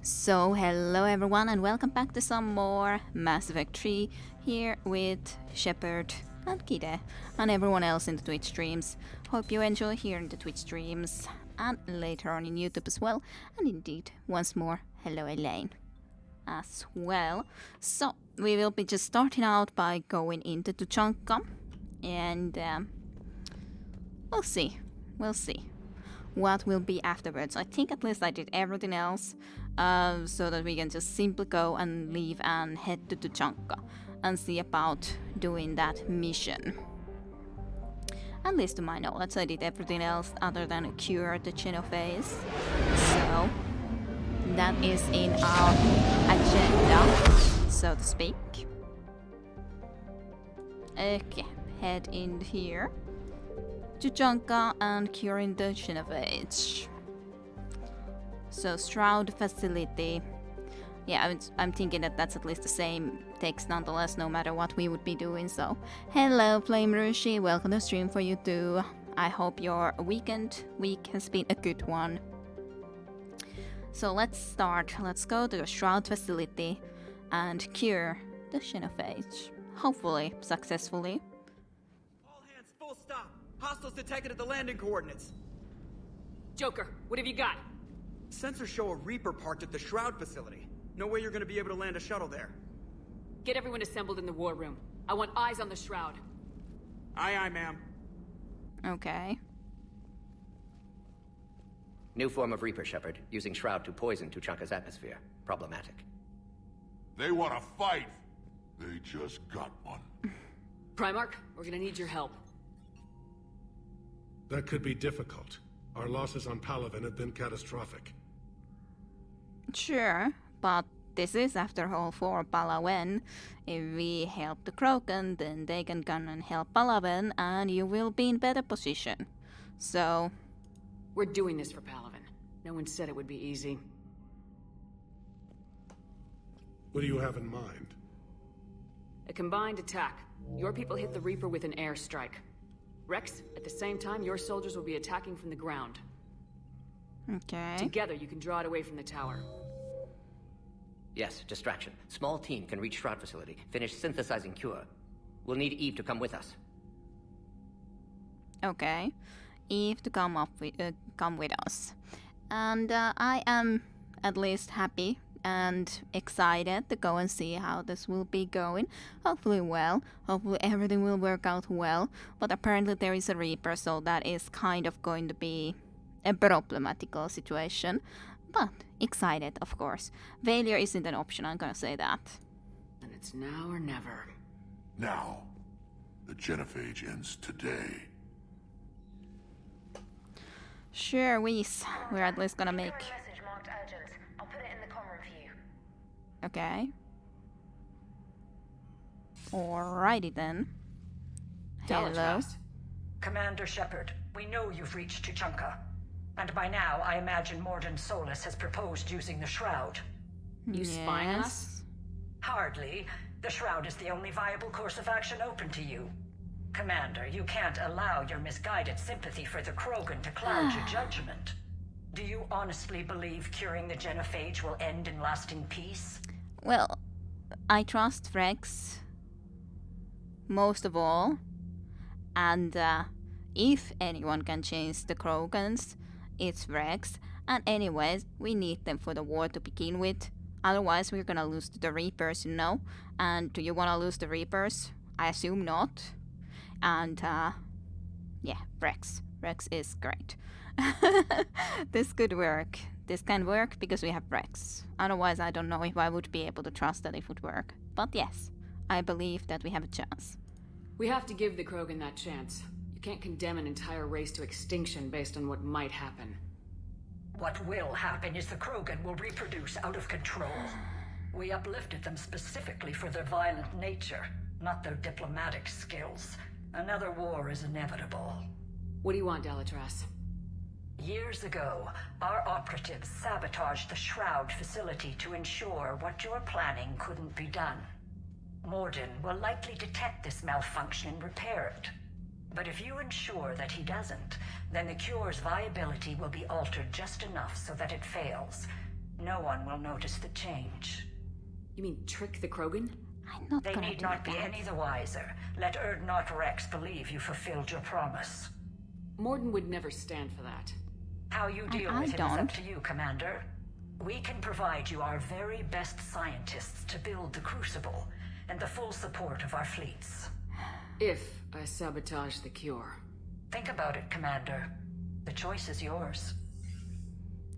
So hello everyone and welcome back to some more Mass Effect 3 here with Shepard and Kide and everyone else in the Twitch streams. Hope you enjoy here in the Twitch streams and later on in YouTube as well. And indeed, once more, hello Elaine as well. So we will be just starting out by going into Tuchanka and we'll see what will be afterwards. I think at least I did everything else so that we can just simply go and leave and head to Tuchanka and see about doing that mission. At least to my knowledge, I did everything else other than cure the genophage. So that is in our agenda, so to speak. Okay, head in here. Tuchanka and curing the genophage. So Shroud facility. Yeah, I'm thinking that that's at least the same text nonetheless, no matter what we would be doing. So hello Flame Rushi, welcome to the stream for you too. I hope your week has been a good one. So let's start. Let's go to the Shroud facility and cure the genophage. Hopefully successfully. All hands, full stop. Hostiles detected at the landing coordinates. Joker, what have you got? Sensors show a Reaper parked at the Shroud facility. No way you're gonna be able to land a shuttle there. Get everyone assembled in the war room. I want eyes on the Shroud. Aye, aye, ma'am. Okay. New form of Reaper, Shepard, using Shroud to poison Tuchanka's atmosphere. Problematic. They want to fight. They just got one. Primarch, we're gonna need your help. That could be difficult. Our losses on Palaven have been catastrophic. Sure, but this is after all for Palaven. If we help the Krogan, then they can come and help Palaven and you will be in better position. So... We're doing this for Palaven. No one said it would be easy. What do you have in mind? A combined attack. Your people hit the Reaper with an airstrike. Rex, at the same time, your soldiers will be attacking from the ground. Okay. Together, you can draw it away from the tower. Yes, distraction. Small team can reach Shroud facility. Finish synthesizing cure. We'll need Eve to come with us. Okay. Eve to come with us. And I am at least happy and excited to go and see how this will be going. Hopefully well. Hopefully everything will work out well. But apparently there is a Reaper, so that is kind of going to be a problematical situation. But excited, of course. Failure isn't an option, I'm gonna say that. And it's now or never. Now, the genophage ends today. Sure, we're at least gonna make... Message marked urgent. I'll put it in the comm room for you. Okay. Alrighty then. Hello. Delatras. Commander Shepard, we know you've reached Tuchanka. And by now, I imagine Mordin Solus has proposed using the Shroud. You spying on us? Hardly. The Shroud is the only viable course of action open to you. Commander, you can't allow your misguided sympathy for the Krogan to cloud your judgment. Do you honestly believe curing the genophage will end in lasting peace? Well, I trust Rex most of all, and if anyone can change the Krogans, it's Rex. And anyways, we need them for the war to begin with. Otherwise, we're gonna lose to the Reapers, you know. And do you wanna lose the Reapers? I assume not. And yeah, Rex. Rex is great. This could work. This can work because we have Rex. Otherwise, I don't know if I would be able to trust that it would work. But yes, I believe that we have a chance. We have to give the Krogan that chance. You can't condemn an entire race to extinction based on what might happen. What will happen is the Krogan will reproduce out of control. We uplifted them specifically for their violent nature, not their diplomatic skills. Another war is inevitable. What do you want, Delatras? Years ago, our operatives sabotaged the Shroud facility to ensure what you're planning couldn't be done. Mordin will likely detect this malfunction and repair it. But if you ensure that he doesn't, then the cure's viability will be altered just enough so that it fails. No one will notice the change. You mean trick the Krogan? I'm not They gonna need do not be that. any the wiser. Let Urdnot Rex believe you fulfilled your promise. Morden would never stand for that. How you deal I with him is don't. up to you, Commander. We can provide you our very best scientists to build the Crucible, and the full support of our fleets. If I sabotage the cure. Think about it, Commander. The choice is yours.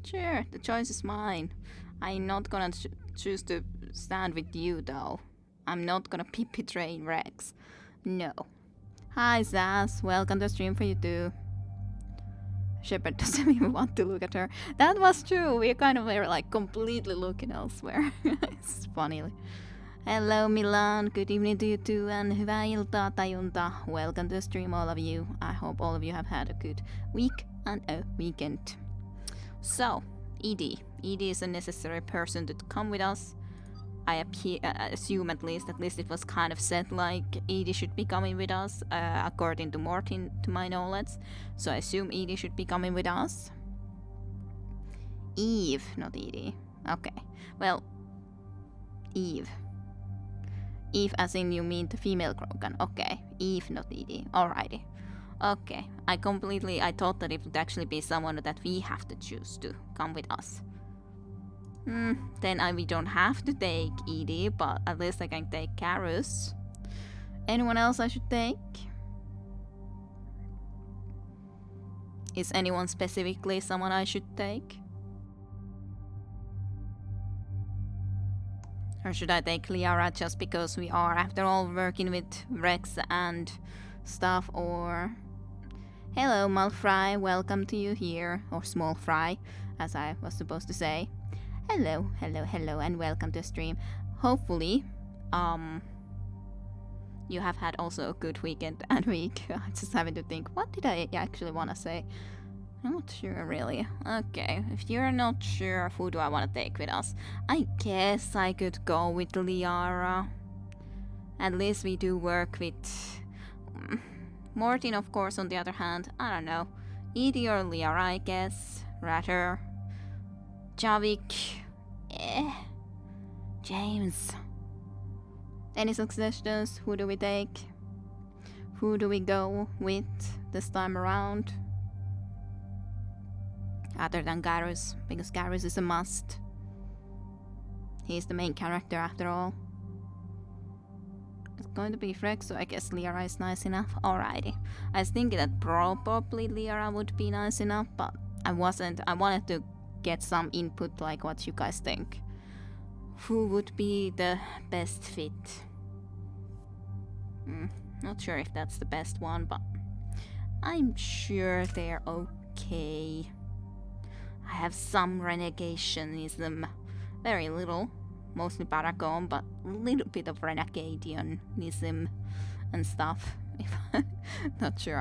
Sure, the choice is mine. I'm not gonna choose to stand with you, though. I'm not gonna be betraying Rex. No. Hi, Zaz. Welcome to the stream for you too. Shepard doesn't even want to look at her. That was true. We kind of were like completely looking elsewhere. It's funny. Hello, Milan. Good evening to you too, and hyvää iltaa, Tajunta. Welcome to the stream, all of you. I hope all of you have had a good week and a weekend. So, ED. ED is a necessary person to come with us. I assume at least it was kind of said like ED should be coming with us, according to Martin, to my knowledge. So I assume ED should be coming with us. Eve, not ED. Okay. Well, Eve. Eve as in you mean the female Krogan. Okay. Eve, not ED. Alrighty. Okay. I thought that it would actually be someone that we have to choose to come with us. Then we don't have to take ED, but at least I can take Karus. Anyone else I should take? Is anyone specifically someone I should take? Or should I take Liara just because we are, after all, working with Rex and stuff, or... Hello, Malfry, welcome to you here, or Small Fry, as I was supposed to say. Hello, and welcome to the stream. Hopefully, you have had also a good weekend and week. I'm just having to think, what did I actually want to say? I'm not sure, really. Okay, if you're not sure, who do I want to take with us? I guess I could go with Liara. At least we do work with... Mortin, of course, on the other hand. I don't know. Edie or Liara, I guess. Rather... Javik. James. Any suggestions? Who do we take? Who do we go with this time around? Other than Garrus, because Garrus is a must. He's the main character after all. It's going to be Frex, so I guess Liara is nice enough. Alrighty. I was thinking that probably Liara would be nice enough, but I wasn't. I wanted to get some input, like what you guys think. Who would be the best fit? Not sure if that's the best one, but I'm sure they're okay. I have some renegationism. Very little. Mostly Paragon, but a little bit of renegadianism and stuff. Not sure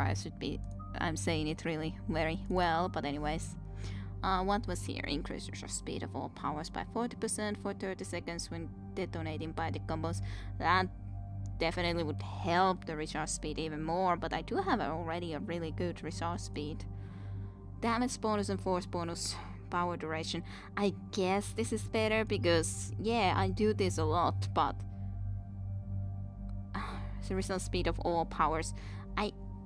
I'm saying it really very well, but anyways. What was here? Increase your speed of all powers by 40% for 30 seconds when detonating by the combos. That definitely would help the recharge speed even more, but I do have already a really good recharge speed. Damage bonus and force bonus, power duration. I guess this is better because, yeah, I do this a lot, but the recharge speed of all powers.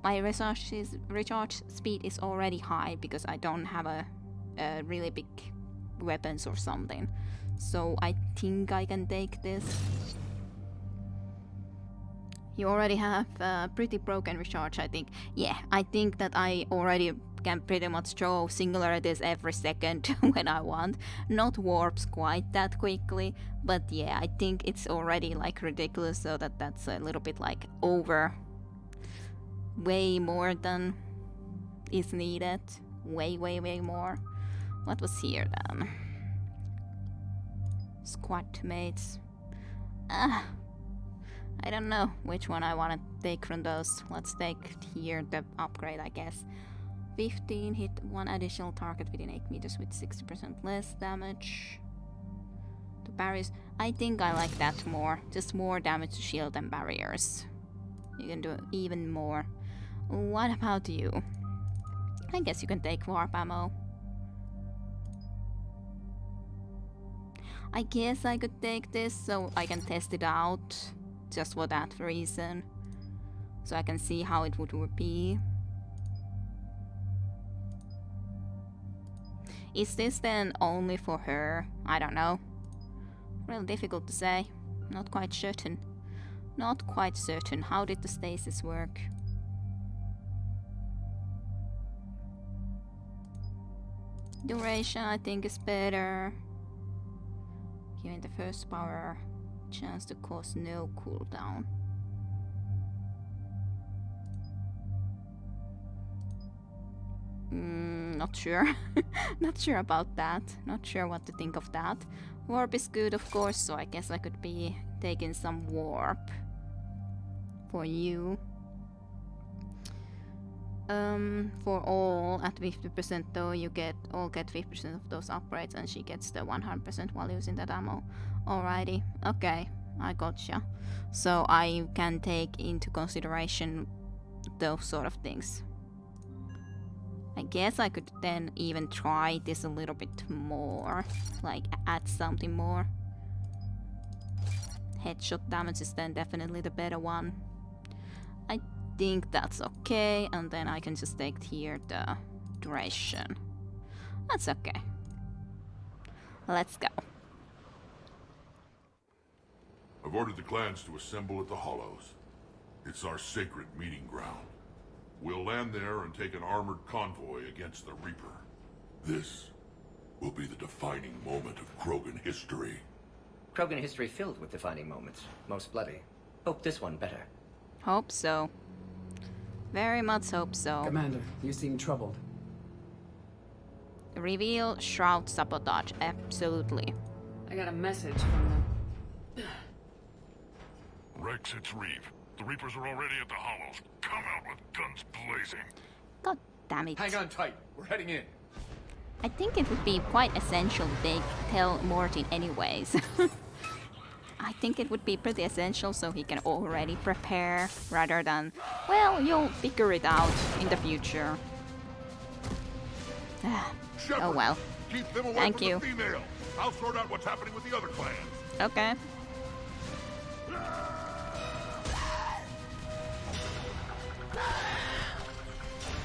My recharge speed is already high because I don't have a really big weapons or something. So I think I can take this. You already have a pretty broken recharge, I think. Yeah, I think that I already can pretty much throw singularities every second when I want. Not warps quite that quickly, but yeah, I think it's already like ridiculous, so that's a little bit like over. Way more than is needed. Way more. What was here then? Squad mates. I don't know which one I want to take from those. Let's take here the upgrade, I guess. 15 hit one additional target within 8 meters with 60% less damage. The barriers. I think I like that more. Just more damage to shield and barriers. You can do even more. What about you? I guess you can take warp ammo. I guess I could take this so I can test it out, just for that reason. So I can see how it would be. Is this then only for her? I don't know. Really difficult to say. Not quite certain. Not quite certain. How did the stasis work? Duration I think is better. Giving the first power chance to cause no cooldown. Not sure. Not sure about that. Not sure what to think of that. Warp is good, of course, so I guess I could be taking some warp for you. For all at 50% though, you all get 50% of those upgrades, and she gets the 100% while using that ammo. Alrighty, okay, I gotcha. So I can take into consideration those sort of things. I guess I could then even try this a little bit more, like add something more. Headshot damage is then definitely the better one. I think that's okay, and then I can just take here the duration. That's okay. Let's go. I've ordered the clans to assemble at the Hollows. It's our sacred meeting ground. We'll land there and take an armored convoy against the Reaper. This will be the defining moment of Krogan history. Krogan history filled with defining moments. Most bloody. Hope this one better. Hope so. Very much hope so. Commander, you seem troubled. Reveal Shroud Sabotage. Absolutely. I got a message from them. Rex, it's Reeve. The Reapers are already at the Hollows. Come out with guns blazing. God damn it. Hang on tight. We're heading in. I think it would be quite essential they tell Morty anyways. I think it would be pretty essential so he can already prepare rather than, well, you'll figure it out in the future. Oh well. Keep them away Thank from you. The female. I'll sort out what's happening with the other clans. Okay.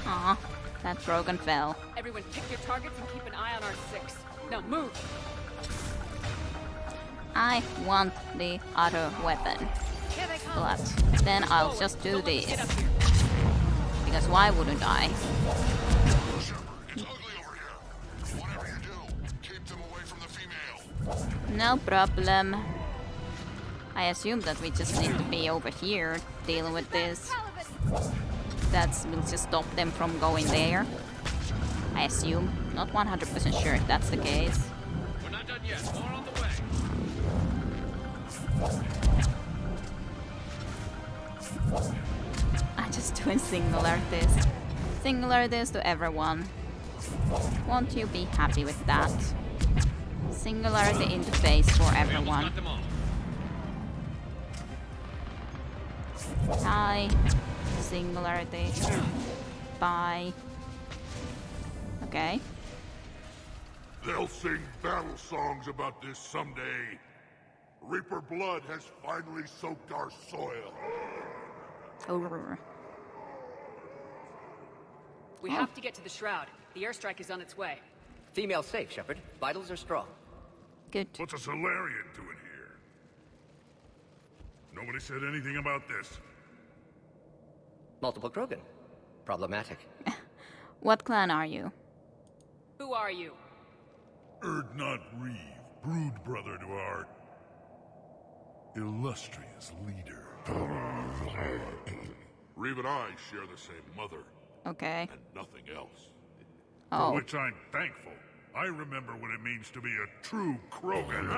Aw, that Krogan fell. Everyone pick your targets and keep an eye on our 6. Now move! I want the other weapon. But then I'll just do this. Because why wouldn't I? Shepard, it's ugly over here. Whatever you do, keep them away from the female. No problem. I assume that we just need to be over here dealing with this. That will just stop them from going there. I assume. Not 100% sure if that's the case. We're not done yet. More on the way. I'm just doing singular this. Singular this to everyone. Won't you be happy with that? Singularity interface for everyone. Got them all. Hi. Singularity. Bye. Okay. They'll sing battle songs about this someday. Reaper blood has finally soaked our soil. Over. We have to get to the Shroud. The airstrike is on its way. Female safe, Shepard. Vitals are strong. Good. What's a Solarian doing here? Nobody said anything about this. Multiple Krogan. Problematic. What clan are you? Who are you? Erdnot Reeve, brood brother to our illustrious leader. Reeve and I share the same mother, Okay. and nothing else. Oh. For which I'm thankful. I remember what it means to be a true Krogan.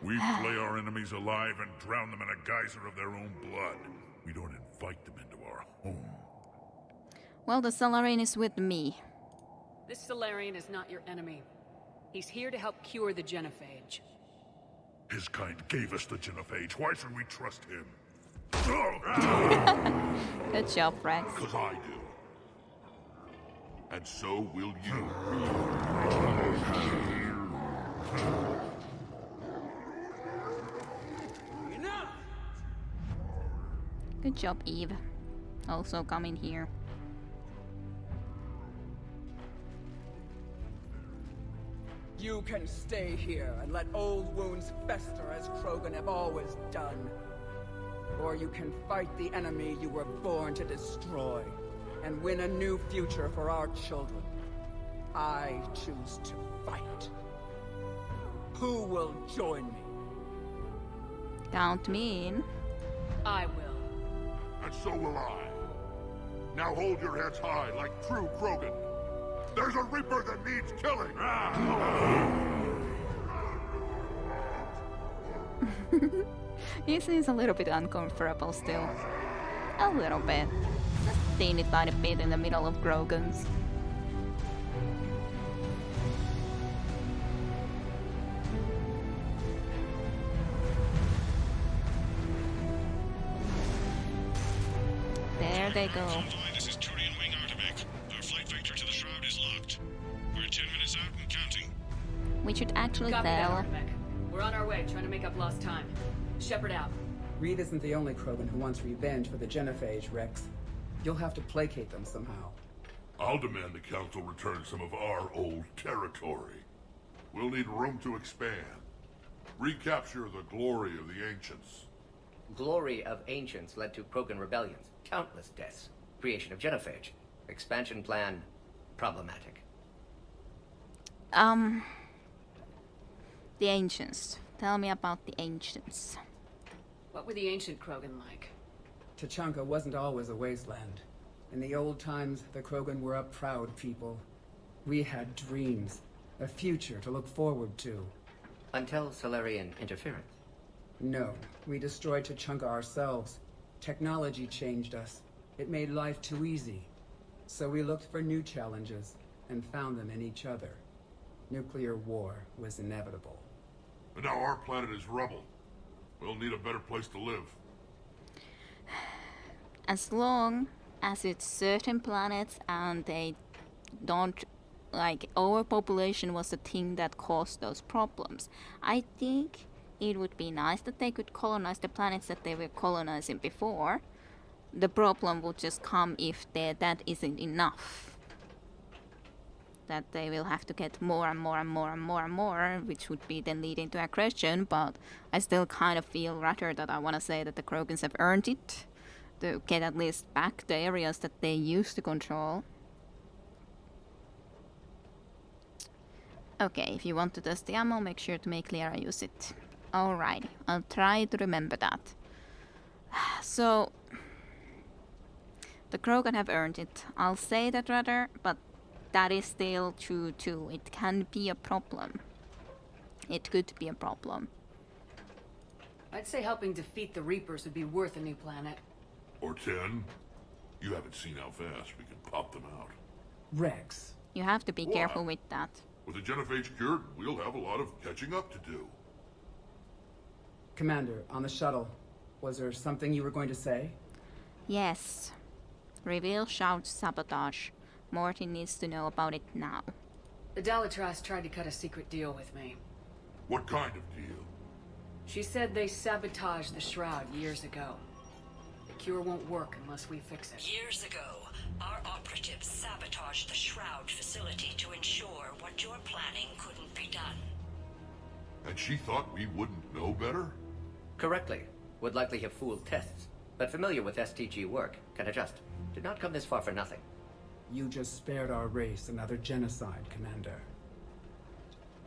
We flay our enemies alive and drown them in a geyser of their own blood. We don't invite them into our home. Well, the Solarian is with me. This Solarian is not your enemy. He's here to help cure the genophage. His kind gave us the genophage. Why should we trust him? Good job, Rex. Because I do. And so will you. Good job, Eve. Also coming here. You can stay here and let old wounds fester as Krogan have always done. Or you can fight the enemy you were born to destroy, and win a new future for our children. I choose to fight. Who will join me? Count me in. I will. And so will I. Now hold your heads high like true Krogan. There's a Reaper that needs killing! He seems a little bit uncomfortable still. A little bit. Just a teeny tiny bit in the middle of Grogans. There they go. This is Turian Wing Artemec. Our flight vector to the Shroud is locked. We're 10 minutes out and counting. We should actually Copy that, tell. Artemec. We're on our way, trying to make up lost time. Shepard out. Reed isn't the only Krogan who wants revenge for the Genophage, Rex. You'll have to placate them somehow. I'll demand the Council return some of our old territory. We'll need room to expand. Recapture the glory of the Ancients. Glory of Ancients led to Krogan rebellions, countless deaths, creation of Genophage. Expansion plan, problematic. The Ancients. Tell me about the Ancients. What were the ancient Krogan like? Tachanka wasn't always a wasteland. In the old times, the Krogan were a proud people. We had dreams, a future to look forward to. Until Solarian interference. No, we destroyed Tachanka ourselves. Technology changed us. It made life too easy. So we looked for new challenges, and found them in each other. Nuclear war was inevitable. And now our planet is rubble. We'll need a better place to live. As long as it's certain planets and they don't, like, overpopulation was the thing that caused those problems. I think it would be nice that they could colonize the planets that they were colonizing before. The problem would just come if that isn't enough. That they will have to get more and more and more and more and more, which would be then leading to aggression, but I still kind of feel rather that I want to say that the Krogans have earned it to get at least back the areas that they used to control. Okay, if you want to test the ammo, make sure to make clear I use it. Alrighty, I'll try to remember that. So, the Krogan have earned it. I'll say that rather, but that is still true too. It can be a problem. It could be a problem. I'd say helping defeat the Reapers would be worth a new planet. Or 10. You haven't seen how fast we can pop them out. Rex. You have to be What? careful with that. With the Genophage cured, we'll have a lot of catching up to do. Commander, on the shuttle, was there something you were going to say? Yes. Reveal shout sabotage. Morty needs to know about it now. The Dalatrass tried to cut a secret deal with me. What kind of deal? She said they sabotaged the Shroud years ago. The cure won't work unless we fix it. Years ago, our operatives sabotaged the Shroud facility to ensure what you're planning couldn't be done. And she thought we wouldn't know better? Correctly. Would likely have fooled tests, but familiar with STG work, can adjust. Did not come this far for nothing. You just spared our race another genocide, Commander.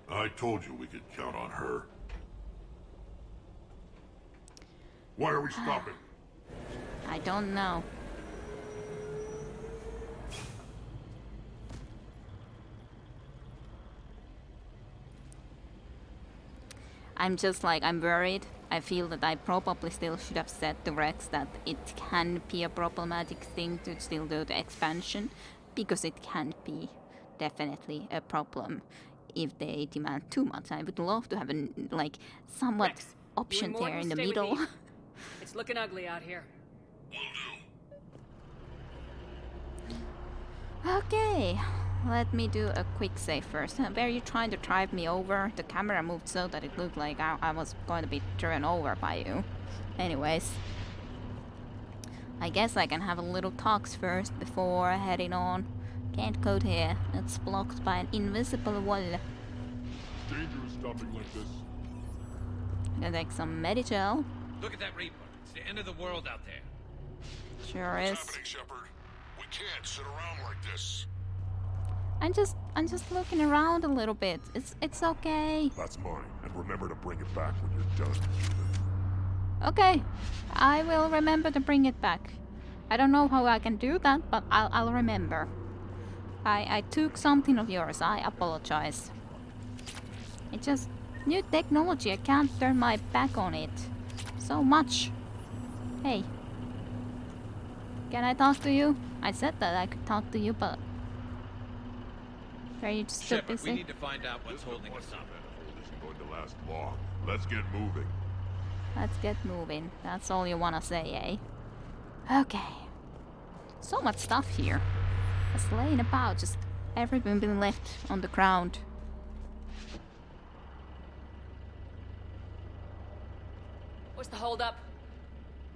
I told you we could count on her. Why are we stopping? I don't know. I'm just like, I'm worried. I feel that I probably still should have said to Rex that it can be a problematic thing to still do the expansion, because it can be definitely a problem if they demand too much. I would love to have a, like, somewhat Rex, option you and there in Morton the stay with middle. Eve. It's looking ugly out here. Okay, let me do a quick save first. Were you trying to drive me over? The camera moved so that it looked like I was going to be driven over by you. Anyways. I guess I can have a little talks first before heading on. Can't code here. It's blocked by an invisible wall. Dangerous stopping like this. Gonna take some Medigel. Look at that Reaper. It's the end of the world out there. Sure What's is. happening, Shepard? We can't sit around like this. I'm just looking around a little bit. It's okay. That's mine, and remember to bring it back when you're done. Okay, I will remember to bring it back. I don't know how I can do that, but I'll remember. I took something of yours. I apologize. It's just new technology. I can't turn my back on it. So much. Hey. Can I talk to you? I said that I could talk to you, but... Are you just too Shepard, busy? we need to find out what's holding us up. This isn't going to last long. Let's get moving. Let's get moving. That's all you wanna say, eh? Okay. So much stuff here. Just laying about, just everything been left on the ground. What's the holdup?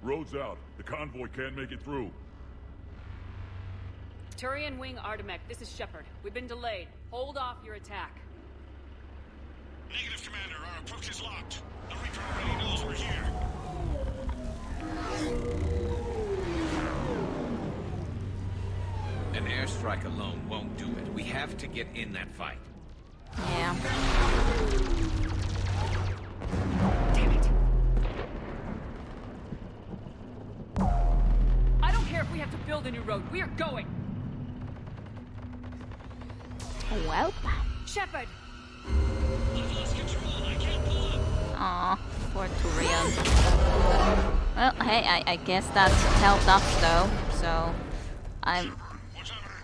Road's out. The convoy can't make it through. Turian Wing Artemek, this is Shepard. We've been delayed. Hold off your attack. Negative, Commander. Our approach is locked. The Reaper already knows we're here. An airstrike alone won't do it. We have to get in that fight. Yeah. Damn it. I don't care if we have to build a new road. We are going. Well. Shepard! I've lost control. I can't pull up. Aw, poor Turian. Well, hey, I guess that helped us though, so... I'm... What's happening?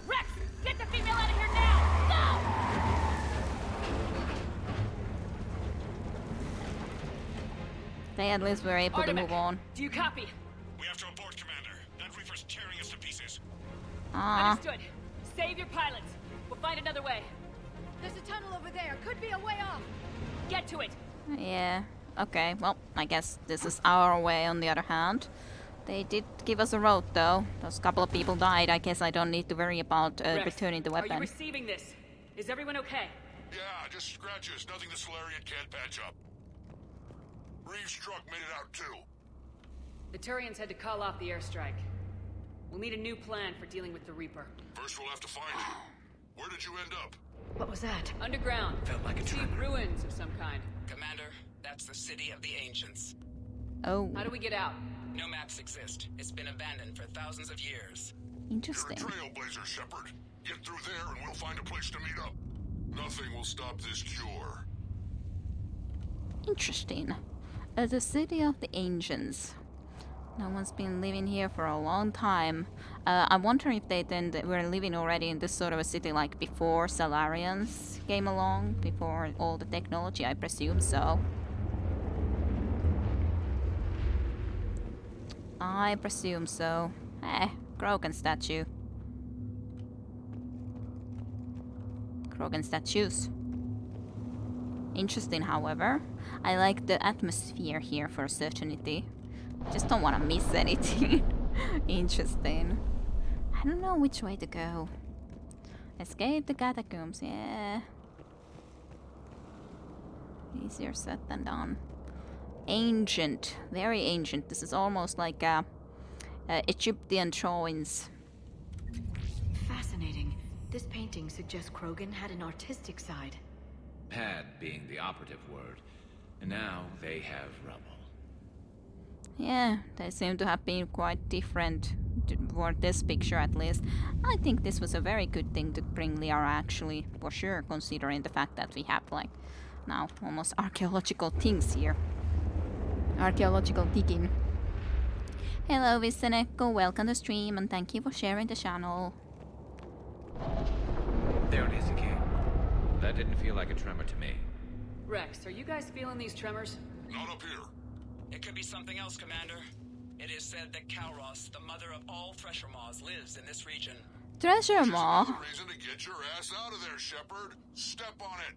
Rex! Get the female out of here now! Go! They at least were able to Artemek, move on. do you copy? We have to abort, Commander. That Reaper's tearing us to pieces. Understood. Save your pilots. We'll find another way. There's a tunnel over there. Could be a way off. Get to it. Yeah, okay, well, I guess this is our way on the other hand. They did give us a road though. Those couple of people died. I guess I don't need to worry about Rex, returning the are you weapon. receiving this? Is everyone okay? Yeah, just scratches. Nothing the Solarian can't patch up. Reeves' truck made it out too. The Turians had to call off the airstrike. We'll need a new plan for dealing with the Reaper. First we'll have to find you. Where did you end up? What was that? Underground. Felt like a See tremor. ruins of some kind. Commander, that's the city of the Ancients. Oh, How do we get out? No maps exist. It's been abandoned for thousands of years. interesting. You're a trailblazer, Shepard. Get through there and we'll find a place to meet up. Nothing will stop this cure. Interesting. The city of the ancients. No one's been living here for a long time. I wonder if they then were living already in this sort of a city like before Salarians came along, before all the technology. I presume so. I presume so. Krogan statue. Krogan statues. Interesting, however. I like the atmosphere here for certainty. Just don't want to miss anything. Interesting. I don't know which way to go. Escape the catacombs, yeah. Easier said than done. Ancient, very ancient. This is almost like Egyptian drawings. Fascinating. This painting suggests Krogan had an artistic side. Had being the operative word. And now they have rubble. Yeah, they seem to have been quite different for this picture at least. I think this was a very good thing to bring Liara actually, for sure, considering the fact that we have like now almost archaeological things here. Archaeological digging. Hello Viseneko, welcome to stream and thank you for sharing the channel. There it is again. That didn't feel like a tremor to me. Rex, are you guys feeling these tremors? Not up here. It could be something else, Commander. It is said that Kalros, the mother of all Thresher Maws, lives in this region. Thresher Maw? Another reason to get your ass out of there, Shepard. Step on it.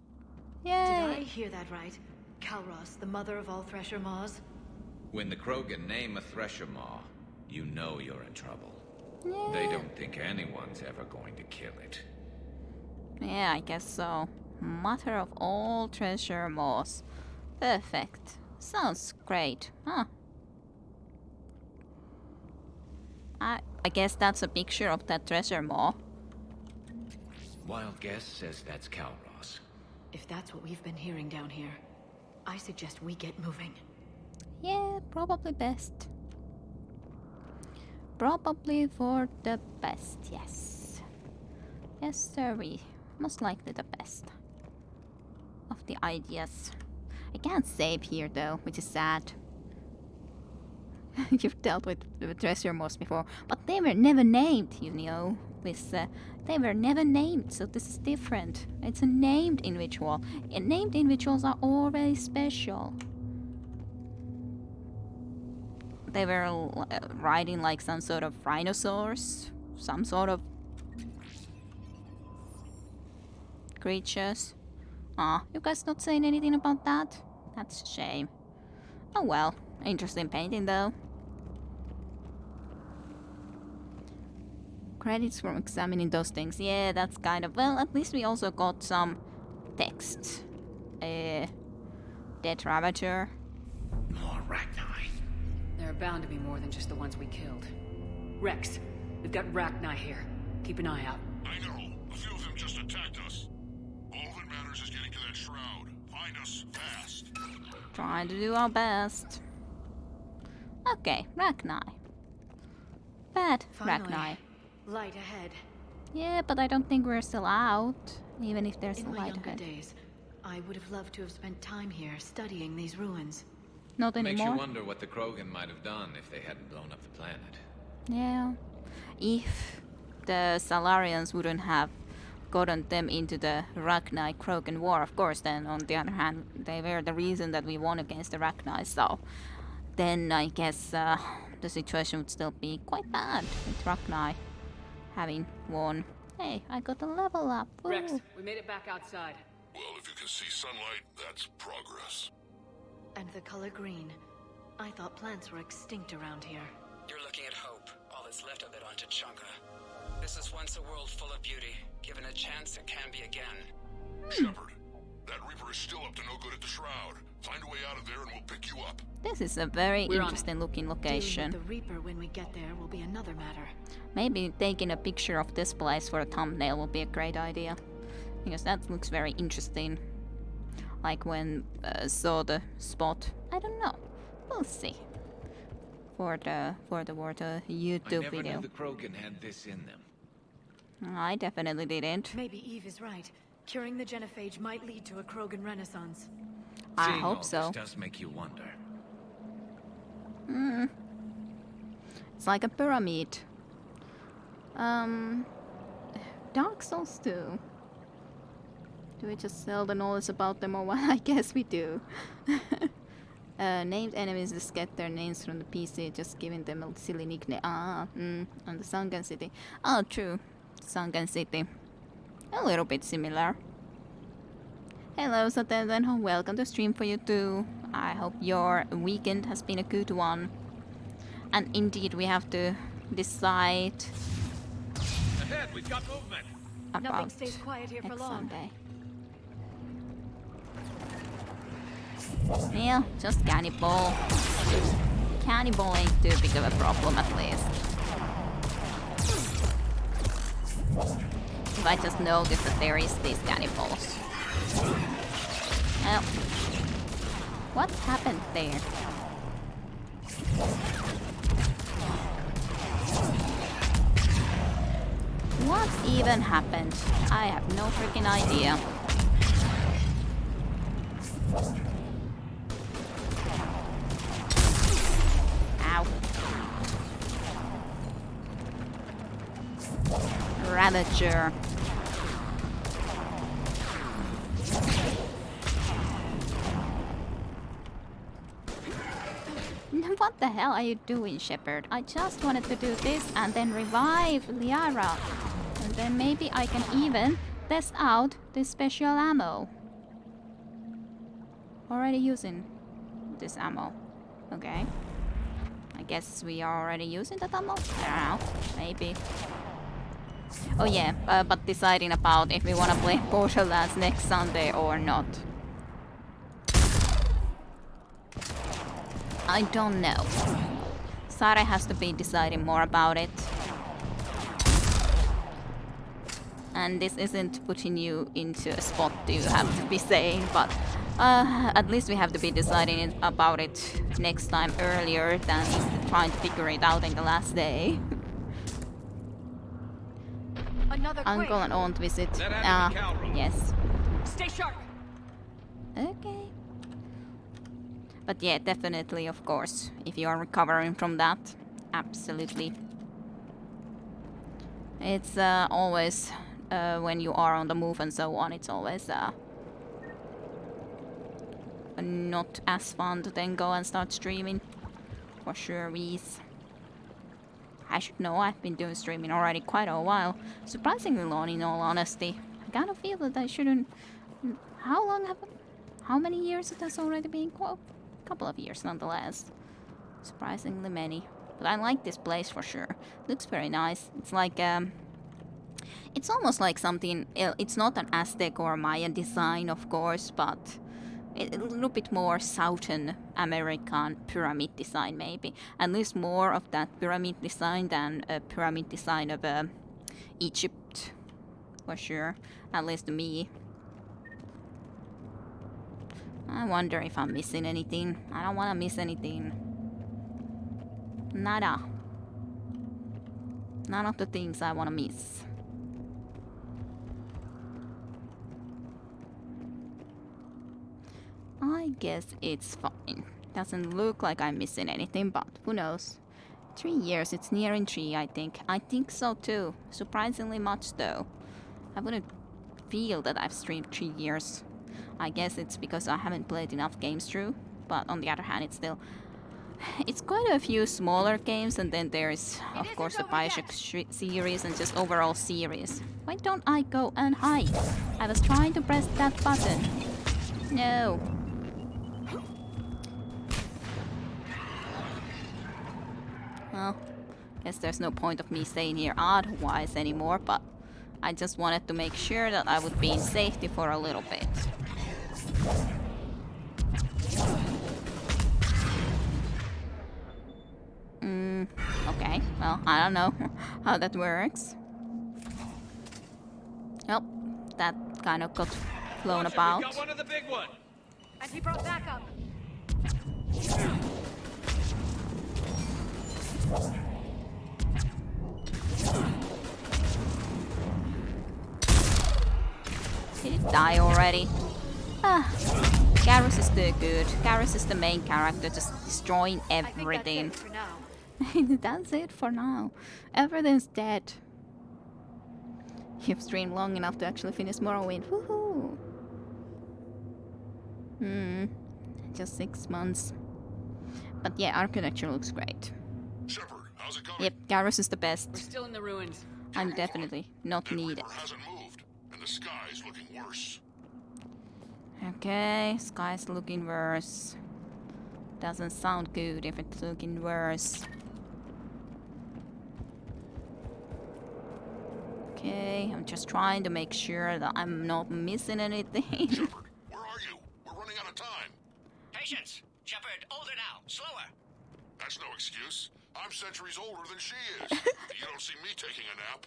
Yay. Did I hear that right? Kalros, the mother of all Thresher Maws? When the Krogan name a Thresher Maw, you know you're in trouble. Yeah. They don't think anyone's ever going to kill it. Yeah, I guess so. Mother of all treasure moss. Perfect. Sounds great, huh? I guess that's a picture of that treasure maw. Wild guess says that's Calros. If that's what we've been hearing down here, I suggest we get moving. Yeah, probably best. Probably for the best, yes. Yes, sirree. Most likely the best of the ideas. I can't save here though, which is sad. You've dealt with treasure moss before, but they were never named, you know. They were never named, so this is different. It's a named individual, and named individuals are always special. They were riding like some sort of rhinoceros, some sort of creatures. Aw, you guys not saying anything about that? That's a shame. Oh well, interesting painting though. Credits from examining those things. Yeah, that's kind of... Well, at least we also got some text. Dead Ravager. More Rachni. There are bound to be more than just the ones we killed. Rex, we've got Rachni here. Keep an eye out. I know. A few of them just attacked us. All that matters is getting to that shroud. Find us fast. Trying to do our best. Okay, Rachni. Bad Rachni. Light ahead. Yeah, but I don't think we're still out, even if there's a In my light younger ahead. days, I would have loved to have spent time here studying these ruins. Not Makes anymore. you wonder what the Krogan might have done if they hadn't blown up the planet. Yeah. If the Salarians wouldn't have gotten them into the Rachni Krogan War, of course, then on the other hand, they were the reason that we won against the Rachni, so then I guess the situation would still be quite bad with Rachni having won. Hey, I got a level up. Ooh. Rex, we made it back outside. Well, if you can see sunlight, that's progress. And the color green. I thought plants were extinct around here. You're looking at hope, all that's left of it on Tuchanka. This is once a world full of beauty. Given a chance, it can be again. Shepard, that Reaper is still up to no good at the Shroud. Find a way out of there and we'll pick you up. This is a very We're interesting looking location. Dealing with the Reaper when we get there will be another matter. Maybe taking a picture of this place for a thumbnail will be a great idea. Because that looks very interesting. Like when saw the spot. I don't know. We'll see. For the YouTube I never video. knew the Krogan had this in them. I definitely didn't. Maybe Eve is right. Curing the genophage might lead to a Krogan renaissance. I Seeing all hope so. This does make you wonder. It's like a pyramid. Dark Souls 2. Do we just sell the knowledge about them or what? I guess we do. Named enemies just get their names from the PC, just giving them a silly nickname. On the Sunken City. Oh, true. Sunken City. A little bit similar. Hello, Satan. Welcome to stream for you too. I hope your weekend has been a good one. And indeed, we have to decide Ahead, we've got movement. Nothing about stays quiet here for next long. Sunday. Yeah, just cannibal. Cannibal ain't too big of a problem, at least. If I just notice that there is these cannibals. Oh. What happened there? What even happened? I have no freaking idea. Ow. Ravager. What the hell are you doing, Shepard? I just wanted to do this and then revive Liara. And then maybe I can even test out this special ammo. Already using this ammo. Okay. I guess we are already using that ammo? I don't know. Maybe. Oh yeah, but deciding about if we wanna play Borderlands next Sunday or not. I don't know. Sara has to be deciding more about it. And this isn't putting you into a spot you have to be saying, but at least we have to be deciding about it next time earlier than trying to figure it out in the last day. Another Uncle and aunt visit. Yes. Stay sharp. Okay. But yeah, definitely, of course, if you are recovering from that, absolutely. It's always, when you are on the move and so on, it's always not as fun to then go and start streaming. For sure, Reese. I should know, I've been doing streaming already quite a while. Surprisingly long, in all honesty. I kind of feel that I shouldn't... How many years it has already been? Well, a couple of years nonetheless. Surprisingly many. But I like this place for sure. Looks very nice. It's like, it's almost like something... It's not an Aztec or Mayan design, of course, but... a little bit more Southern American pyramid design, maybe. At least more of that pyramid design than a pyramid design of Egypt, for sure. At least to me. I wonder if I'm missing anything. I don't want to miss anything. Nada. None of the things I want to miss. I guess it's fine. Doesn't look like I'm missing anything, but who knows. 3 years, it's nearing 3, I think. I think so too. Surprisingly much though. I wouldn't feel that I've streamed 3 years. I guess it's because I haven't played enough games through. But on the other hand, it's still... It's quite a few smaller games, and then there's, of course, the Bioshock series and just overall series. Why don't I go and hide? I was trying to press that button. No. Well, guess there's no point of me staying here otherwise anymore, but I just wanted to make sure that I would be in safety for a little bit. Okay, well, I don't know how that works. Well, that kind of got flown about. Got one of the big ones. And he brought backup. Did it die already? Ah, Garrus is still good. Garrus is the main character, just destroying everything. That's it for now. Everything's dead. You've streamed long enough to actually finish Morrowind. Woohoo! Just 6 months. But yeah, architecture looks great. Shepard, how's it going? Yep, Garrus is the best. We're still in the ruins. I'm definitely not needed. Hasn't moved, and the sky's looking worse. Okay, sky's looking worse. Doesn't sound good if it's looking worse. Okay, I'm just trying to make sure that I'm not missing anything. Shepard, where are you? We're running out of time. Patience! Shepard, older now, slower! That's no excuse. I'm centuries older than she is. You don't see me taking a nap.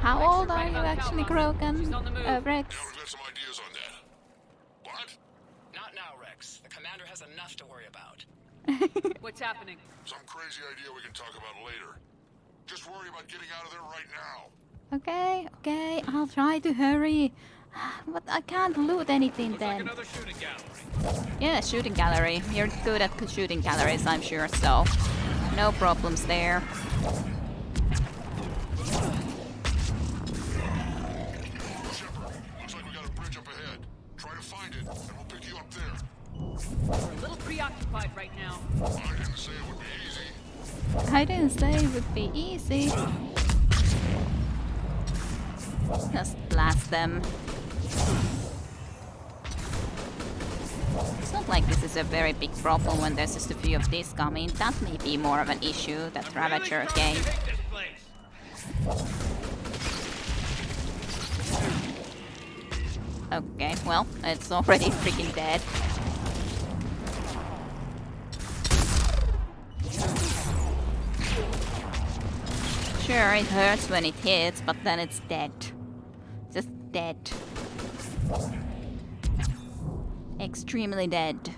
How old are you actually, Krogan? Rex? Yeah, we've got some ideas on that. What? Not now, Rex. The commander has enough to worry about. What's happening? Some crazy idea we can talk about later. Just worry about getting out of there right now. Okay, I'll try to hurry. But I can't loot anything then. Like another shooting gallery. Yeah, shooting gallery. You're good at shooting galleries, I'm sure, so no problems there. Shepard, looks like we got a bridge up ahead. Try to find it, and we'll pick you up there. We're a little preoccupied right now. I didn't say it would be easy. I didn't say it would be easy. Just blast them. It's not like this is a very big problem when there's just a few of these coming. That may be more of an issue, that Ravager game. Okay, well, it's already freaking dead. Sure, it hurts when it hits, but then it's dead. Just dead. Extremely dead.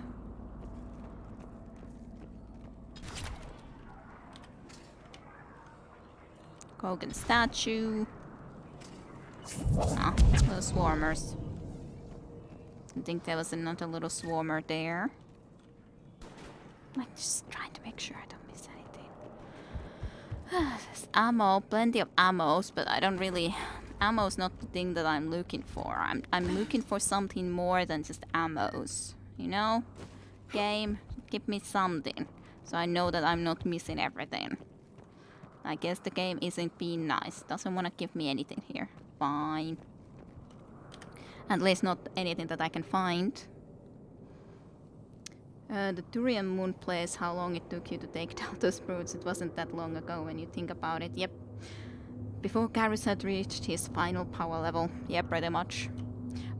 Krogan statue. Ah, little swarmers. I think there was another little swarmer there. I'm just trying to make sure I don't miss anything. There's ammo, plenty of ammos, but I don't really... Ammo's not the thing that I'm looking for. I'm looking for something more than just ammos. You know? Game, give me something. So I know that I'm not missing everything. I guess the game isn't being nice. Doesn't want to give me anything here. Fine. At least not anything that I can find. The Turian moon place, how long it took you to take down those brutes. It wasn't that long ago when you think about it. Yep. Before Garrus had reached his final power level. Yeah, pretty much.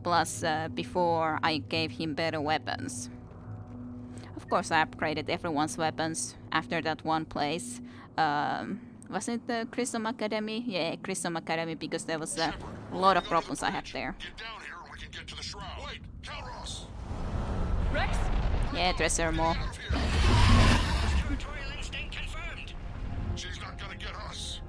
Plus, before I gave him better weapons. Of course, I upgraded everyone's weapons after that one place. Was it the Chrysum Academy? Yeah, Chrysum Academy, because there was a lot of problems I had there. Get down here and we can get to the shroud. Wait, Calros! Rex? Yeah, Dresser more. Territorial instinct confirmed. She's not gonna get us.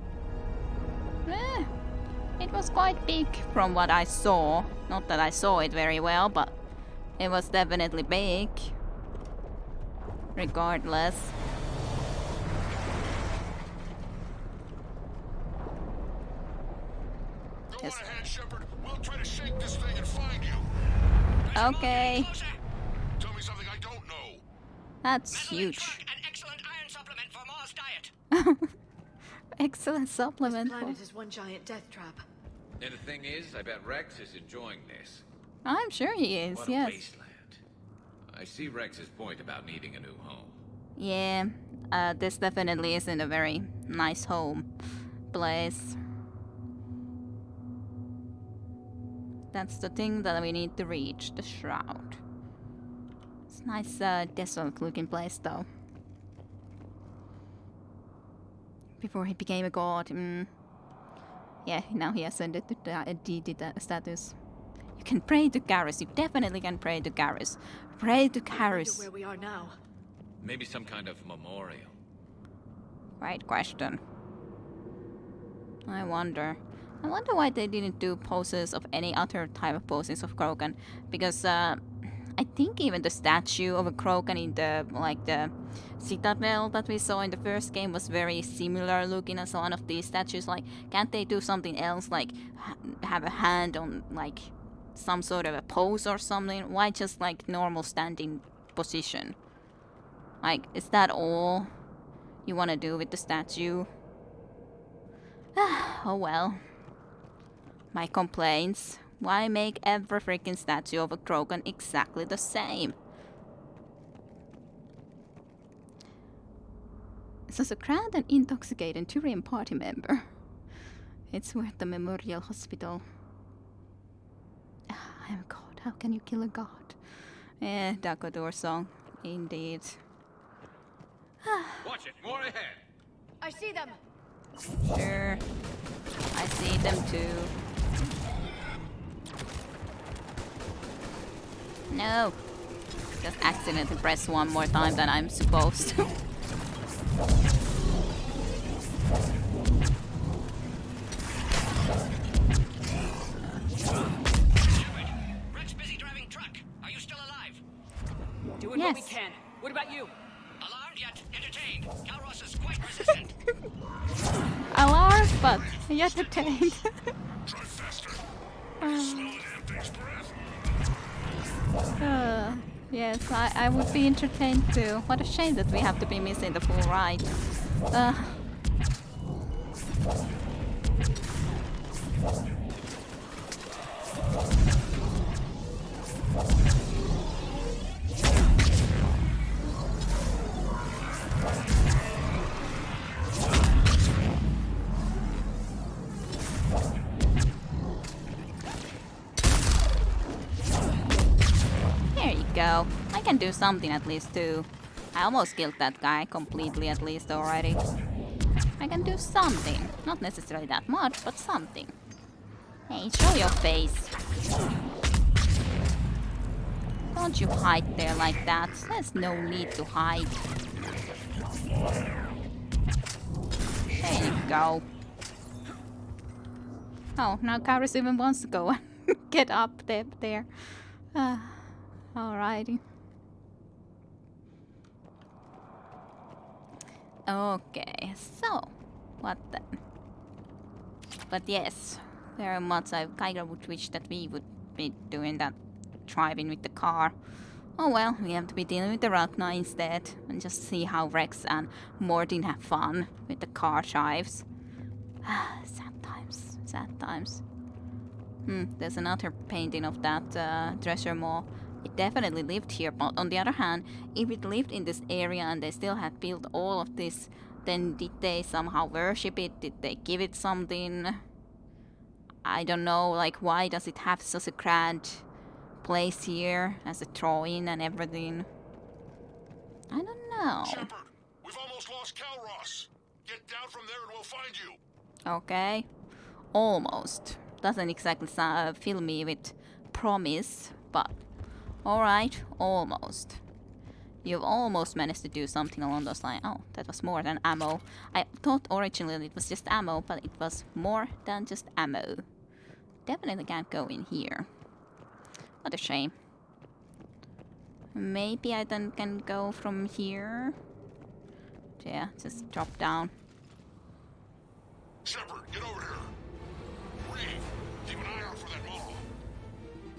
It was quite big from what I saw. Not that I saw it very well, but it was definitely big. Regardless. Go on ahead, Shepard. We'll try to shake this thing and find you. Okay. Tell me something I don't know. That's huge. An excellent iron supplement for Mars diet. Excellent supplement. This planet is one giant death trap. And the thing is, I bet Rex is enjoying this. I'm sure he is, What a yes. wasteland. I see Rex's point about needing a new home. Yeah, this definitely isn't a very nice home place. That's the thing that we need to reach, the shroud. It's a nice, desolate looking place though. Before he became a god, yeah, now he ascended to the deity status. You can pray to Garrus, you definitely can pray to Garrus. Pray to Garrus. Where we are now. Maybe some kind of memorial. Right question. I wonder why they didn't do poses of any other type of poses of Krogan. Because I think even the statue of a Krogan in the citadel that we saw in the first game was very similar looking as one of these statues. Like, can't they do something else, like have a hand on like some sort of a pose or something? Why just like normal standing position? Like, is that all you want to do with the statue? Oh well. My complaints. Why make every freaking statue of a Krogan exactly the same? So a crowned and intoxicated Turian party member. It's worth the memorial hospital. I'm a god. How can you kill a god? Eh, Dakodor song. Indeed. Watch it, more ahead. I see them. Sure. I see them too. No. Just accidentally press one more time than I'm supposed to. Rex busy driving truck. Are you still alive? Doing what we can. What about you? Alarmed yet entertained. Calros is quite resistant. Alarm, but yet detained. Try faster. Yes, I would be entertained too. What a shame that we have to be missing the full ride. go. I can do something at least too. I almost killed that guy completely at least already. I can do something. Not necessarily that much, but something. Hey, show your face. Don't you hide there like that. There's no need to hide. There you go. Oh, now Karis even wants to go and get up there. Alrighty. Okay, so what then? But yes, very much I kind of would wish that we would be doing that, driving with the car. Oh well, we have to be dealing with the Ragnar instead, and just see how Rex and Mordin have fun with the car drives. Sad times. There's another painting of that treasure mall. It definitely lived here, but on the other hand, if it lived in this area and they still had built all of this, then did they somehow worship it? Did they give it something? I don't know, like why does it have such a grand place here as a drawing and everything? I don't know. Shepard, we've almost lost Calross. Get down from there and we'll find you. Okay. Almost. Doesn't exactly fill me with promise, but alright, almost. You've almost managed to do something along those lines. Oh, that was more than ammo. I thought originally it was just ammo, but it was more than just ammo. Definitely can't go in here. What a shame. Maybe I then can go from here. Yeah, just drop down. Shepard, get over here. Reeve, keep an eye out for that mall.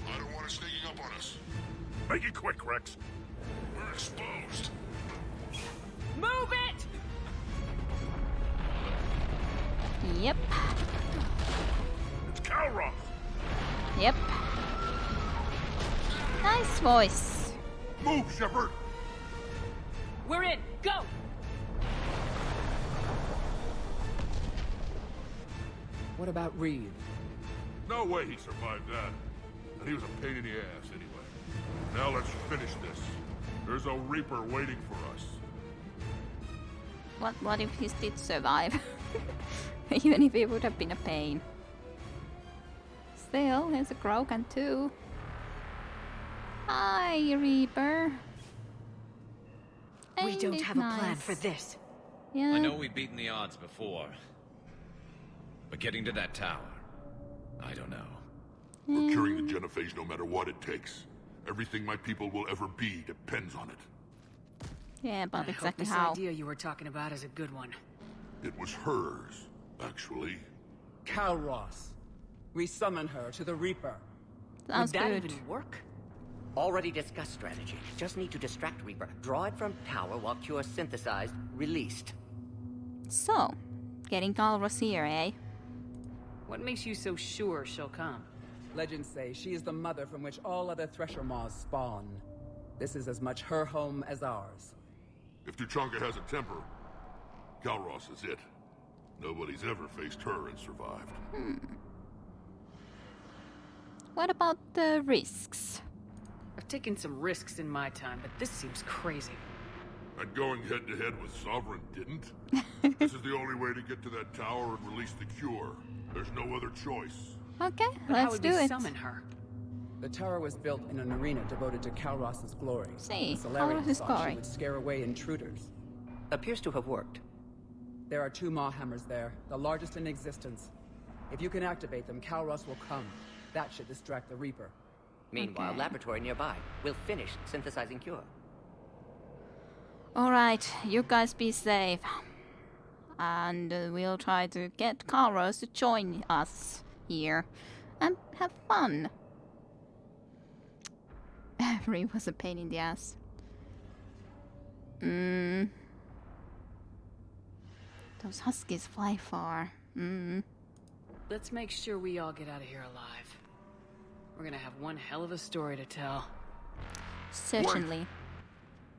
I don't want it sneaking up on us. Make it quick, Rex. We're exposed. Move it! Yep. It's Calross. Yep. Nice voice. Move, Shepard. We're in. Go! What about Reeve? No way he survived that. And he was a pain in the ass anyway. Now let's finish this. There's a Reaper waiting for us. What if he did survive? Even if it would have been a pain. Still, there's a Krogan too. Hi, Reaper. We Ain't don't it have a plan nice? for this. Yeah. I know we've beaten the odds before. But getting to that tower, I don't know. We're curing the genophage no matter what it takes. Everything my people will ever be depends on it. Yeah, but I hope exactly this how. idea you were talking about is a good one. It was hers, actually. Calross. We summon her to the Reaper. Sounds Would that good. even work? Already discussed strategy. Just need to distract Reaper. Draw it from tower while Cure synthesized, released. So, getting Calros here, eh? What makes you so sure she'll come? Legends say she is the mother from which all other Thresher Maws spawn. This is as much her home as ours. If Tuchanka has a temper, Calross is it. Nobody's ever faced her and survived. What about the risks? I've taken some risks in my time, but this seems crazy. And going head-to-head with Sovereign didn't? This is the only way to get to that tower and release the cure. There's no other choice. Okay, But how let's would do we it. summon her? The tower was built in an arena devoted to Calross's glory. See, The Solarians Calross's thought glory. she would scare away intruders. Appears to have worked. There are 2 Maw hammers there, the largest in existence. If you can activate them, Calross will come. That should distract the Reaper. Meanwhile, Okay. laboratory nearby. We'll finish synthesizing Cure. Alright, you guys be safe. And we'll try to get Calros to join us here. And have fun. Reeve was a pain in the ass. Those huskies fly far. Let's make sure we all get out of here alive. We're gonna have one hell of a story to tell. Certainly.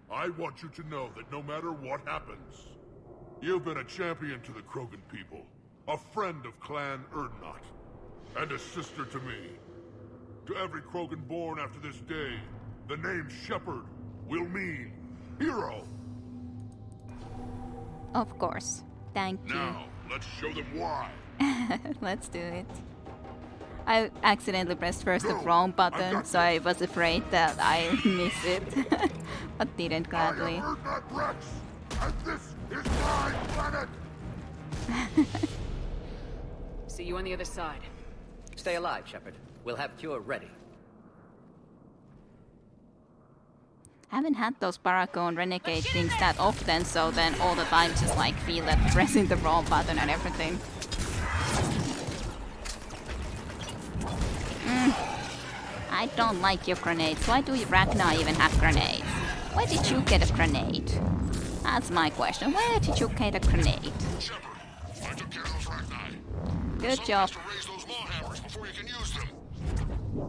I want you to know that no matter what happens, you've been a champion to the Krogan people, a friend of Clan Erdnot, and a sister to me. To every Krogan born after this day, the name Shepard will mean hero. Of course. Thank you. Now, let's show them why. Let's do it. I accidentally pressed first the wrong button, so I was afraid that I'll miss it. But didn't gladly. I have heard that, Rex, and this is my planet. See you on the other side. Stay alive, Shepard. We'll have cure ready. Haven't had those Paragon Renegade things that often, so then all the time just like feel that pressing the wrong button and everything. I don't like your grenades. Why do Ragnar even have grenades? Where did you get a grenade? That's my question. Where did you get a grenade? Shepard, I took care of those Ragnar. Good job. To raise those maw hammers before you can use them.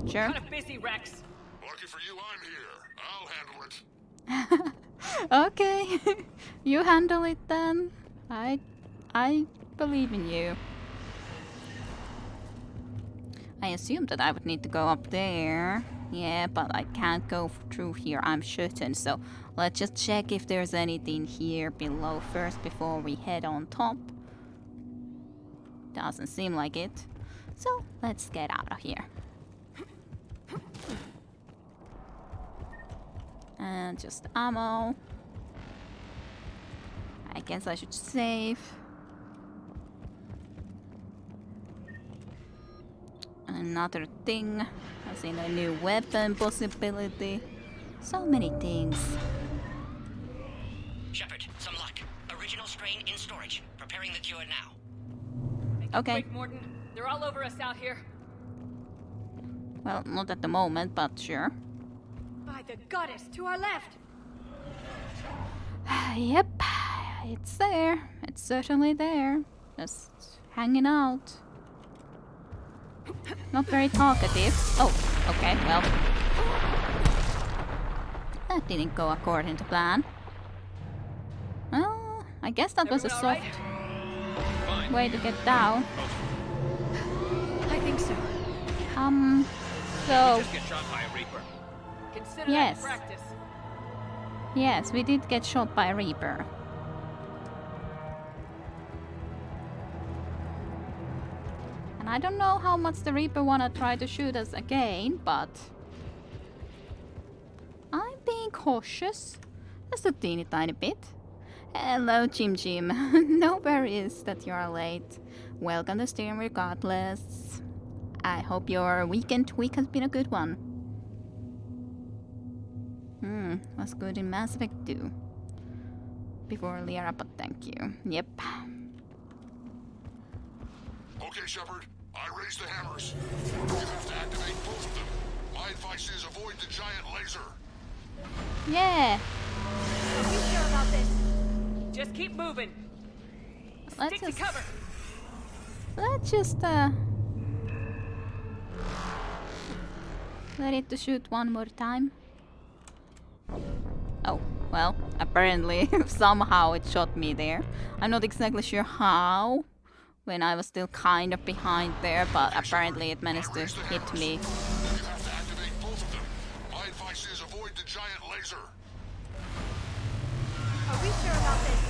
Sure. Kind of busy, Rex. Lucky for you, I'm here. I'll handle it. Okay. You handle it then. I believe in you. I assumed that I would need to go up there. Yeah, but I can't go through here, I'm certain. So let's just check if there's anything here below first before we head on top. Doesn't seem like it. So let's get out of here. And just ammo. I guess I should save. Another thing. I've seen a new weapon possibility. So many things. Shepard, some luck. Original strain in storage. Preparing the cure now. Okay. Quick, Morton. They're all over us out here. Well, not at the moment, but sure. By the goddess, to our left! Yep, it's there. It's certainly there. Just hanging out. Not very talkative. Oh, okay, well. That didn't go according to plan. Well, I guess that was a soft way to get down. I think so. So... Just get shot by a Reaper. Consider Yes. that practice. Yes, we did get shot by a Reaper. And I don't know how much the Reaper wanna try to shoot us again, but... I'm being cautious. Just a teeny tiny bit. Hello, Jim Jim. No worries that you are late. Welcome to stream regardless. I hope your week has been a good one. Was good in Mass Effect 2. Before Liara, but thank you. Yep. Okay, Shepard. I raised the hammers. You have to activate both of them. My advice is avoid the giant laser. Yeah. Are you sure about this? Just keep moving. Let's Stick to cover. Let's just let it to shoot one more time. Oh, well, apparently somehow it shot me there. I'm not exactly sure how, when I was still kind of behind there, but apparently it managed to hit me. You have to activate both of them. My advice is avoid the giant laser. Are we sure about this?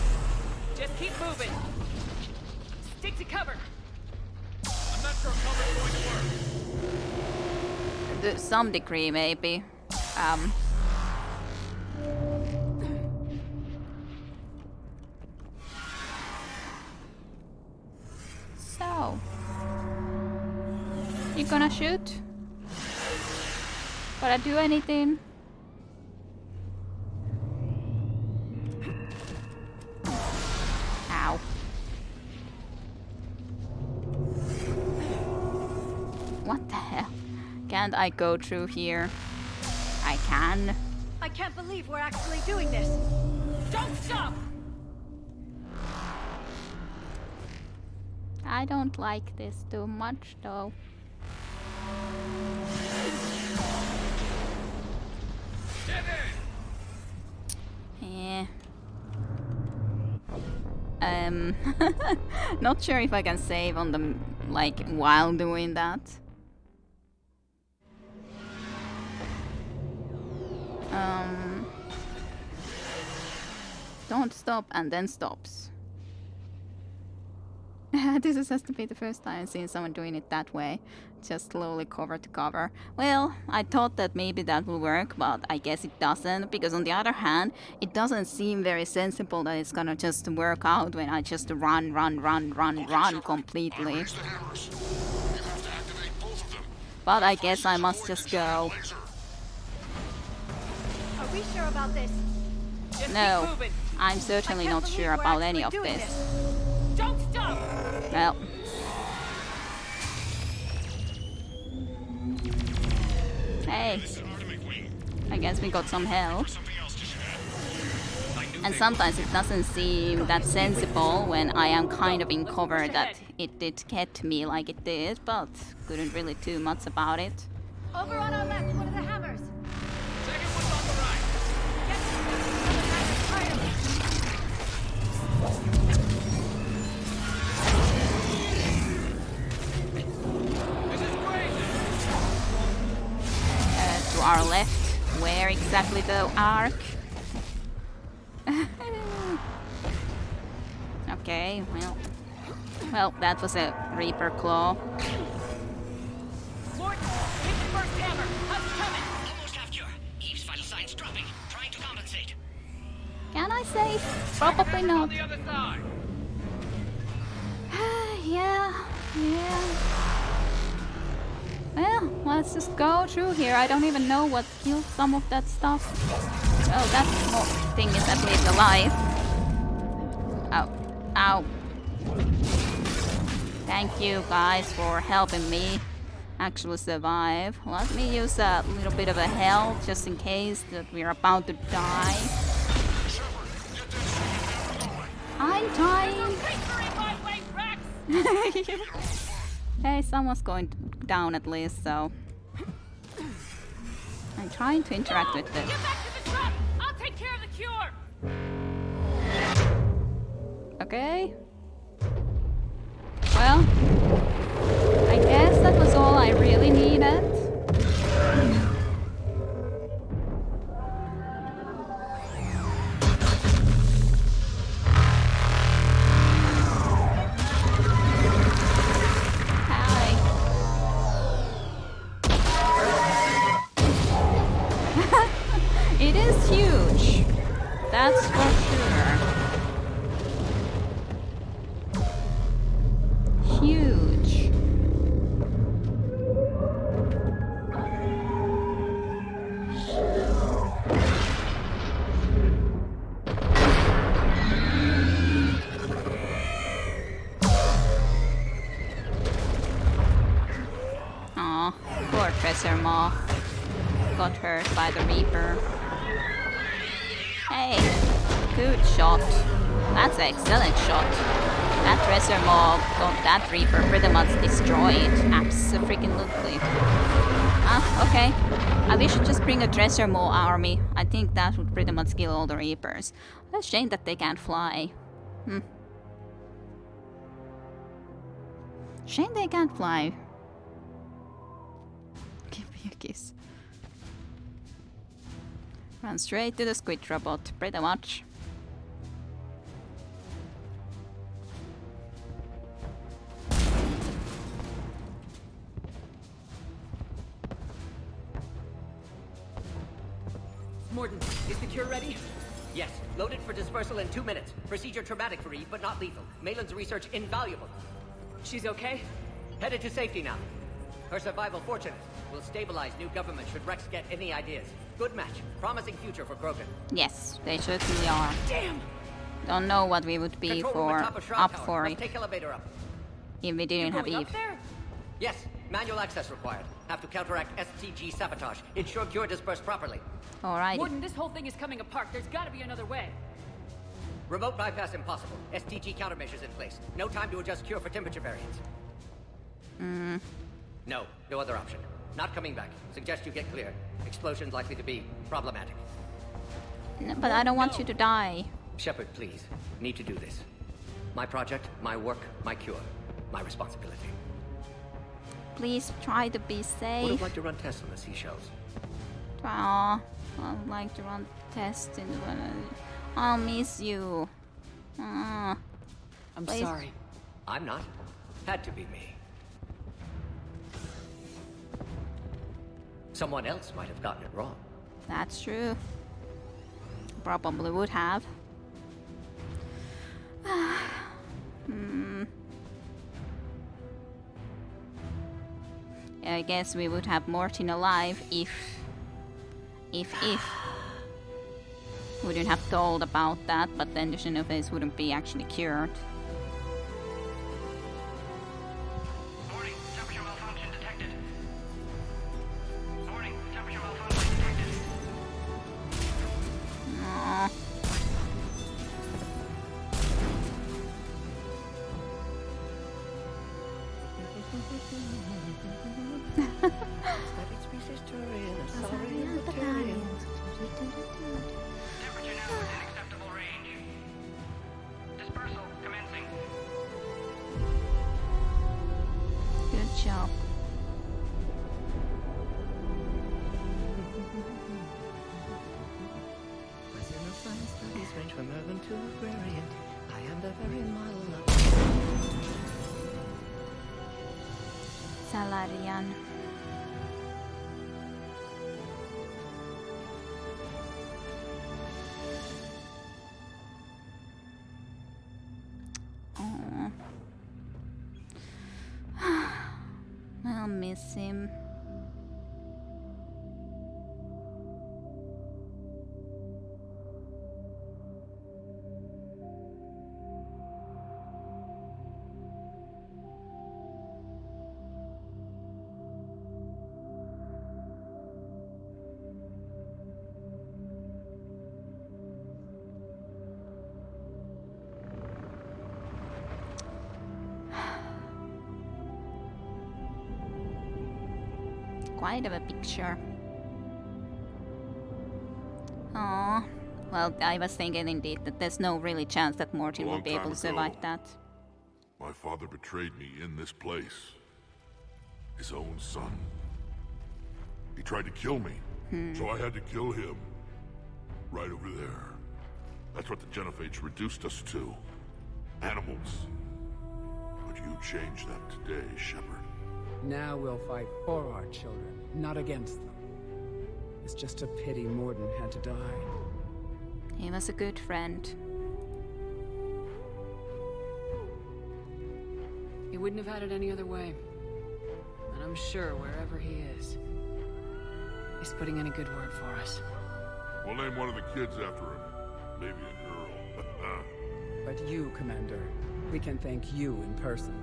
Just keep moving. Stick to cover. I'm not sure cover's going to work. To some degree, maybe. So, you gonna shoot? Gotta do anything? Ow. What the hell? Can't I go through here? I can. I can't believe we're actually doing this. Don't stop! I don't like this too much, though. Yeah. Not sure if I can save on them, like, while doing that. Don't stop and then stops. This has to be the first time I've seen someone doing it that way. Just slowly cover to cover. Well, I thought that maybe that will work, but I guess it doesn't. Because on the other hand, it doesn't seem very sensible that it's gonna just work out when I just run completely. But I guess I must just go. Are we sure about this? No, I'm certainly not sure about any of this. Don't stop! Well. Hey. I guess we got some help. And sometimes it doesn't seem that sensible when I am kind of in cover that it did get me like it did, but couldn't really do much about it. Over on our left, one of the hammers. Second one's on the right. This is great. To our left, where exactly the arc? Okay, well, that was a Reaper Claw. Morton, hit the first hammer. How's it coming? Almost half cure. Eve's vital signs dropping. Trying to compensate. Can I say? Probably not. On the other side. Yeah. Well, let's just go through here. I don't even know what killed some of that stuff. Oh, that thing is at least alive. Ow. Thank you guys for helping me actually survive. Let me use a little bit of a health just in case that we're about to die. I'm dying. Hey, someone's going down at least, so I'm trying to interact with this. Get back to the truck! I'll take care of the cure! Okay. Well, I guess that was all I really needed. It is huge. That's for sure. Huge. Aw, poor Treasure Maw. Got hurt by the Reaper. Hey, good shot. That's an excellent shot. That Treasure Maw got that Reaper pretty much destroyed. Abso-freaking-lutely. Okay. We should just bring a Treasure Maw army. I think that would pretty much kill all the Reapers. It's a shame that they can't fly. Shame they can't fly. Give me a kiss. Run straight to the squid robot, pretty much. Morton, is the cure ready? Yes, loaded for dispersal in 2 minutes. Procedure traumatic for Eve, but not lethal. Malin's research invaluable. She's okay? Headed to safety now. Her survival fortunate. Will stabilize new government should Rex get any ideas. Good match. Promising future for Krogan. Yes, they certainly are. Damn! Don't know what we would be up for Take elevator up. if we didn't have Eve. Yes, manual access required. Have to counteract STG sabotage. Ensure cure dispersed properly. Alright. Morton, this whole thing is coming apart. There's gotta be another way. Remote bypass impossible. STG countermeasures in place. No time to adjust cure for temperature variance. No other option. Not coming back. Suggest you get clear. Explosion's likely to be problematic. No, but I don't want you to die. Shepard, please. Need to do this. My project, my work, my cure. My responsibility. Please try to be Would safe. have liked to run tests on the seashells. Aw, I'd like to run tests in I'll miss you. I'm please. sorry. I'm not. Had to be me. Someone else might have gotten it wrong. That's true. Probably would have. I guess we would have Mortin alive if wouldn't have told about that, but then the Xenophage wouldn't be actually cured. Warning, temperature malfunction detected. Warning, temperature malfunction detected. Aww. Temperature now within acceptable range. Dispersal commencing. Good job. Within the science studies range from urban to agrarian, I am the very model of Salarian. Aw. I'll miss him. Quite of a picture. Aww. Well, I was thinking indeed that there's no really chance that Mortin will be able to survive that. My father betrayed me in this place. His own son. He tried to kill me, so I had to kill him. Right over there. That's what the Genophage reduced us to. Animals. But you changed that today, Shepard. Now we'll fight for our children, not against them. It's just a pity Morden had to die. He was a good friend. He wouldn't have had it any other way. And I'm sure wherever he is, he's putting in a good word for us. We'll name one of the kids after him. Maybe a girl. But you, Commander, we can thank you in person.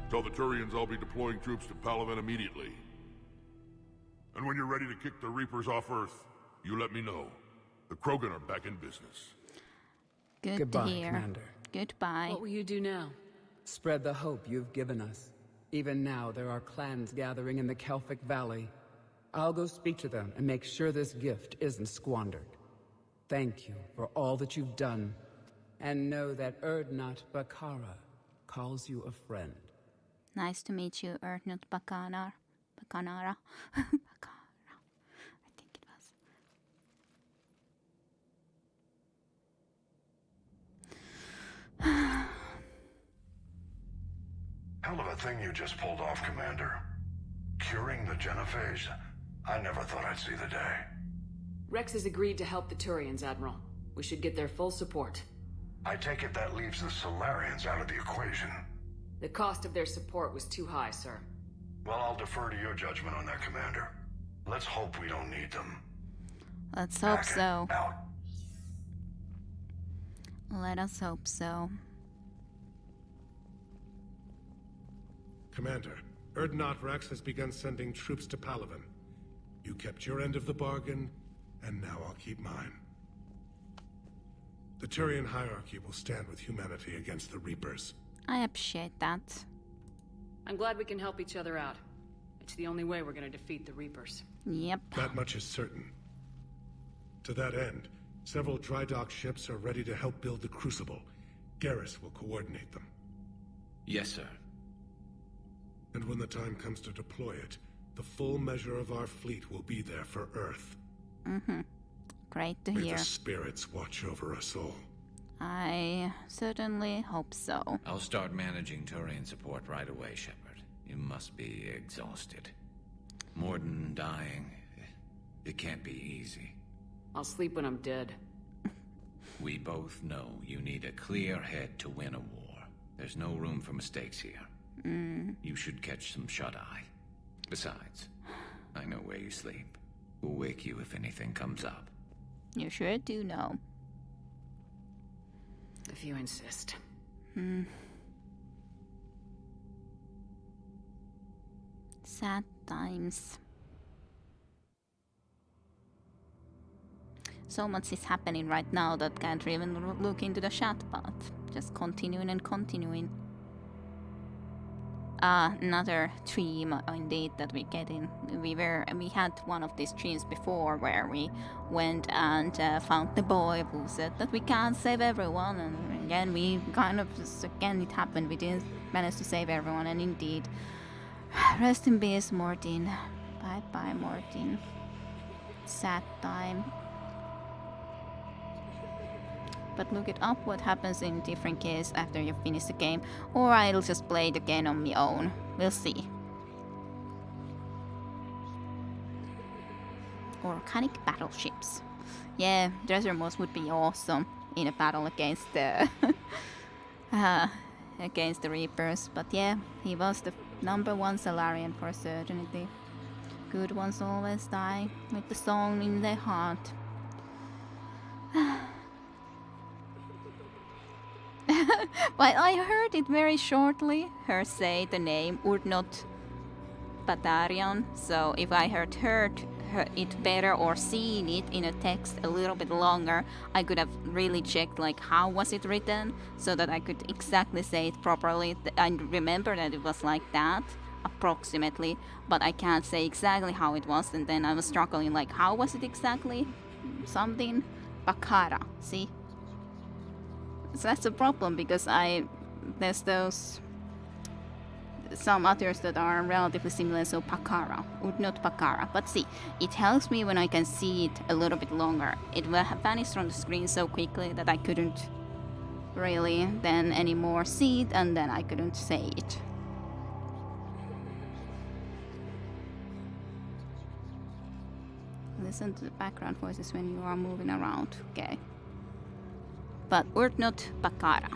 Tell the Turians I'll be deploying troops to Palaven immediately. And when you're ready to kick the Reapers off Earth, you let me know. The Krogan are back in business. Goodbye, to hear. Commander. Goodbye. What will you do now? Spread the hope you've given us. Even now, there are clans gathering in the Kelphic Valley. I'll go speak to them and make sure this gift isn't squandered. Thank you for all that you've done. And know that Erdnot Bakara calls you a friend. Nice to meet you, Erdnot Bakanara. Bakanara. Bakara. I think it was. Hell of a thing you just pulled off, Commander. Curing the Genophage? I never thought I'd see the day. Rex has agreed to help the Turians, Admiral. We should get their full support. I take it that leaves the Solarians out of the equation. The cost of their support was too high, sir. Well, I'll defer to your judgment on that, Commander. Let's hope we don't need them. Let's hope Hackett, so. out. Let us hope so. Commander, Erdnot Rex has begun sending troops to Palaven. You kept your end of the bargain, and now I'll keep mine. The Turian hierarchy will stand with humanity against the Reapers. I appreciate that. I'm glad we can help each other out. It's the only way we're gonna defeat the Reapers. Yep. That much is certain. To that end, several dry dock ships are ready to help build the Crucible. Garrus will coordinate them. Yes, sir. And when the time comes to deploy it, the full measure of our fleet will be there for Earth. Great to May hear. the spirits watch over us all. I certainly hope so. I'll start managing Turian support right away, Shepard. You must be exhausted. Morden dying. It can't be easy. I'll sleep when I'm dead. We both know you need a clear head to win a war. There's no room for mistakes here. You should catch some shut-eye. Besides, I know where you sleep. We'll wake you if anything comes up. You sure do know. If you insist. Sad times. So much is happening right now that can't even look into the chat, but just continuing and continuing. Another dream indeed that we get in. We had one of these dreams before where we went and found the boy who said that we can't save everyone, and again we kind of it happened. We didn't manage to save everyone, and indeed, rest in peace, Mortin. Bye bye, Mortin. Sad time. But look it up what happens in different cases after you finish the game, or I'll just play it again on my own. We'll see. Organic battleships. Yeah, treasure mods would be awesome in a battle against the against the Reapers. But yeah, he was the #1 Salarian for certainty. Good ones always die with the song in their heart. But I heard it very shortly, her say the name Urdnot Batarian, so if I heard it better or seen it in a text a little bit longer, I could have really checked like how was it written, so that I could exactly say it properly. I remember that it was like that, approximately, but I can't say exactly how it was, and then I was struggling like how was it exactly? Something Bakara, see? So that's a problem because there's those some others that are relatively similar, so Pakara, would not Pakara. But see, it helps me when I can see it a little bit longer. It vanished from the screen so quickly that I couldn't really then anymore see it, and then I couldn't say it. Listen to the background voices when you are moving around, okay. But we're not Bakara.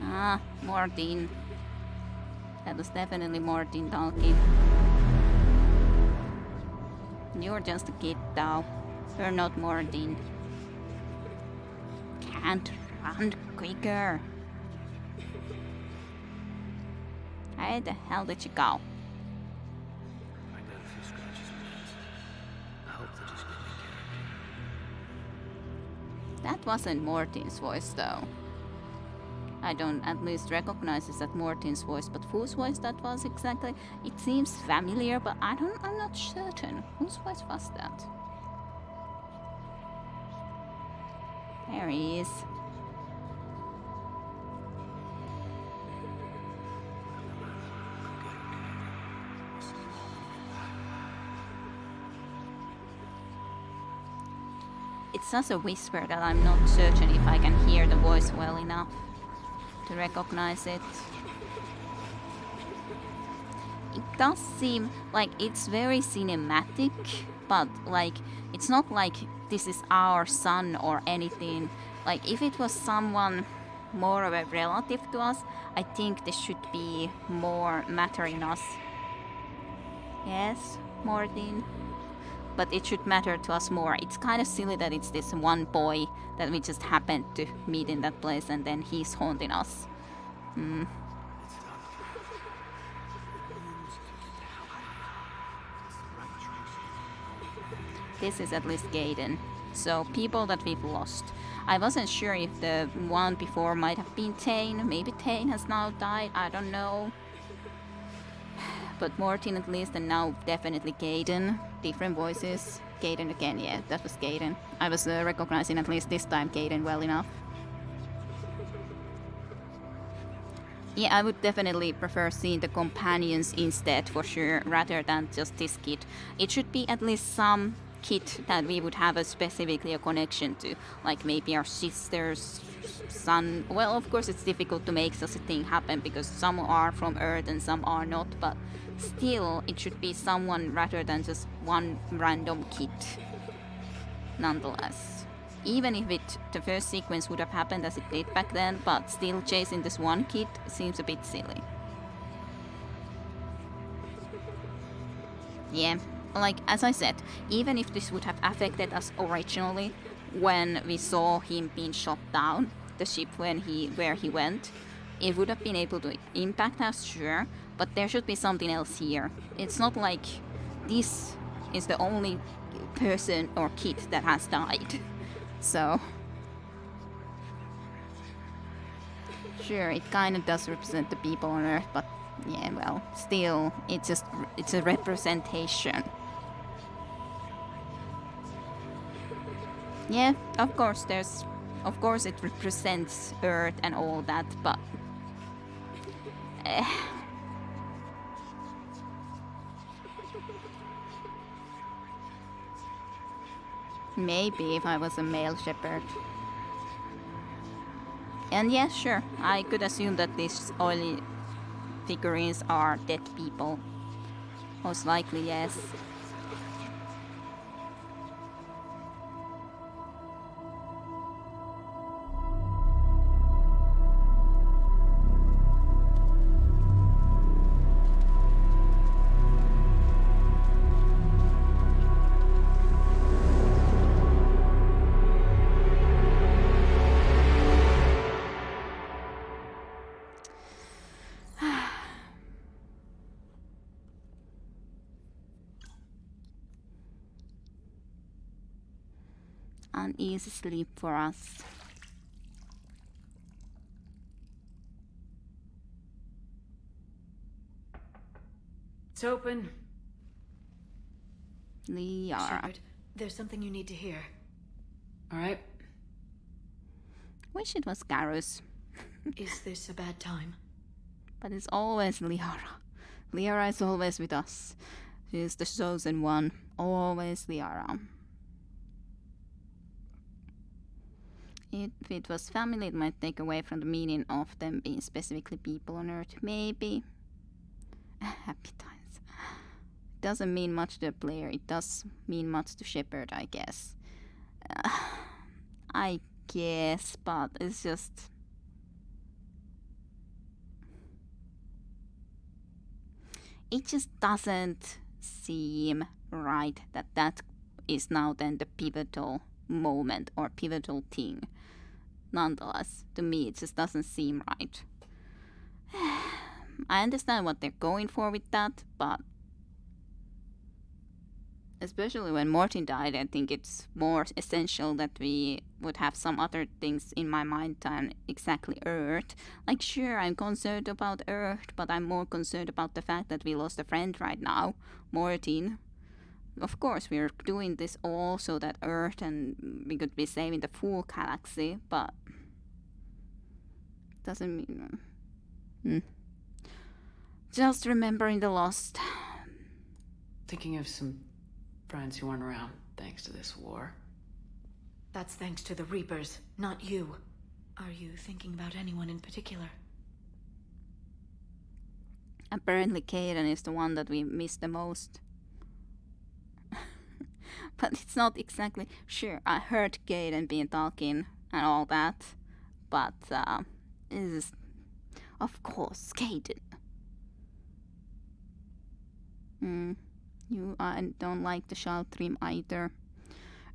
Ah, Mortin. That was definitely Mortin talking. You're just a kid, though. You're not Mortin. Can't run quicker. Where the hell did you go? I got a few scratches on my hands. I hope that he's getting care of. That wasn't Mortin's voice, though. I don't at least recognize it as Mortin's voice, but whose voice that was exactly? It seems familiar, but I'm not certain. Whose voice was that? There he is. It's just a whisper that I'm not certain if I can hear the voice well enough to recognize it. It does seem like it's very cinematic, but like it's not like this is our son or anything. Like if it was someone more of a relative to us, I think this should be more mattering us. Yes, Mortin? But it should matter to us more. It's kind of silly that it's this one boy that we just happened to meet in that place and then he's haunting us. This is at least Gaiden. So people that we've lost. I wasn't sure if the one before might have been Tane. Maybe Tane has now died. I don't know. But Mortin at least, and now definitely Gaiden. Different voices. Gaiden again, yeah, that was Gaiden. I was recognizing at least this time Gaiden well enough. Yeah, I would definitely prefer seeing the companions instead, for sure, rather than just this kid. It should be at least some kid that we would have specifically a connection to, like maybe our sister's son. Well, of course, it's difficult to make such a thing happen because some are from Earth and some are not, but still, it should be someone rather than just one random kid, nonetheless. Even if the first sequence would have happened as it did back then, but still chasing this one kid seems a bit silly. Yeah, like as I said, even if this would have affected us originally when we saw him being shot down, the ship where he went, it would have been able to impact us, sure, but there should be something else here. It's not like this is the only person or kid that has died. So, sure, it kind of does represent the people on Earth, but yeah, well, still, it's a representation. Yeah, of course, it represents Earth and all that, but maybe if I was a male shepherd. And yes, sure, I could assume that these oily figurines are dead people. Most likely, yes. Uneasy sleep for us. It's open. Liara. Shepard, there's something you need to hear. All right. Wish it was Garrus. Is this a bad time? But it's always Liara. Liara is always with us. She's the chosen one. Always Liara. If it was family, it might take away from the meaning of them being specifically people on Earth. Maybe. Happy times. Doesn't mean much to the player. It does mean much to Shepard, I guess. I guess, but it's just... It just doesn't seem right that is now then the pivotal moment or pivotal thing. Nonetheless, to me, it just doesn't seem right. I understand what they're going for with that, but especially when Mortin died, I think it's more essential that we would have some other things in my mind than exactly Earth. Like, sure, I'm concerned about Earth, but I'm more concerned about the fact that we lost a friend right now, Mortin. Of course, we're doing this all so that Earth and we could be saving the full galaxy, but doesn't mean... Just remembering the lost. Thinking of some friends who aren't around thanks to this war. That's thanks to the Reapers, not you. Are you thinking about anyone in particular? Apparently Kaden is the one that we miss the most. But it's not exactly... Sure, I heard Kaden being talking and all that, but it is... Of course, Kaden. I don't like the child trim either.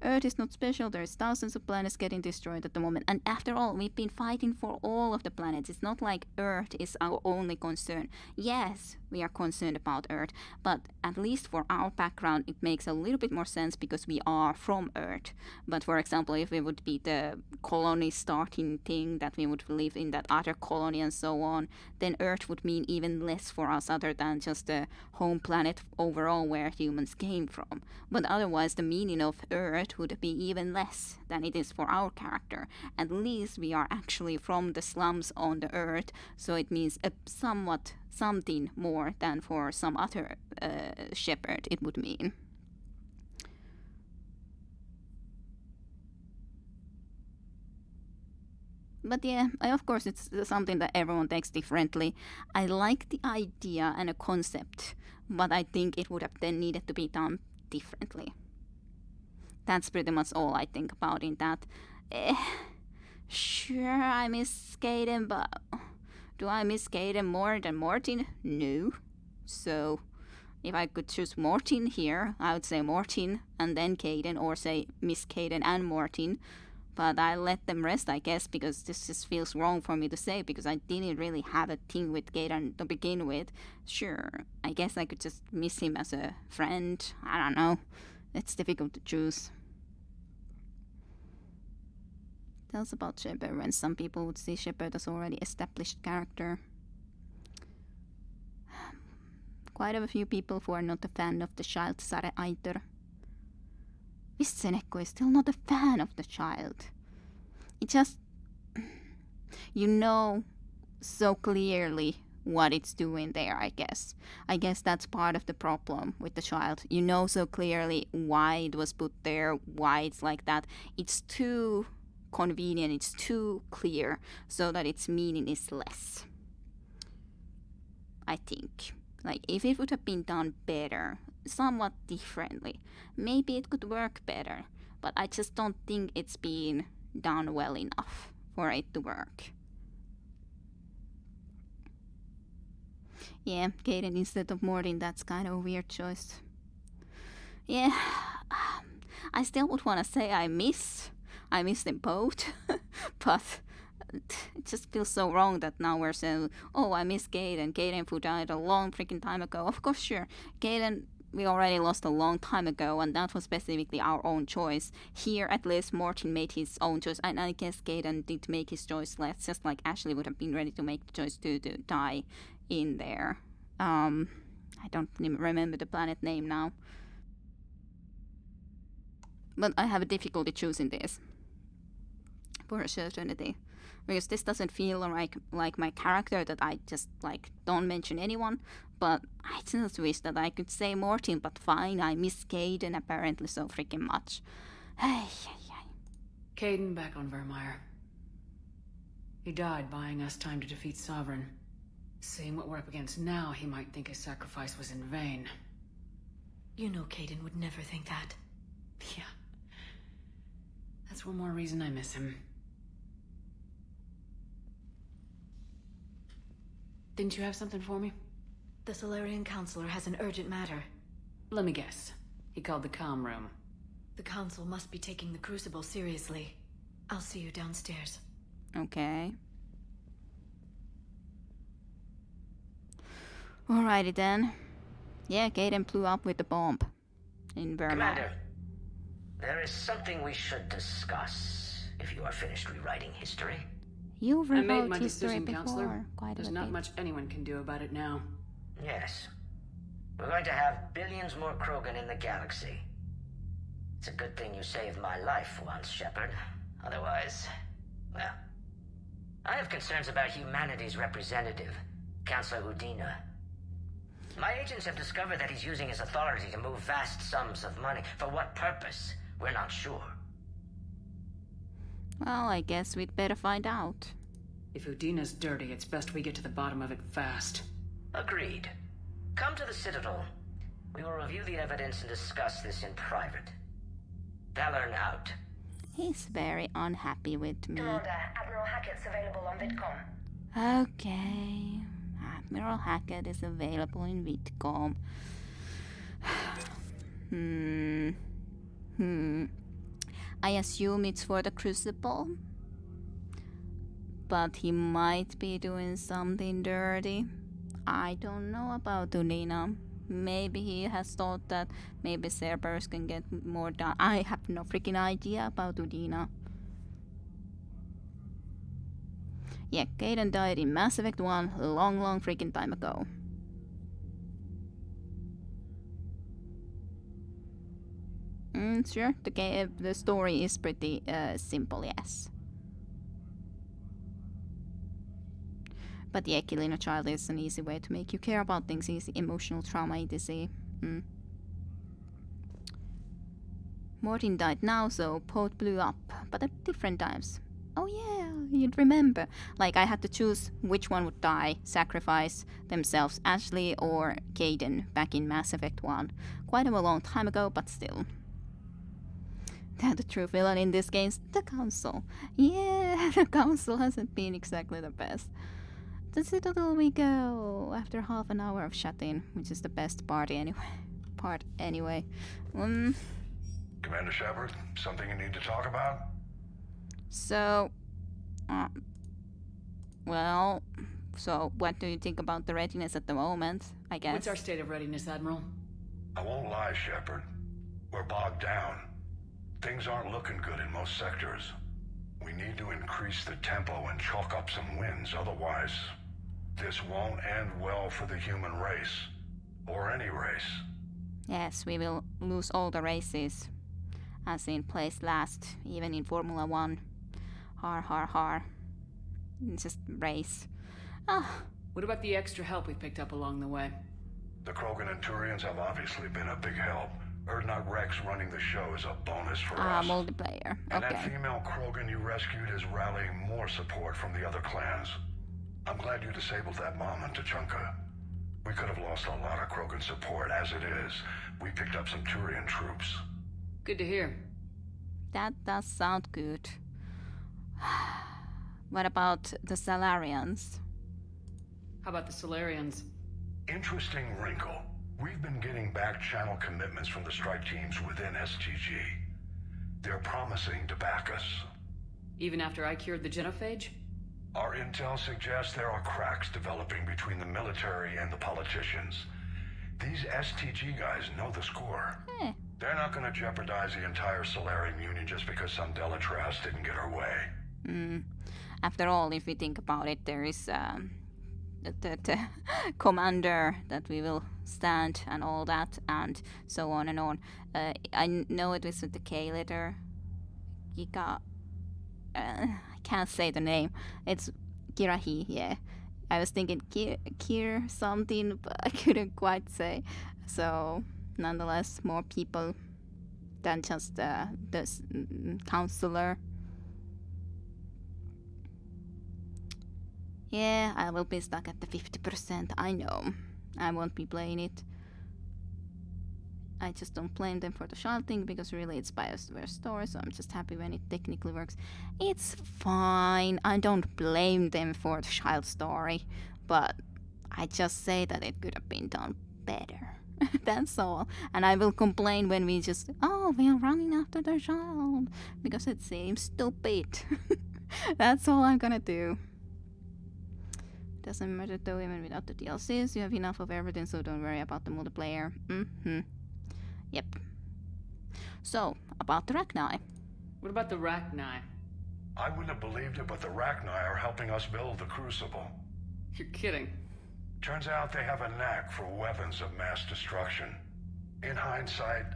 Earth is not special. There's thousands of planets getting destroyed at the moment. And after all, we've been fighting for all of the planets. It's not like Earth is our only concern. Yes, we are concerned about Earth. But at least for our background, it makes a little bit more sense because we are from Earth. But for example, if we would be the colony starting thing, that we would live in that other colony and so on, then Earth would mean even less for us other than just the home planet overall where humans came from. But otherwise, the meaning of Earth it would be even less than it is for our character. At least we are actually from the slums on the earth, so it means something more than for some other shepherd it would mean. But yeah, of course it's something that everyone takes differently. I like the idea and a concept, but I think it would have then needed to be done differently. That's pretty much all I think about in that. Sure, I miss Caden, but do I miss Caden more than Martin? No. So, if I could choose Martin here, I would say Martin and then Caden, or say miss Caden and Martin. But I let them rest, I guess, because this just feels wrong for me to say, because I didn't really have a thing with Caden to begin with. Sure, I guess I could just miss him as a friend. I don't know. It's difficult to choose. Tell us about Shepard, when some people would see Shepard as already established character. Quite a few people who are not a fan of the child Sare either. Vissenekko is still not a fan of the child. It just... You know so clearly what it's doing there, I guess. I guess that's part of the problem with the child. You know so clearly why it was put there, why it's like that. It's too convenient, it's too clear, so that its meaning is less. I think. Like, if it would have been done better, somewhat differently, maybe it could work better, but I just don't think it's been done well enough for it to work. Yeah, Caden instead of Mortin, that's kind of a weird choice. Yeah, I still would want to say I miss them both, but it just feels so wrong that now we're saying, oh, I miss Caden who died a long freaking time ago. Of course, sure, Caden we already lost a long time ago, and that was specifically our own choice. Here, at least, Mortin made his own choice, and I guess Caden did make his choice less, just like Ashley would have been ready to make the choice to die in there. I don't remember the planet name now. But I have a difficulty choosing this, for a certainty. Because this doesn't feel like my character, that I just like don't mention anyone, but I just wish that I could say Mortin, but fine, I miss Caden apparently so freaking much. Hey. Caden back on Vermeer. He died buying us time to defeat Sovereign. Seeing what we're up against now, he might think his sacrifice was in vain. You know Caden would never think that. Yeah. That's one more reason I miss him. Didn't you have something for me? The Solarian Counselor has an urgent matter. Let me guess. He called the comm room. The Council must be taking the Crucible seriously. I'll see you downstairs. Okay. Alrighty then. Yeah, Caden blew up with the bomb in Vermeer. Commander, there is something we should discuss if you are finished rewriting history. You've I made rewrote my history decision, before, Counselor. quite There's a not bit. much anyone can do about it now. Yes. We're going to have billions more Krogan in the galaxy. It's a good thing you saved my life once, Shepard. Otherwise, well... I have concerns about humanity's representative, Councillor Udina. My agents have discovered that he's using his authority to move vast sums of money. For what purpose? We're not sure. Well, I guess we'd better find out. If Udina's dirty, it's best we get to the bottom of it fast. Agreed. Come to the Citadel. We will review the evidence and discuss this in private. Valorn out. He's very unhappy with me. Commander, Admiral Hackett's available on VidCom. Okay. Admiral Hackett is available in VidCom. I assume it's for the Crucible. But he might be doing something dirty. I don't know about Udina. Maybe he has thought that maybe Cerberus can get more done. I have no freaking idea about Udina. Yeah, Caden died in Mass Effect 1 a long freaking time ago. Sure, the story is pretty simple, yes. But yeah, killing a child is an easy way to make you care about things, easy emotional trauma, etc. Martin died now, so Port blew up, but at different times. Oh yeah, you'd remember. Like, I had to choose which one would die, sacrifice themselves, Ashley or Kaidan, back in Mass Effect 1. Quite a long time ago, but still. The true villain in this game is the Council. Yeah, the Council hasn't been exactly the best. The Citadel we go, after half an hour of shut-in, which is the best part anyway. Commander Shepard, something you need to talk about? So, well, so what do you think about the readiness at the moment, I guess? What's our state of readiness, Admiral? I won't lie, Shepard. We're bogged down. Things aren't looking good in most sectors. We need to increase the tempo and chalk up some wins, otherwise this won't end well for the human race. Or any race. Yes, we will lose all the races. As in placed last, even in Formula 1. Har. It's just race. What about the extra help we picked up along the way? The Krogan and Turians have obviously been a big help. Erdnot Rex running the show is a bonus for us. Multiplayer. And Okay. that female Krogan you rescued is rallying more support from the other clans. I'm glad you disabled that bomb on Tuchanka. We could have lost a lot of Krogan support. As it is, we picked up some Turian troops. Good to hear. That does sound good. What about the Salarians? How about the Solarians? Interesting wrinkle. We've been getting back channel commitments from the strike teams within STG. They're promising to back us. Even after I cured the genophage? Our intel suggests there are cracks developing between the military and the politicians. These STG guys know the score. They're not going to jeopardize the entire Solarian Union just because some Delatras didn't get our way. After all, if we think about it, there is the commander that we will stand and all that, and so on and on. I know it was with the K letter. Giga. I can't say the name. It's Kirahi, yeah. I was thinking Kir something, but I couldn't quite say. So, nonetheless, more people than just the counselor. Yeah, I will be stuck at the 50%, I know. I won't be playing it. I just don't blame them for the child thing, because really it's BioWare story, so I'm just happy when it technically works. It's fine, I don't blame them for the child story, but I just say that it could have been done better. That's all. And I will complain when we just, we are running after the child, because it seems stupid. That's all I'm gonna do. Doesn't matter though, even without the DLCs, you have enough of everything, so don't worry about the multiplayer. Yep. So, about the Rachni. What about the Rachni? I wouldn't have believed it, but the Rachni are helping us build the Crucible. You're kidding. Turns out they have a knack for weapons of mass destruction. In hindsight,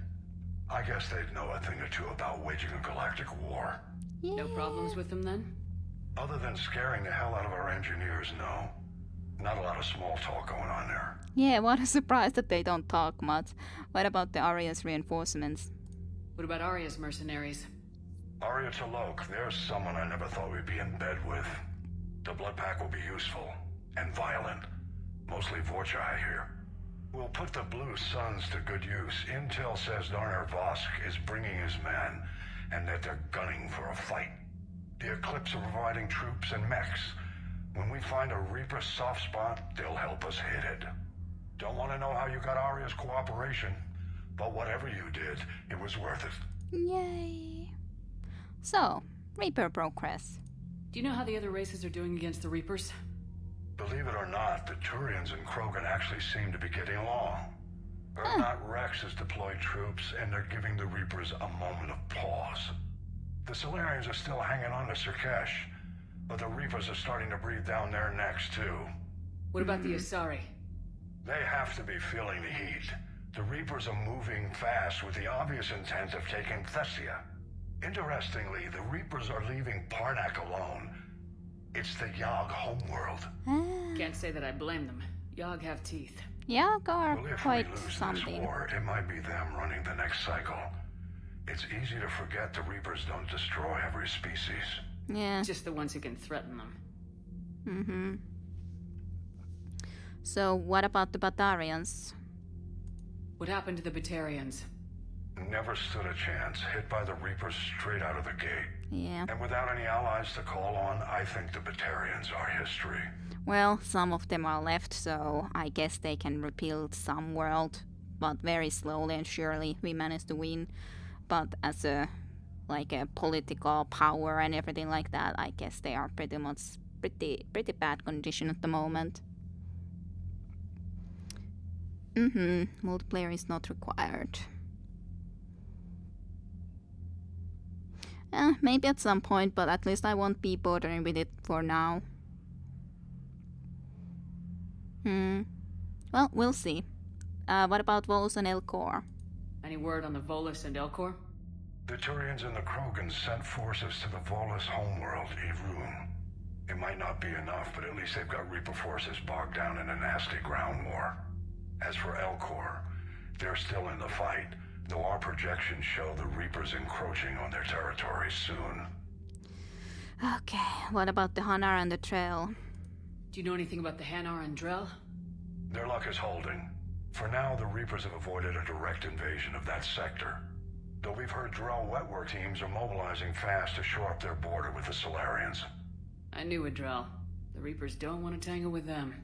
I guess they'd know a thing or two about waging a galactic war. Yeah. No problems with them then? Other than scaring the hell out of our engineers, no. Not a lot of small talk going on there. Yeah, what a surprise that they don't talk much. What about the Aria's reinforcements? What about Aria's mercenaries? Aria Talok, there's someone I never thought we'd be in bed with. The blood pack will be useful. And violent. Mostly Vorcha, I hear. We'll put the Blue Suns to good use. Intel says Darner Vosk is bringing his men, and that they're gunning for a fight. The Eclipse are providing troops and mechs. When we find a Reaper soft spot, they'll help us hit it. Don't want to know how you got Aria's cooperation, but whatever you did, it was worth it. Yay. So, Reaper progress. Do you know how the other races are doing against the Reapers? Believe it or not, the Turians and Krogan actually seem to be getting along. Erdnot Rex has deployed troops, and they're giving the Reapers a moment of pause. The Solarians are still hanging on to Sirkesh, but the Reapers are starting to breathe down their necks, too. What about the Asari? They have to be feeling the heat. The Reapers are moving fast with the obvious intent of taking Thessia. Interestingly, the Reapers are leaving Parnak alone. It's the Yogg homeworld. Can't say that I blame them. Yogg have teeth. Yogg are Well, if quite we lose something. this war, it might be them running the next cycle. It's easy to forget the Reapers don't destroy every species. Yeah. Just the ones who can threaten them. Mm-hmm. So what about the Batarians? What happened to the Batarians? Never stood a chance, hit by the Reapers straight out of the gate. Yeah. And without any allies to call on, I think the Batarians are history. Well, some of them are left, so I guess they can rebuild some world, but very slowly and surely we managed to win. But as a political power and everything like that, I guess they are pretty bad condition at the moment. Multiplayer is not required. Maybe at some point, but at least I won't be bothering with it for now. Well, we'll see. What about Volus and Elcor? Any word on the Volus and Elcor? The Turians and the Krogans sent forces to the Volus homeworld, Irun. It might not be enough, but at least they've got Reaper forces bogged down in a nasty ground war. As for Elcor, they're still in the fight, though our projections show the Reapers encroaching on their territory soon. Okay, what about the Hanar and the Trail? Do you know anything about the Hanar and Drell? Their luck is holding. For now, the Reapers have avoided a direct invasion of that sector. Though we've heard Drell wetwork teams are mobilizing fast to shore up their border with the Solarians. I knew a Drell. The Reapers don't want to tangle with them.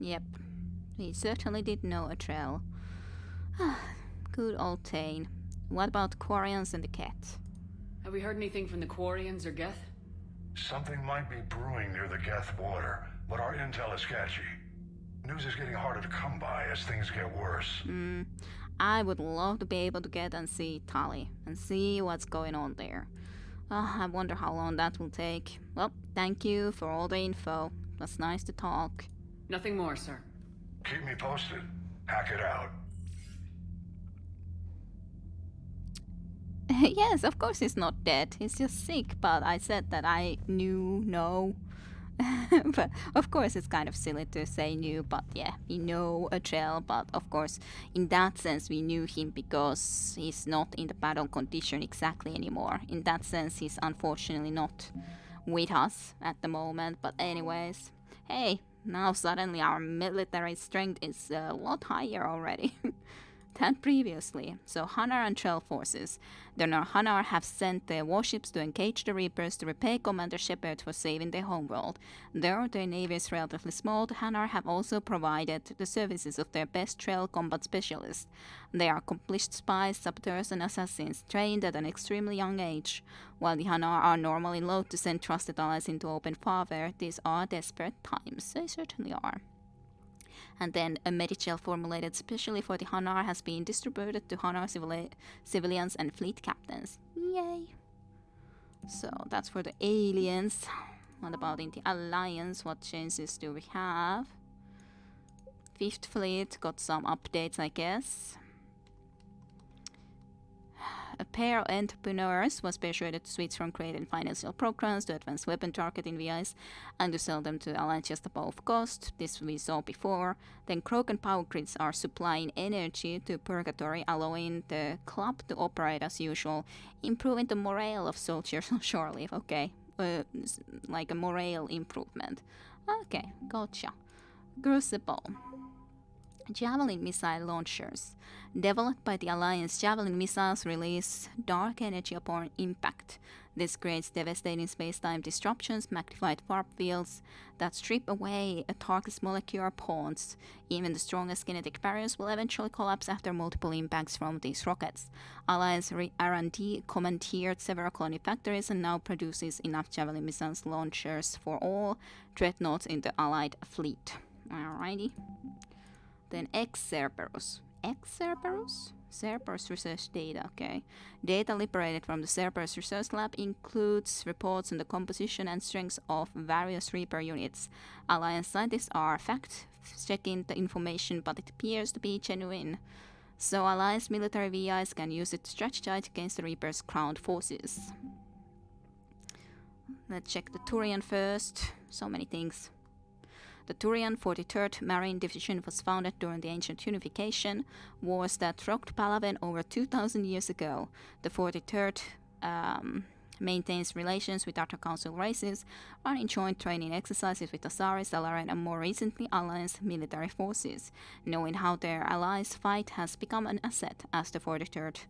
Yep. We certainly did know a Trail. Good old Tane. What about Quarians and the Cat? Have we heard anything from the Quarians or Geth? Something might be brewing near the Geth border, but our intel is sketchy. News is getting harder to come by as things get worse. I would love to be able to get and see Tali and see what's going on there. I wonder how long that will take. Well, thank you for all the info. It was nice to talk. Nothing more, sir. Keep me posted. Hack it out. Yes, of course he's not dead. He's just sick, but I said that I no. But of course it's kind of silly to say new, but yeah, we know a Trail, but of course in that sense we knew him because he's not in the battle condition exactly anymore. In that sense he's unfortunately not with us at the moment, but anyways, hey, now suddenly our military strength is a lot higher already than previously. So Hanar and Trail forces. The Hanar have sent their warships to engage the Reapers to repay Commander Shepard for saving their homeworld. Though their navy is relatively small, the Hanar have also provided the services of their best Trail combat specialists. They are accomplished spies, saboteurs and assassins, trained at an extremely young age. While the Hanar are normally loath to send trusted allies into open warfare, these are desperate times. They certainly are. And then a Medicel formulated specially for the Hanar has been distributed to Hanar civilians and fleet captains. Yay! So that's for the aliens. What about in the Alliance? What changes do we have? Fifth Fleet got some updates, I guess. A pair of entrepreneurs was persuaded to switch from creating financial programs to advanced weapon targeting VIs and to sell them to Alliance just above cost. This we saw before. Then Krogan power grids are supplying energy to Purgatory, allowing the club to operate as usual, improving the morale of soldiers on shore leave. Okay, like a morale improvement. Okay, gotcha. Crucible. Javelin missile launchers. Developed by the Alliance, Javelin missiles release dark energy upon impact. This creates devastating space-time disruptions, magnified warp fields that strip away a target's molecular pawns. Even the strongest kinetic barriers will eventually collapse after multiple impacts from these rockets. Alliance R&D commandeered several colony factories and now produces enough Javelin missiles launchers for all dreadnoughts in the Allied fleet. Alrighty. Then Cerberus. Cerberus? Cerberus research data, okay. Data liberated from the Cerberus research lab includes reports on the composition and strengths of various Reaper units. Alliance scientists are fact-checking the information, but it appears to be genuine. So Alliance military VIs can use it to strategize against the Reaper's ground forces. Let's check the Turian first. So many things. The Turian 43rd Marine Division was founded during the ancient unification wars that rocked Palaven over 2,000 years ago. The 43rd maintains relations with other council races, running joint training exercises with Asari, Salarian, and more recently Alliance military forces. Knowing how their allies fight has become an asset, as the 43rd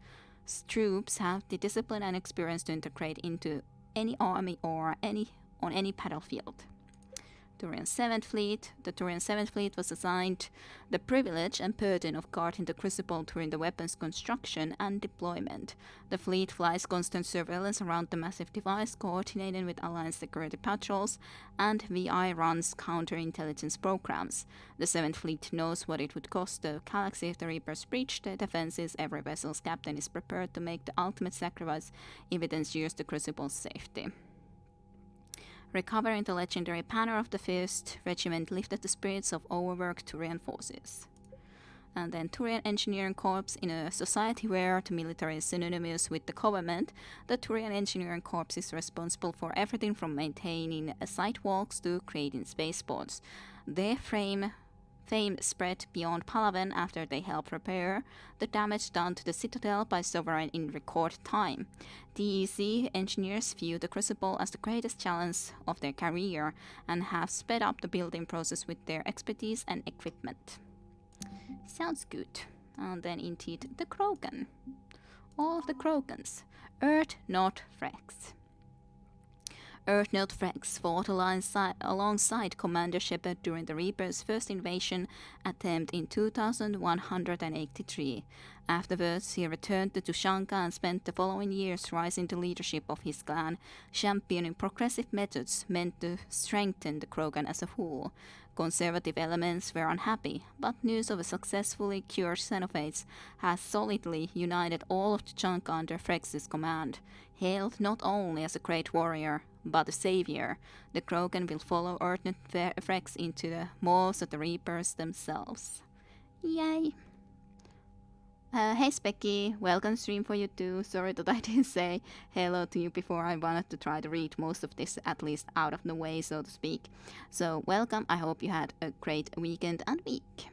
troops have the discipline and experience to integrate into any army or on any battlefield. Turian 7th Fleet. The Turian 7th Fleet was assigned the privilege and burden of guarding the Crucible during the weapons construction and deployment. The fleet flies constant surveillance around the massive device, coordinating with Alliance security patrols, and VI runs counterintelligence programs. The 7th Fleet knows what it would cost the galaxy if the Reapers breach their defenses. Every vessel's captain is prepared to make the ultimate sacrifice if it ensures the Crucible's safety. Recovering the legendary banner of the 1st Regiment lifted the spirits of overworked Turian forces. And then Turian Engineering Corps. In a society where the military is synonymous with the government, the Turian Engineering Corps is responsible for everything from maintaining sidewalks to creating spaceports. Their fame spread beyond Palaven after they helped repair the damage done to the Citadel by Sovereign in record time. DEC engineers view the Crucible as the greatest challenge of their career and have sped up the building process with their expertise and equipment. Sounds good. And then indeed the Krogan. All of the Krogans. Earth Not Frex. Earth Not Frex fought alongside Commander Shepard during the Reaper's first invasion attempt in 2183. Afterwards, he returned to Tuchanka and spent the following years rising to leadership of his clan, championing progressive methods meant to strengthen the Krogan as a whole. Conservative elements were unhappy, but news of a successfully cured Xenophates has solidly united all of Tuchanka under Frex's command. Hailed not only as a great warrior, but a savior, the Krogan will follow Earth Frex into the maws of the Reapers themselves. Yay! Hey Specky, welcome stream for you too. Sorry that I didn't say hello to you before. I wanted to try to read most of this at least out of the way, so to speak. So welcome, I hope you had a great weekend and week.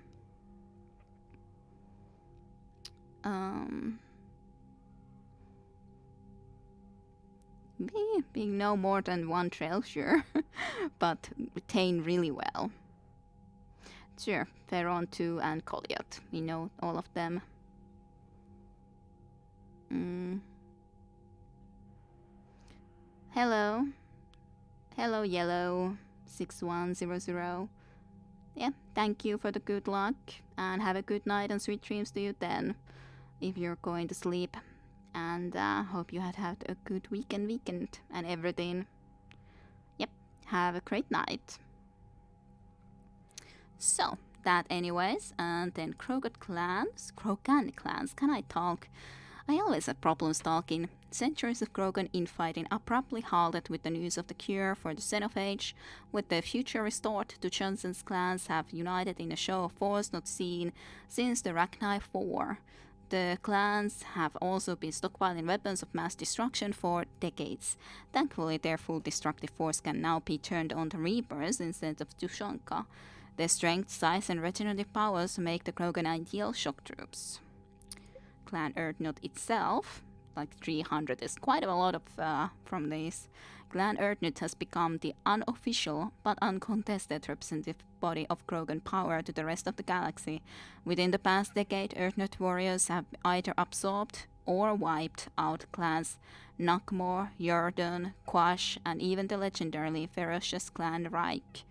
Being no more than one trail, sure, but retain really well. Sure, Pharaon 2 and Goliath, we know all of them. Hello. Hello, Yellow 6100. Yeah, thank you for the good luck, and have a good night and sweet dreams to you then, if you're going to sleep. And hope you had a good weekend and everything. Yep, have a great night. So, that anyways, and then Krogan clans, can I talk? I always have problems talking. Centuries of Krogan infighting abruptly halted with the news of the cure for the Xenophage. With the future restored, the Johnson's clans have united in a show of force not seen since the Ragnar War. The clans have also been stockpiling weapons of mass destruction for decades. Thankfully, their full destructive force can now be turned on the Reapers instead of Tuchanka. Their strength, size, and regenerative powers make the Krogan ideal shock troops. Clan Earthnot itself, like 300 is quite a lot of from these. Clan Earthnot has become the unofficial but uncontested representative body of Krogan power to the rest of the galaxy. Within the past decade, Earthnot warriors have either absorbed or wiped out clans Nakmor, Jordan, Quash, and even the legendarily ferocious clan Reich.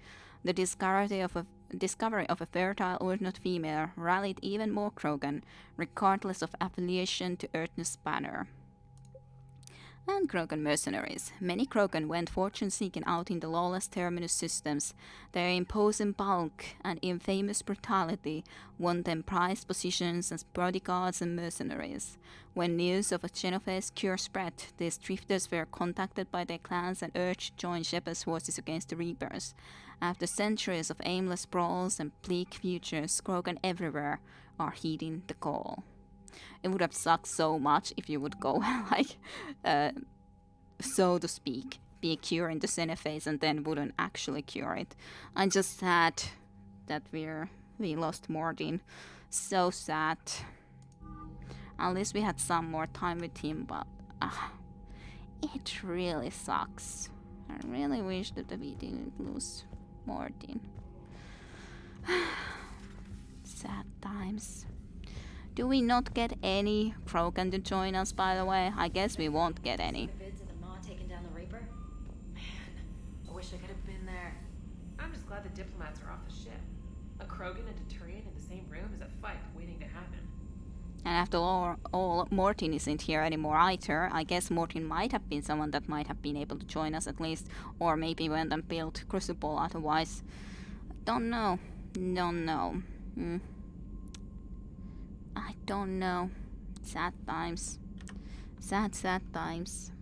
The discovery of a fertile Earthnot female rallied even more Krogan, regardless of affiliation to Earthnot's banner. and Krogan mercenaries. Many Krogan went fortune-seeking out in the lawless terminus systems. Their imposing bulk and infamous brutality won them prized positions as bodyguards and mercenaries. When news of a Genophage cure spread, these drifters were contacted by their clans and urged to join Shepard's forces against the Reapers. After centuries of aimless brawls and bleak futures, Krogan everywhere are heeding the call. It would have sucked so much if you would go, like, so to speak, be curing the Genophage and then wouldn't actually cure it. I'm just sad that we lost Mordin. So sad. At least we had some more time with him, but it really sucks. I really wish that we didn't lose Mordin. Sad times. Do we not get any Krogan to join us, by the way? I guess we won't get any. The vids of the Maw taking down the Reaper? Man, I wish I could have been there. I'm just glad the diplomats are off the ship. A Krogan and a Turian in the same room is a fight waiting to happen. And after all, Mortin isn't here anymore either. I guess Mortin might have been someone that might have been able to join us at least. Or maybe went and built Crucible otherwise. Don't know. Don't know. I don't know. Sad times. Sad times.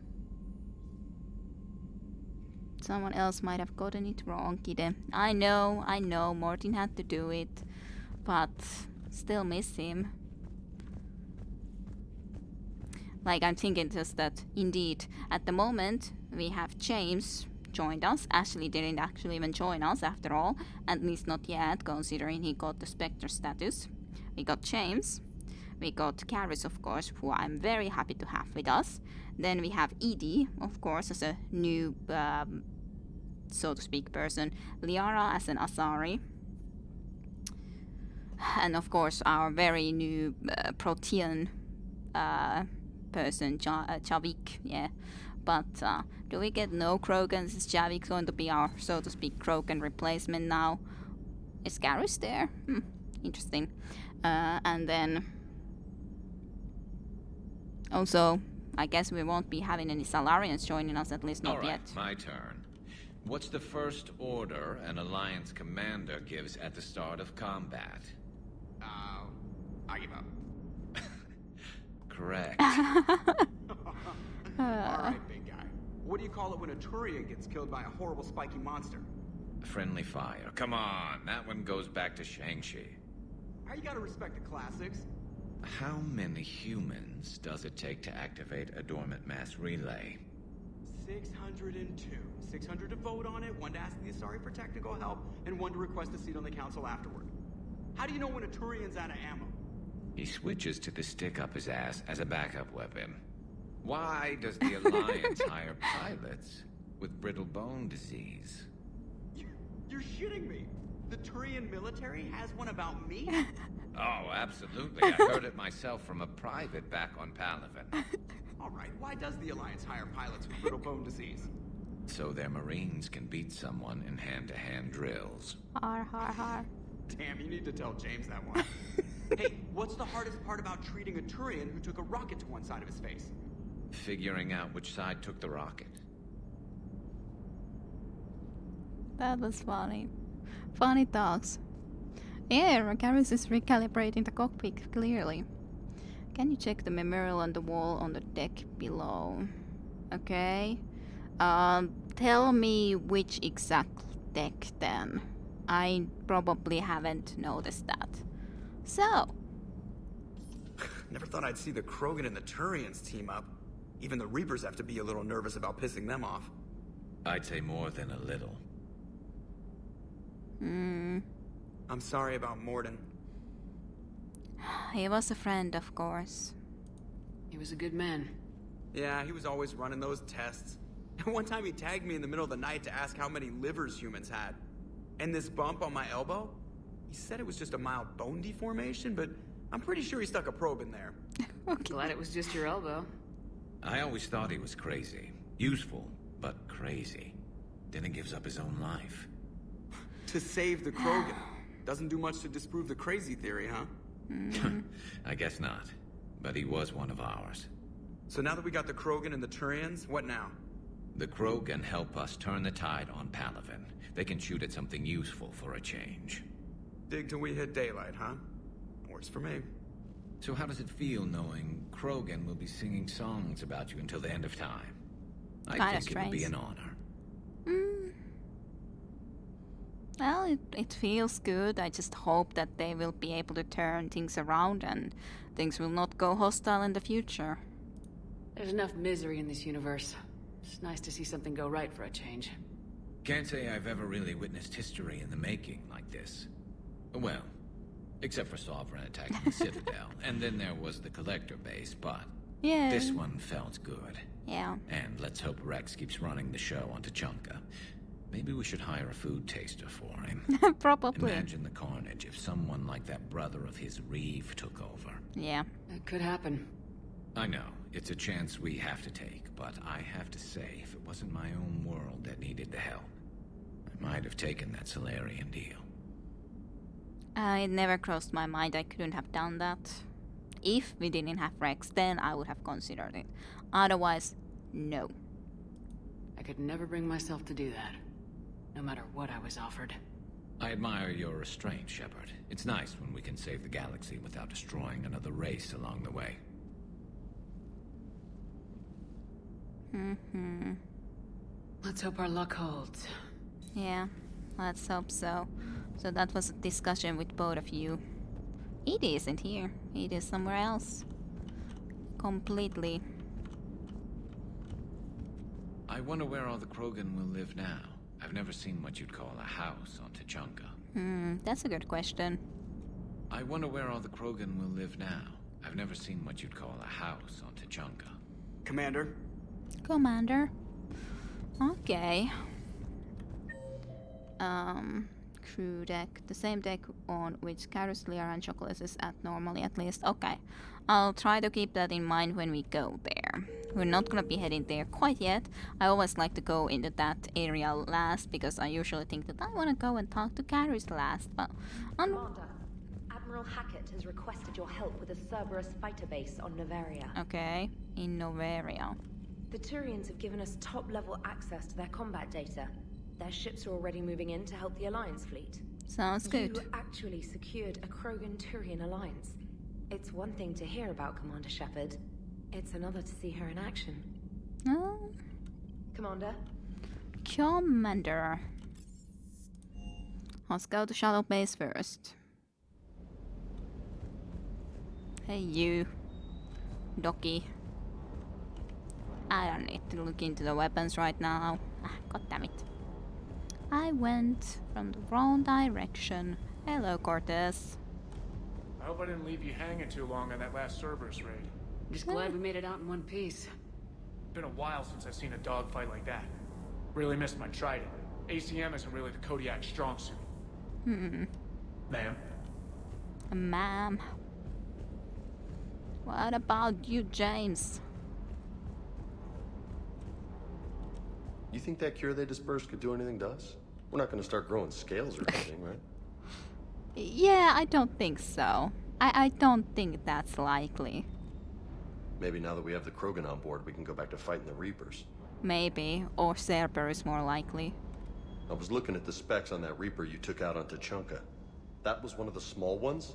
Someone else might have gotten it wrong, Kide. I know, Mortin had to do it. But still miss him. Like, I'm thinking just that, indeed, at the moment, we have James joined us. Ashley didn't actually even join us, after all. At least not yet, considering he got the Spectre status. We got James. We got Karis, of course, who I'm very happy to have with us. Then we have Edie, of course, as a new, so to speak, person. Liara as an Asari. And, of course, our very new Protean person, Javik, yeah. But do we get no Krogans? Is Javik going to be our, so to speak, Krogan replacement now? Is Garrus there? Interesting. And then also, I guess we won't be having any Salarians joining us, at least not yet. My turn. What's the first order an Alliance commander gives at the start of combat? I give up. Correct. Alright, big guy. What do you call it when a Turian gets killed by a horrible spiky monster? Friendly fire. Come on, that one goes back to Shang-Chi. How you gotta respect the classics? How many humans does it take to activate a dormant mass relay? 602. 600 to vote on it, 1 to ask the Asari for technical help, and 1 to request a seat on the council afterward. How do you know when a Turian's out of ammo? He switches to the stick up his ass as a backup weapon. Why does the Alliance hire pilots with brittle bone disease? You're shitting me! The Turian military has one about me? Oh, absolutely. I heard it myself from a private back on Palaven. Alright, why does the Alliance hire pilots with brittle bone disease? So their Marines can beat someone in hand-to-hand drills. Har. Damn, you need to tell James that one. Hey, what's the hardest part about treating a Turian who took a rocket to one side of his face? Figuring out which side took the rocket. That was funny. Funny talks. Yeah, Rakaris is recalibrating the cockpit clearly. Can you check the memorial on the wall on the deck below? Okay. Tell me which exact deck then. I probably haven't noticed that. So. Never thought I'd see the Krogan and the Turians team up. Even the Reapers have to be a little nervous about pissing them off. I'd say more than a little. I'm sorry about Morden. He was a friend, of course. He was a good man. Yeah, he was always running those tests. And one time he tagged me in the middle of the night to ask how many livers humans had. And this bump on my elbow? He said it was just a mild bone deformation, but I'm pretty sure he stuck a probe in there. Glad it was just your elbow. I always thought he was crazy. Useful, but crazy. Then he gives up his own life. To save the Krogan. Doesn't do much to disprove the crazy theory, huh? I guess not. But he was one of ours. So now that we got the Krogan and the Turians, what now? The Krogan help us turn the tide on Palaven. They can shoot at something useful for a change. Dig till we hit daylight, huh? Works for me. So how does it feel knowing Krogan will be singing songs about you until the end of time? I think it would be an honor. Well, it feels good. I just hope that they will be able to turn things around and things will not go hostile in the future. There's enough misery in this universe. It's nice to see something go right for a change. Can't say I've ever really witnessed history in the making like this. Well, except for Sovereign attacking the Citadel, and then there was the Collector base, but yeah, this one felt good. Yeah. And let's hope Rex keeps running the show on Tuchanka. Maybe we should hire a food taster for him. Probably. Imagine the carnage if someone like that brother of his, Reeve, took over. Yeah. That could happen. I know, it's a chance we have to take, but I have to say, if it wasn't my own world that needed the help, I might have taken that Solarian deal. It never crossed my mind I couldn't have done that. If we didn't have Rex, then I would have considered it. Otherwise, no. I could never bring myself to do that, no matter what I was offered. I admire your restraint, Shepard. It's nice when we can save the galaxy without destroying another race along the way. Let's hope our luck holds. Yeah, let's hope so. So that was a discussion with both of you. It isn't here. It is somewhere else. Completely. I wonder where all the Krogan will live now. I've never seen what you'd call a house on Tuchanka. That's a good question. I wonder where all the Krogan will live now. I've never seen what you'd call a house on Tuchanka. Commander? Commander. Okay. Crew deck. The same deck on which Karus, Lear, and Chocolate is at normally, at least. Okay. I'll try to keep that in mind when we go there. We're not gonna be heading there quite yet. I always like to go into that area last because I usually think that I want to go and talk to Karus last, but... Commander, Admiral Hackett has requested your help with a Cerberus fighter base on Noveria. Okay, in Noveria. The Turians have given us top-level access to their combat data. Their ships are already moving in to help the Alliance fleet. Sounds good. You actually secured a Krogan-Turian alliance. It's one thing to hear about Commander Shepard. It's another to see her in action. Oh. Commander? Commander. Let's go to Shadow Base first. Hey you. Docky. I don't need to look into the weapons right now. God damn it. I went from the wrong direction. Hello, Cortez. I hope I didn't leave you hanging too long on that last Cerberus raid. Just glad we made it out in one piece. Been a while since I've seen a dogfight like that. Really missed my trident. ACM isn't really the Kodiak strong suit. Ma'am? Ma'am. What about you, James? You think that cure they dispersed could do anything to us? We're not going to start growing scales or anything, right? Yeah, I don't think so. I don't think that's likely. Maybe now that we have the Krogan on board, we can go back to fighting the Reapers. Maybe, or Cerberus more likely. I was looking at the specs on that Reaper you took out on Tuchanka. That was one of the small ones?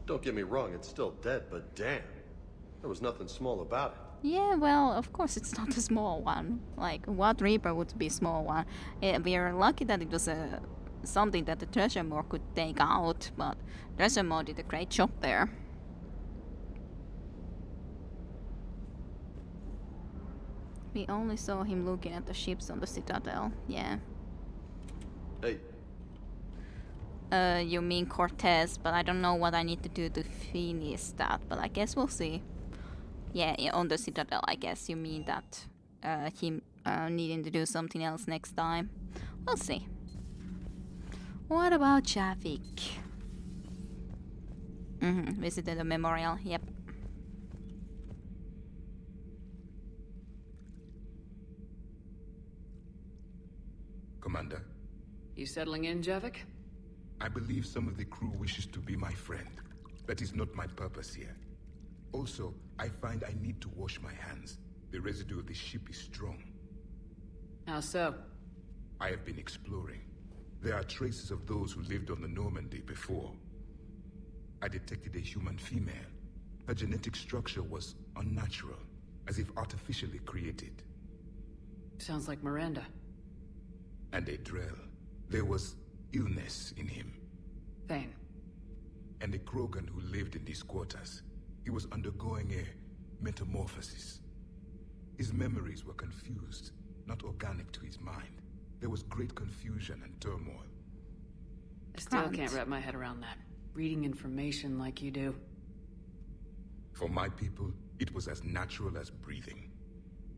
Don't get me wrong, it's still dead, but damn. There was nothing small about it. Yeah, well, of course it's not a small one. Like, what Reaper would be a small one? We are lucky that it was something that the Treasure Maw could take out, but Treasure Maw did a great job there. We only saw him looking at the ships on the Citadel, yeah. Hey. You mean Cortez, but I don't know what I need to do to finish that, but I guess we'll see. Yeah, on the Citadel, I guess you mean that him needing to do something else next time. We'll see. What about Javik? Visited the memorial, yep. Commander? You settling in, Javik? I believe some of the crew wishes to be my friend. That is not my purpose here. Also, I find I need to wash my hands. The residue of the ship is strong. How so? I have been exploring. There are traces of those who lived on the Normandy before. I detected a human female. Her genetic structure was unnatural, as if artificially created. Sounds like Miranda. And a Drell. There was illness in him. Thane. And a Krogan who lived in these quarters. He was undergoing a metamorphosis. His memories were confused, not organic to his mind. There was great confusion and turmoil. I still can't wrap my head around that. Reading information like you do. For my people, it was as natural as breathing.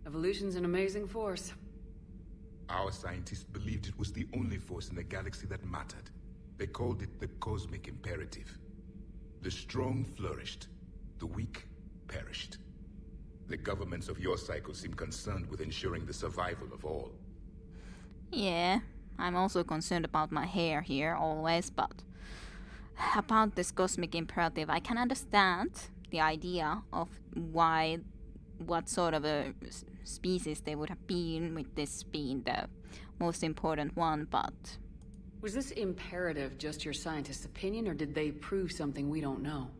Evolution's an amazing force. Our scientists believed it was the only force in the galaxy that mattered. They called it the cosmic imperative. The strong flourished, the weak perished. The governments of your cycle seem concerned with ensuring the survival of all. Yeah, I'm also concerned about my hair here always, but about this cosmic imperative, I can understand the idea of what sort of a species they would have been, with this being the most important one, but... Was this imperative just your scientist's opinion, or did they prove something we don't know?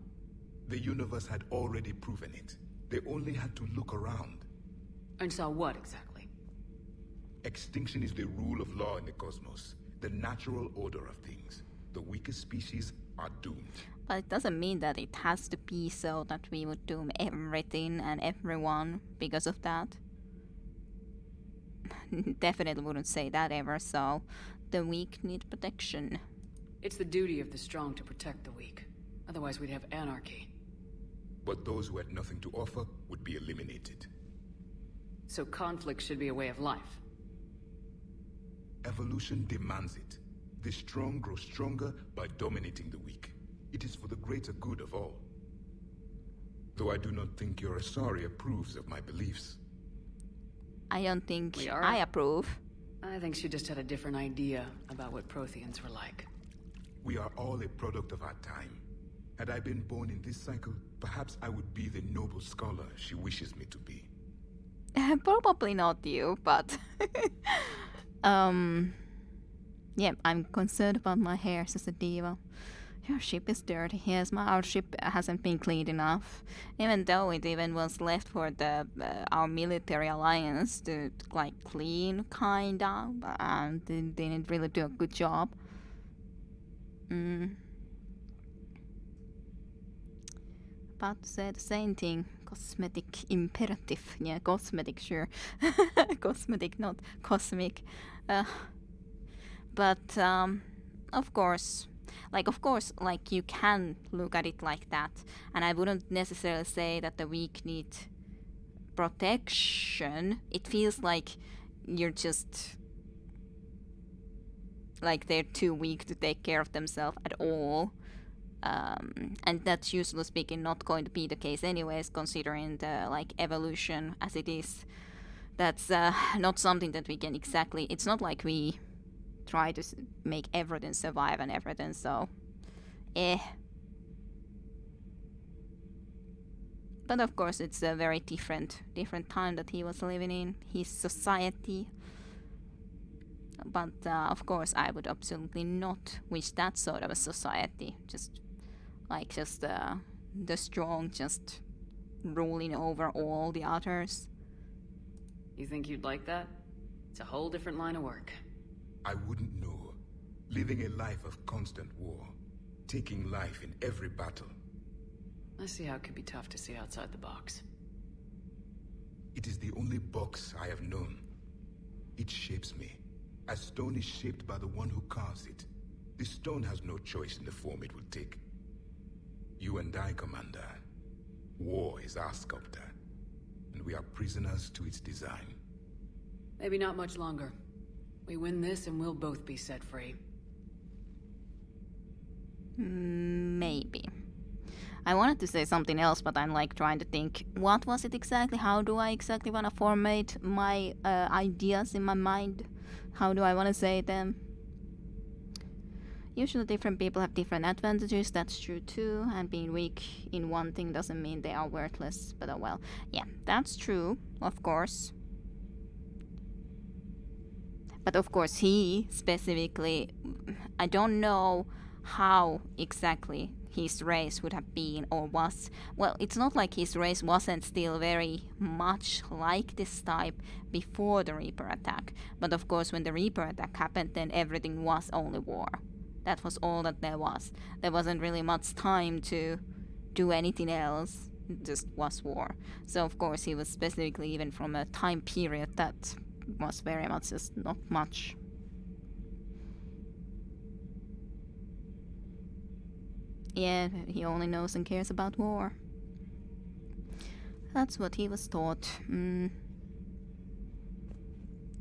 The universe had already proven it. They only had to look around. And saw what exactly? Extinction is the rule of law in the cosmos, the natural order of things. The weakest species are doomed. But it doesn't mean that it has to be so that we would doom everything and everyone because of that. Definitely wouldn't say that ever, so the weak need protection. It's the duty of the strong to protect the weak. Otherwise we'd have anarchy. But those who had nothing to offer would be eliminated. So conflict should be a way of life. Evolution demands it. The strong grow stronger by dominating the weak. It is for the greater good of all. Though I do not think your Asari approves of my beliefs. I don't think I approve. I think she just had a different idea about what Protheans were like. We are all a product of our time. Had I been born in this cycle, perhaps I would be the noble scholar she wishes me to be. Probably not you, but... yeah, I'm concerned about my hair, says the diva. Your ship is dirty. Yes, our ship hasn't been cleaned enough. Even though it even was left for the our military alliance to like clean, kinda, and they didn't really do a good job. About to say the same thing. Cosmetic imperative. Yeah, cosmetic, sure. Cosmetic, not cosmic. But of course, you can look at it like that, and I wouldn't necessarily say that the weak need protection. It feels like you're just like they're too weak to take care of themselves at all, and that's usually speaking not going to be the case anyways, considering the like evolution as it is. That's not something that we can exactly. It's not like we try to make everything survive and everything, so But of course it's a very different time that he was living in, his society. But of course I would absolutely not wish that sort of a society, just the strong just ruling over all the others. You think you'd like that? It's a whole different line of work. I wouldn't know. Living a life of constant war. Taking life in every battle. I see how it could be tough to see outside the box. It is the only box I have known. It shapes me. As stone is shaped by the one who carves it. The stone has no choice in the form it will take. You and I, Commander. War is our sculptor. And we are prisoners to its design. Maybe not much longer. We win this and we'll both be set free. Maybe. I wanted to say something else, but I'm like trying to think, what was it exactly? How do I exactly want to formate my ideas in my mind? How do I want to say them? Usually different people have different advantages, that's true too, and being weak in one thing doesn't mean they are worthless, but oh well. Yeah, that's true, of course. But of course he specifically, I don't know how exactly his race would have been or was. Well, it's not like his race wasn't still very much like this type before the Reaper attack. But of course when the Reaper attack happened, then everything was only war. That was all that there was. There wasn't really much time to do anything else. It just was war. So of course he was specifically even from a time period that was very much just not much. Yeah, he only knows and cares about war. That's what he was taught.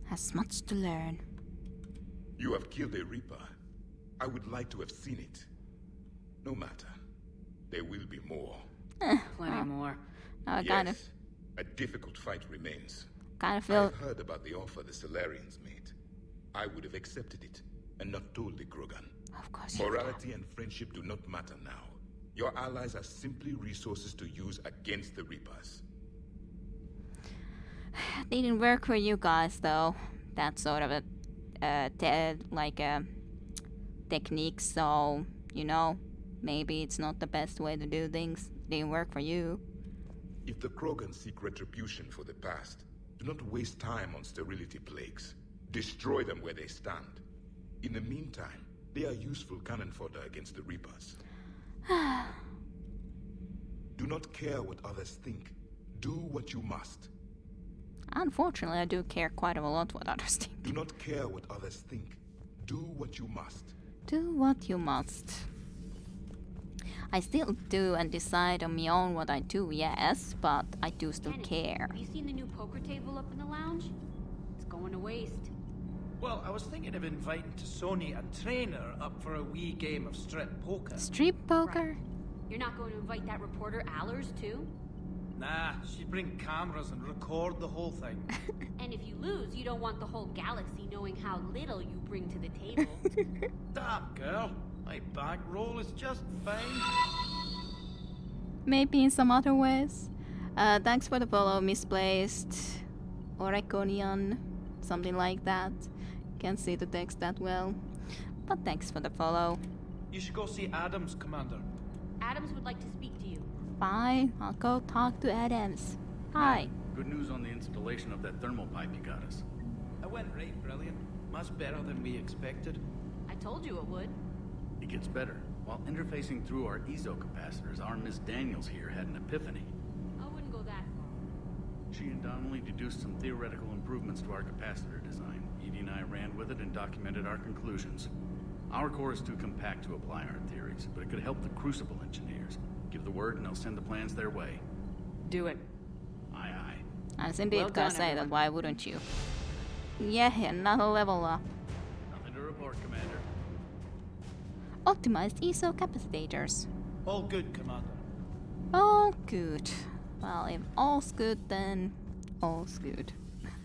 Has much to learn. You have killed a Reaper. I would like to have seen it. No matter. There will be more. Plenty more. Yes, a difficult fight remains. Kind of feel. I've heard about the offer the Solarians made. I would have accepted it and not told the Krogan. Of course. Morality and friendship do not matter now. Your allies are simply resources to use against the Reapers. Didn't work for you guys though. That's sort of a technique, so you know, maybe it's not the best way to do things. Didn't work for you. If the Krogan seek retribution for the past, do not waste time on sterility plagues. Destroy them where they stand. In the meantime, they are useful cannon fodder against the Reapers. Do not care what others think. Do what you must. Unfortunately, I do care quite a lot what others think. Do not care what others think. Do what you must. Do what you must. I still do and decide on my own what I do, yes, but I do still care. Have you seen the new poker table up in the lounge? It's going to waste. Well, I was thinking of inviting Sony and Trainer up for a wee game of strip poker. Strip poker? Right. You're not going to invite that reporter Allers too? Nah, she'd bring cameras and record the whole thing. And if you lose, you don't want the whole galaxy knowing how little you bring to the table. Damn, girl. My bankroll is just fine. Maybe in some other ways. Thanks for the follow, Misplaced. Oreconian. Something like that. Can't see the text that well. But thanks for the follow. You should go see Adams, Commander. Adams would like to speak to you. Fine, I'll go talk to Adams. Hi. Good news on the installation of that thermal pipe you got us. It went right brilliant. Much better than we expected. I told you it would. It gets better. While interfacing through our ezo capacitors, our Miss Daniels here had an epiphany. I wouldn't go that far. She and Donnelly deduced some theoretical improvements to our capacitor design. Edie and I ran with it and documented our conclusions. Our core is too compact to apply our theories, but it could help the Crucible engineers. Give the word and they'll send the plans their way. Do it. Aye, aye. As indeed, Well gotta done, say everyone. that, why wouldn't you? Yeah, another level up. Nothing to report, Commander. Optimized ESO capacitors. All good, Commander. All good. Well, if all's good, then all's good.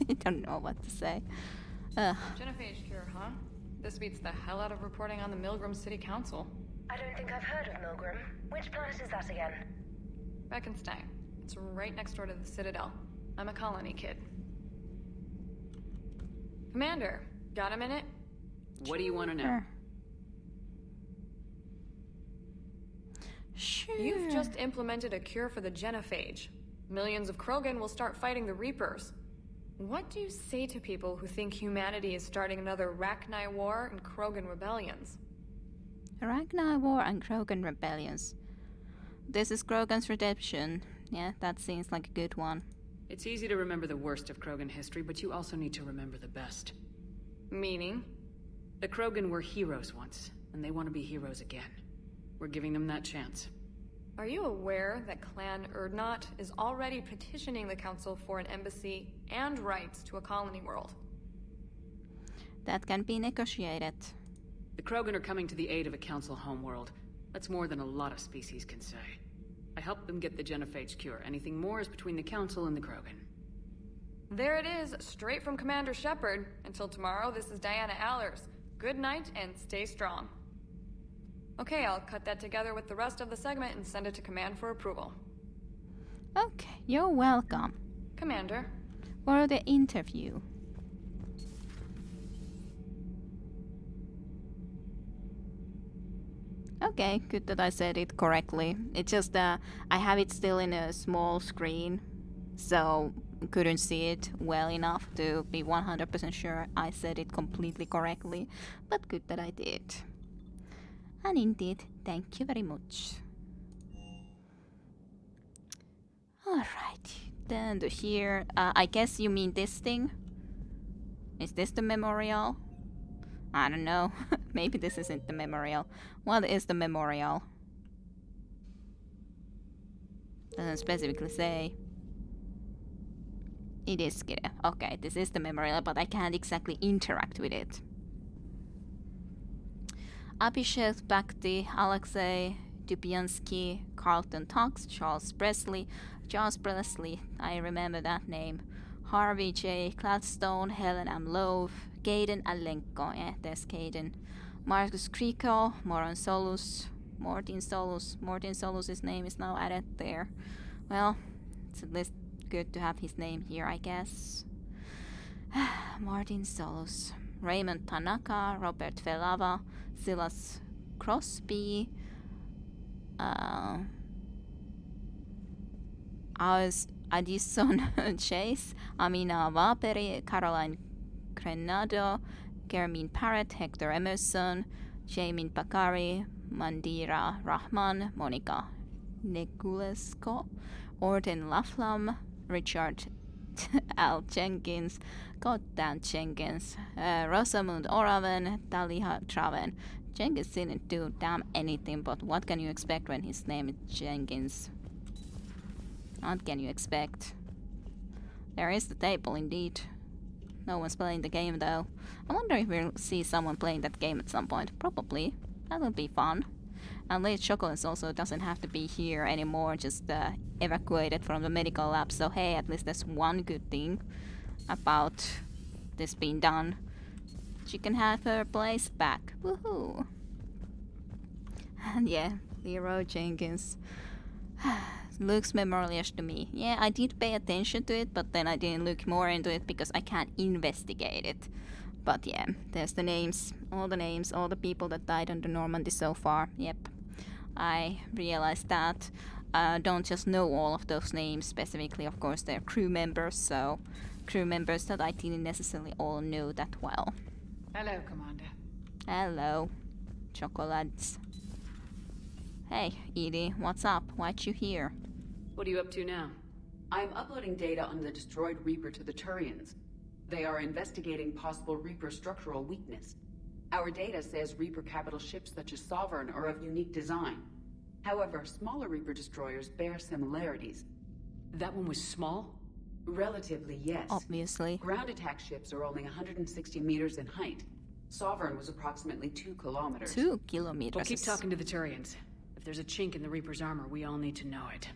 I don't know what to say. Genophage cure, huh? This beats the hell out of reporting on the Milgram City Council. I don't think I've heard of Milgram. Which planet is that again? Beckenstein. It's right next door to the Citadel. I'm a colony kid. Commander, got a minute? What do you want to know? Sure. You've just implemented a cure for the genophage. Millions of Krogan will start fighting the Reapers. What do you say to people who think humanity is starting another Rachni War and Krogan rebellions? Ragnar War and Krogan rebellions. This is Krogan's redemption. Yeah, that seems like a good one. It's easy to remember the worst of Krogan history, but you also need to remember the best. Meaning? The Krogan were heroes once, and they want to be heroes again. We're giving them that chance. Are you aware that Clan Urdnot is already petitioning the Council for an embassy and rights to a colony world? That can be negotiated. The Krogan are coming to the aid of a Council homeworld. That's more than a lot of species can say. I helped them get the genophage cure. Anything more is between the Council and the Krogan. There it is, straight from Commander Shepard. Until tomorrow, this is Diana Allers. Good night and stay strong. Okay, I'll cut that together with the rest of the segment and send it to Command for approval. Okay, you're welcome. Commander. For the interview. Okay, good that I said it correctly. It's just that I have it still in a small screen, so couldn't see it well enough to be 100% sure I said it completely correctly, but good that I did. And indeed, thank you very much. Alright, then to here, I guess you mean this thing? Is this the memorial? I don't know. Maybe this isn't the memorial. What is the memorial? Doesn't specifically say. It is Kide. Okay, this is the memorial, but I can't exactly interact with it. Abhishek Bhakti, Alexei Dubyansky, Carlton Cox, Charles Presley, I remember that name. Harvey J. Gladstone, Helen M. Love, Gaiden Alenko, there's Gaiden. Marcus Kriko, Morten Solus, Solus' name is now added there. Well, it's at least good to have his name here, I guess. Martin Solus, Raymond Tanaka, Robert Velava, Silas Crosby, Addison Chase, Amina Vaperi, Caroline Grenado, Kermin Parrott, Hector Emerson, Jamin Bakari, Mandira Rahman, Monica Negulesco, Orton Laflam, Richard Al Jenkins, Goddamn Jenkins, Rosamund Oraven, Taliha Traven. Jenkins didn't do damn anything, but what can you expect when his name is Jenkins? What can you expect? There is the table, indeed. No one's playing the game, though. I wonder if we'll see someone playing that game at some point. Probably. That'll be fun. And Late Chocolates also doesn't have to be here anymore, just evacuated from the medical lab. So hey, at least there's one good thing about this being done. She can have her place back. Woohoo! And yeah, Leroy Jenkins. Looks memorial to me. Yeah, I did pay attention to it, but then I didn't look more into it because I can't investigate it. But yeah, there's the names, all the people that died on the Normandy so far. Yep, I realized that. Don't just know all of those names specifically, of course, they're crew members, so crew members that I didn't necessarily all know that well. Hello, Commander. Hello, chocolates. Hey, Edie, what's up? Why'd you here? What are you up to now? I'm uploading data on the destroyed Reaper to the Turians. They are investigating possible Reaper structural weakness. Our data says Reaper capital ships such as Sovereign are of unique design. However, smaller Reaper destroyers bear similarities. That one was small? Relatively, yes. Obviously. Ground attack ships are only 160 meters in height. Sovereign was approximately 2 kilometers. 2 kilometers. We'll keep talking to the Turians. If there's a chink in the Reaper's armor, we all need to know it.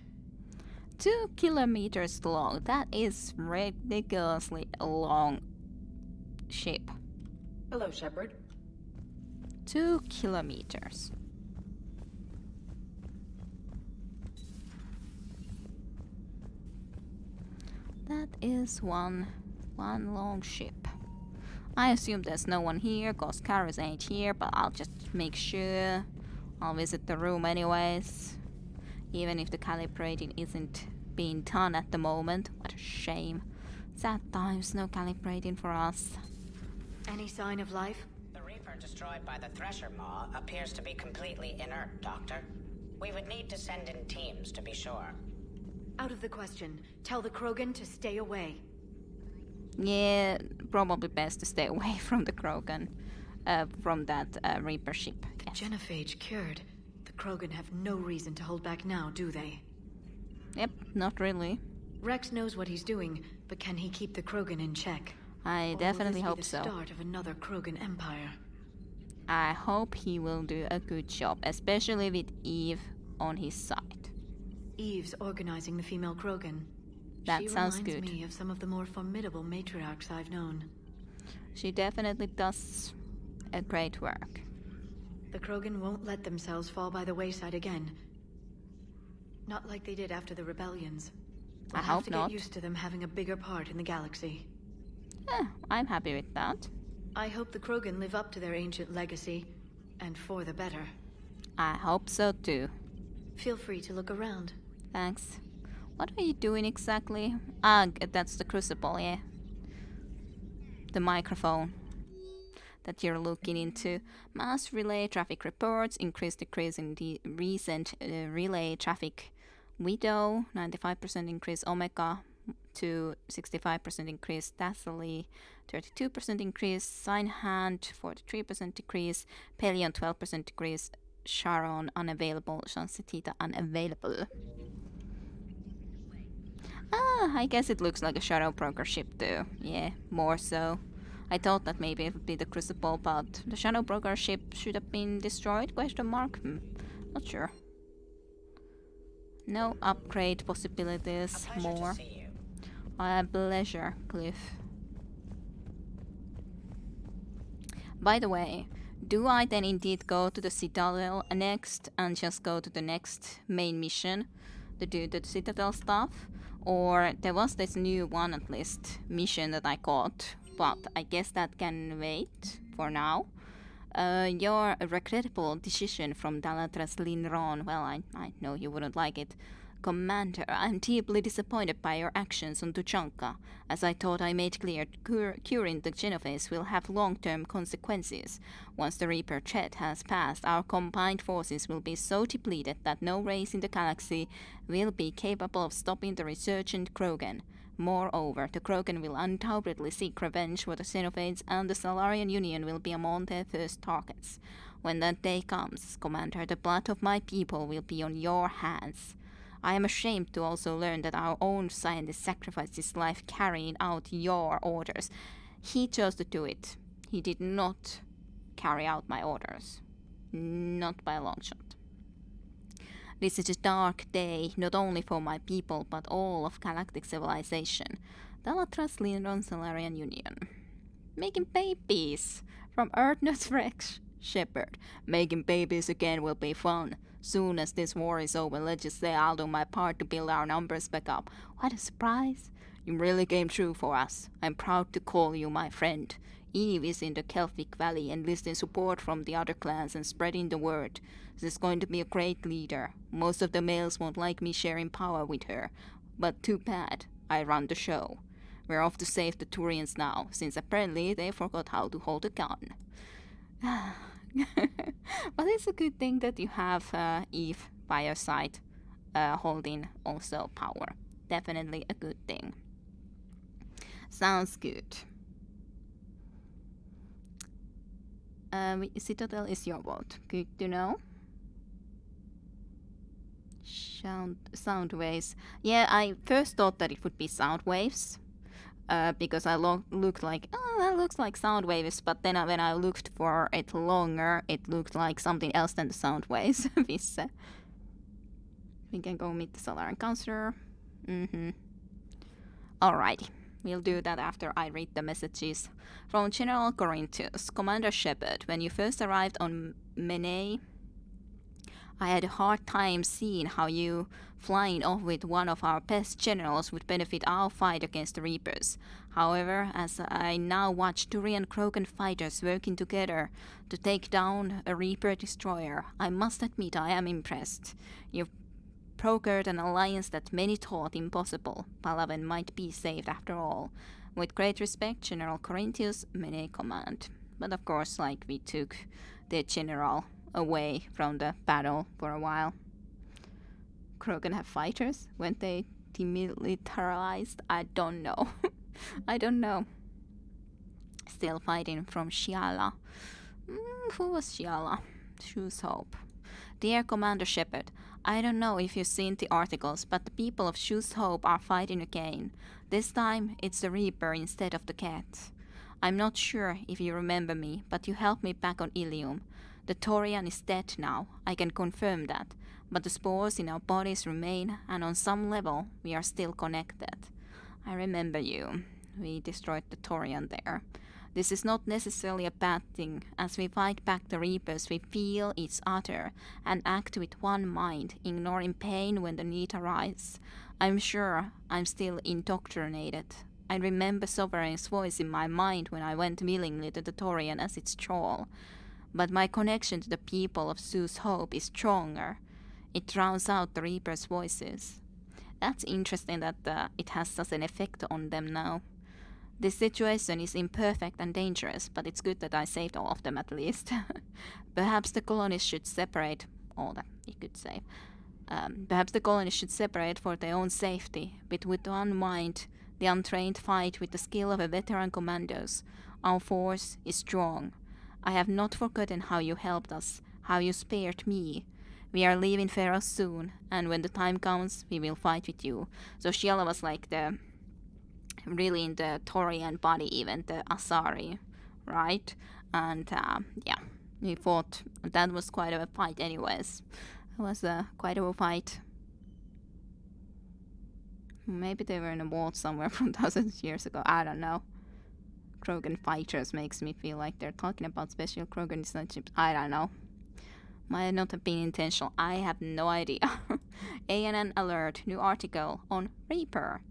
2 kilometers long. That is ridiculously long ship. Hello, Shepard. 2 kilometers. That is one long ship. I assume there's no one here, cause Karis ain't here, but I'll just make sure. I'll visit the room anyways. Even if the calibrating isn't being done at the moment. What a shame. Sad times, no calibrating for us. Any sign of life? The Reaper destroyed by the Thresher Maw appears to be completely inert, Doctor. We would need to send in teams to be sure. Out of the question. Tell the Krogan to stay away. Yeah, probably best to stay away from the Krogan. From that Reaper ship. The genophage cured. The Krogan have no reason to hold back now, do they? Yep, not really. Rex knows what he's doing, but can he keep the Krogan in check? I definitely hope so. Or will this be the start of another Krogan empire? I hope he will do a good job, especially with Eve on his side. Eve's organizing the female Krogan. That sounds good. She reminds me of some of the more formidable matriarchs I've known. She definitely does a great work. The Krogan won't let themselves fall by the wayside again. Not like they did after the rebellions. I We'll hope have to not. get used to them having a bigger part in the galaxy. I'm happy with that. I hope the Krogan live up to their ancient legacy, and for the better. I hope so too. Feel free to look around. Thanks. What are you doing exactly? Ah, that's the crucible, yeah. The microphone that you're looking into. Mass relay traffic reports, decrease in the recent relay traffic window, 95% increase Omega to 65% increase Thessaly, 32% increase Signhand, 43% decrease Pelion, 12% decrease Sharon unavailable, Chance Theta unavailable. Ah, I guess it looks like a Shadow Broker ship too. Yeah, more so. I thought that maybe it would be the Crucible, but the Shadow Broker ship should have been destroyed? Question mark? Not sure. No upgrade possibilities. More. A pleasure, Cliff. By the way, do I then indeed go to the Citadel next and just go to the next main mission to do the Citadel stuff? Or there was this new one at least mission that I got, but I guess that can wait for now. Your regrettable decision from Dalatras Linron, well, I know you wouldn't like it. Commander, I'm deeply disappointed by your actions on Tuchanka, as I thought I made clear curing the Genophage will have long-term consequences. Once the Reaper threat has passed, our combined forces will be so depleted that no race in the galaxy will be capable of stopping the resurgent Krogan. Moreover, the Krogan will undoubtedly seek revenge for the Xenophages, and the Salarian Union will be among their first targets. When that day comes, Commander, the blood of my people will be on your hands. I am ashamed to also learn that our own scientist sacrificed his life carrying out your orders. He chose to do it. He did not carry out my orders. Not by a long shot. This is a dark day, not only for my people, but all of galactic civilization. Dalatras Linron Salarian Union. Making babies! From Earth Rex Shepard. Making babies again will be fun. Soon as this war is over, let's just say I'll do my part to build our numbers back up. What a surprise! You really came through for us. I'm proud to call you my friend. Eve is in the Kelphic Valley enlisting support from the other clans and spreading the word. This is going to be a great leader. Most of the males won't like me sharing power with her. But too bad. I run the show. We're off to save the Turians now, since apparently they forgot how to hold a gun. But it's a good thing that you have Eve by your side, holding also power. Definitely a good thing. Sounds good. Citadel is your vote. Good to know. Sound waves. Yeah, I first thought that it would be sound waves. Because I looked like, oh, that looks like sound waves, but then when I looked for it longer, it looked like something else than the sound waves. We can go meet the Solarian Counselor. Alrighty, we'll do that after I read the messages. From General Corinthius, Commander Shepard, when you first arrived on Menei, I had a hard time seeing how you flying off with one of our best generals would benefit our fight against the Reapers. However, as I now watch Turian Krogan fighters working together to take down a Reaper destroyer, I must admit I am impressed. You've brokered an alliance that many thought impossible. Palaven might be saved after all. With great respect, General Corinthius, Menei Command. But of course, like, we took the general away from the battle for a while. Krogan have fighters when they demilitarized? I don't know. I don't know. Still fighting from Shiala. Who was Shiala? Shoes Hope. Dear Commander Shepard, I don't know if you've seen the articles, but the people of Shoes Hope are fighting again. This time, it's the Reaper instead of the cat. I'm not sure if you remember me, but you helped me back on Ilium. The Torian is dead now, I can confirm that, but the spores in our bodies remain, and on some level, we are still connected. I remember you. We destroyed the Torian there. This is not necessarily a bad thing. As we fight back the Reapers, we feel each other and act with one mind, ignoring pain when the need arises. I'm sure I'm still indoctrinated. I remember Sovereign's voice in my mind when I went willingly to the Torian as its thrall. But my connection to the people of Zeus Hope is stronger. It drowns out the Reapers' voices. That's interesting that it has such an effect on them now. This situation is imperfect and dangerous, but it's good that I saved all of them at least. Perhaps the colonies should separate, all that you could say. Perhaps the colonies should separate for their own safety, but with one mind, the untrained fight with the skill of a veteran commandos. Our force is strong. I have not forgotten how you helped us, how you spared me. We are leaving Pharos soon, and when the time comes, we will fight with you. So Shiela was like really in the Torian body event, the Asari, right? And yeah, we fought. That was quite of a fight anyways. It was quite of a fight. Maybe they were in a vault somewhere from thousands of years ago. I don't know. Krogan fighters makes me feel like they're talking about special Krogan design ships. I don't know. Might not have been intentional. I have no idea. ANN alert. New article on Reaper.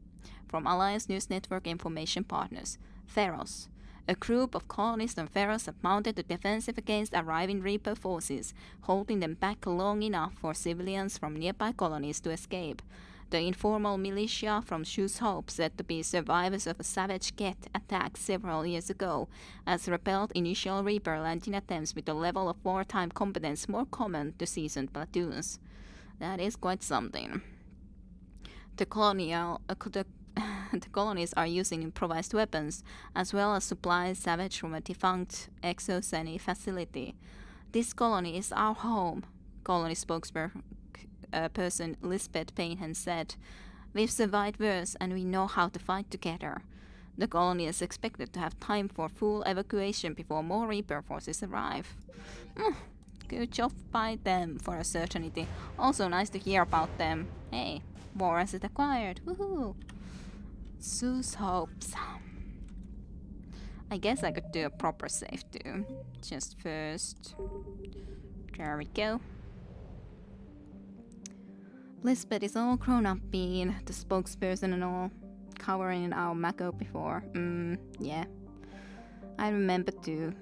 From Alliance News Network Information Partners. Pharos. A group of colonists on Pharos have mounted a defensive against arriving Reaper forces, holding them back long enough for civilians from nearby colonies to escape. The informal militia from Zeus Hope, said to be survivors of a savage Geth attack several years ago, has repelled initial Reaper landing attempts with a level of wartime competence more common to seasoned platoons. That is quite something. The colonies are using improvised weapons, as well as supplies salvaged from a defunct Exoceni facility. This colony is our home, colony spokesperson Lisbeth Painhan said. We've survived worse and we know how to fight together. The colony is expected to have time for full evacuation before more Reaper forces arrive. Good job by them for a certainty. Also nice to hear about them. Hey, war asset acquired. Woohoo! Zeus hopes. I guess I could do a proper save too. Just first. There we go. Lisbeth is all grown up being the spokesperson and all, covering our Mako before. Yeah. I remember too.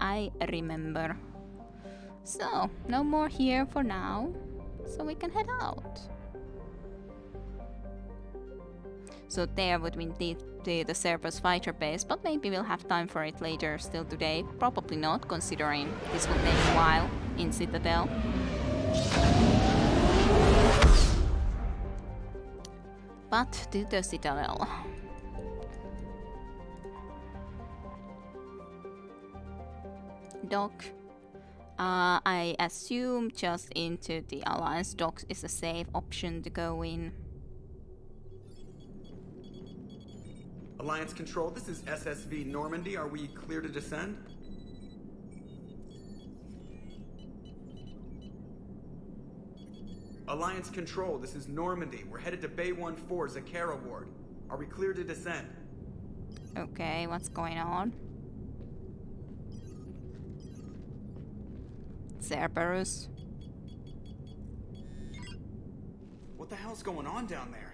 I remember. So, no more here for now, so we can head out. So there would be the Cerberus fighter base, but maybe we'll have time for it later still today. Probably not, considering this will take a while in Citadel. But to the Citadel. Dock. I assume just into the Alliance docks is a safe option to go in. Alliance Control, this is SSV Normandy. Are we clear to descend? Alliance Control, this is Normandy. We're headed to Bay 1-4, Zakara Ward. Are we clear to descend? Okay, what's going on? Cerberus. What the hell's going on down there?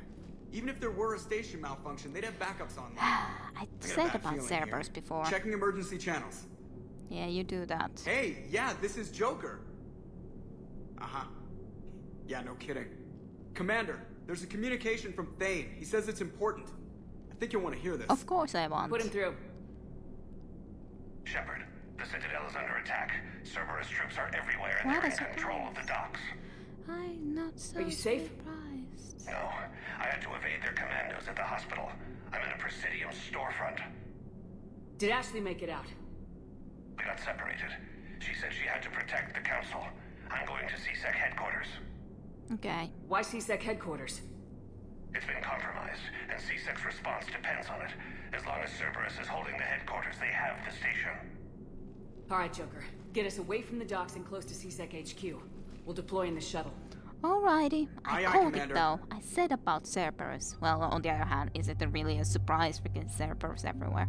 Even if there were a station malfunction, they'd have backups online. I said about Cerberus before. Checking emergency channels. Yeah, you do that. Hey, yeah, this is Joker. Uh-huh. Yeah, no kidding. Commander, there's a communication from Thane. He says it's important. I think you'll want to hear this. Of course I want. Put him through. Shepard, the Citadel is under attack. Cerberus troops are everywhere and they're in control of the docks. I'm not so Are you safe? surprised. No, I had to evade their commandos at the hospital. I'm in a Presidium storefront. Did Ashley make it out? We got separated. She said she had to protect the Council. I'm going to CSEC headquarters. Okay. Why CSEC headquarters? It's been compromised, and CSEC's response depends on it. As long as Cerberus is holding the headquarters, they have the station. Alright, Joker. Get us away from the docks and close to CSEC HQ. We'll deploy in the shuttle. Alrighty, I Aye, called Commander. it though. I said about Cerberus. Well, on the other hand, is it really a surprise freaking Cerberus everywhere?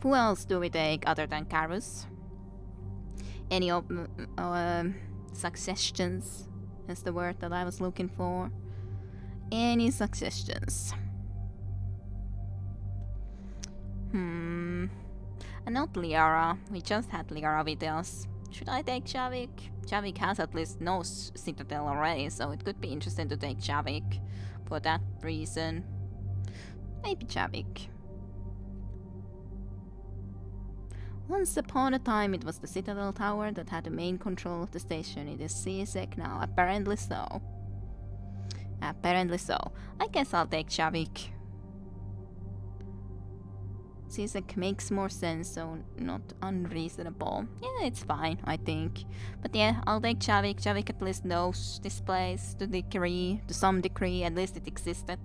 Who else do we take other than Carus? Any suggestions is the word that I was looking for. Any suggestions? And not Liara. We just had Liara with us. Should I take Javik? Javik has at least no citadel already, so it could be interesting to take Javik for that reason. Maybe Javik. Once upon a time, it was the Citadel Tower that had the main control of the station. It is CSEC now. Apparently so. Apparently so. I guess I'll take Javik. CSEC makes more sense, so not unreasonable. Yeah, it's fine, I think. But yeah, I'll take Javik. Javik at least knows this place to some degree. At least it existed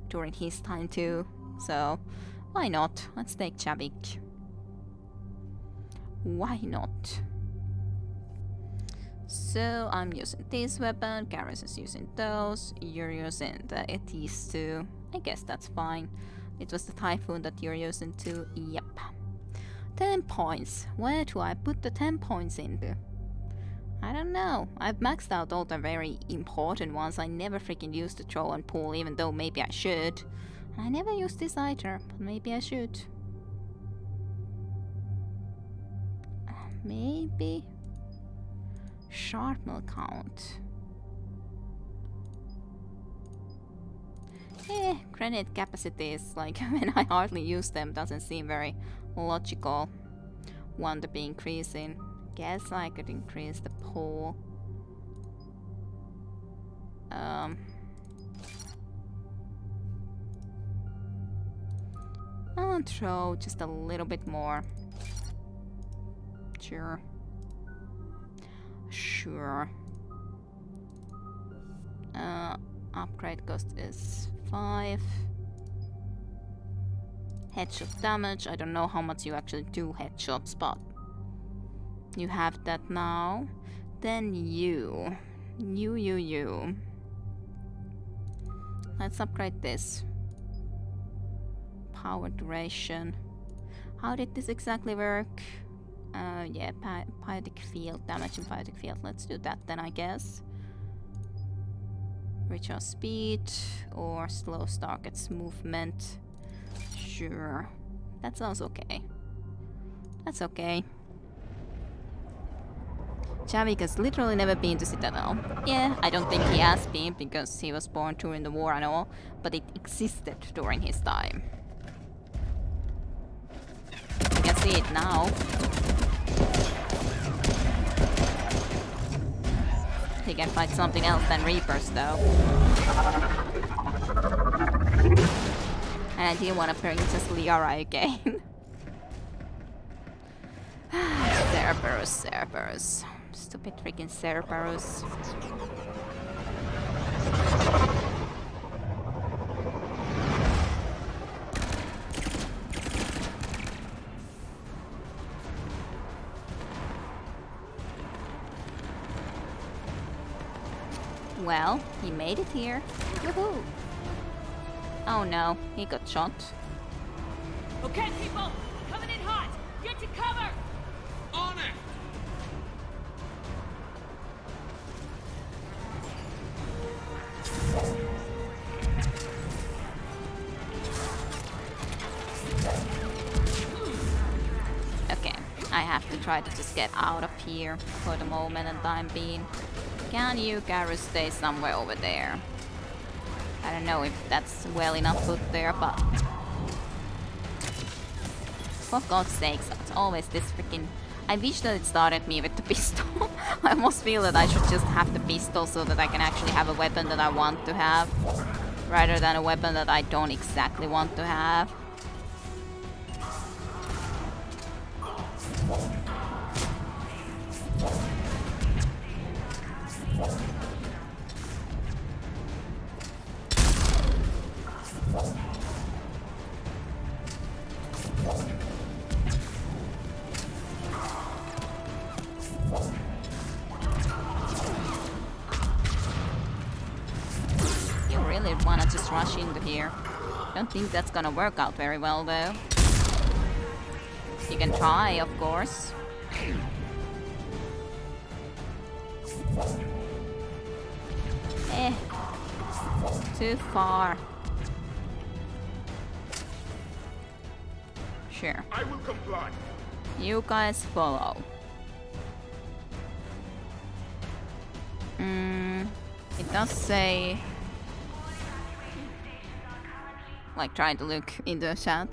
during his time too. So, why not? Let's take Javik. Why not? So I'm using this weapon, Garrus is using those, you're using the ETIS too. I guess that's fine. It was the Typhoon that you're using too. Yep. 10 points. Where do I put the 10 points into? I don't know. I've maxed out all the very important ones. I never freaking used the throw and pull, even though maybe I should. I never used this either, but maybe I should. Maybe sharpnel count. Grenade capacity is like when I hardly use them, doesn't seem very logical. One to be increasing. Guess I could increase the pull. I'll throw just a little bit more. Sure. Upgrade cost is 5. Headshot damage. I don't know how much you actually do headshots, but you have that now. Then you. Let's upgrade this. Power duration. How did this exactly work? Yeah, biotic field, damage and biotic field. Let's do that then, I guess. Recharge speed or slows target's movement. Sure. That sounds okay. That's okay. Javik has literally never been to Citadel. Yeah, I don't think he has been because he was born during the war and all, but it existed during his time. You can see it now. He can fight something else than Reapers though. And I didn't want to Princess Liara again. Cerberus. Stupid freaking Cerberus. Well, he made it here. Woohoo! Oh no, he got shot. Okay, people, coming in hot. Get to cover. On it. Okay, I have to try to just get out of here for the moment and time being. Can you, Garrus, stay somewhere over there? I don't know if that's well enough put there, but... For God's sakes, it's always this freaking... I wish that it started me with the pistol. I almost feel that I should just have the pistol so that I can actually have a weapon that I want to have. Rather than a weapon that I don't exactly want to have. really wanna just rush into here. Don't think that's gonna work out very well though. You can try, of course. Too far. Sure. I will comply. You guys follow. It does say, like, trying to look in the chat.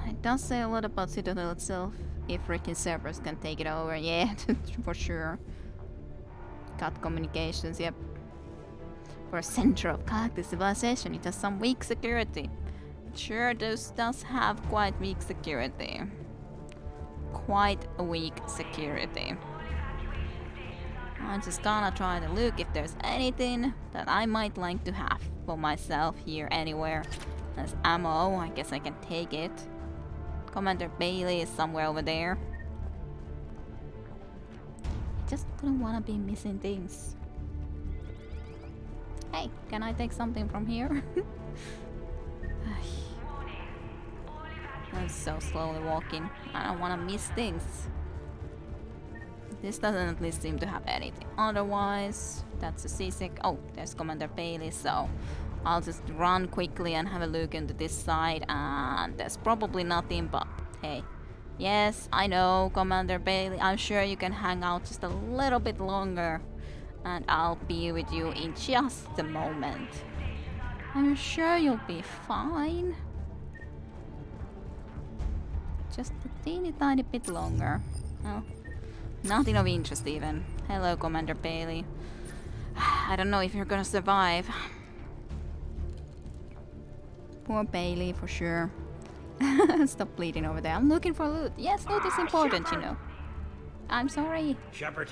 It does say a lot about Citadel itself. If freaking Cerberus can take it over, yeah, for sure. Cut communications, yep. For a center of galactic civilization, it has some weak security. It sure does have quite weak security. Quite a weak security. I'm just gonna try to look if there's anything that I might like to have for myself here anywhere. There's ammo, I guess I can take it. Commander Bailey is somewhere over there. I just don't wanna be missing things. Hey, can I take something from here? I'm so slowly walking. I don't wanna miss things. This doesn't at least seem to have anything. Otherwise, that's a C6. Oh, there's Commander Bailey, so I'll just run quickly and have a look into this side, and there's probably nothing, but hey. Yes, I know, Commander Bailey, I'm sure you can hang out just a little bit longer, and I'll be with you in just a moment. I'm sure you'll be fine. Just a teeny tiny bit longer. Oh. Nothing of interest even. Hello, Commander Bailey. I don't know if you're gonna survive. Poor Bailey, for sure. Stop bleeding over there. I'm looking for loot. Yes, loot is important, you know. I'm sorry. Shepard,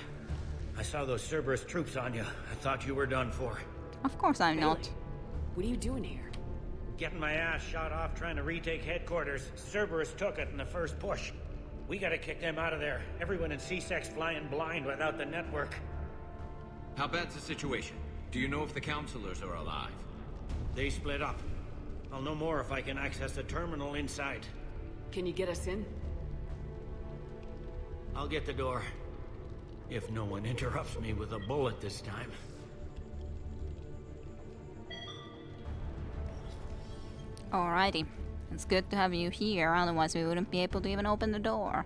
I saw those Cerberus troops on you. I thought you were done for. Of course I'm not. What are you doing here? Getting my ass shot off trying to retake headquarters. Cerberus took it in the first push. We gotta kick them out of there. Everyone in C-Sec's flying blind without the network. How bad's the situation? Do you know if the counselors are alive? They split up. I'll know more if I can access the terminal inside. Can you get us in? I'll get the door. If no one interrupts me with a bullet this time. Alrighty. It's good to have you here, otherwise we wouldn't be able to even open the door.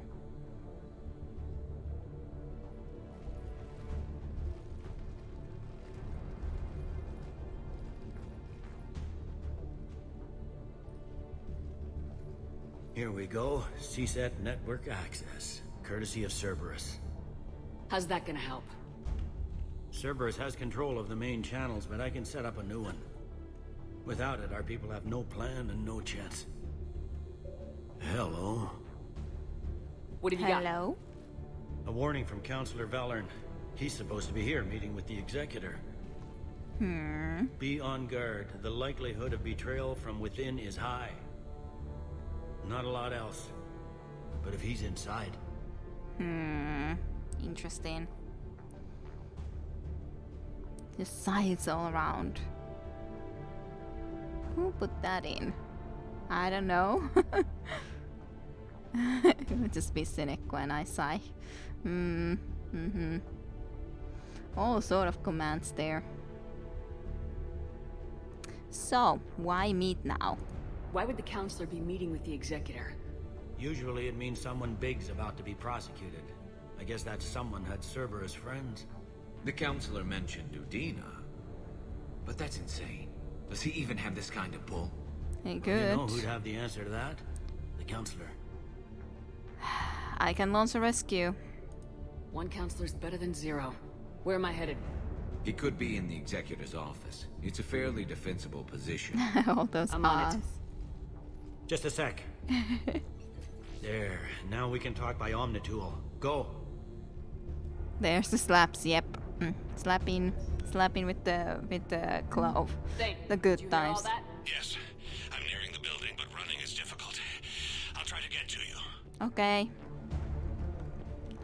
Here we go. CSAT network access. Courtesy of Cerberus. How's that gonna help? Cerberus has control of the main channels, but I can set up a new one. Without it, our people have no plan and no chance. Hello. What have you got? Hello? A warning from Counselor Valern. He's supposed to be here meeting with the Executor. Be on guard. The likelihood of betrayal from within is high. Not a lot else. But if he's inside... Interesting. There's sights all around. Who put that in? I don't know. It would just be cynic when I sigh. All sort of commands there. So, why meet now? Why would the Counselor be meeting with the Executor? Usually it means someone big's about to be prosecuted. I guess that someone had Cerberus friends. The counselor mentioned Udina. But that's insane. Does he even have this kind of pull? Hey, good. You know who'd have the answer to that? The Counselor. I can launch a rescue. One Counselor's better than zero. Where am I headed? He could be in the Executor's office. It's a fairly defensible position. All those I'm on eyes. it. Just a sec. There. Now we can talk by Omnitool. Go. There's the slaps, yep. Slapping with the glove. Thane, The good did you hear all times. that? Yes, I'm nearing the building, but running is difficult. I'll try to get to you. Okay.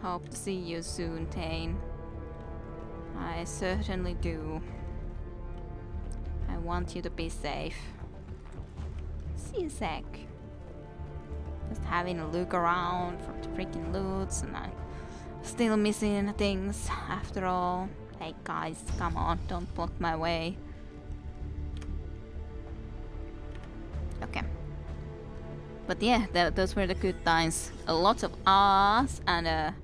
Hope to see you soon, Tane. I certainly do. want you to be safe. See a sec. Just having a look around for the freaking loots, and I'm still missing things after all. Hey guys, come on, don't block my way. Okay. But yeah, those were the good times. A lot of ahs, and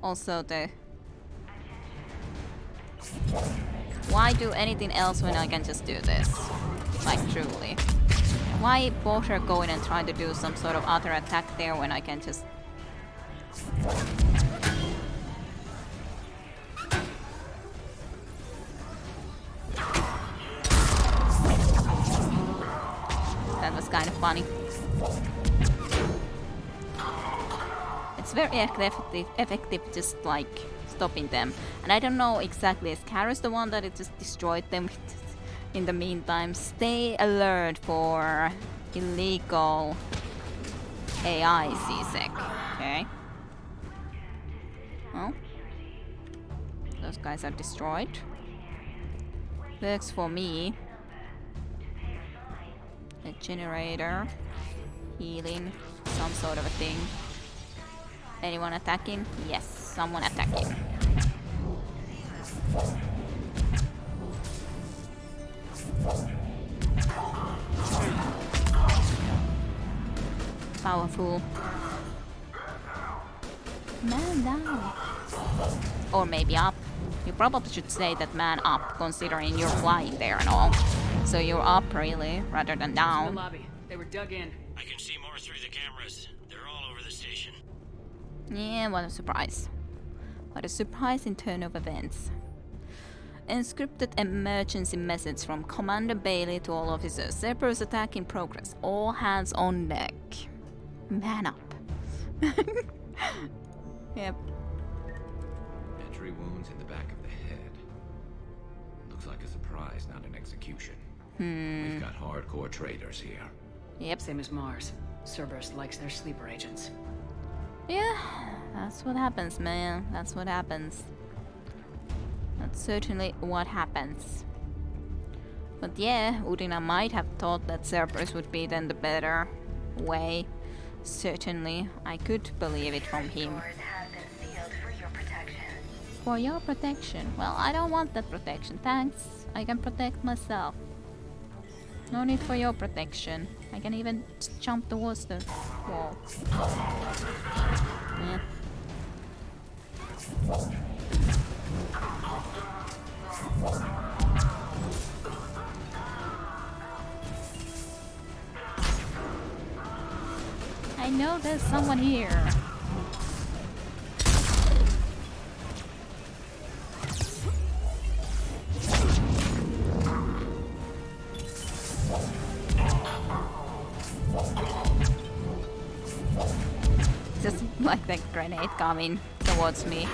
also the... Why do anything else when I can just do this? Like, truly. Why bother going and trying to do some sort of other attack there when I can just... That was kind of funny. It's very effective just like stopping them. And I don't know exactly, is Karis the one that it just destroyed them in the meantime? Stay alert for illegal AI CSEC. Okay. Oh. Those guys are destroyed. Works for me. A generator. Healing. Some sort of a thing. Anyone attacking? Yes, someone attacking. Powerful. Man down. Or maybe up. You probably should say that man up, considering you're flying there and all. So you're up, really, rather than down. The lobby. They were dug in. I can see more through the cameras. They're all over the station. Yeah, what a surprise. What a surprising turn of events. Encrypted emergency message from Commander Bailey to all officers. Cerberus attack in progress. All hands on deck. Man up. Yep. Entry wounds in the back of the head. Looks like a surprise, not an execution. We've got hardcore traitors here. Yep. Same as Mars. Cerberus likes their sleeper agents. Yeah, that's what happens, man. That's what happens. That's certainly what happens. But yeah, Udina might have thought that Cerberus would be then the better way. Certainly, I could believe it from him. For your protection? Well, I don't want that protection, thanks. I can protect myself. No need for your protection. I can even jump towards the wall. Yeah. I know there's someone here. Just like that grenade coming towards me.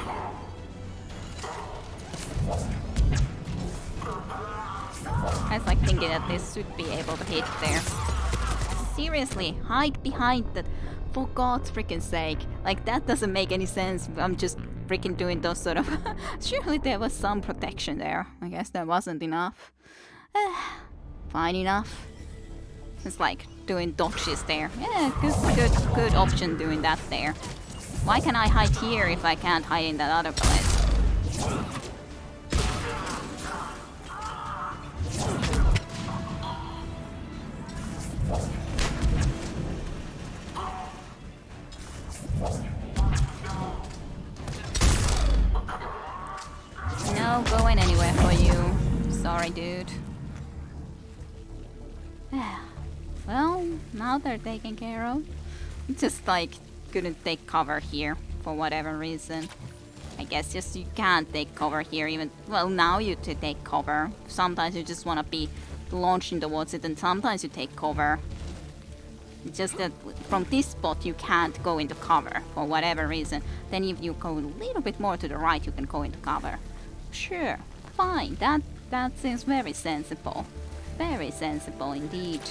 I was like thinking that this should be able to hit there. Seriously, hide behind that. For God's freaking sake. Like, that doesn't make any sense. I'm just freaking doing those sort of... Surely there was some protection there. I guess that wasn't enough. Fine enough. It's like doing dodges there. Yeah, good option doing that there. Why can I hide here if I can't hide in that other place? No going anywhere for you. Sorry, dude. Well, now they're taken care of. Just like couldn't take cover here for whatever reason. I guess just you can't take cover here even. Well, now you take cover. Sometimes you just want to be launching towards it, and sometimes you take cover. It's just that from this spot you can't go into cover for whatever reason. Then if you go a little bit more to the right, you can go into cover. Sure, fine. That seems very sensible. Very sensible indeed.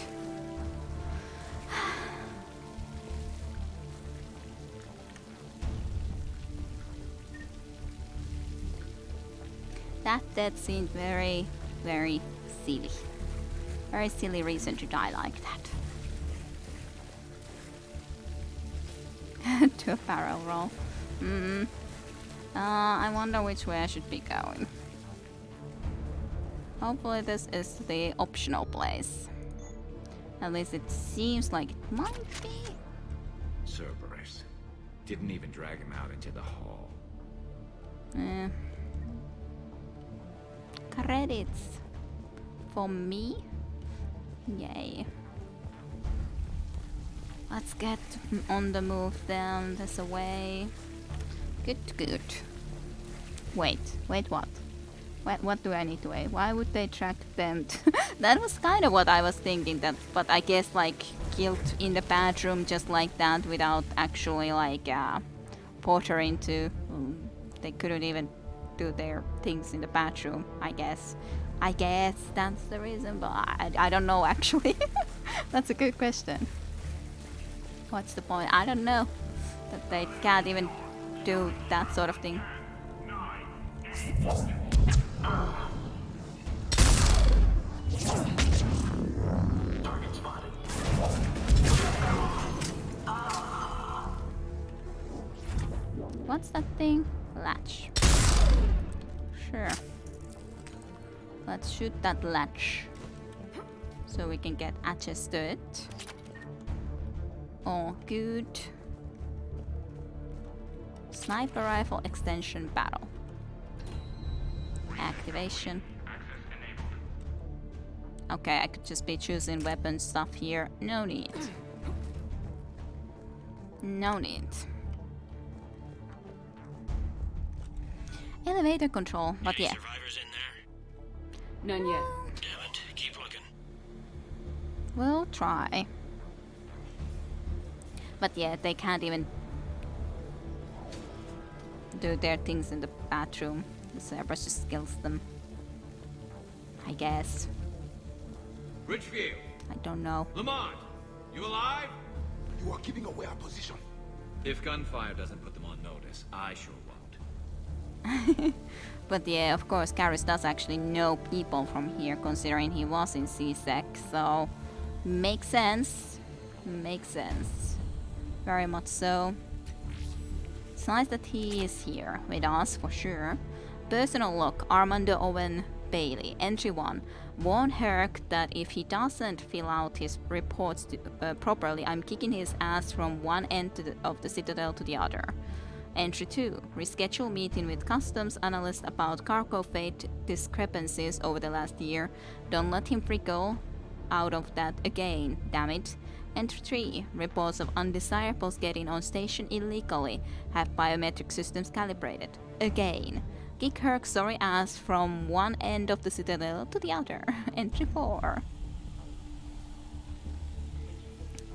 That seemed very, very silly. Very silly reason to die like that. To a barrel roll. I wonder which way I should be going. Hopefully this is the optional place. At least it seems like it might be. Cerberus. Didn't even drag him out into the hall. Credits. For me? Yay. Let's get on the move then. There's a way. Good. Wait, what? What do I need to wait? Why would they track them? That was kind of what I was thinking. But I guess like killed in the bathroom just like that without actually like Porter into. They couldn't even do their things in the bathroom. I guess that's the reason, but I don't know actually. That's a good question. What's the point? I don't know. That they can't even do that sort of thing. What's that thing? Latch. Sure. Let's shoot that latch. So we can get access to it. Oh, good. Sniper rifle extension barrel. Activation. Okay, I could just be choosing weapon stuff here. No need. No need. Elevator control, but yeah. Survivors in there? None yet. Damn it. Keep looking. We'll try. But yeah, they can't even do their things in the bathroom. The Cerberus just kills them. I guess. Richfield. I don't know. Lamont, you alive? You are giving away our position. If gunfire doesn't put them on notice, I sure won't. But yeah, of course, Garrus does actually know people from here, considering he was in CSEC, so makes sense. Makes sense. Very much so. It's nice that he is here with us, for sure. Personal log, Armando Owen Bailey. Entry 1. Warn Herc that if he doesn't fill out his reports properly, I'm kicking his ass from one end of the Citadel to the other. Entry 2. Reschedule meeting with customs analyst about cargo freight discrepancies over the last year. Don't let him freakle out of that again, damn it. Entry 3. Reports of undesirables getting on station illegally. Have biometric systems calibrated. Again. Kick Herc's sorry ass from one end of the Citadel to the other. Entry 4.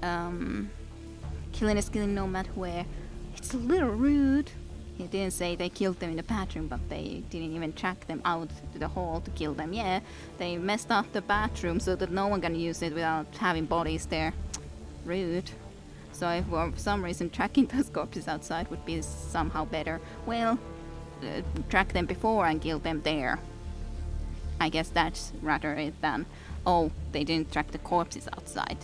Killing is killing no matter where. It's a little rude. He didn't say they killed them in the bathroom, but they didn't even track them out to the hall to kill them. Yeah, they messed up the bathroom so that no one can use it without having bodies there. Rude. So if for some reason tracking those corpses outside would be somehow better, well, track them before and kill them there. I guess that's rather it than, oh, they didn't track the corpses outside.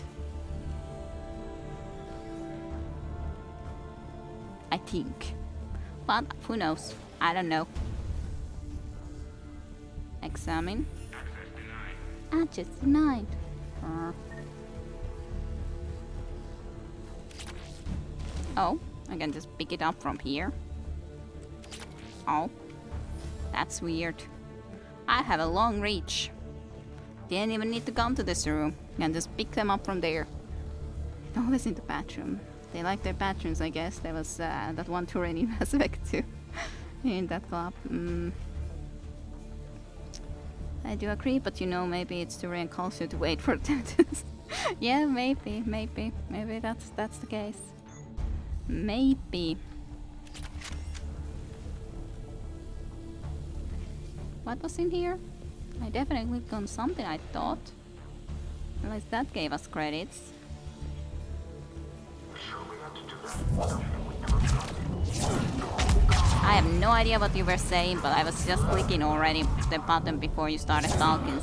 I think. But who knows? I don't know. Examine. Access denied. Oh, I can just pick it up from here. Oh, that's weird. I have a long reach. Didn't even need to come to this room. I can just pick them up from there. Always in the bathroom. They like their bathrooms, I guess. There was that one tour in Mass Effect 2 in that club. I do agree, but you know, maybe it's Turian culture to wait for them to... Yeah, maybe that's the case. Maybe. What was in here? I definitely clicked on something, I thought. At least that gave us credits. I have no idea what you were saying, but I was just clicking already the button before you started talking,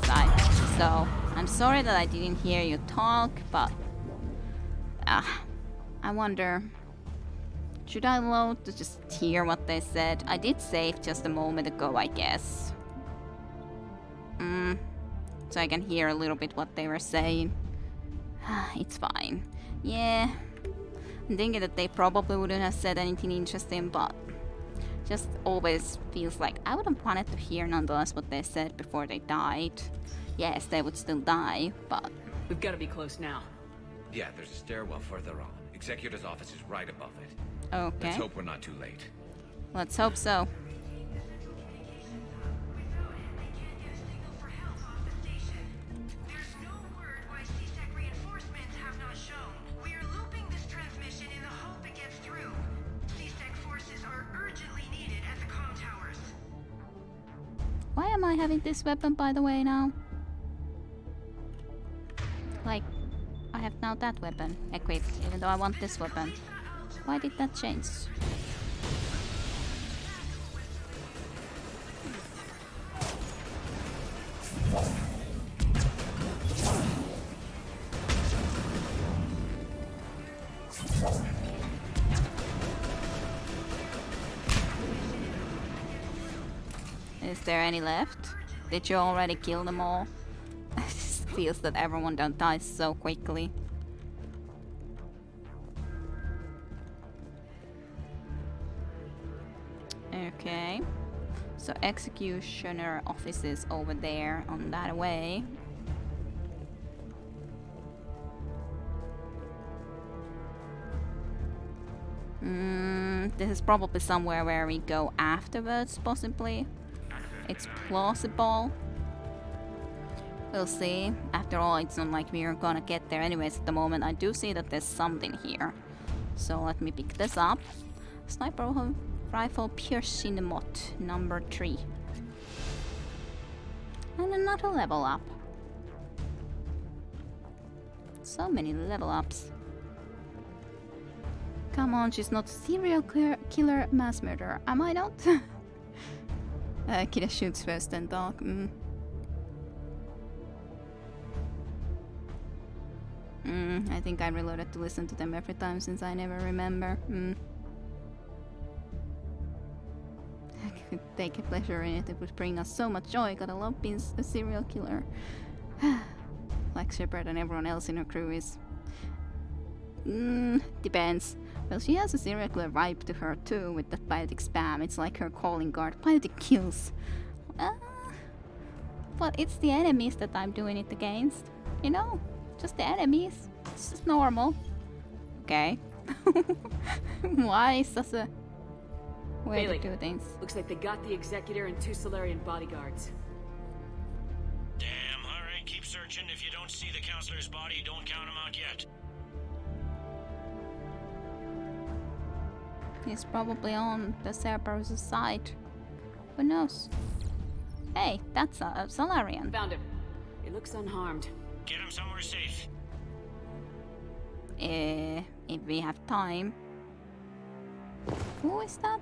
so I'm sorry that I didn't hear you talk, but I wonder, should I load to just hear what they said? I did save just a moment ago, I guess. So I can hear a little bit what they were saying. It's fine. Yeah, I'm thinking that they probably wouldn't have said anything interesting, but just always feels like I would have wanted to hear nonetheless what they said before they died. Yes, they would still die, but... We've got to be close now. Yeah, there's a stairwell further on. Executor's office is right above it. Okay. Let's hope we're not too late. Let's hope so. Why am I having this weapon, by the way, now? Like, I have now that weapon equipped, even though I want this weapon. Why did that change? Is there any left? Did you already kill them all? It just feels that everyone don't die so quickly. Okay. So executioner office is over there on that way. This is probably somewhere where we go afterwards, possibly. It's plausible. We'll see. After all, it's not like we're gonna get there anyways at the moment. I do see that there's something here. So let me pick this up. Sniper rifle piercing mot number 3. And another level up. So many level ups. Come on, she's not serial killer mass murderer. Am I not? Kid shoots first then talk. I think I reloaded to listen to them every time since I never remember. I could take a pleasure in it. It would bring us so much joy. Gotta love being a serial killer. Like Shepard and everyone else in her crew is. Depends. Well, she has a serial killer vibe to her too, with that biotic spam. It's like her calling card. Biotic kills. But it's the enemies that I'm doing it against. You know? Just the enemies. It's just normal. Okay. Why is such a way Bailey, to do things? Looks like they got the Executor and 2 Solarian bodyguards. Damn, alright, keep searching. If you don't see the counselor's body, don't count him out yet. He's probably on the Cerberus' side. Who knows? Hey, that's a Solarian. Found him. He looks unharmed. Get him somewhere safe. If we have time. Who is that?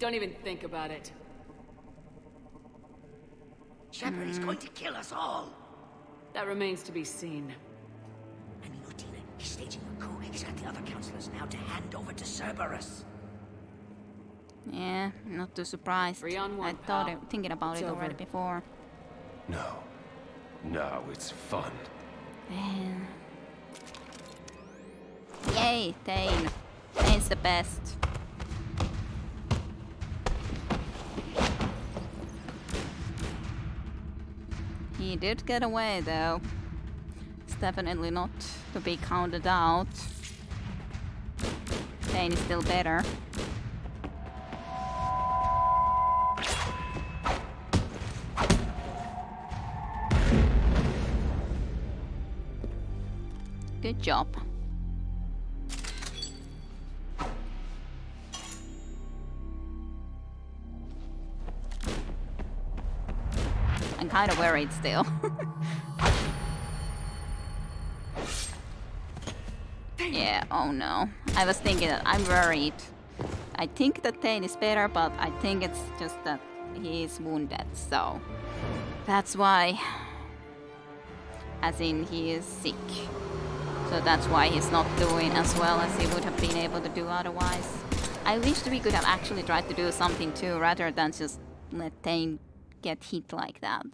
Don't even think about it. Shepard is going to kill us all. That remains to be seen. And you know, Tina, he's staging a coup. He's got the other counselors now to hand over to Cerberus. Yeah, not too surprised. 3 on 1, I thought thinking about It's it over. already before. No, it's fun. Man. Yay, Thane. Thane's the best. He did get away though. It's definitely not to be counted out. Thane is still better. Good job. I'm kind of worried still. Yeah, oh no. I was thinking that I'm worried. I think that Thane is better, but I think it's just that he is wounded, so that's why. As in, he is sick. So that's why he's not doing as well as he would have been able to do otherwise. I wish we could have actually tried to do something too, rather than just let Thane get hit like that.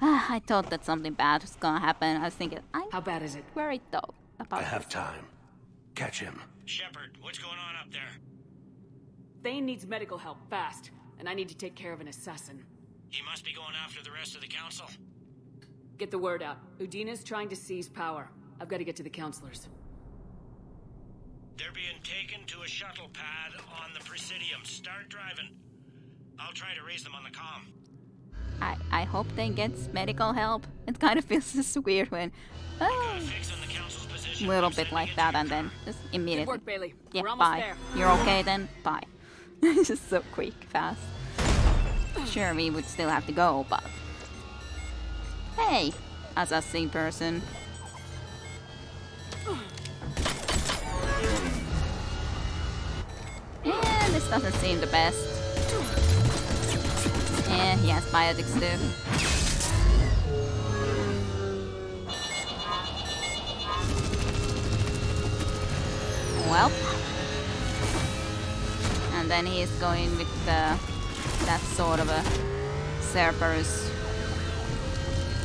I thought that something bad was gonna happen. I was thinking, how bad is it? Worried though about I have time. Catch him. Shepard, what's going on up there? Thane needs medical help, fast. And I need to take care of an assassin. He must be going after the rest of the council. Get the word out. Udina's trying to seize power. I've got to get to the councilors. They're being taken to a shuttle pad on the Presidium. Start driving. I'll try to raise them on the comm. I hope Thane gets medical help. It kind of feels just weird when little bit like that and then just immediately. Good work, Bailey. Yeah, We're almost bye. there. You're okay then? Bye. Just so quick, fast. Sure, we would still have to go, but hey, assassin person. Yeah, this doesn't seem the best. Yeah, he has biotics too. Well, and then he is going with that sort of a Cerberus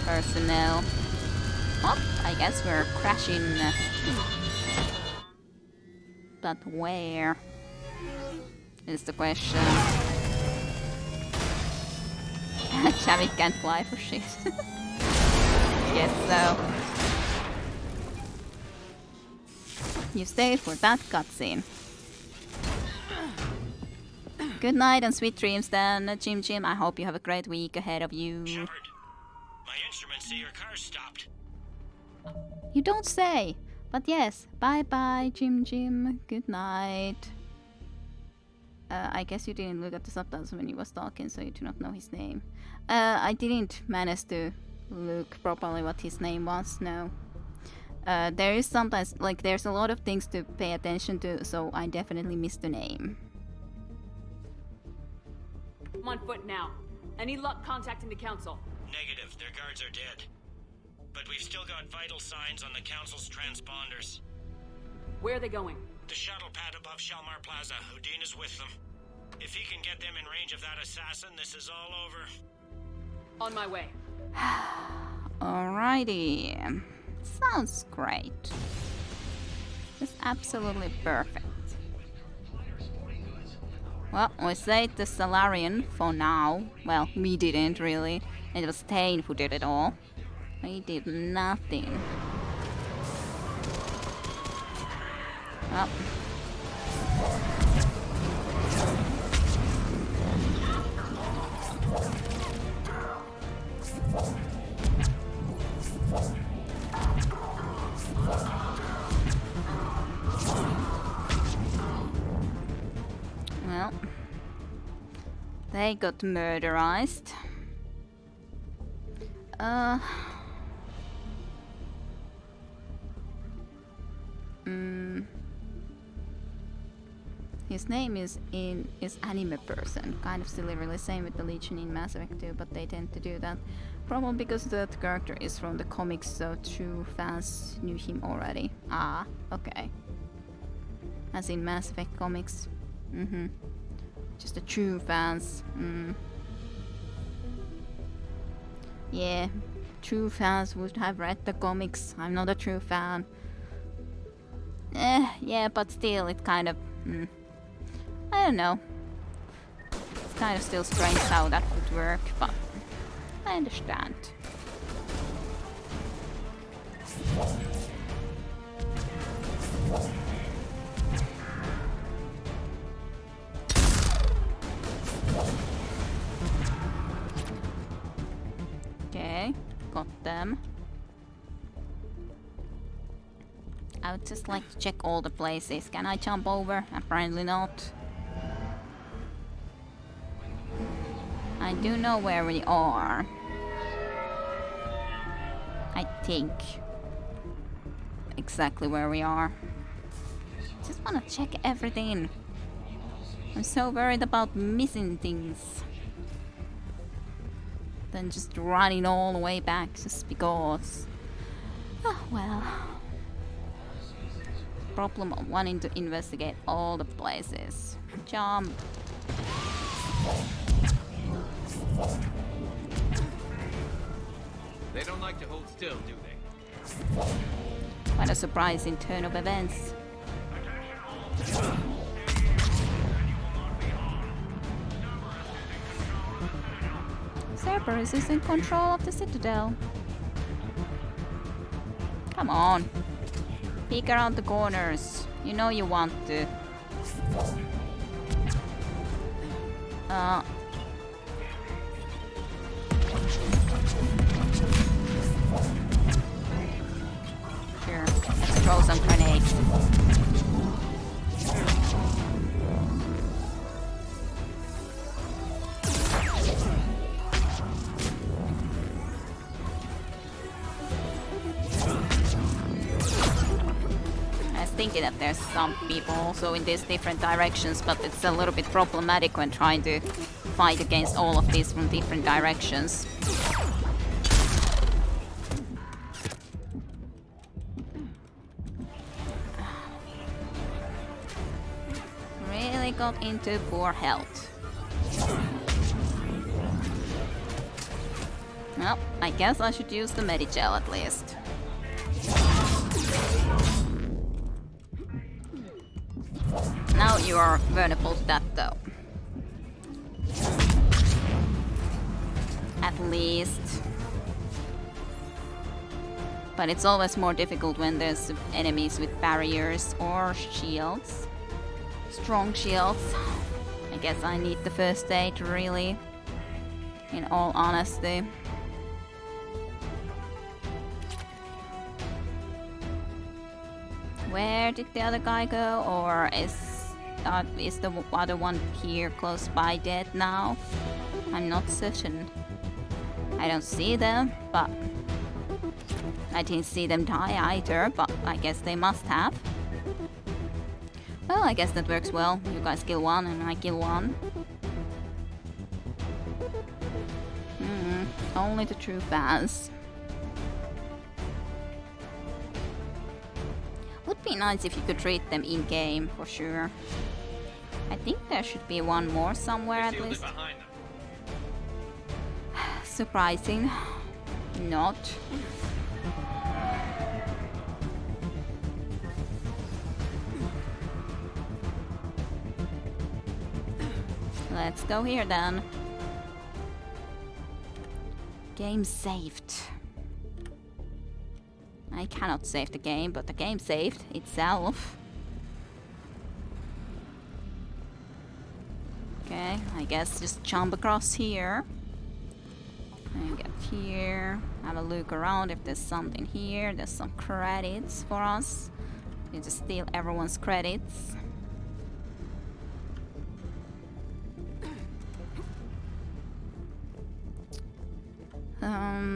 personnel. Oh, I guess we're crashing. But where is the question? Shavik can't fly for shit. Guess so. You stayed for that cutscene. Good night and sweet dreams then, Jim. I hope you have a great week ahead of you. Shepard, my instruments say your car's stopped. You don't say. But yes, bye-bye, Jim. Good night. I guess you didn't look at the subtitles when he was talking, so you do not know his name. I didn't manage to look properly what his name was, no. There is sometimes, like, there's a lot of things to pay attention to, so I definitely missed the name. I'm on foot now. Any luck contacting the council? Negative, their guards are dead. But we've still got vital signs on the council's transponders. Where are they going? The shuttle pad above Shalmar Plaza. Udina's with them. If he can get them in range of that assassin, this is all over. On my way. Alrighty. Sounds great. Just absolutely perfect. Well, we saved the Salarian for now. Well, we didn't really. It was Thane who did it all. We did nothing. Well. Well, they got murderized. His name is anime person. Kind of still really same with the Legion in Mass Effect 2, but they tend to do that. Probably because that character is from the comics, so true fans knew him already. Ah, okay. As in Mass Effect comics. Just the true fans. Yeah, true fans would have read the comics. I'm not a true fan. Yeah, but still, it kind of... I don't know. It's kind of still strange how that would work, but I understand. Okay, got them. I would just like to check all the places. Can I jump over? Apparently not. I do know where we are. I think. Exactly where we are. just wanna check everything. I'm so worried about missing things. Than just running all the way back just because. Oh well. Problem of wanting to investigate all the places. Jump. They don't like to hold still, do they? What a surprising turn of events. Cerberus is in control of the Citadel. Come on. Peek around the corners. You know you want to. Sure, let's throw some grenades. Thinking that there's some people also in these different directions, but it's a little bit problematic when trying to fight against all of these from different directions. Really got into poor health. Well, I guess I should use the Medigel at least. Now you are vulnerable to that though. At least. But it's always more difficult when there's enemies with barriers or shields. Strong shields. I guess I need the first aid really. In all honesty. Where did the other guy go? Or is the other one here close by dead now? I'm not certain. I don't see them, but I didn't see them die either, but I guess they must have. Well, I guess that works well. You guys kill one and I kill one. Only the true fans. Would be nice if you could treat them in-game, for sure. I think there should be one more somewhere at least. Surprising. Not. Let's go here then. Game saved. I cannot save the game, but the game saved itself. Okay, I guess just jump across here. And get here. Have a look around if there's something here. There's some credits for us. You just steal everyone's credits.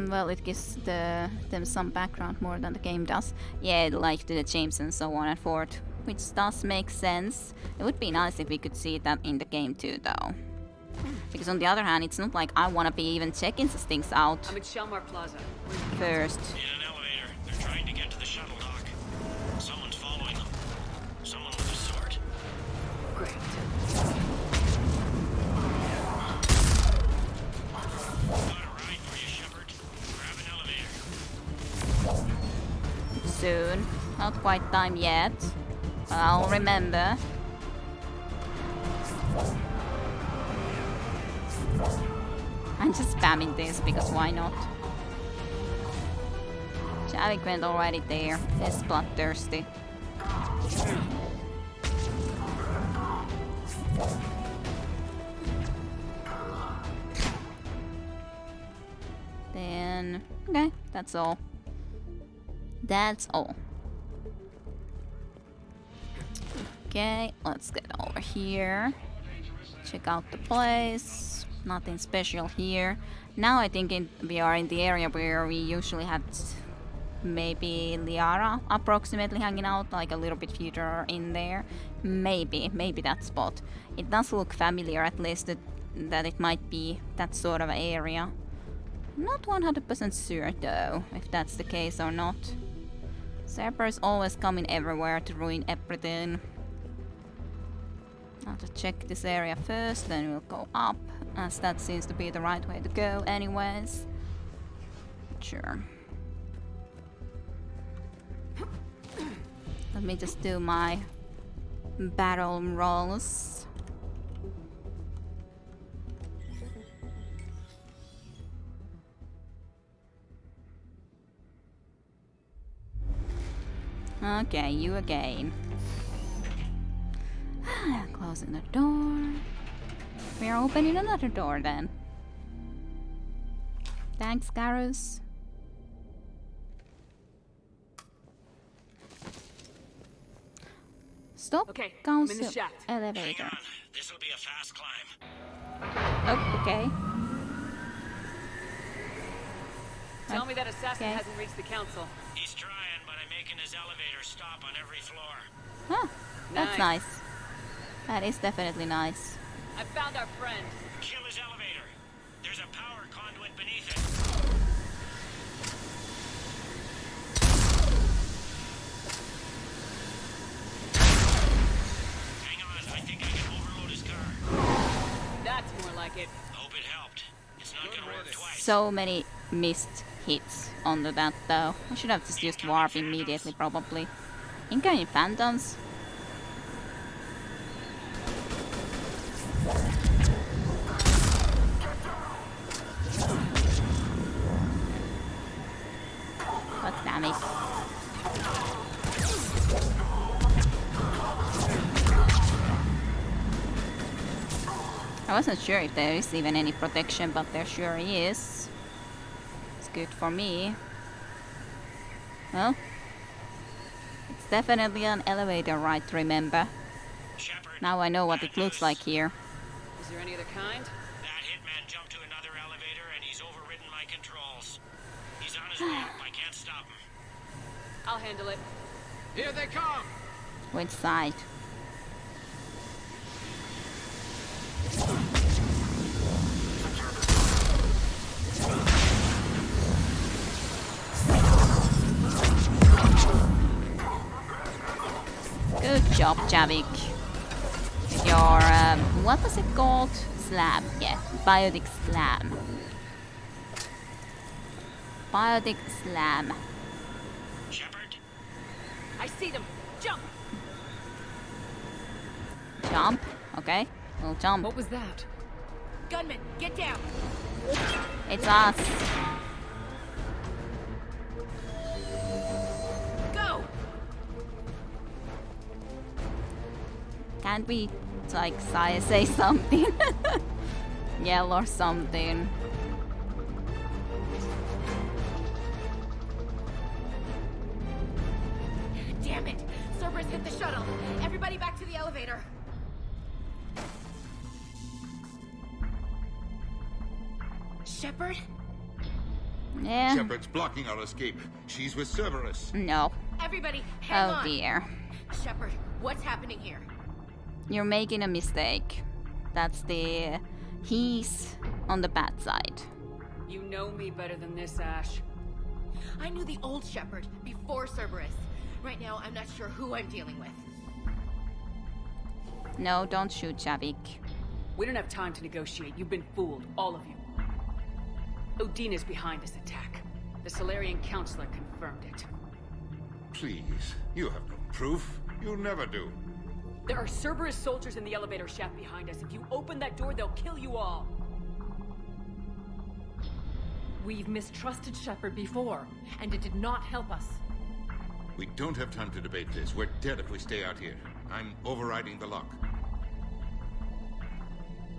Well, it gives them some background more than the game does. Yeah, like to the James and so on and forth, which does make sense. It would be nice if we could see that in the game too, though. Because on the other hand, it's not like I want to be even checking these things out. I'm at Shelmar Plaza. In First. an elevator. They're trying to get to the shuttle dock. Someone's following them. Someone with a sword. Great. Soon. Not quite time yet. I'll remember. I'm just spamming this because why not? Javik went already there. He's bloodthirsty. Then, okay, that's all. That's all. Okay, let's get over here. Check out the place. Nothing special here. Now I think we are in the area where we usually had maybe Liara approximately hanging out, like a little bit further in there. Maybe that spot. It does look familiar, at least that it might be that sort of area. Not 100% sure though, if that's the case or not. Cerberus always coming everywhere to ruin everything. I'll just check this area first, then we'll go up, as that seems to be the right way to go anyways. Sure. Let me just do my barrel rolls. Okay, you again. Closing the door. We are opening another door then. Thanks, Garrus. Stop. Okay, Council I'm in the shaft. elevator. Hang on. This'll be a fast climb. Oh, okay. Tell me that assassin Okay. hasn't reached the council. He's trying, but I'm making his elevator stop on every floor. Huh, that's nice. That is definitely nice. I found our friend. Kill his elevator. There's a power conduit beneath it. Hang on, I think I can overload his car. That's more like it. Hope it helped. It's not gonna work twice. So many missed hits onto that though. I should have just used warp immediately probably. Incoming phantoms. God damn it. I wasn't sure if there is even any protection, but there sure is. It's good for me. Well, it's definitely an elevator, right? Remember? Now I know what it looks like here. Is there any other kind? That hitman jumped to another elevator and he's overridden my controls. He's on his way up. I can't stop him. I'll handle it. Here they come! Which side? Good job, Javik. Your, what was it called? Slam, yeah. Biotic Slam. Biotic Slam. I see them. Jump! Jump, okay. We'll jump. What was that? Gunman, get down! It's us. Go! Can't we, like, say something? Yell or something. Damn it! Cerberus hit the shuttle! Everybody back to the elevator! Shepard? Yeah. Shepard's blocking our escape. She's with Cerberus. No. Everybody, hang on! Oh dear. Shepard, what's happening here? You're making a mistake. That's the... He's on the bad side. You know me better than this, Ash. I knew the old Shepard before Cerberus. Right now, I'm not sure who I'm dealing with. No, don't shoot, Javik. We don't have time to negotiate. You've been fooled, all of you. Odina's behind this attack. The Solarian Counselor confirmed it. Please, you have no proof. You'll never do. There are Cerberus soldiers in the elevator shaft behind us. If you open that door, they'll kill you all. We've mistrusted Shepard before, and it did not help us. We don't have time to debate this. We're dead if we stay out here. I'm overriding the lock.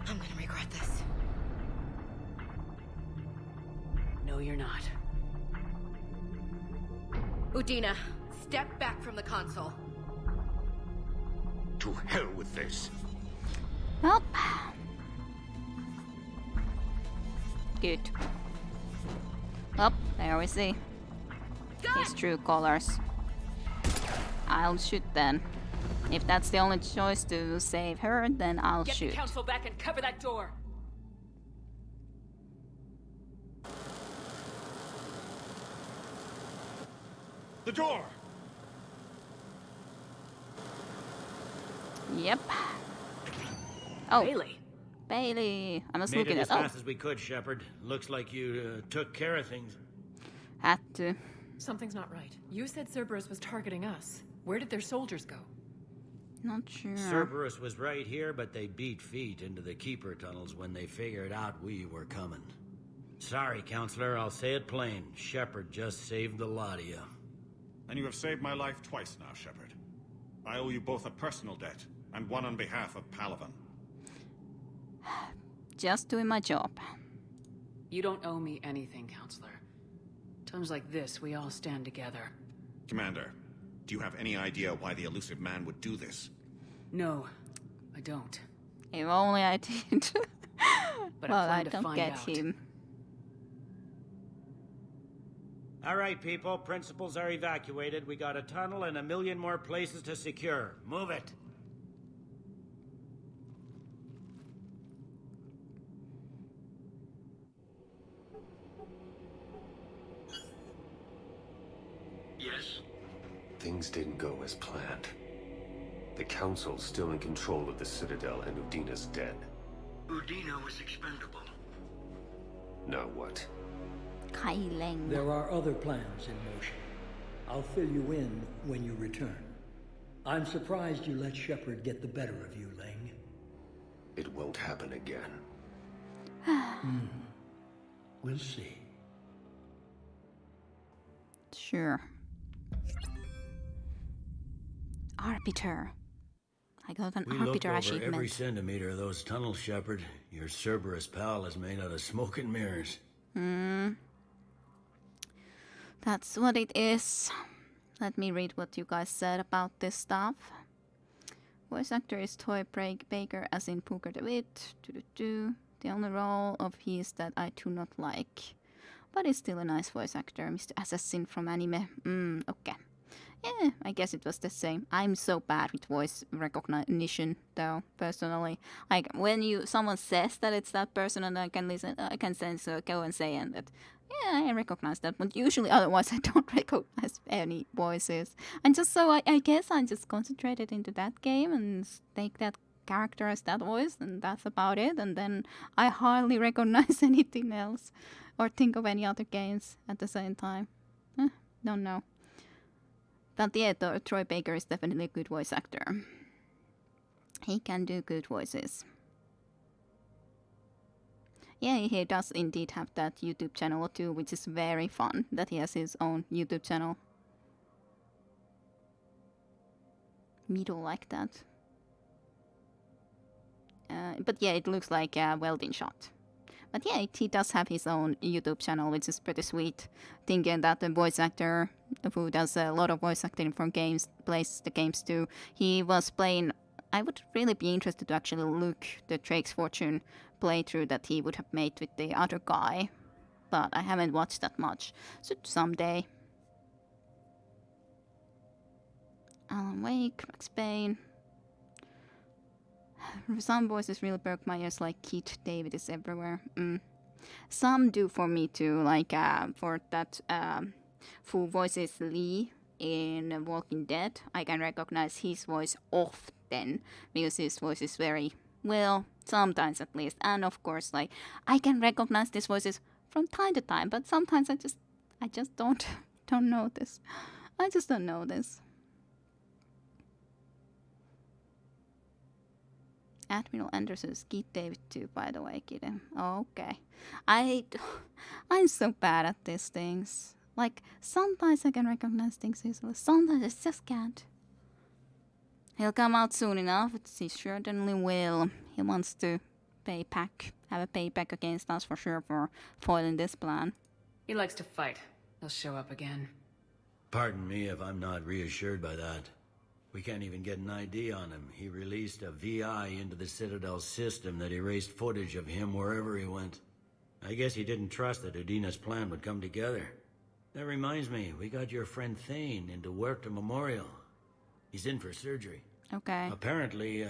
I'm gonna regret this. No, you're not. Udina, step back from the console. To hell with this. Well. Good. Well, there we see. his true colors. I'll shoot then. If that's the only choice to save her, then I'll shoot. Get the council back and cover that door. The door! Yep. Oh. Bailey. Bailey. I must Made look it at as it. fast as we could, Shepard. Looks like you took care of things. Had to. Something's not right. You said Cerberus was targeting us. Where did their soldiers go? Not sure. Cerberus was right here, but they beat feet into the Keeper tunnels when they figured out we were coming. Sorry, Counselor, I'll say it plain. Shepard just saved the lot of you. And you have saved my life twice now, Shepard. I owe you both a personal debt, and one on behalf of Palaven. Just doing my job. You don't owe me anything, Counselor. Times like this, we all stand together. Commander, do you have any idea why the elusive man would do this? No, I don't. If only I did. But well, I I plan to don't find get out. him. All right, people. Principals are evacuated. We got a tunnel and 1 million more places to secure. Move it. Yes? Things didn't go as planned. The Council's still in control of the Citadel and Udina's dead. Udina was expendable. Now what? Kaileng. There are other plans in motion. I'll fill you in when you return. I'm surprised you let Shepard get the better of you, Ling. It won't happen again. We'll see. Sure. Arbiter. I got an We looked Arbiter over achievement. every centimeter of those tunnels, Shepard. Your Cerberus pal is made out of smoke and mirrors. That's what it is. Let me read what you guys said about this stuff. Voice actor is Toy Baker, as in Pooker DeWitt. The only role of his that I do not like. But he's still a nice voice actor, Mr. Assassin from anime. Okay. Yeah, I guess it was the same. I'm so bad with voice recognition, though, personally. Like, when someone says that it's that person and I can listen, I can go and say and that, yeah, I recognize that. But usually, otherwise, I don't recognize any voices. And just so, I guess I'm just concentrated into that game and take that character as that voice, and that's about it. And then I hardly recognize anything else or think of any other games at the same time. Don't know. But yeah, Troy Baker is definitely a good voice actor. He can do good voices. Yeah, he does indeed have that YouTube channel too, which is very fun, that he has his own YouTube channel. Me don't like that. But yeah, it looks like a welding shot. But yeah, he does have his own YouTube channel, which is pretty sweet. Thinking that the voice actor who does a lot of voice acting for games, plays the games too, he was playing... I would really be interested to actually look the Drake's Fortune playthrough that he would have made with the other guy. But I haven't watched that much. So someday. Alan Wake, Max Payne. Some voices really broke my ears, like Keith David is everywhere. Some do for me too, like for that who voices Lee in Walking Dead. I can recognize his voice often because his voice is very, well, sometimes at least. And of course, like, I can recognize these voices from time to time, but sometimes I just don't notice. I just don't notice. Admiral Anderson's Keith David too, by the way, kid. Okay. I'm so bad at these things. Like, sometimes I can recognize things easily, sometimes I just can't. He'll come out soon enough, he certainly will. He wants to have a payback against us for sure for foiling this plan. He likes to fight. He'll show up again. Pardon me if I'm not reassured by that. We can't even get an ID on him. He released a VI into the Citadel system that erased footage of him wherever he went. I guess he didn't trust that Udina's plan would come together. That reminds me, we got your friend Thane into Huerta Memorial. He's in for surgery. Okay. Apparently,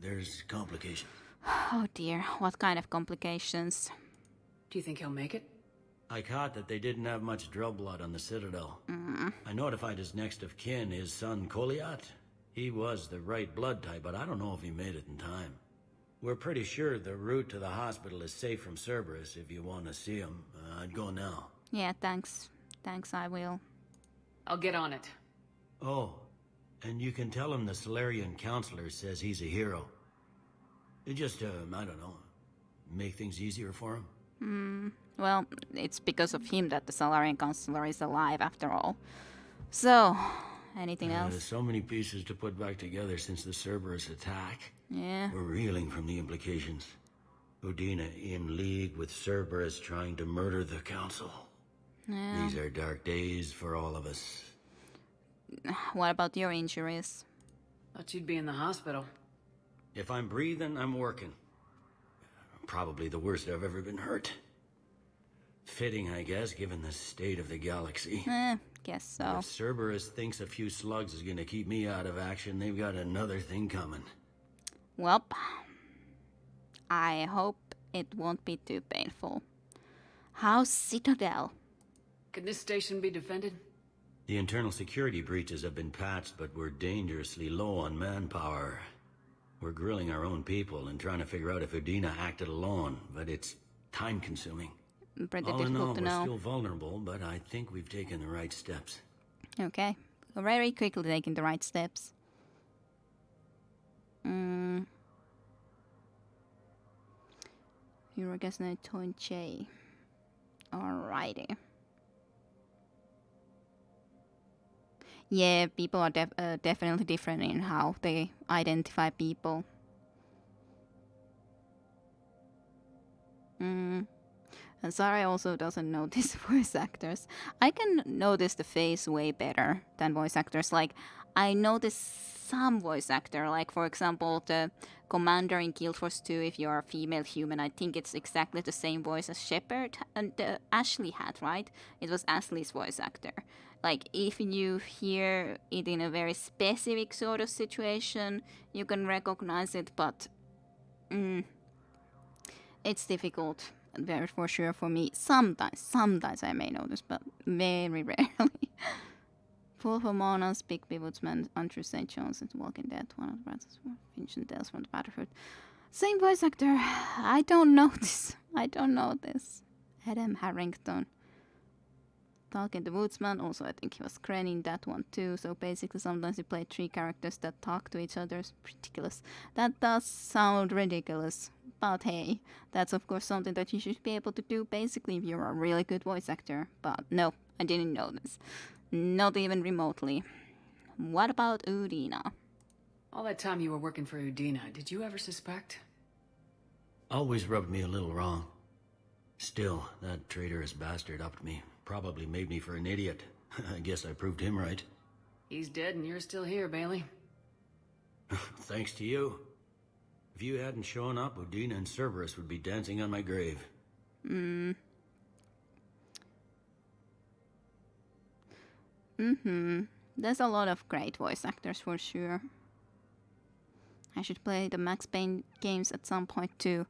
there's complications. Oh dear, what kind of complications? Do you think he'll make it? I caught that they didn't have much drill blood on the Citadel. I notified his next of kin, his son Koliat. He was the right blood type, but I don't know if he made it in time. We're pretty sure the route to the hospital is safe from Cerberus if you want to see him. I'd go now. Yeah, thanks. Thanks, I will. I'll get on it. Oh, and you can tell him the Solarian Counselor says he's a hero. It just, I don't know, make things easier for him. Well, it's because of him that the Solarian Counselor is alive, after all. So, anything else? So many pieces to put back together since the Cerberus attack. Yeah. We're reeling from the implications. Udina in league with Cerberus trying to murder the Council. Yeah. These are dark days for all of us. What about your injuries? Thought you'd be in the hospital. If I'm breathing, I'm working. Probably the worst I've ever been hurt. Fitting, I guess, given the state of the galaxy. Guess so. If Cerberus thinks a few slugs is gonna keep me out of action, they've got another thing coming. Well, I hope it won't be too painful. How's Citadel? Can this station be defended? The internal security breaches have been patched, but we're dangerously low on manpower. We're grilling our own people and trying to figure out if Udina acted alone, but it's time-consuming. Pretty All in all, difficult to we're know. still vulnerable, but I think we've taken the right steps. Okay. Very quickly taking the right steps. Eurogasno Tonche. Alrighty. Yeah, people are definitely different in how they identify people. And Sarah also doesn't notice voice actors. I can notice the face way better than voice actors. Like, I notice some voice actor, like for example the commander in Guild Force 2, if you're a female human, I think it's exactly the same voice as Shepard and Ashley had, right? It was Ashley's voice actor. Like, if you hear it in a very specific sort of situation, you can recognize it, but it's difficult, very for sure for me. Sometimes I may notice, but very rarely. Full of Monas, Big Bewoodsman, Andrew St. John's, and Walking Dead, one of the brothers from Finch and Tales from the Battlefield. Same voice actor. I don't know this. Adam Harrington. Talking the Woodsman, also I think he was Kren in that one too. So basically sometimes you play 3 characters that talk to each other. It's ridiculous. That does sound ridiculous. But hey, that's of course something that you should be able to do basically if you're a really good voice actor. But no, I didn't know this. Not even remotely. What about Udina? All that time you were working for Udina, did you ever suspect? Always rubbed me a little wrong. Still, that traitorous bastard upped me. Probably made me for an idiot. I guess I proved him right. He's dead and you're still here, Bailey. Thanks to you. If you hadn't shown up, Udina and Cerberus would be dancing on my grave. There's a lot of great voice actors for sure. I should play the Max Payne games at some point too.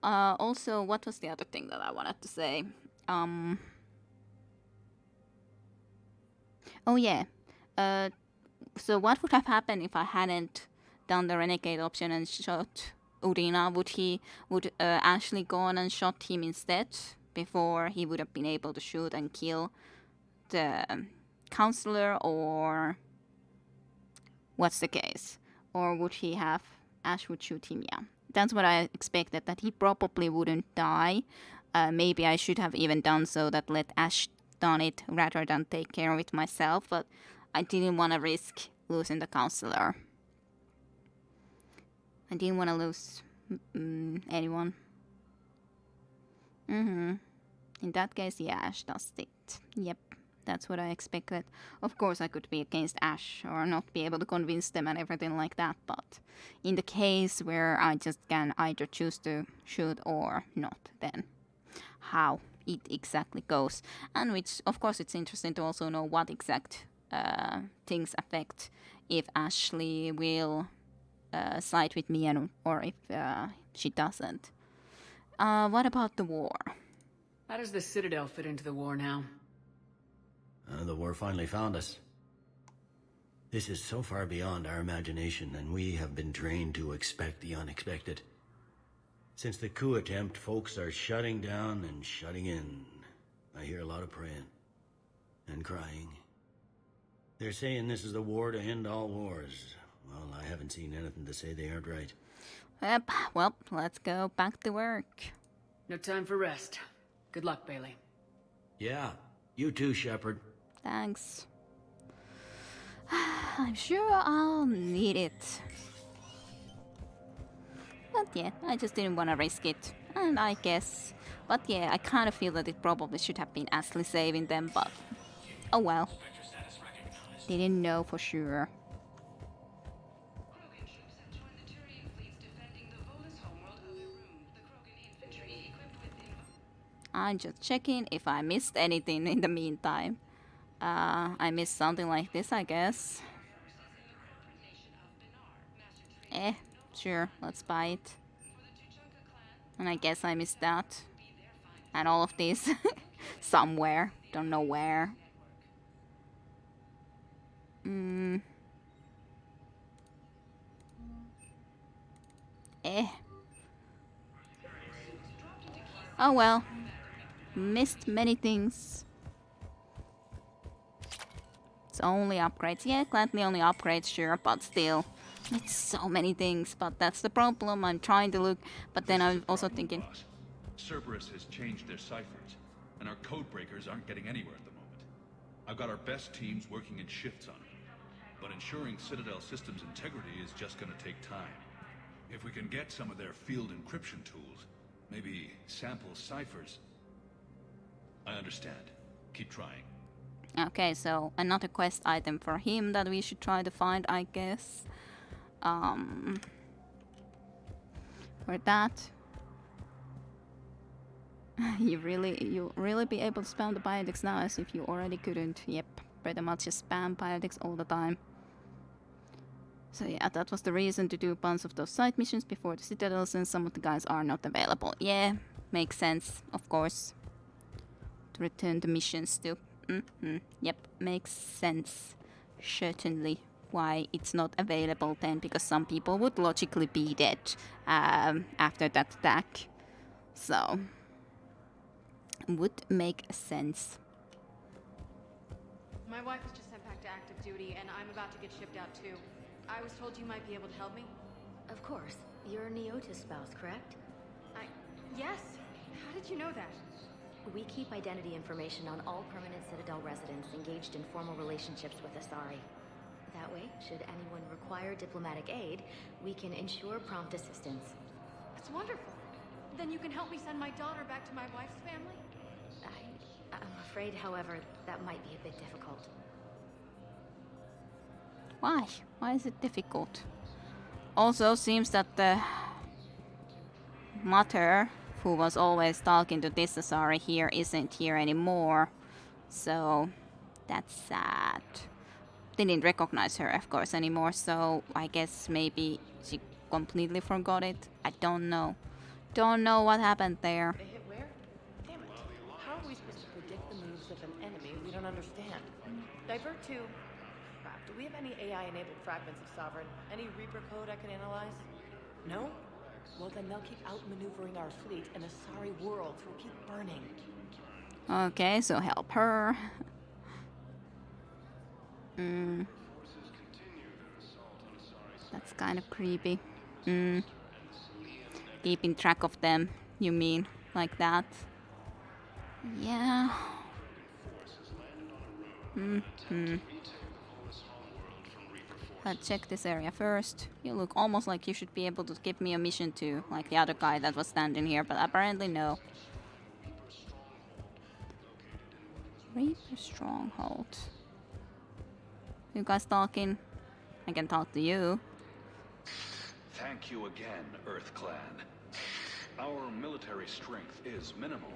Also, what was the other thing that I wanted to say? Oh yeah. So what would have happened if I hadn't done the Renegade option and shot Udina? Would Ashley gone and shot him instead before he would have been able to shoot and kill the counselor, or what's the case? Or would he have Ash would shoot him? Yeah, that's what I expected, that he probably wouldn't die. Maybe I should have even done so, that let Ash done it rather than take care of it myself, but I didn't want to risk losing the counselor. I didn't want to lose anyone. In that case, yeah, Ash does it. Yep, that's what I expected. Of course, I could be against Ash or not be able to convince them and everything like that, but in the case where I just can either choose to shoot or not, then how it exactly goes. And which, of course, it's interesting to also know what exact things affect if Ashley will side with me or if she doesn't. What about the war? How does the Citadel fit into the war now? The war finally found us. This is so far beyond our imagination, and we have been trained to expect the unexpected. Since the coup attempt, folks are shutting down and shutting in. I hear a lot of praying and crying. They're saying this is the war to end all wars. Well, I haven't seen anything to say they aren't right. Yep, well, let's go back to work. No time for rest. Good luck, Bailey. Yeah, you too, Shepard. Thanks. I'm sure I'll need it. But yeah, I just didn't want to risk it. And I guess... But yeah, I kind of feel that it probably should have been Ashley saving them, but... Oh well. Didn't know for sure. I'm just checking if I missed anything in the meantime. I missed something like this, I guess. Sure, let's buy it. And I guess I missed that. And all of this. Somewhere. Don't know where. Oh well. Missed many things. It's only upgrades. Yeah, gladly only upgrades, sure, but still. It's so many things, but that's the problem. I'm trying to look, but then I'm also thinking... Cerberus has changed their ciphers, and our code breakers aren't getting anywhere at the moment. I've got our best teams working in shifts on it, but ensuring Citadel systems integrity is just going to take time. If we can get some of their field encryption tools, maybe sample ciphers... I understand. Keep trying. Okay, so another quest item for him that we should try to find, I guess. For that. You'll really be able to spam the biotics now as if you already couldn't. Yep, pretty much just spam biotics all the time. So yeah, that was the reason to do a bunch of those side missions before the Citadel, since some of the guys are not available. Yeah, makes sense, of course. To return the missions to. Yep, makes sense. Certainly. Why it's not available then, because some people would logically be dead after that attack. So, would make sense. My wife was just sent back to active duty, and I'm about to get shipped out too. I was told you might be able to help me. Of course. You're Neota's spouse, correct? Yes. How did you know that? We keep identity information on all permanent Citadel residents engaged in formal relationships with Asari. That way, should anyone require diplomatic aid, we can ensure prompt assistance. That's wonderful. Then you can help me send my daughter back to my wife's family? I'm afraid, however, that might be a bit difficult. Why? Why is it difficult? Also, seems that the mother, who was always talking to this Asari here, isn't here anymore. So, that's sad. Didn't recognize her, of course, anymore, so I guess maybe she completely forgot it. I don't know. Don't know what happened there. They hit where? Damn it. How are we supposed to predict the moves of an enemy we don't understand? Divert to... Crap, do we have any AI-enabled fragments of Sovereign? Any Reaper code I can analyze? No? Well, then they'll keep outmaneuvering our fleet, and Asari worlds will keep burning. Okay, so help her. That's kind of creepy. Keeping track of them, you mean? Like that? Yeah. Let's check this area first. You look almost like you should be able to give me a mission too, like the other guy that was standing here, but apparently no. Reaper Stronghold. You guys talking? I can talk to you. Thank you again, Earth Clan. Our military strength is minimal,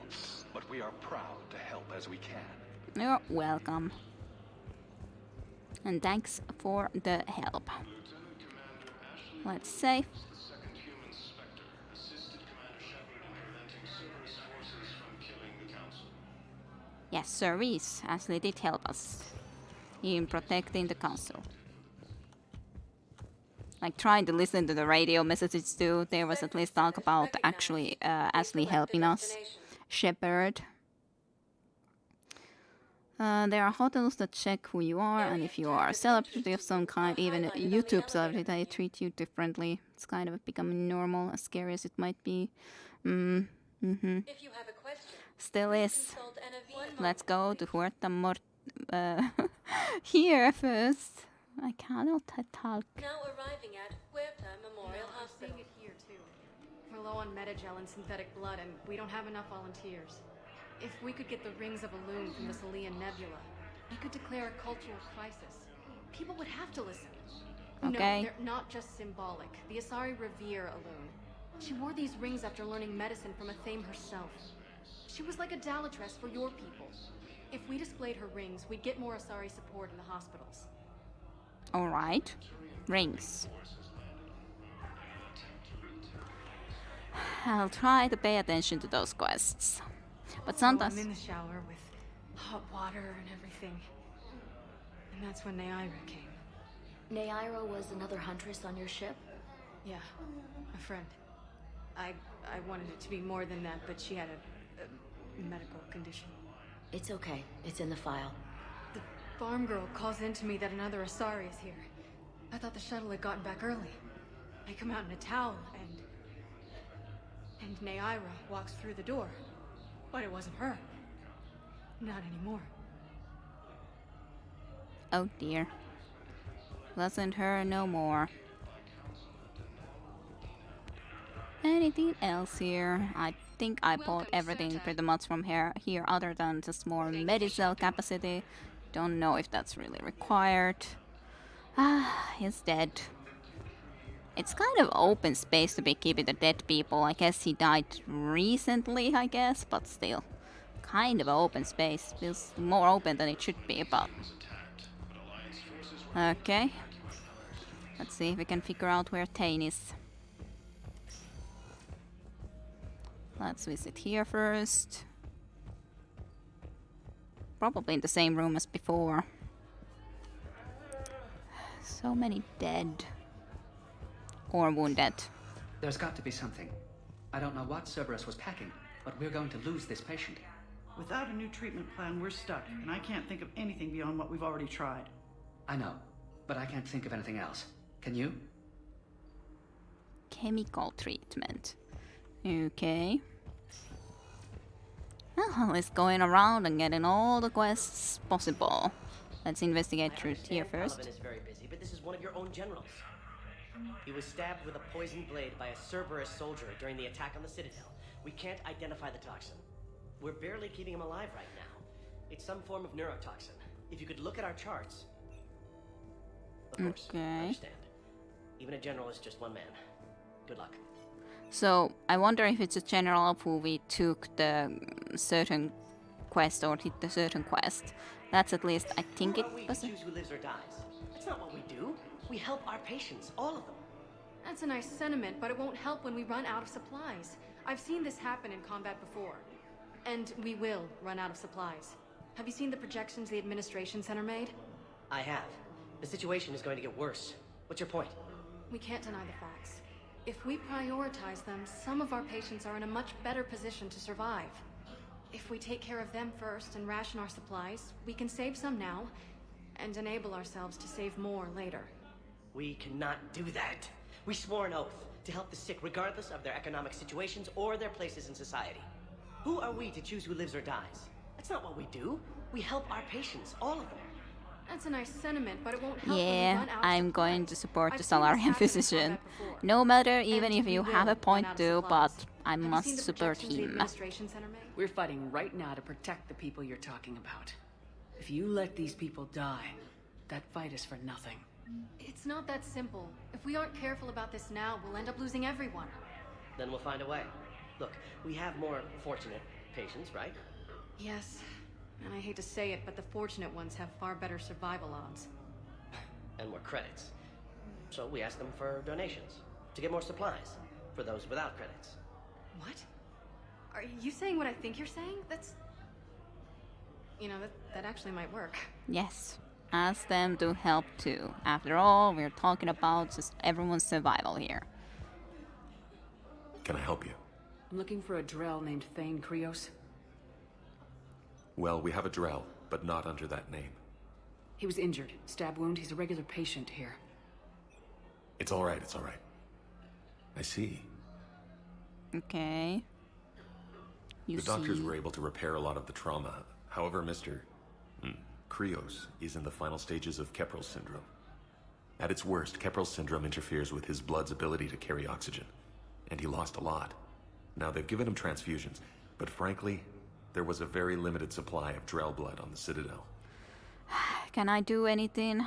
but we are proud to help as we can. You're welcome. And thanks for the help. Let's save. Yes, service. Ashley did help us in protecting the council. Like trying to listen to the radio messages too. There was at least talk about actually Ashley helping us. Shepard. There are hotels that check who you are, and if you are a celebrity of some kind, even a YouTube celebrity, they treat you differently. It's kind of becoming normal, as scary as it might be. Still is. Let's go to Huerta here first. I cannot talk. Now arriving at Huerta Memorial Hospital. Seeing it here too. We're low on metagel and synthetic blood, and we don't have enough volunteers. If we could get the rings of Elune from the Salian Nebula, we could declare a cultural crisis. People would have to listen. Okay. No, they're not just symbolic. The Asari revere Elune. She wore these rings after learning medicine from Athame herself. She was like a Dalatress for your people. If we displayed her rings, we'd get more Asari support in the hospitals. Alright. Rings. I'll try to pay attention to those quests. But sometimes... I'm in the shower with hot water and everything. And that's when Neaira came. Neaira was another huntress on your ship? Yeah, a friend. I wanted it to be more than that, but she had a medical condition. It's okay. It's in the file. The farm girl calls in to me that another Asari is here. I thought the shuttle had gotten back early. I come out in a towel, and Neaira walks through the door. But it wasn't her. Not anymore. Oh dear. Wasn't her no more. Anything else here? I think I bought everything pretty much from here other than just more medicel capacity. Don't know if that's really required. He's dead. It's kind of open space to be keeping the dead people. I guess he died recently, I guess, but still. Kind of open space. Feels more open than it should be, but... Okay. Let's see if we can figure out where Tane is. Let's visit here first. Probably in the same room as before. So many dead. Or wounded. There's got to be something. I don't know what Cerberus was packing, but we're going to lose this patient. Without a new treatment plan, we're stuck, and I can't think of anything beyond what we've already tried. I know, but I can't think of anything else. Can you? Chemical treatment. Okay. Well, it's going around and getting all the quests possible. Let's investigate through here first. Paladin is very busy, but this is one of your own generals. He was stabbed with a poisoned blade by a Cerberus soldier during the attack on the Citadel. We can't identify the toxin. We're barely keeping him alive right now. It's some form of neurotoxin. If you could look at our charts. Of course, I understand. Even a general is just one man. Good luck. So, I wonder if it's a general of who we took the certain quest or did the certain quest. That's at least, I think it was... Choose who lives or dies. That's not what we do. We help our patients, all of them. That's a nice sentiment, but it won't help when we run out of supplies. I've seen this happen in combat before. And we will run out of supplies. Have you seen the projections the Administration Center made? I have. The situation is going to get worse. What's your point? We can't deny the facts. If we prioritize them, some of our patients are in a much better position to survive. If we take care of them first and ration our supplies, we can save some now, and enable ourselves to save more later. We cannot do that. We swore an oath to help the sick regardless of their economic situations or their places in society. Who are we to choose who lives or dies? That's not what we do. We help our patients, all of them. That's a nice sentiment, but it won't help. Yeah, I'm going to support the Solarian physician. No matter, even if you have a point too, but I must support him. We're fighting right now to protect the people you're talking about. If you let these people die, that fight is for nothing. It's not that simple. If we aren't careful about this now, we'll end up losing everyone. Then we'll find a way. Look, we have more fortunate patients, right? Yes. And I hate to say it, but the fortunate ones have far better survival odds. And more credits. So we asked them for donations to get more supplies for those without credits. What? Are you saying what I think you're saying? That's... You know, that actually might work. Yes. Ask them to help too. After all, we're talking about just everyone's survival here. Can I help you? I'm looking for a Drell named Thane Krios. Well, we have a Drell, but not under that name. He was injured. Stab wound. He's a regular patient here. It's all right, it's all right. I see. Okay. The doctors were able to repair a lot of the trauma. However, Mr. Krios is in the final stages of Keprel's syndrome. At its worst, Keprel's syndrome interferes with his blood's ability to carry oxygen, and he lost a lot. Now, they've given him transfusions, but frankly, there was a very limited supply of Drell blood on the Citadel. Can I do anything?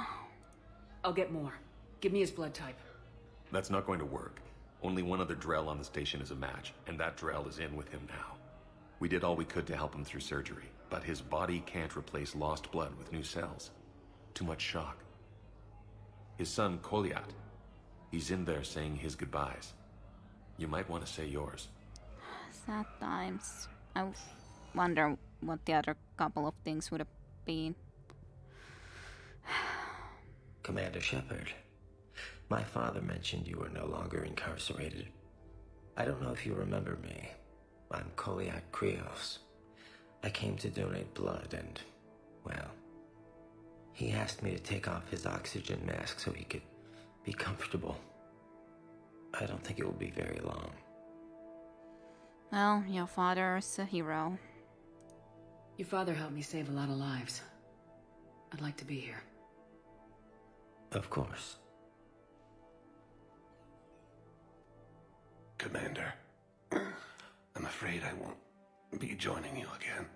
I'll get more. Give me his blood type. That's not going to work. Only one other Drell on the station is a match, and that Drell is in with him now. We did all we could to help him through surgery, but his body can't replace lost blood with new cells. Too much shock. His son, Koliat, he's in there saying his goodbyes. You might want to say yours. Sad times. I wonder what the other couple of things would have been. Commander Shepard, my father mentioned you were no longer incarcerated. I don't know if you remember me. I'm Koliak Krios. I came to donate blood and, well, he asked me to take off his oxygen mask so he could be comfortable. I don't think it will be very long. Well, your father's a hero. Your father helped me save a lot of lives. I'd like to be here. Of course. Commander, I'm afraid I won't be joining you again.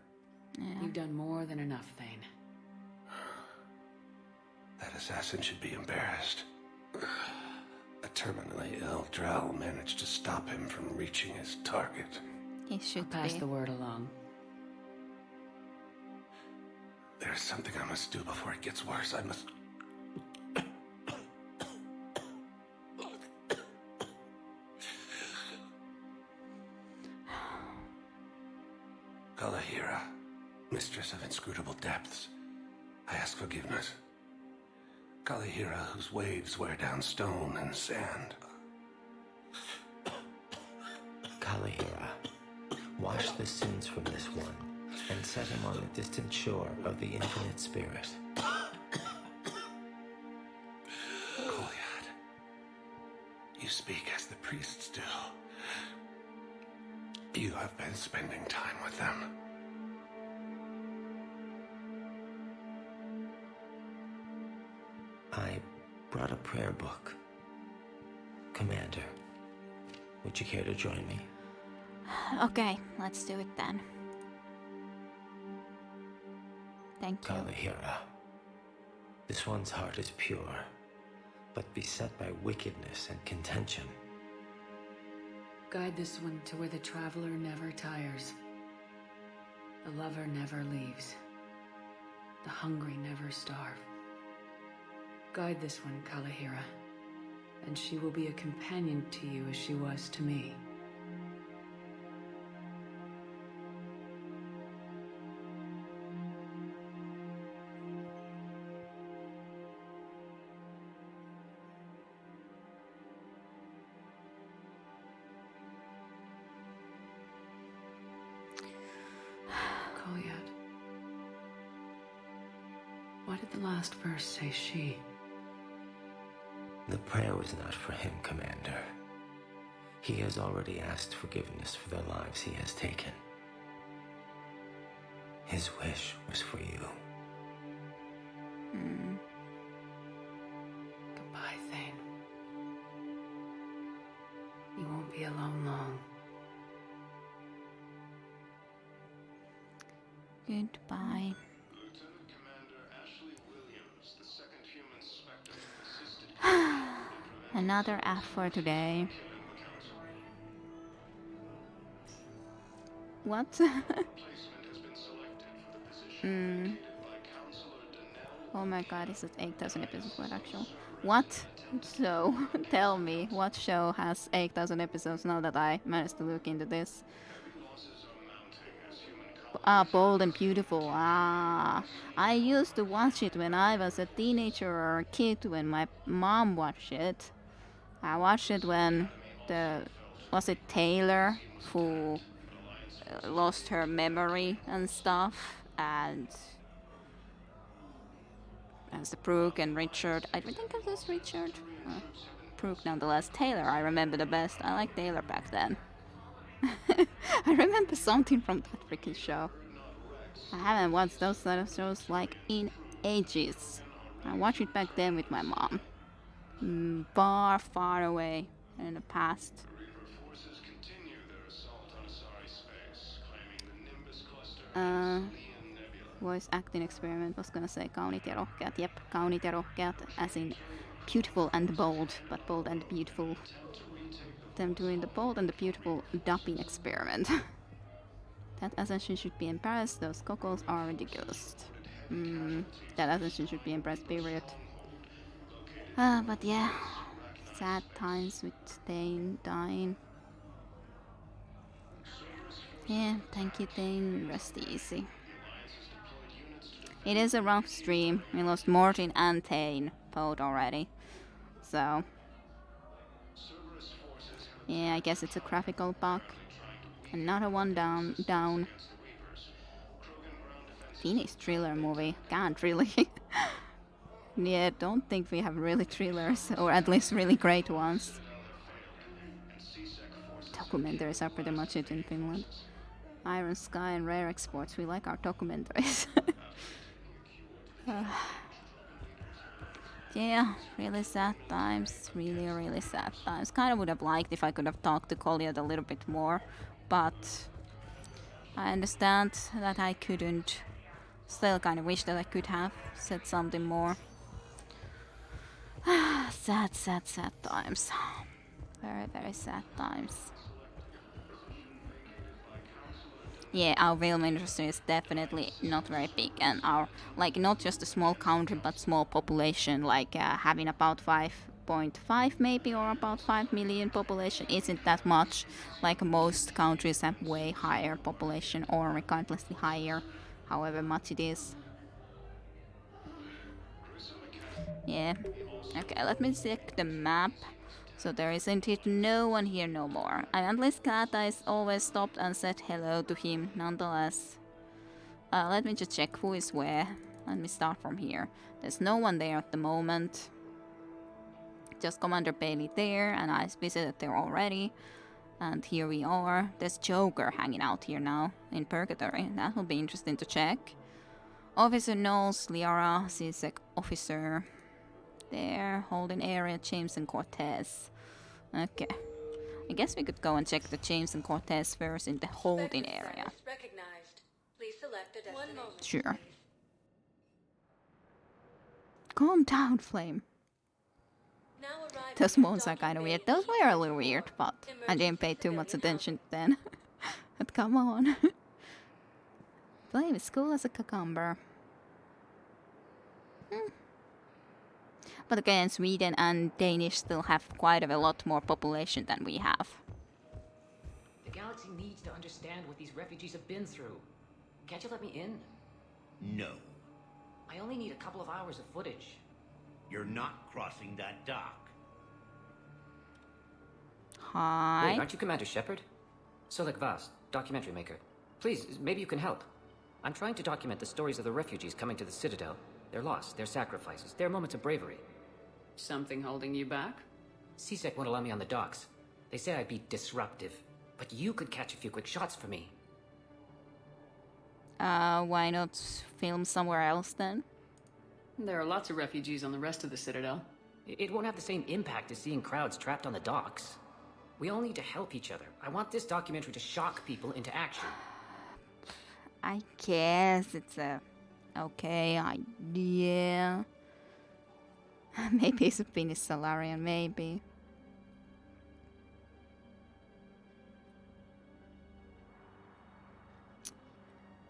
Yeah. You've done more than enough, Thane. That assassin should be embarrassed. A terminally ill Drell managed to stop him from reaching his target. He should pass the word along. There's something I must do before it gets worse. I must... Kalahira, mistress of inscrutable depths, I ask forgiveness. Kalahira, whose waves wear down stone and sand. Kalahira, wash the sins from this one, and set him on the distant shore of the infinite spirit. Koliad, you speak as the priests do. You have been spending time with them. I brought a prayer book. Commander, would you care to join me? Okay, let's do it then. Thank you. Kalahira, this one's heart is pure, but beset by wickedness and contention. Guide this one to where the traveler never tires. The lover never leaves. The hungry never starve. Guide this one, Kalahira, and she will be a companion to you as she was to me. Koliad. Why did the last verse say she? The prayer was not for him, Commander. He has already asked forgiveness for the lives he has taken. His wish was for you. Goodbye, Thane. You won't be alone long. Goodbye. Lieutenant Commander Ashley Williams, the second human Spectre, assisted Another F for today. What? Oh my god, is it 8,000 episodes? What actual? What? So, tell me, what show has 8,000 episodes now that I managed to look into this? Bold and Beautiful. I used to watch it when I was a teenager or a kid when my mom watched it. I watched it when was it Taylor who lost her memory and stuff, and as the Brooke and Richard. I think it was Richard. Brooke nonetheless. Taylor I remember the best. I liked Taylor back then. I remember something from that freaking show. I haven't watched those sort of shows like in ages. I watched it back then with my mom. Far away in the past. Voice acting experiment, was gonna say kaunit ja rohkeat. Yep, kaunit ja rohkeat, as in beautiful and bold, but bold and beautiful. Them doing the bold and the beautiful dubbing experiment. That assassin should be embarrassed, those goggles are ridiculous. That assassin should be embarrassed, period. But yeah, sad times with Dane dying. Yeah, thank you Dane, rest easy. It is a rough stream. We lost Mortin and Tane both already. So yeah, I guess it's a graphical bug. Another one down. Teenage thriller movie. Can't really. Yeah, don't think we have really thrillers, or at least really great ones. Documentaries are pretty much it in Finland. Iron Sky and Rare Exports, we like our documentaries. Yeah, really sad times. Really sad times. Kind of would have liked if I could have talked to Collier a little bit more, but I understand that I couldn't. Still kind of wish that I could have said something more. Sad times. Very sad times. Yeah, our film industry is definitely not very big, and our, like, not just a small country but small population, like having about 5.5 maybe, or about 5 million population isn't that much. Like most countries have way higher population, or regardlessly higher, however much it is. Yeah. Okay, let me check the map. So there isn't it no one here no more. I'm at least glad I always stopped and said hello to him nonetheless. Let me just check who is where. Let me start from here. There's no one there at the moment. Just Commander Bailey there, and I visited there already. And here we are. There's Joker hanging out here now in Purgatory. That will be interesting to check. Officer Knowles, Liara, CSEC officer. There, holding area, James and Cortez. Okay. I guess we could go and check the James and Cortez first in the holding area. Recognized. Please select a destination. 1 moment. Sure. Calm down, Flame. Those moans are kind of weird. Those were a little weird, but I didn't pay too much attention then. But come on. Flame is cool as a cucumber. But again, Sweden and Danish still have quite a lot more population than we have. The galaxy needs to understand what these refugees have been through. Can't you let me in? No. I only need a couple of hours of footage. You're not crossing that dock. Hi. Wait, aren't you Commander Shepard? Solek Vast, documentary maker. Please, maybe you can help. I'm trying to document the stories of the refugees coming to the Citadel. Their loss, their sacrifices, their moments of bravery. Something holding you back? CSEC won't allow me on the docks. They say I'd be disruptive. But you could catch a few quick shots for me. Why not film somewhere else then? There are lots of refugees on the rest of the Citadel. It won't have the same impact as seeing crowds trapped on the docks. We all need to help each other. I want this documentary to shock people into action. I guess it's a okay idea. Maybe it's a Finnish Salarian, maybe.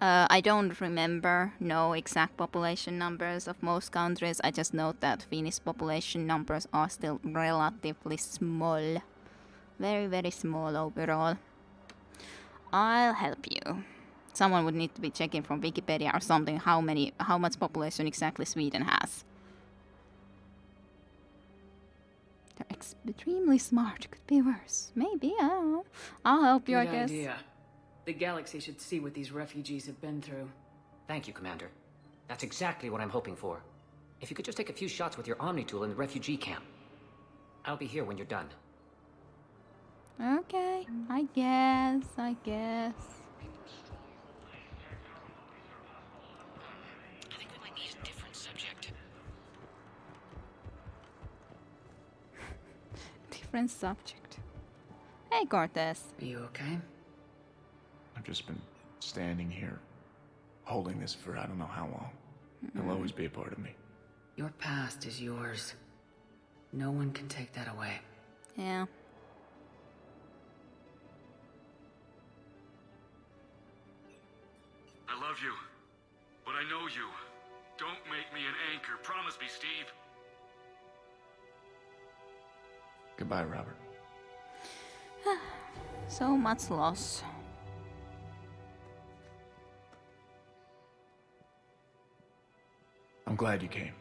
I don't remember no exact population numbers of most countries. I just know that Finnish population numbers are still relatively small. Very, very small overall. I'll help you. Someone would need to be checking from Wikipedia or something how much population exactly Sweden has. They're extremely smart. Could be worse. Maybe, I don't know. I'll help you, I guess. Good idea. The galaxy should see what these refugees have been through. Thank you, Commander. That's exactly what I'm hoping for. If you could just take a few shots with your Omni tool in the refugee camp. I'll be here when you're done. Okay, I guess. I think we might need a different subject. Different subject. Hey, Cortez. Are you okay? I've just been standing here, holding this for I don't know how long. It'll always be a part of me. Your past is yours. No one can take that away. Yeah. I love you, but I know you. Don't make me an anchor. Promise me, Steve. Goodbye, Robert. So much loss. I'm glad you came.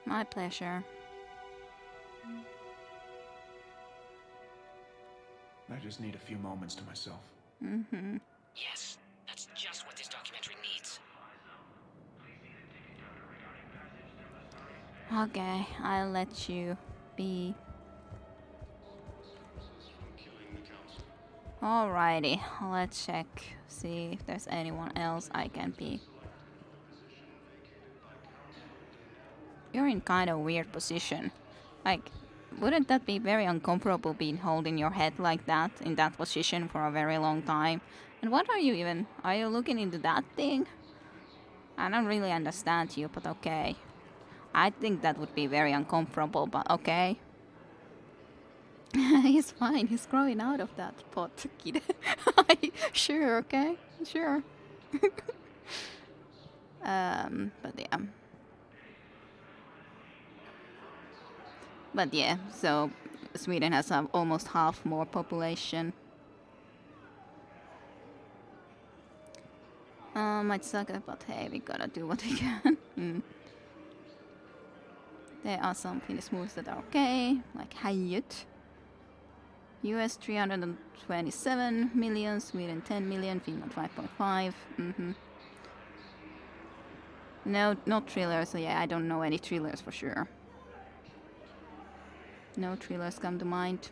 My pleasure. I just need a few moments to myself. Mm-hmm. Yes, that's just what this documentary needs. Okay, I'll let you be. Alrighty, let's check, see if there's anyone else I can be. You're in kind of weird position. Like, wouldn't that be very uncomfortable being holding your head like that, in that position for a very long time? And what are you even? Are you looking into that thing? I don't really understand you, but okay. I think that would be very uncomfortable, but okay. He's fine, he's growing out of that pot, kid. Sure, okay? Sure. But yeah. But yeah, so Sweden has almost half more population. Might suck, but hey, we gotta do what we can. There are some Finnish moves that are okay, like Hayut. US 327 million, Sweden 10 million, Finland 5.5. No, not thrillers, so yeah, I don't know any thrillers for sure. No thrillers come to mind.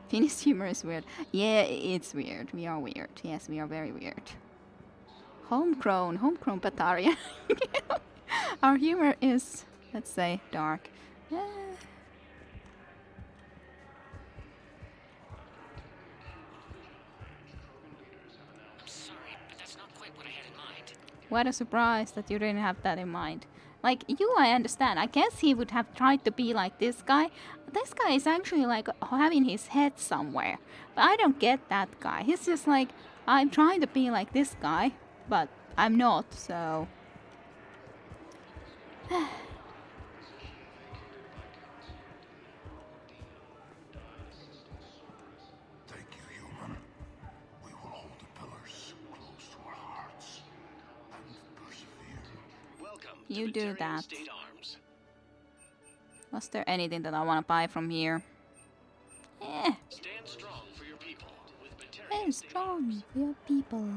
Finnish humor is weird. Yeah, it's weird. We are weird. Yes, we are very weird. Homegrown Batarian. Our humor is, let's say, dark. Yeah. I'm sorry, but that's not quite what I had in mind. What a surprise that you didn't have that in mind. Like, you, I understand. I guess he would have tried to be like this guy. This guy is actually like having his head somewhere. But I don't get that guy. He's just like, I'm trying to be like this guy, but I'm not, so. Thank you, human. We will hold the pillars close to our hearts and persevere. Welcome You to do Batarian that. State Arms. Was there anything that I want to buy from here? Eh. Stand strong for your people with Batarian Stand strong for your people.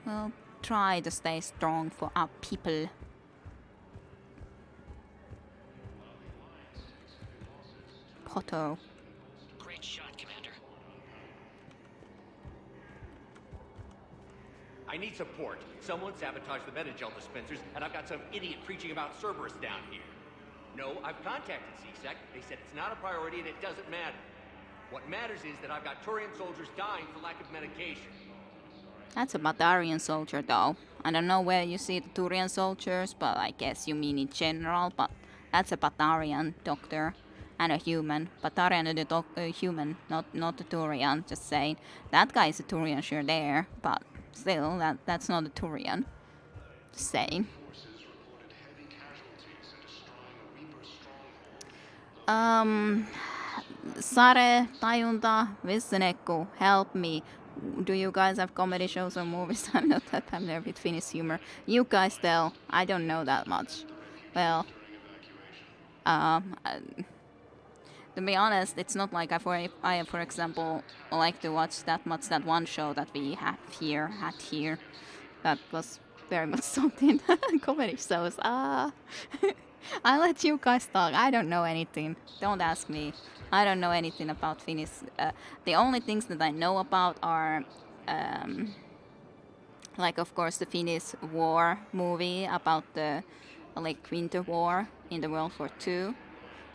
Well, try to stay strong for our people. Poto. Great shot, Commander. I need support. Someone sabotaged the Metagel dispensers, and I've got some idiot preaching about Cerberus down here. No, I've contacted CSEC. They said it's not a priority and it doesn't matter. What matters is that I've got Turian soldiers dying for lack of medication. That's a Batarian soldier, though. I don't know where you see the Turian soldiers, but I guess you mean in general. But that's a Batarian doctor. and a human. Batarian is a human, not a Turian. Just saying. That guy is a Turian, sure there, but still, that's not a Turian. Just saying. Sare, Tajunta, Vissenekko, help me. Do you guys have comedy shows or movies? I'm not that familiar with Finnish humor. You guys tell. I don't know that much. Well, to be honest, it's not like I, for example, like to watch that much that one show that we had here. That was very much something. Comedy shows. I'll let you guys talk. I don't know anything. Don't ask me. I don't know anything about Finnish. The only things that I know about are, like, of course, the Finnish war movie about the, like, Winter War in the World War II.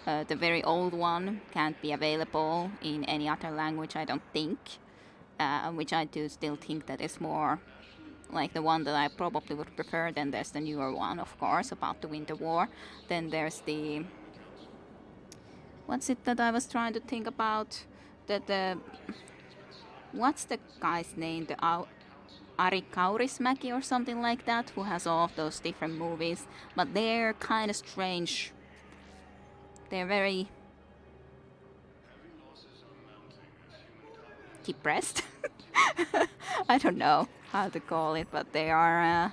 The very old one can't be available in any other language, I don't think. Which I do still think that is more like the one that I probably would prefer. Then there's the newer one, of course, about the Winter War. Then there's the... What's it that I was trying to think about? What's the guy's name? The Ari Kaurismäki or something like that, who has all of those different movies. But they're kind of strange. They're very... depressed? I don't know how to call it, but they are...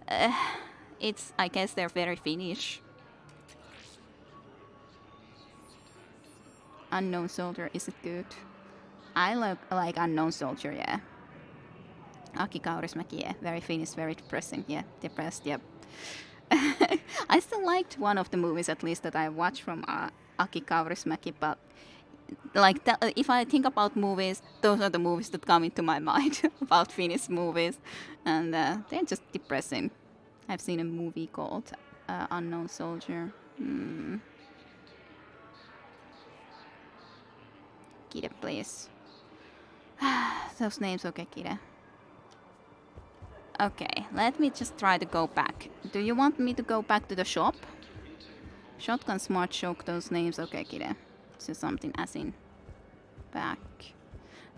I guess they're very Finnish. Unknown Soldier, is it good? I like Unknown Soldier, yeah. Aki Kaurismäki, yeah. Very Finnish, very depressing, yeah. Depressed, yep. I still liked one of the movies, at least, that I watched from Aki Kaurismäki, but like if I think about movies, those are the movies that come into my mind about Finnish movies, and they're just depressing. I've seen a movie called Unknown Soldier. Kide, please. Those names, okay, Kide. Okay, let me just try to go back. Do you want me to go back to the shop? Shotgun Smart Choke, those names, okay, Kide. So something as in back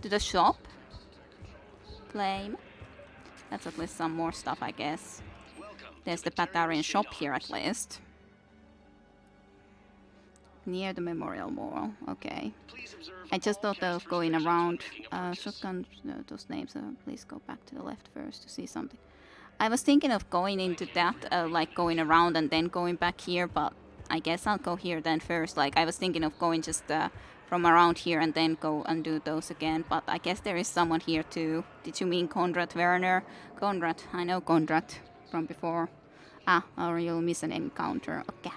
to the shop. Claim. That's at least some more stuff, I guess. There's the Batarian shop here at least. Near the memorial wall, okay. I just thought of going around. Shotgun, those names, please go back to the left first to see something. I was thinking of going into that, like going around and then going back here, but I guess I'll go here then first. Like, I was thinking of going just from around here and then go and do those again, but I guess there is someone here too. Did you mean Konrad Werner? Konrad, I know Konrad from before. Or you'll miss an encounter, okay.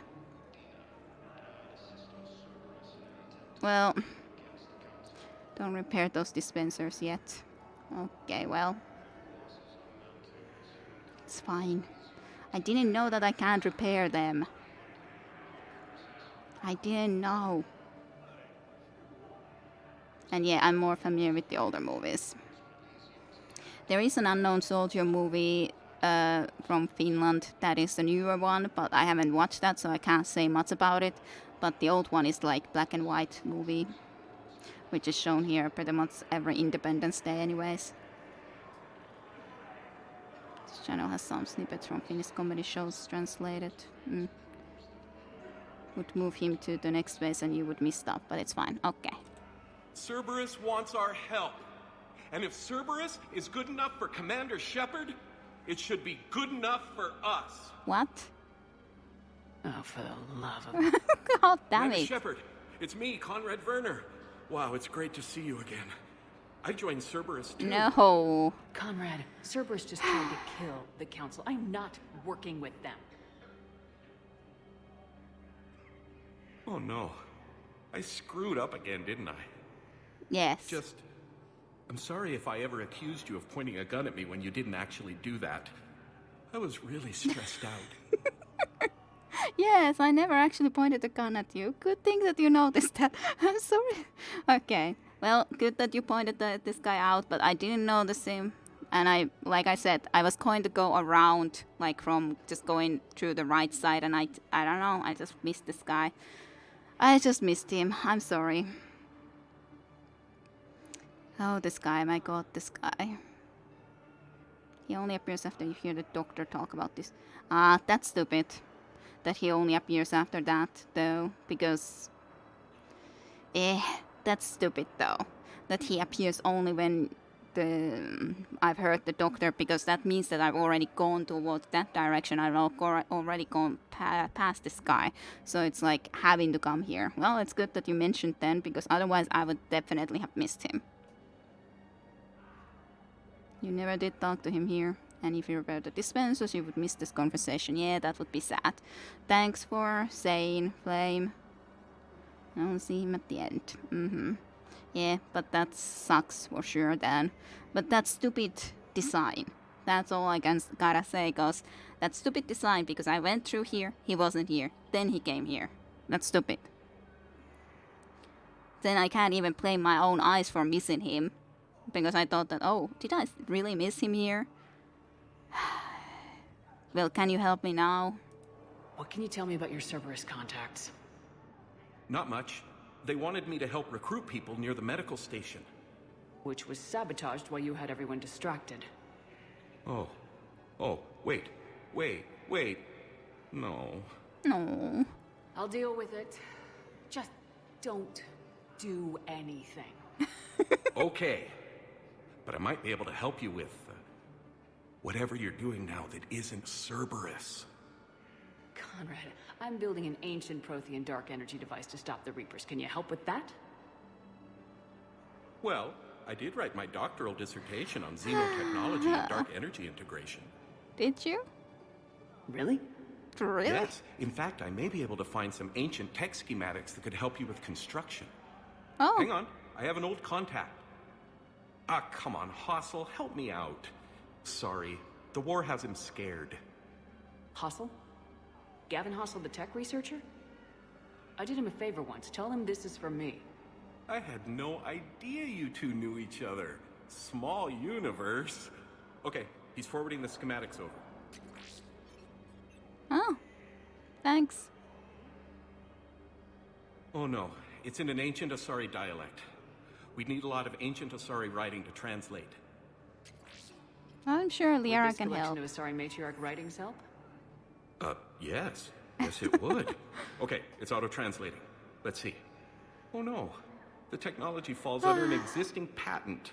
Well, don't repair those dispensers yet. Okay, well, it's fine. I didn't know that I can't repair them. I didn't know. And yeah, I'm more familiar with the older movies. There is an Unknown Soldier movie from Finland. That is the newer one, but I haven't watched that, so I can't say much about it. But the old one is like black and white movie, which is shown here pretty much every Independence Day anyways. This channel has some snippets from Finnish comedy shows translated. Would move him to the next base and you would miss stuff, but it's fine. Okay. Cerberus wants our help. And if Cerberus is good enough for Commander Shepard, it should be good enough for us. What? Oh, for the love of... God damn Commander it. Shepard, it's me, Conrad Werner. Wow, it's great to see you again. I joined Cerberus too. No. Conrad, Cerberus just tried to kill the Council. I'm not working with them. Oh no. I screwed up again, didn't I? Yes. I'm sorry if I ever accused you of pointing a gun at me when you didn't actually do that. I was really stressed out. Yes, I never actually pointed a gun at you. Good thing that you noticed that. I'm sorry. Okay, well, good that you pointed this guy out, but I didn't notice him. And like I said, I was going to go around, like from just going through the right side, and I don't know, I just missed this guy. I just missed him. I'm sorry. Oh, this guy. My god, this guy. He only appears after you hear the doctor talk about this. Ah, that's stupid. That he only appears after that, though. Because... that's stupid, though. That he appears only when I've heard the doctor, because that means that I've already gone towards that direction. I've already gone past this guy. So it's like having to come here. Well, it's good that you mentioned then, because otherwise I would definitely have missed him. You never did talk to him here. And if you were the dispensers, you would miss this conversation. Yeah, that would be sad. Thanks for saying, Flame. I'll see him at the end. Yeah, but that sucks for sure then. But that's stupid design. That's all I gotta say, cause that's stupid design, because I went through here, he wasn't here, then he came here. That's stupid. Then I can't even blame my own eyes for missing him, because I thought that, oh, did I really miss him here? Well, can you help me now? What can you tell me about your Cerberus contacts? Not much. They wanted me to help recruit people near the medical station. Which was sabotaged while you had everyone distracted. Oh, wait. No. No. I'll deal with it. Just don't do anything. Okay. But I might be able to help you with whatever you're doing now that isn't Cerberus. Conrad, I'm building an ancient Prothean dark energy device to stop the Reapers. Can you help with that? Well, I did write my doctoral dissertation on xenotechnology and dark energy integration. Did you? Really? Really? Yes. In fact, I may be able to find some ancient tech schematics that could help you with construction. Oh. Hang on. I have an old contact. Ah, come on, Hossel, help me out. Sorry. The war has him scared. Hossel? Gavin Hossel, the tech researcher? I did him a favor once. Tell him this is from me. I had no idea you two knew each other. Small universe. Okay, he's forwarding the schematics over. Oh, thanks. Oh no, it's in an ancient Asari dialect. We'd need a lot of ancient Asari writing to translate. I'm sure Liara can Would this help. collection of Asari matriarch writings help? Yes. Yes, it would. Okay, it's auto-translating. Let's see. Oh no, the technology falls under an existing patent.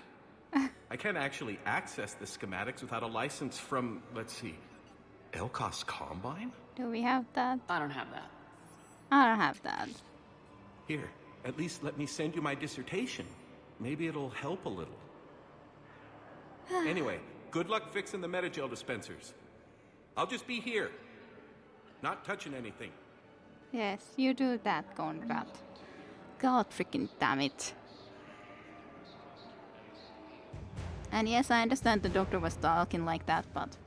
I can't actually access the schematics without a license from, let's see, Elkos Combine? Do we have that? I don't have that. I don't have that. Here, at least let me send you my dissertation. Maybe it'll help a little. Anyway, good luck fixing the Metagel dispensers. I'll just be here. Not touching anything. Yes, you do that, Conrad. God freaking damn it. And yes, I understand the doctor was talking like that, but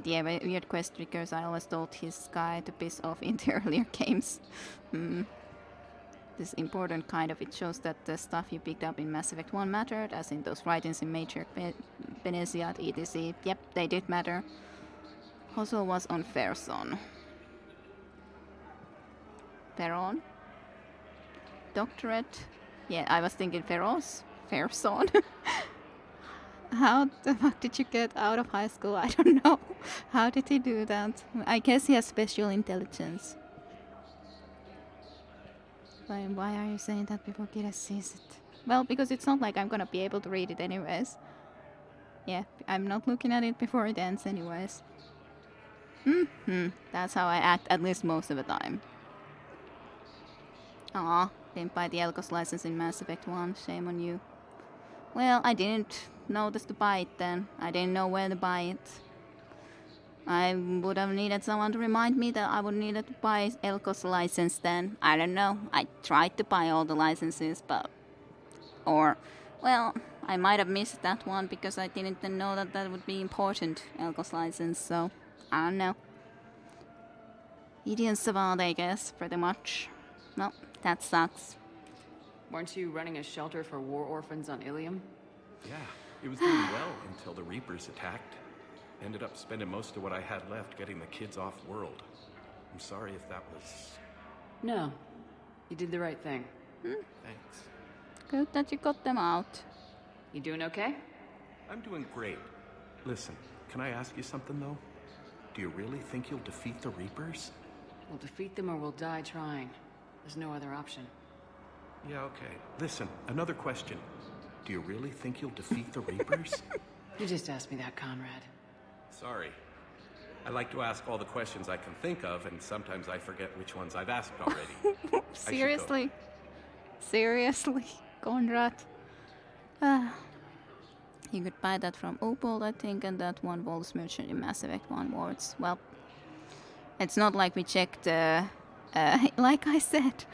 yeah, weird quest triggers. I always told his guy to piss off in the earlier games. This important kind of, it shows that the stuff you picked up in Mass Effect 1 mattered, as in those writings in Major Benesiat, etc. Yep, they did matter. Hossel was on Ferson. Ferron? Doctorate? Yeah, I was thinking Ferros? Ferson? How the fuck did you get out of high school? I don't know. How did he do that? I guess he has special intelligence. Why are you saying that before Kira sees it? Well, because it's not like I'm gonna be able to read it anyways. Yeah, I'm not looking at it before it ends anyways. That's how I act at least most of the time. Aw, didn't buy the Elkos license in Mass Effect 1, shame on you. Well, I didn't notice to buy it then. I didn't know where to buy it. I would have needed someone to remind me that I would need to buy Elkos license then. I don't know. I tried to buy all the licenses, but... Or, well, I might have missed that one because I didn't know that that would be important, Elkos license, so... I don't know. Idiot savant, I guess, pretty much. Well, that sucks. Weren't you running a shelter for war orphans on Ilium? Yeah, it was doing well until the Reapers attacked. Ended up spending most of what I had left getting the kids off world. I'm sorry if that was... No. You did the right thing. Thanks. Good that you got them out. You doing okay? I'm doing great. Listen, can I ask you something, though? Do you really think you'll defeat the Reapers? We'll defeat them or we'll die trying. There's no other option. Yeah, okay. Listen, another question. Do you really think you'll defeat the Reapers? You just asked me that, Conrad. Sorry. I like to ask all the questions I can think of, and sometimes I forget which ones I've asked already. Seriously? Seriously, Conrad? You could buy that from Opal, I think, and that one Vol's merchant in Mass Effect 1 wards. Well, it's not like we checked, like I said,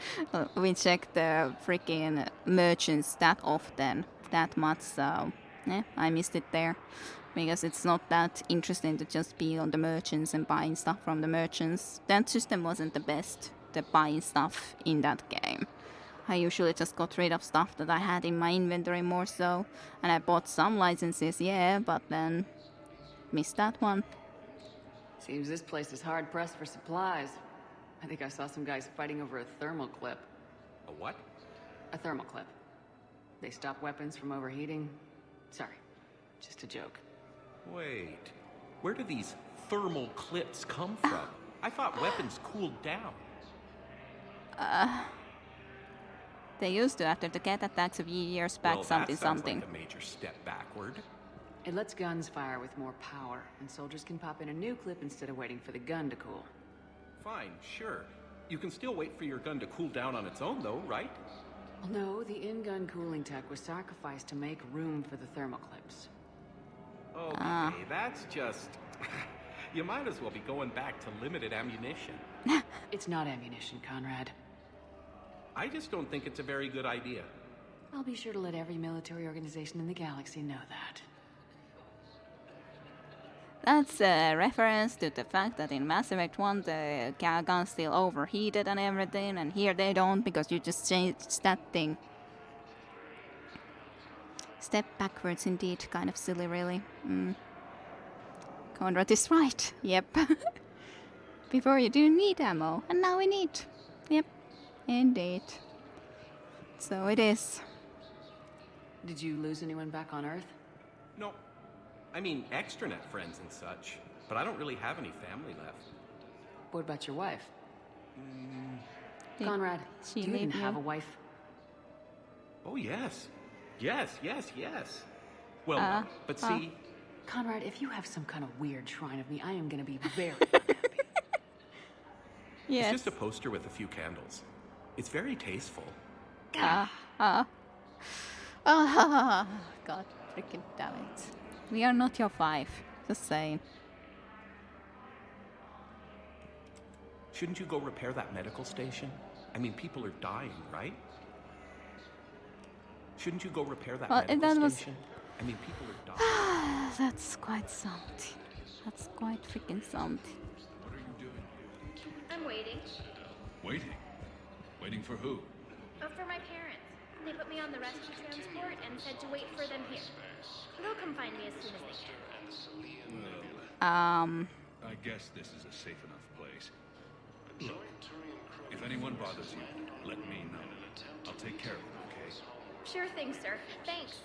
we checked the freaking merchants that often, that much, so yeah, I missed it there. Because it's not that interesting to just be on the merchants and buying stuff from the merchants. That system wasn't the best, the buying stuff in that game. I usually just got rid of stuff that I had in my inventory more so. And I bought some licenses, yeah, but then missed that one. Seems this place is hard pressed for supplies. I think I saw some guys fighting over a thermal clip. A what? A thermal clip. They stop weapons from overheating. Sorry, just a joke. Wait, where do these thermal clips come from? I thought weapons cooled down. They used to after the cat attacks a few years back, Well, something that sounds something. like a major step backward. It lets guns fire with more power, and soldiers can pop in a new clip instead of waiting for the gun to cool. Fine, sure. You can still wait for your gun to cool down on its own, though, right? Well, no, the in-gun cooling tech was sacrificed to make room for the thermal clips. Okay, that's just... You might as well be going back to limited ammunition. It's not ammunition, Conrad. I just don't think it's a very good idea. I'll be sure to let every military organization in the galaxy know that. That's a reference to the fact that in Mass Effect 1 the gun's still overheated and everything, and here they don't because you just changed that thing. Step backwards indeed, kind of silly really. Conrad is right, yep. Before you didn't need ammo, and now we need. Yep, indeed. So it is. Did you lose anyone back on Earth? No. I mean, extranet friends and such, but I don't really have any family left. What about your wife? Conrad, do you even have a wife? Oh, yes. Yes. Well, no, but see... Conrad, if you have some kind of weird shrine of me, I am gonna be very unhappy. It's just a poster with a few candles. It's very tasteful. God freaking damn it. We are not your five, just saying. Shouldn't you go repair that medical station? I mean, people are dying, right? Shouldn't you go repair that medical station? I mean, people are dying. That's quite something. That's quite freaking something. What are you doing? I'm waiting. Waiting? Waiting for who? Oh, for my parents. They put me on the rescue transport and said to wait for them here. They'll come find me as soon as they can. I guess this is a safe enough place. Look, if anyone bothers you, let me know. I'll take care of them, okay? Sure thing, sir. Thanks.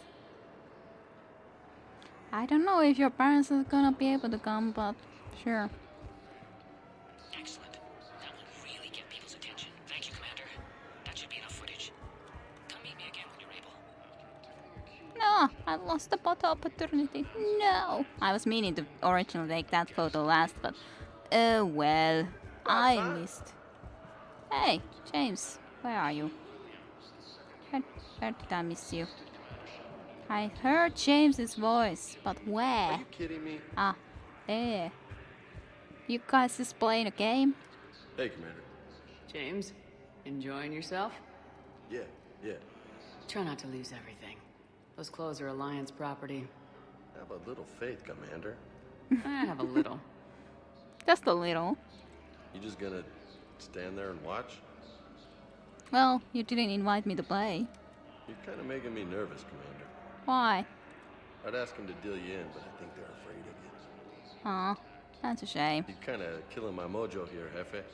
I don't know if your parents are gonna be able to come, but sure. Excellent. That will really get people's attention. Thank you, Commander. That should be enough footage. Come meet me again when you're able. No, I lost the photo opportunity. No. I was meaning to originally take that photo last, but oh well. I missed. Hey, James, where are you? Where did I miss you? I heard James's voice, but where? Are you kidding me? Ah, there. You guys just playing a game? Hey, Commander. James, enjoying yourself? Yeah. Try not to lose everything. Those clothes are Alliance property. Have a little faith, Commander. I have a little. Just a little. You just gonna stand there and watch? Well, you didn't invite me to play. You're kind of making me nervous, Commander. Why? I'd ask them to deal you in, but I think they're afraid of you. Aw, that's a shame. You're kind of killing my mojo here, Jefe.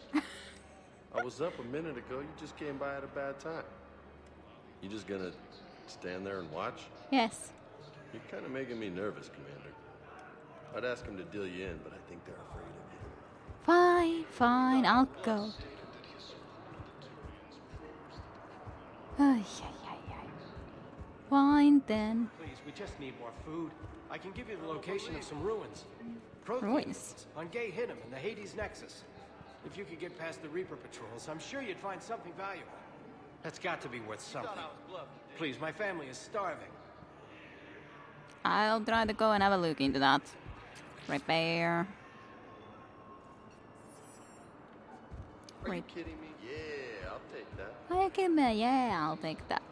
I was up a minute ago. You just came by at a bad time. You just gonna stand there and watch? Yes. You're kind of making me nervous, Commander. I'd ask them to deal you in, but I think they're afraid of you. Fine, fine, I'll go. Ay, ay, ay, ay. Fine then. Please, we just need more food. I can give you the location of some ruins. Ruins? On Gay Hinnom and the Hades Nexus. If you could get past the Reaper patrols, I'm sure you'd find something valuable. That's got to be worth something. Please, my family is starving. I'll try to go and have a look into that. Repair. Are you kidding me? Yeah, I'll take that. Are you kidding me? Yeah, I'll take that.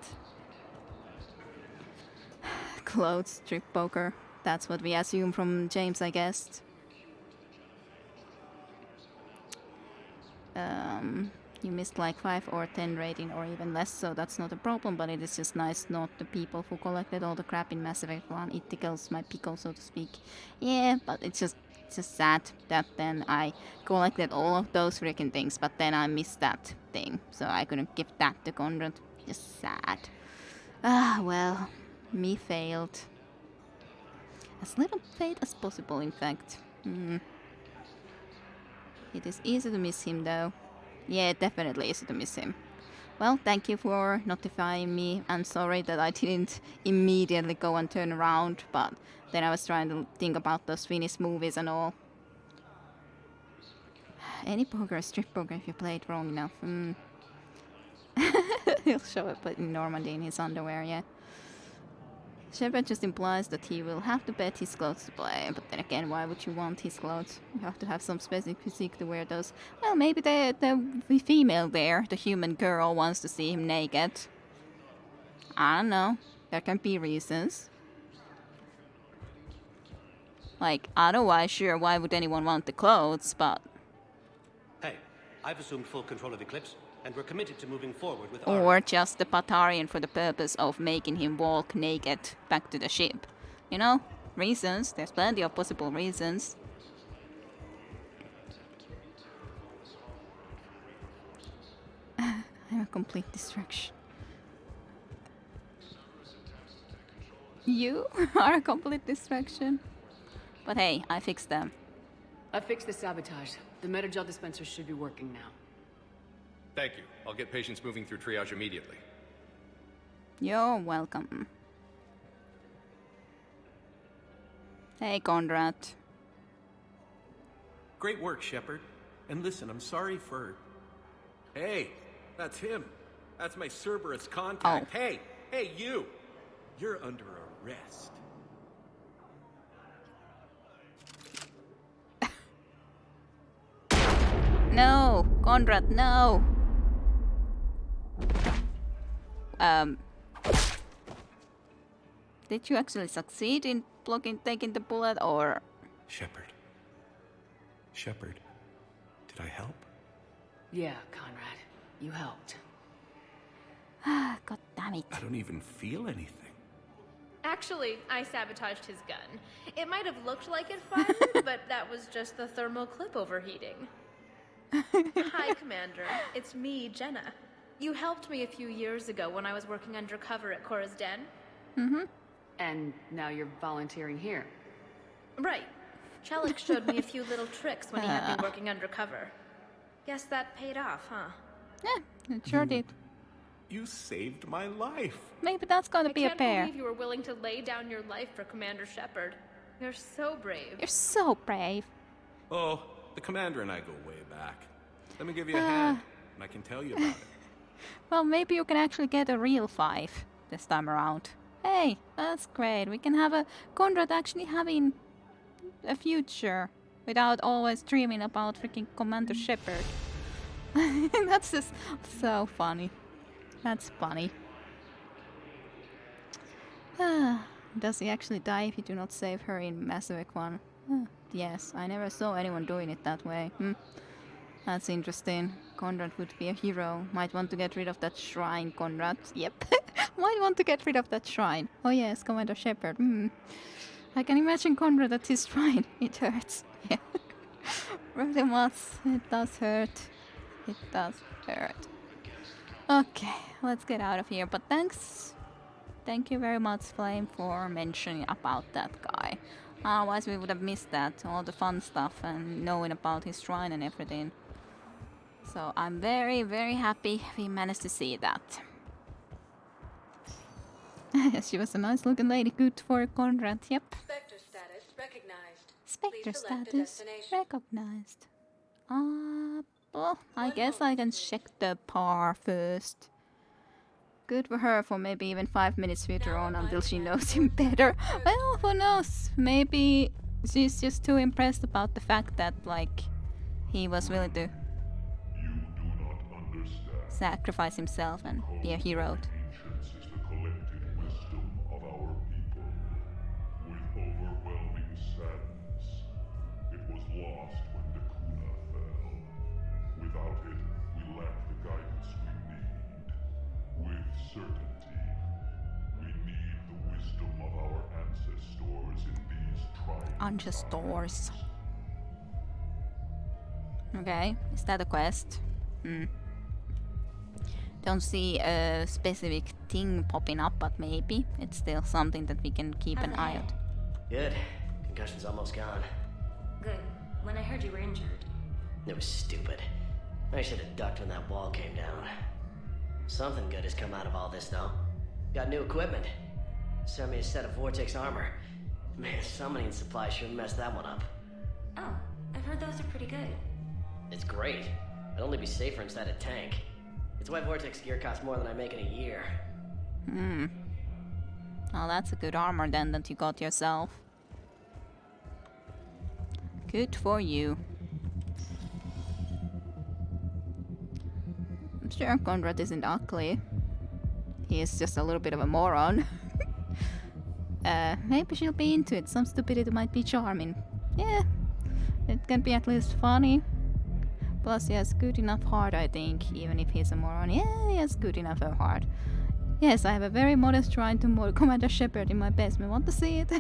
Clothes, strip poker. That's what we assume from James, I guess. You missed like 5 or 10 rating or even less, so that's not a problem, but it is just nice not the people who collected all the crap in Mass Effect 1. It tickles my pickle, so to speak. Yeah, but it's just sad that then I collected all of those freaking things, but then I missed that thing, so I couldn't give that to Conrad. Just sad. Ah, well, me failed. As little fate as possible, in fact. It is easy to miss him, though. Yeah, definitely easy to miss him. Well, thank you for notifying me. I'm sorry that I didn't immediately go and turn around, but then I was trying to think about those Finnish movies and all. Any poker, strip poker, if you play it wrong enough. He'll show up in Normandy in his underwear, yeah. Shepard just implies that he will have to bet his clothes to play, but then again, why would you want his clothes? You have to have some specific physique to wear those. Well, maybe the female there, the human girl, wants to see him naked. I don't know. There can be reasons. Like, otherwise, sure, why would anyone want the clothes, but... Hey, I've assumed full control of Eclipse, and we're committed to moving forward with Or just the Patarian for the purpose of making him walk naked back to the ship. You know, reasons. There's plenty of possible reasons. I'm a complete distraction. You are a complete distraction. But hey, I fixed them. I fixed the sabotage. The Metagel dispensers should be working now. Thank you. I'll get patients moving through triage immediately. You're welcome. Hey, Conrad. Great work, Shepard. And listen, I'm sorry for... Hey, that's him. That's my Cerberus contact. Oh. Hey, you! You're under arrest. No, Conrad, no. Did you actually succeed in taking the bullet, or? Shepard, did I help? Yeah, Conrad, you helped. God damn it. I don't even feel anything. Actually, I sabotaged his gun. It might have looked like it fired, but that was just the thermal clip overheating. Hi, Commander. It's me, Jenna. You helped me a few years ago when I was working undercover at Cora's Den. Mm-hmm. And now you're volunteering here. Right. Chelik showed me a few little tricks when he had me working undercover. Guess that paid off, huh? Yeah, it sure did. You saved my life. Maybe that's gonna be a pair. I can't believe you were willing to lay down your life for Commander Shepard. You're so brave. You're so brave. Oh, the Commander and I go way back. Let me give you a hand, and I can tell you about it. Well, maybe you can actually get a real 5 this time around. Hey, that's great. We can have a Conrad actually having a future without always dreaming about freaking Commander Shepard. That's just so funny. That's funny. Does he actually die if you do not save her in Mass Effect 1? Yes, I never saw anyone doing it that way. That's interesting. Conrad would be a hero. Might want to get rid of that shrine, Conrad. Yep. Might want to get rid of that shrine. Oh yes, Commander Shepard. I can imagine Conrad at his shrine. It hurts. Yeah. Really much. It does hurt. It does hurt. Okay, let's get out of here. But thank you very much, Flame, for mentioning about that guy. Otherwise we would have missed that, all the fun stuff and knowing about his shrine and everything. So I'm very, very happy we managed to see that. She was a nice looking lady, good for Conrad, yep. Spectre status recognized. Spectre Please select a status destination. recognized. Well, I guess I can check the par first. Good for her for maybe even 5 minutes future on until she knows him better. Well, who knows? Maybe she's just too impressed about the fact that, like, he was willing to sacrifice himself and be a hero. Ancients is the collected wisdom of our people. With overwhelming sadness, it was lost when the Kuna fell. Without it, we lack the guidance we need. With certainty, we need the wisdom of our ancestors in these trying Ancestors. Okay, is that a quest? Don't see a specific thing popping up, but maybe it's still something that we can keep an eye on. Good. Concussion's almost gone. Good. When I heard you were injured. It was stupid. I should have ducked when that wall came down. Something good has come out of all this, though. Got new equipment. Sent me a set of Vortex armor. Man, summoning supply sure messed that one up. Oh, I've heard those are pretty good. It's great. I'd only be safer inside a tank. It's why Vortex gear costs more than I make in a year. Oh, that's a good armor then that you got yourself. Good for you. I'm sure Conrad isn't ugly. He is just a little bit of a moron. Maybe she'll be into it. Some stupidity might be charming. Yeah, it can be at least funny. Plus, he has good enough heart, I think, even if he's a moron. Yeah, he has good enough of heart. Yes, I have a very modest shrine to Commander Shepard in my basement. Want to see it?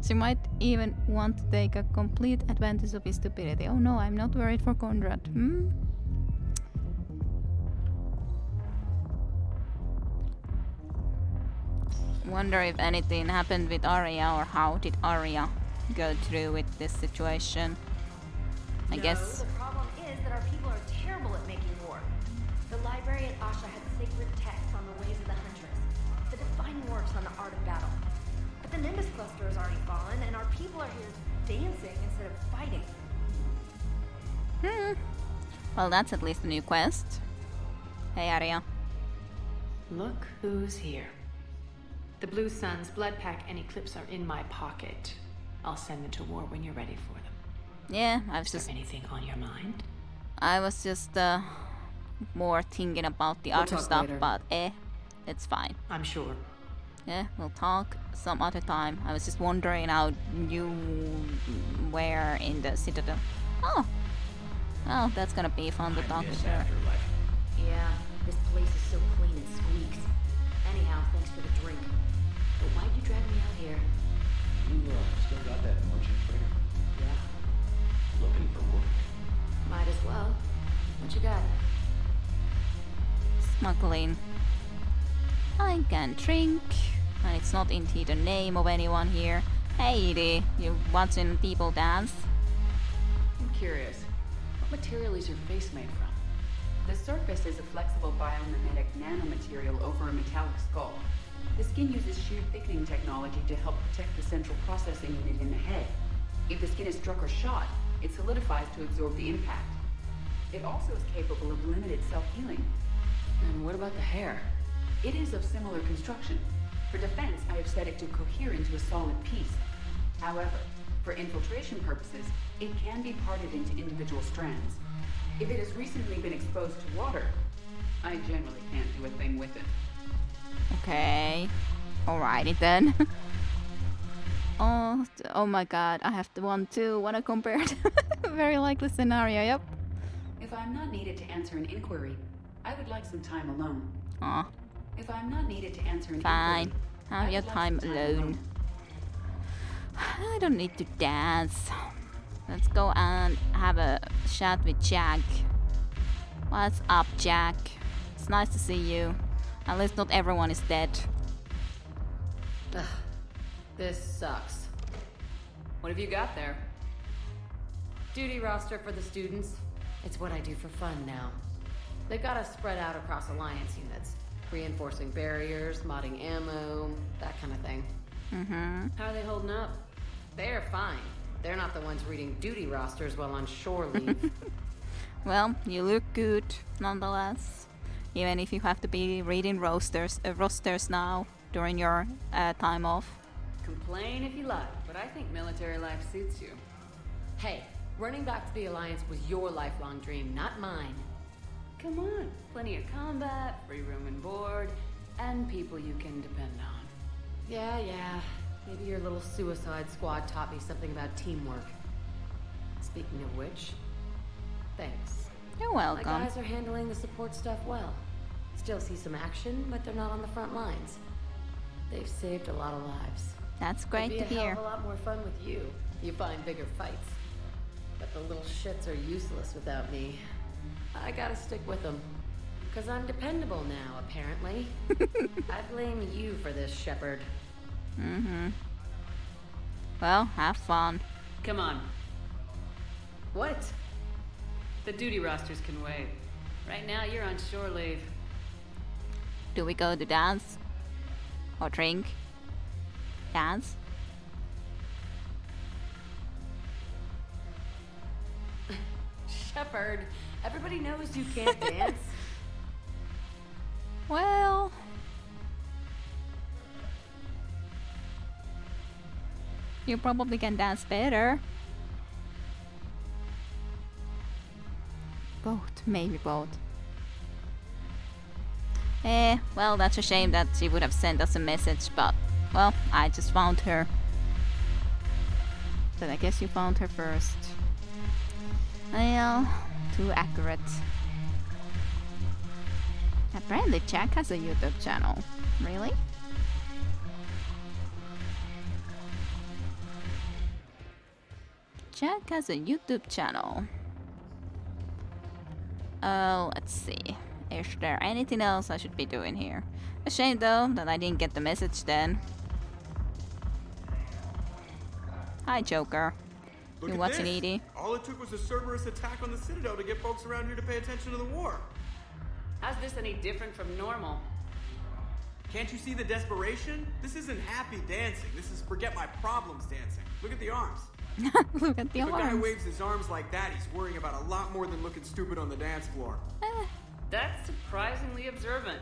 She might even want to take a complete advantage of his stupidity. Oh no, I'm not worried for Conrad. Wonder if anything happened with Arya, or how did Arya go through with this situation? I guess. The problem is that our people are terrible at making war. The library at Asha had sacred texts on the ways of the Huntress, the defining works on the art of battle. But the Nimbus cluster has already fallen, and our people are here dancing instead of fighting. Well, that's at least a new quest. Hey, Arya. Look who's here. The Blue Suns, Blood Pack, and Eclipse are in my pocket. I'll send them to war when you're ready for them. Yeah, I was Is there anything on your mind? I was just more thinking about the other stuff, later. But it's fine. I'm sure. Yeah, we'll talk some other time. I was just wondering how you were in the Citadel. Oh, well, that's gonna be fun to talk with her. Yeah, this place is so clean it squeaks. Anyhow, thanks for the drink. But why'd you drag me out here? You still got that motion trigger? Yeah. Looking for work? Might as well. What you got? Smuggling. I can drink, and it's not indeed the name of anyone here. Hey, Edie, you watching people dance? I'm curious. What material is your face made from? The surface is a flexible biomimetic nanomaterial over a metallic skull. The skin uses shear thickening technology to help protect the central processing unit in the head. If the skin is struck or shot, it solidifies to absorb the impact. It also is capable of limited self-healing. And what about the hair? It is of similar construction. For defense, I have set it to cohere into a solid piece. However, for infiltration purposes, it can be parted into individual strands. If it has recently been exposed to water, I generally can't do a thing with it. Okay. Alrighty then. Oh my god, I have the one too. Wanna compare it? Very likely scenario, yep. If I'm not needed to answer an inquiry, I would like some time alone. Aw. If I'm not needed to answer an Fine. inquiry, Have your time alone. I don't need to dance. Let's go and have a chat with Jack. What's up, Jack? It's nice to see you. At least not everyone is dead. Ugh, this sucks. What have you got there? Duty roster for the students. It's what I do for fun now. They've got us spread out across Alliance units. Reinforcing barriers, modding ammo, that kind of thing. Mm-hmm. How are they holding up? They're fine. They're not the ones reading duty rosters while on shore leave. Well, you look good, nonetheless. Even if you have to be reading rosters now during your time off. Complain if you like, but I think military life suits you. Hey, running back to the Alliance was your lifelong dream, not mine. Come on, plenty of combat, free room and board, and people you can depend on. Yeah, maybe your little suicide squad taught me something about teamwork. Speaking of which, thanks. You're welcome. My guys are handling the support stuff well. Still see some action, but they're not on the front lines. They've saved a lot of lives. That's great to It'd be a hear. hell of a lot more fun with you. You find bigger fights. But the little shits are useless without me. I gotta stick with them. Because I'm dependable now, apparently. I blame you for this, Shepard. Mm-hmm. Well, have fun. Come on. What? The duty rosters can wait. Right now, you're on shore leave. Do we go to dance? Or drink? Dance? Shepard, everybody knows you can't dance. Well... You probably can dance better. Both, maybe both. Well, that's a shame that she would have sent us a message, but, well, I just found her. But I guess you found her first. Well, too accurate. Apparently Jack has a YouTube channel. Really? Jack has a YouTube channel. Oh, let's see. Is there anything else I should be doing here? A shame though that I didn't get the message then. Hi, Joker. Look You at watching this. Edie? All it took was a Cerberus attack on the Citadel to get folks around here to pay attention to the war. How's this any different from normal? Can't you see the desperation? This isn't happy dancing. This is forget my problems dancing. Look at the arms. Look at the If a guy arms. waves his arms like that, he's worrying about a lot more than looking stupid on the dance floor. That's surprisingly observant.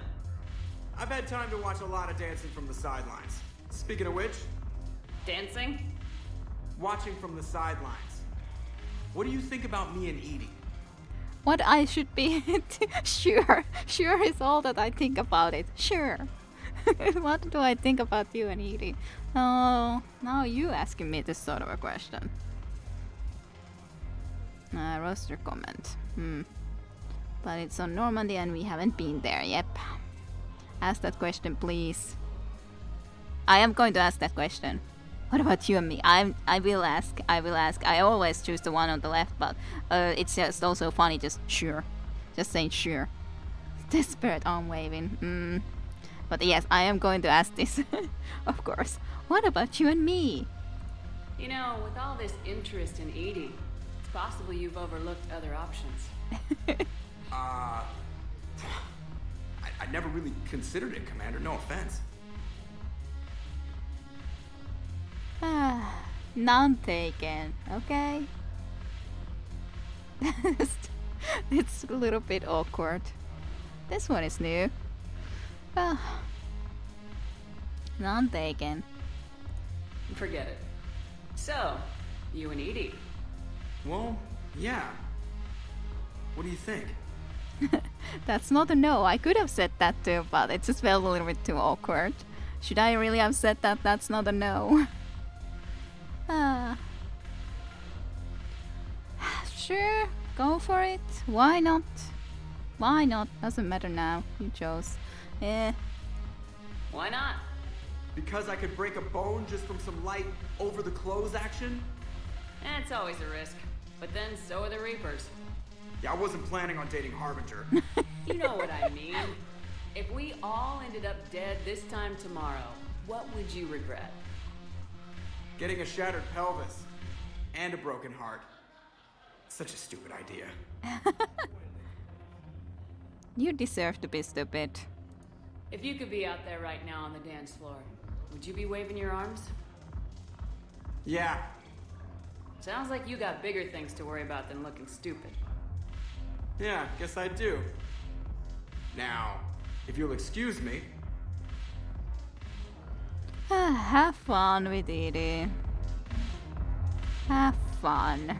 I've had time to watch a lot of dancing from the sidelines. Speaking of which... Dancing? Watching from the sidelines. What do you think about me and Edie? What I should be... Sure is all that I think about it. Sure. What do I think about you and Edie? Oh, now you asking me this sort of a question. Roster comment. But it's on Normandy and we haven't been there. Yep. Ask that question, please. I am going to ask that question. What about you and me? I will ask. I always choose the one on the left, but it's just also funny. Just saying sure. Desperate arm waving. But yes, I am going to ask this. Of course. What about you and me? You know, with all this interest in Edie, it's possible you've overlooked other options. I never really considered it, Commander. No offense. None taken. Okay. It's a little bit awkward. This one is new. None taken. Forget it. So, you and Edie. Well, yeah. What do you think? That's not a no. I could have said that too, but it just felt a little bit too awkward. Should I really have said that? That's not a no. Sure, go for it. Why not? Why not? Doesn't matter now. You chose. Why not? Because I could break a bone just from some light over the clothes action? It's always a risk. But then so are the Reapers. Yeah, I wasn't planning on dating Harbinger. You know what I mean. If we all ended up dead this time tomorrow, what would you regret? Getting a shattered pelvis and a broken heart. Such a stupid idea. You deserve to be stupid. If you could be out there right now on the dance floor, would you be waving your arms? Yeah. Sounds like you got bigger things to worry about than looking stupid. Yeah, guess I do. Now, if you'll excuse me. Have fun with Edie. Have fun.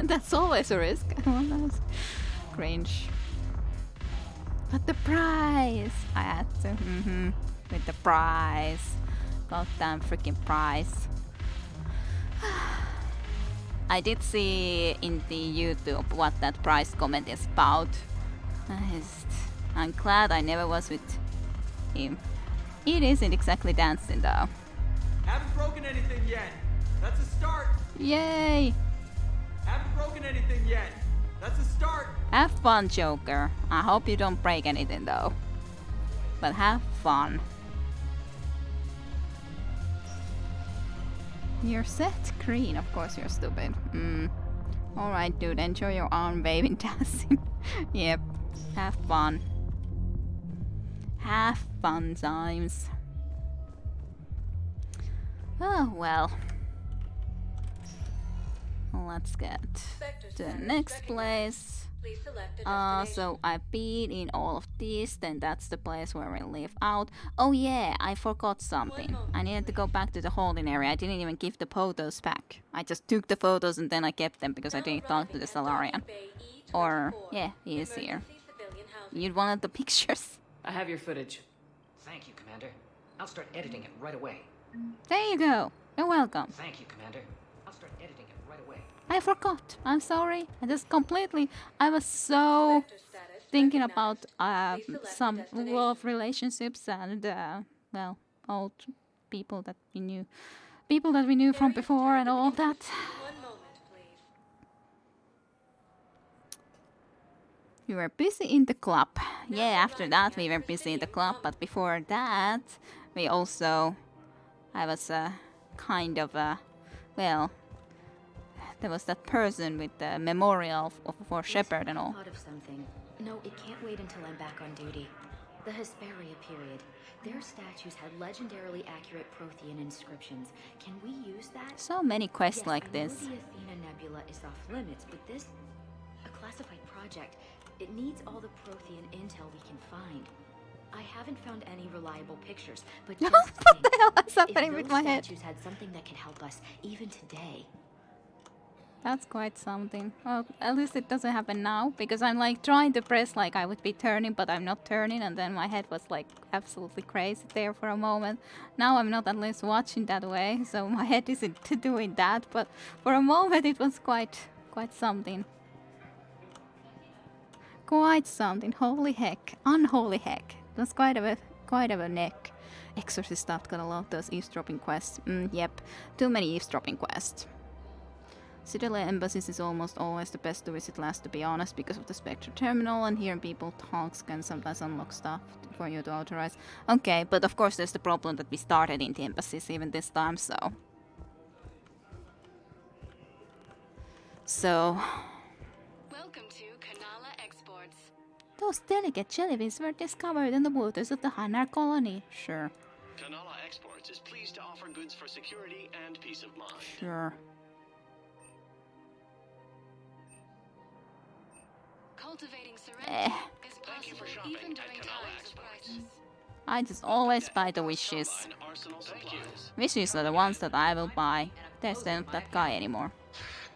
That's always a risk. Oh, that's cringe. But the prize! I had to. With the prize. Goddamn freaking prize. I did see in the YouTube what that prize comment is about. I'm glad I never was with him. It isn't exactly dancing though. Haven't broken anything yet. That's a start. Yay! Haven't broken anything yet. That's a start. Have fun, Joker. I hope you don't break anything though. But have fun. You're set green, of course you're stupid. Alright dude, enjoy your arm waving dancing. Yep. Have fun. Have fun times. Oh well. Let's get to the next place. So I've been in all of these, then that's the place where we live out. Oh yeah, I forgot something. I needed to go back to the holding area. I didn't even give the photos back. I just took the photos and then I kept them because I didn't talk to the Salarian. Or, yeah, he is here. You wanted the pictures? I have your footage. Thank you, Commander. I'll start editing it right away. There you go. You're welcome. Thank you, Commander. I'll start editing it right away. I forgot. I'm sorry. I was so thinking about some love relationships and, well, old people that we knew. People that we knew from before and all of that. We were busy in the club. Yeah, after that we were busy in the club, but before that we also... I was kind of well... There was that person with the memorial for Shepard and all. Thought of something. No, it can't wait until I'm back on duty. The Hesperia period. Their statues had legendarily accurate Prothean inscriptions. Can we use that? So many quests yes, like I know this. The Athena Nebula is off limits, but this, a classified project. It needs all the Prothean intel we can find. I haven't found any reliable pictures, but just what the hell is happening if with those my head? statues had something that can help us, even today. That's quite something. Well, at least it doesn't happen now, because I'm like trying to press like I would be turning, but I'm not turning, and then my head was like absolutely crazy there for a moment. Now I'm not at least watching that way, so my head isn't doing that, but for a moment it was quite something. Quite something. Holy heck. Unholy heck. It was quite of a neck. Exorcist stuff, gotta love those eavesdropping quests. Yep. Too many eavesdropping quests. Citadel embassies is almost always the best to visit last, to be honest, because of the Spectre terminal, and hearing people talk can sometimes unlock stuff for you to authorize. Okay, but of course there's the problem that we started in the embassies even this time, so... Welcome to Kanala Exports. Those delicate jellyfish were discovered in the waters of the Hanar colony. Sure. Kanala Exports is pleased to offer goods for security and peace of mind. Sure. Cultivating serenity is possible even during times of crisis. I just always buy the wishes. Wishes are the ones that I will buy. There's not that guy anymore.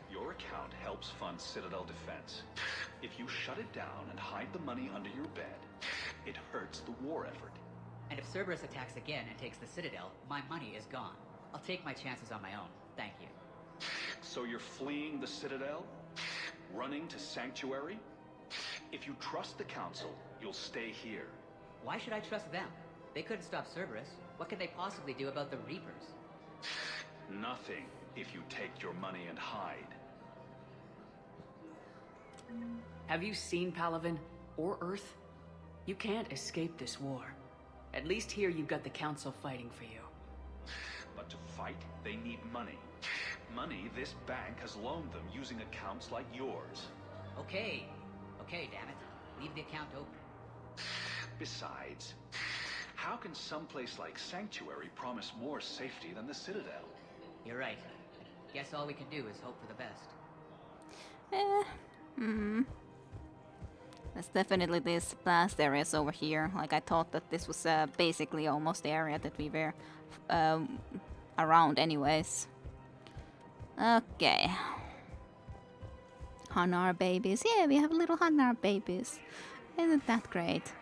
Your account helps fund Citadel defense. If you shut it down and hide the money under your bed, it hurts the war effort. And if Cerberus attacks again and takes the Citadel, my money is gone. I'll take my chances on my own. Thank you. So you're fleeing the Citadel? Running to Sanctuary? If you trust the Council, you'll stay here. Why should I trust them? They couldn't stop Cerberus. What could they possibly do about the Reapers? Nothing if you take your money and hide. Have you seen Palaven or Earth? You can't escape this war. At least here you've got the Council fighting for you. But to fight, they need money. Money this bank has loaned them using accounts like yours. Okay, damn it. Leave the account open. Besides, how can someplace like Sanctuary promise more safety than the Citadel? You're right. Guess all we can do is hope for the best. There's definitely this blast areas over here. Like, I thought that this was basically almost the area that we were around anyways. Okay. Hanar babies. Yeah, we have little Hanar babies. Isn't that great?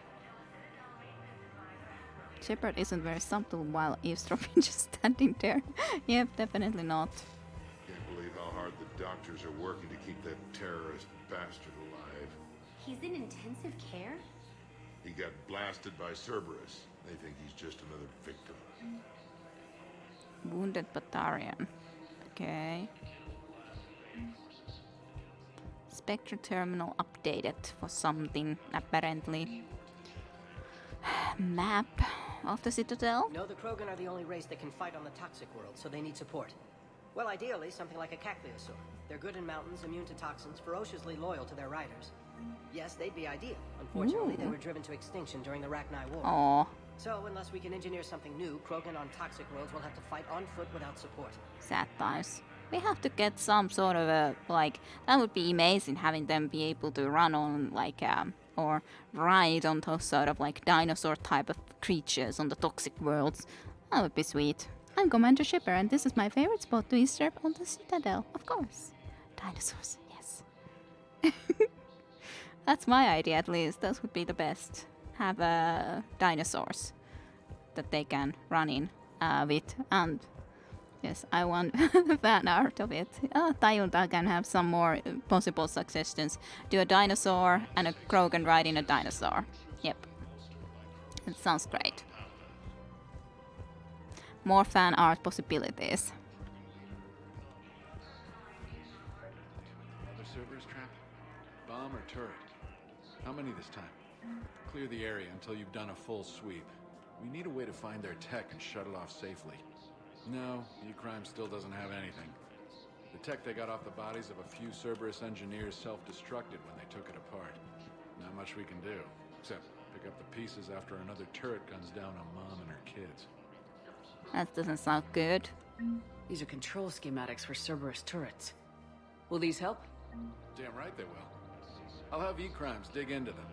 Shepard isn't very subtle while eavesdropping, just standing there. Yep, definitely not. Can't believe how hard the doctors are working to keep that terrorist bastard alive. He's in intensive care? He got blasted by Cerberus. They think he's just another victim. Wounded Batarian. Okay. Spectre terminal updated for something, apparently. Map of the Citadel? No, the Krogan are the only race that can fight on the toxic world, so they need support. Well, ideally, something like a cacliosaur. They're good in mountains, immune to toxins, ferociously loyal to their riders. Yes, they'd be ideal. Unfortunately, they were driven to extinction during the Rachni War. Aww. So, unless we can engineer something new, Krogan on toxic worlds will have to fight on foot without support. Sad times. We have to get some sort of a, like, that would be amazing, having them be able to run on, like, or ride on those sort of, like, dinosaur type of creatures on the toxic worlds. That would be sweet. I'm Commander Shipper, and this is my favorite spot to eavesdrop on the Citadel, of course. Dinosaurs, yes. That's my idea, at least. Those would be the best. Have dinosaurs that they can run in with, and yes, I want fan art of it. Tayulta can have some more possible suggestions. Do a dinosaur and a Krogan riding a dinosaur. Yep. It sounds great. More fan art possibilities. Another Cerberus trap? Bomb or turret? How many this time? Clear the area until you've done a full sweep. We need a way to find their tech and shut it off safely. No, E-Crime still doesn't have anything. The tech they got off the bodies of a few Cerberus engineers self-destructed when they took it apart. Not much we can do, except pick up the pieces after another turret guns down on Mom and her kids. That doesn't sound good. These are control schematics for Cerberus turrets. Will these help? Damn right they will. I'll have E-Crimes dig into them.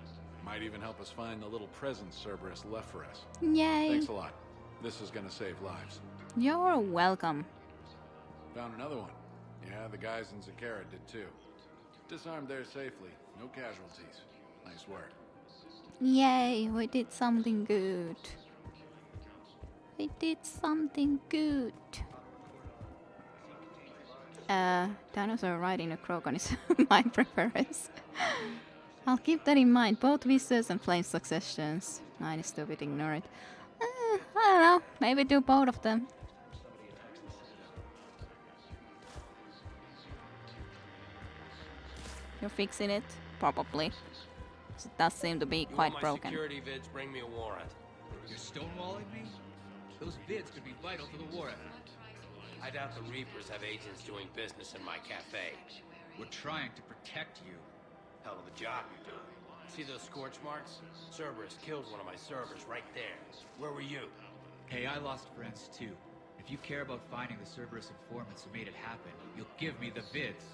Might even help us find the little presents Cerberus left for us. Yay. Thanks a lot. This is gonna save lives. You're welcome. Found another one. Yeah, the guys in Zakara did too. Disarmed there safely. No casualties. Nice work. Yay, we did something good. We did something good. Dinosaur riding a Krogan is my preference. I'll keep that in mind. Both Vistas and Flame Successions. Mine is stupid, ignore it. I don't know. Maybe do both of them. You're fixing it? Probably. It does seem to be quite broken. Security vids bring me a warrant. You're stonewalling me? Those vids could be vital to the war effort. I doubt the Reapers have agents doing business in my cafe. We're trying to protect you. Hell of a job you're doing. See those scorch marks? Cerberus killed one of my servers right there. Where were you? Hey, I lost friends too. If you care about finding the Cerberus informants who made it happen, you'll give me the vids.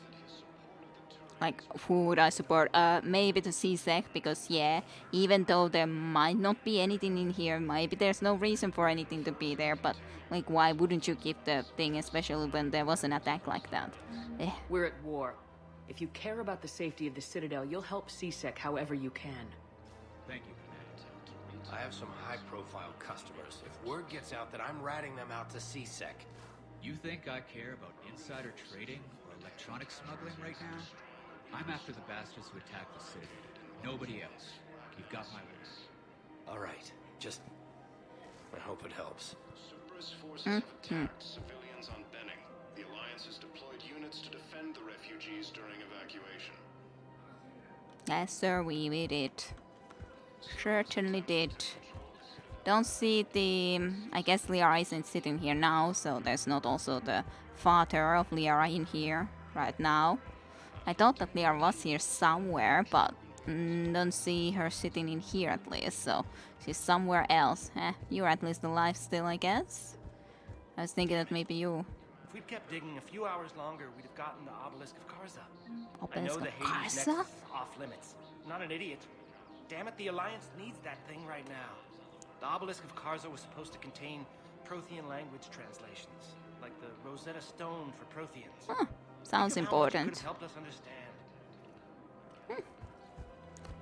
Like, who would I support? Maybe the CSEC, because yeah, even though there might not be anything in here, maybe there's no reason for anything to be there, but like, why wouldn't you give the thing, especially when there was an attack like that? We're at war. If you care about the safety of the Citadel, you'll help CSEC however you can. Thank you, Commander. I have some high-profile customers. If word gets out that I'm ratting them out to CSEC. You think I care about insider trading or electronic smuggling right now? I'm after the bastards who attacked the Citadel. Nobody else. You've got my word. All right. Just... I hope it helps. Cerberus forces have attacked civilians on Benning. The Alliance has deployed units to defend the refugees during evacuation. Yes, sir, we did. Certainly did. Don't see the... I guess Liara isn't sitting here now, so there's not also the father of Liara in here right now. I thought that Liara was here somewhere, but don't see her sitting in here at least, so she's somewhere else. You're at least alive still, I guess? I was thinking that maybe you... If we'd kept digging a few hours longer, we'd have gotten the Obelisk of Karza. I Obelisk know the of Hades Karza? nexus is off limits. I'm not an idiot. Damn it, the Alliance needs that thing right now. The Obelisk of Karza was supposed to contain Prothean language translations, like the Rosetta Stone for Protheans. Huh. Sounds Think of how much it important. could have helped us understand.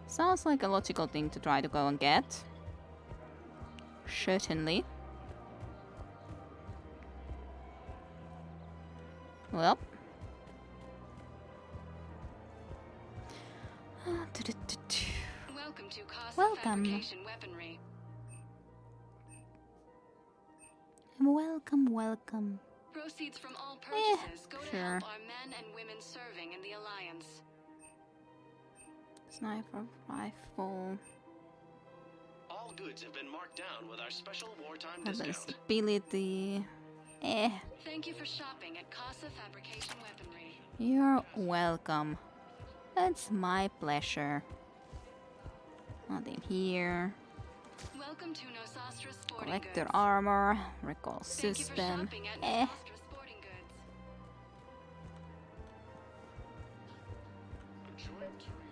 Sounds like a logical thing to try to go and get. Certainly. Well. Welcome to Casa Welcome. Fabrication Weaponry. Welcome. Proceeds from all purchases go to sure. help our men and women serving in the Alliance. Sniper rifle. All goods have been marked down with our special wartime discount. Stability. Thank you for shopping at Casa Fabrication Weaponry. You're welcome. It's my pleasure. Nothing here. Welcome to Nosastra Sporting Collector Goods. armor. Recall Thank you for system. shopping at Nosastra Sporting Goods.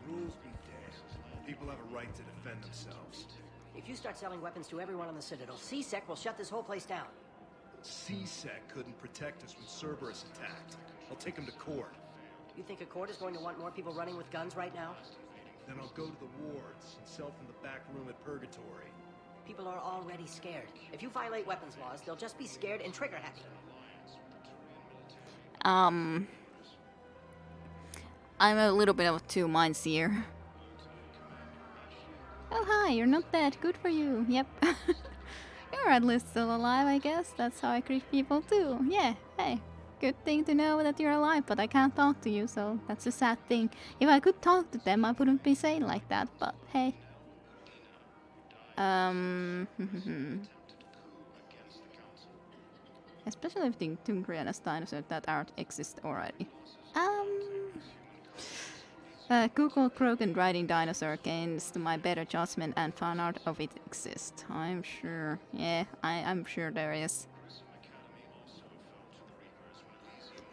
Rules be damned. People have a right to defend themselves. If you start selling weapons to everyone on the Citadel, CSEC will shut this whole place down. CSEC couldn't protect us when Cerberus attacked. I'll take him to court. You think a court is going to want more people running with guns right now? Then I'll go to the wards and sell from the back room at Purgatory. People are already scared. If you violate weapons laws, they'll just be scared and trigger happy. I'm a little bit of two minds here. Oh hi, you're not dead. Good for you. Yep. You're at least still alive, I guess. That's how I greet people too. Yeah, hey. Good thing to know that you're alive, but I can't talk to you, so that's a sad thing. If I could talk to them, I wouldn't be saying like that, but hey. Especially if the Tungrianas dinosaurs that aren't exist already. Google Krogan riding dinosaur against my better judgment and fan art of it exists. I'm sure. Yeah, I'm sure there is.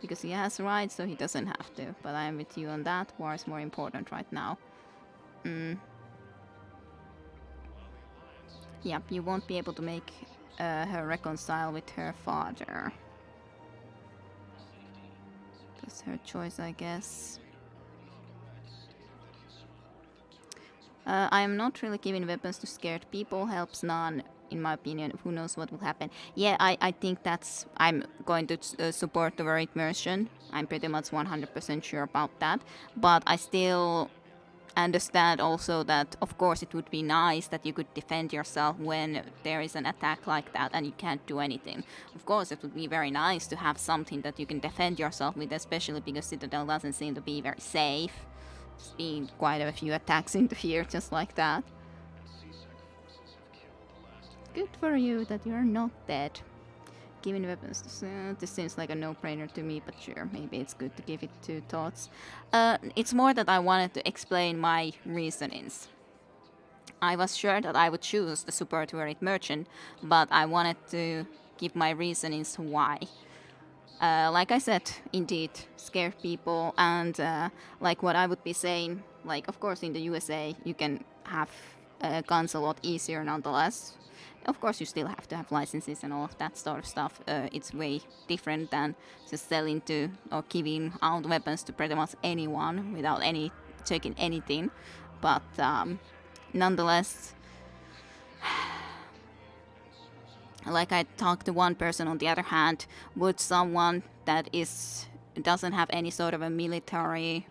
Because he has rights, so he doesn't have to. But I'm with you on that. War is more important right now. Yep, you won't be able to make her reconcile with her father. That's her choice, I guess. I am not really giving weapons to scared people. Helps none, in my opinion. Who knows what will happen? Yeah, I think that's... I'm going to support the very immersion. I'm pretty much 100% sure about that. But I still understand also that, of course, it would be nice that you could defend yourself when there is an attack like that and you can't do anything. Of course, it would be very nice to have something that you can defend yourself with, especially because Citadel doesn't seem to be very safe. There's been quite a few attacks into here just like that. Good for you that you're not dead. Giving weapons to... this seems like a no-brainer to me, but sure, maybe it's good to give it two thoughts. It's more that I wanted to explain my reasonings. I was sure that I would choose the support varied merchant, but I wanted to give my reasonings why. Like I said, indeed, scared people, and like what I would be saying, like, of course, in the USA, you can have guns a lot easier nonetheless. Of course, you still have to have licenses and all of that sort of stuff. It's way different than just selling to or giving out weapons to pretty much anyone without checking anything. But nonetheless, like I talked to one person on the other hand, would someone that doesn't have any sort of a military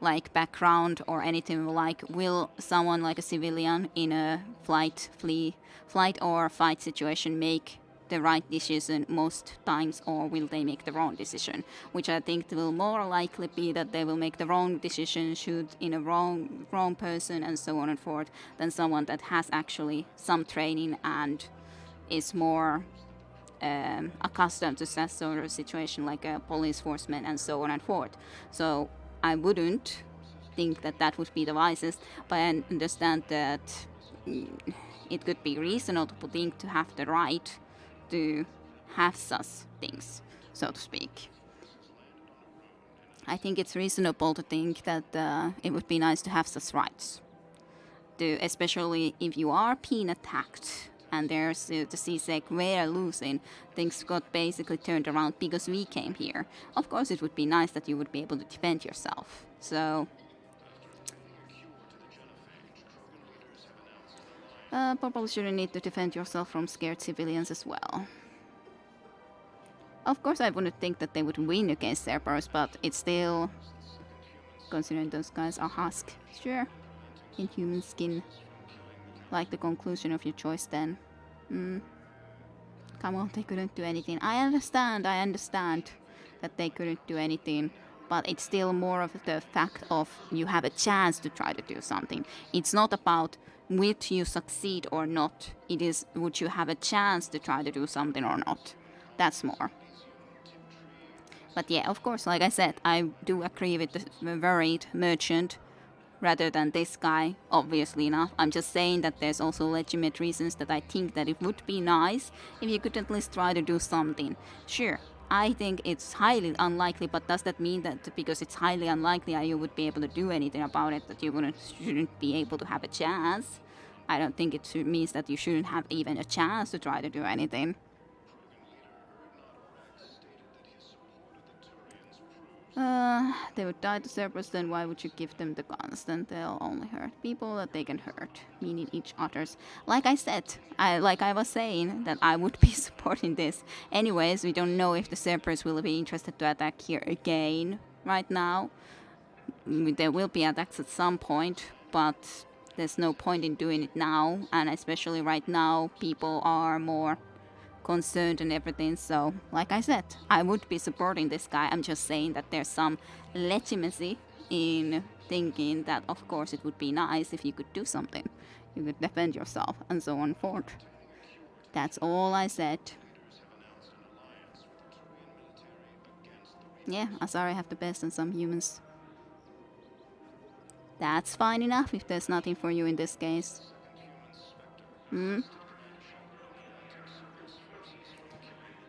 like background or anything like, will someone like a civilian in a flight or fight situation make the right decision most times, or will they make the wrong decision? Which I think will more likely be that they will make the wrong decision, shoot in a wrong person, and so on and forth, than someone that has actually some training and is more accustomed to that sort of situation, like a police forceman and so on and forth. So I wouldn't think that that would be the wisest, but I understand that it could be reasonable thing to have the right to have such things, so to speak. I think it's reasonable to think that it would be nice to have such rights, especially if you are being attacked and there's the CSEC were losing, things got basically turned around because we came here. Of course it would be nice that you would be able to defend yourself. So probably shouldn't need to defend yourself from scared civilians as well. Of course I wouldn't think that they would win against Cerberus, but it's still, considering those guys are husk, sure, in human skin. Like the conclusion of your choice then. Come on, they couldn't do anything. I understand that they couldn't do anything, but it's still more of the fact of you have a chance to try to do something. It's not about would you succeed or not. It is would you have a chance to try to do something or not. That's more. But yeah, of course, like I said, I do agree with the varied merchant rather than this guy, obviously enough. I'm just saying that there's also legitimate reasons that I think that it would be nice if you could at least try to do something. Sure, I think it's highly unlikely, but does that mean that because it's highly unlikely you would be able to do anything about it, that you shouldn't be able to have a chance? I don't think it means that you shouldn't have even a chance to try to do anything. They would die to Cerberus, then why would you give them the guns? Then they'll only hurt people that they can hurt, meaning each others. Like I said, like I was saying, that I would be supporting this. Anyways, we don't know if the Cerberus will be interested to attack here again right now. There will be attacks at some point, but there's no point in doing it now, and especially right now, people are more concerned and everything. So like I said, I would be supporting this guy. I'm just saying that there's some legitimacy in thinking that of course it would be nice if you could do something, you could defend yourself and so on forth. That's all I said. Yeah, Asari have the best and some humans. That's fine enough if there's nothing for you in this case.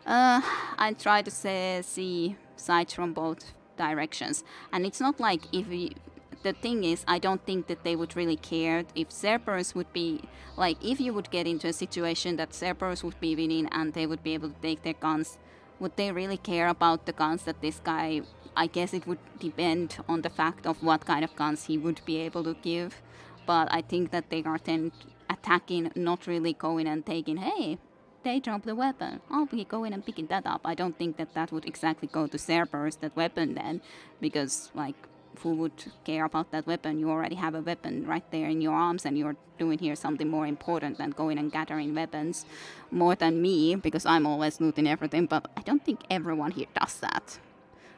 I try to see sides from both directions, and it's not like the thing is, I don't think that they would really care if Cerberus would be, like, if you would get into a situation that Cerberus would be winning and they would be able to take their guns, would they really care about the guns that this guy, I guess it would depend on the fact of what kind of guns he would be able to give, but I think that they are then attacking, not really going and taking, hey, they dropped the weapon, I'll be going and picking that up. I don't think that would exactly go to Cerberus, that weapon then, because, like, who would care about that weapon? You already have a weapon right there in your arms, and you're doing here something more important than going and gathering weapons. More than me, because I'm always looting everything, but I don't think everyone here does that.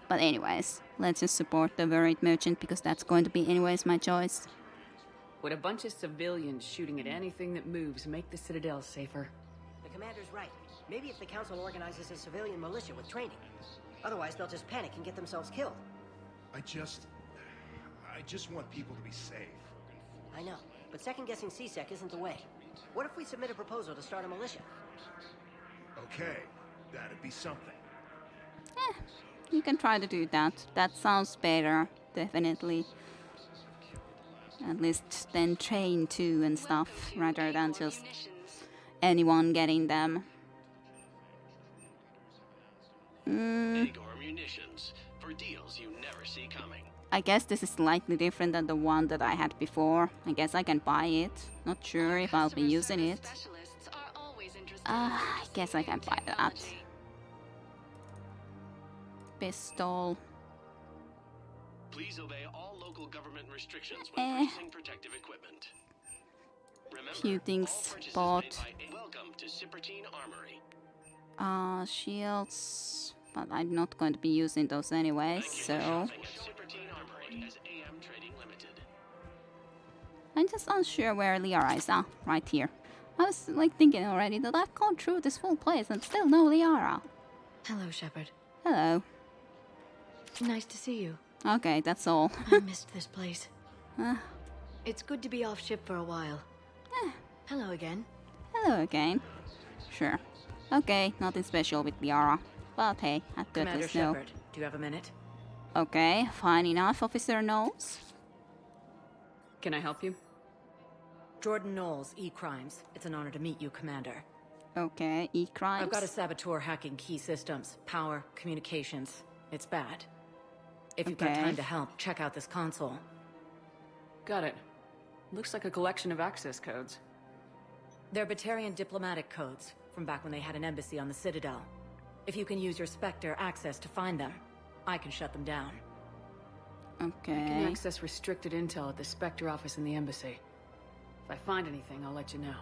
But anyways, let's just support the varied merchant, because that's going to be anyways my choice. Would a bunch of civilians shooting at anything that moves make the Citadel safer? The commander's right. Maybe if the council organizes a civilian militia with training. Otherwise, they'll just panic and get themselves killed. I just want people to be safe. I know, but second-guessing CSEC isn't the way. What if we submit a proposal to start a militia? Okay, that'd be something. You can try to do that. That sounds better, definitely. At least then train too and stuff, rather than just anyone getting them. Egg or munitions for deals you never see coming. I guess this is slightly different than the one that I had before. I guess I can buy it. Not sure if I'll be using it. I guess I can buy that. Pistol. Please obey all local government restrictions when purchasing protective equipment. Remember, Few things bought. welcome to Cipertine Armory. Shields, but I'm not going to be using those anyway, so I'm just unsure where Liara is. Ah, right here. I was like thinking already that I've gone through this full place and still no Liara. Hello, Shepard. Hello. Nice to see you. Okay, that's all. I missed this place. It's good to be off ship for a while. Hello again. Hello again. Sure. Okay, nothing special with Liara. But hey, I thought Commander this know. Shepard, do you have a minute? Okay, fine enough, Officer Knowles. Can I help you? Jordan Knowles, E-Crimes. It's an honor to meet you, Commander. Okay, E-Crimes. I've got a saboteur hacking key systems, power, communications. It's bad. If you've got Okay. time to help, check out this console. Got it. Looks like a collection of access codes. They're Batarian diplomatic codes, from back when they had an embassy on the Citadel. If you can use your Spectre access to find them, I can shut them down. Okay. I can access restricted intel at the Spectre office in the embassy. If I find anything, I'll let you know.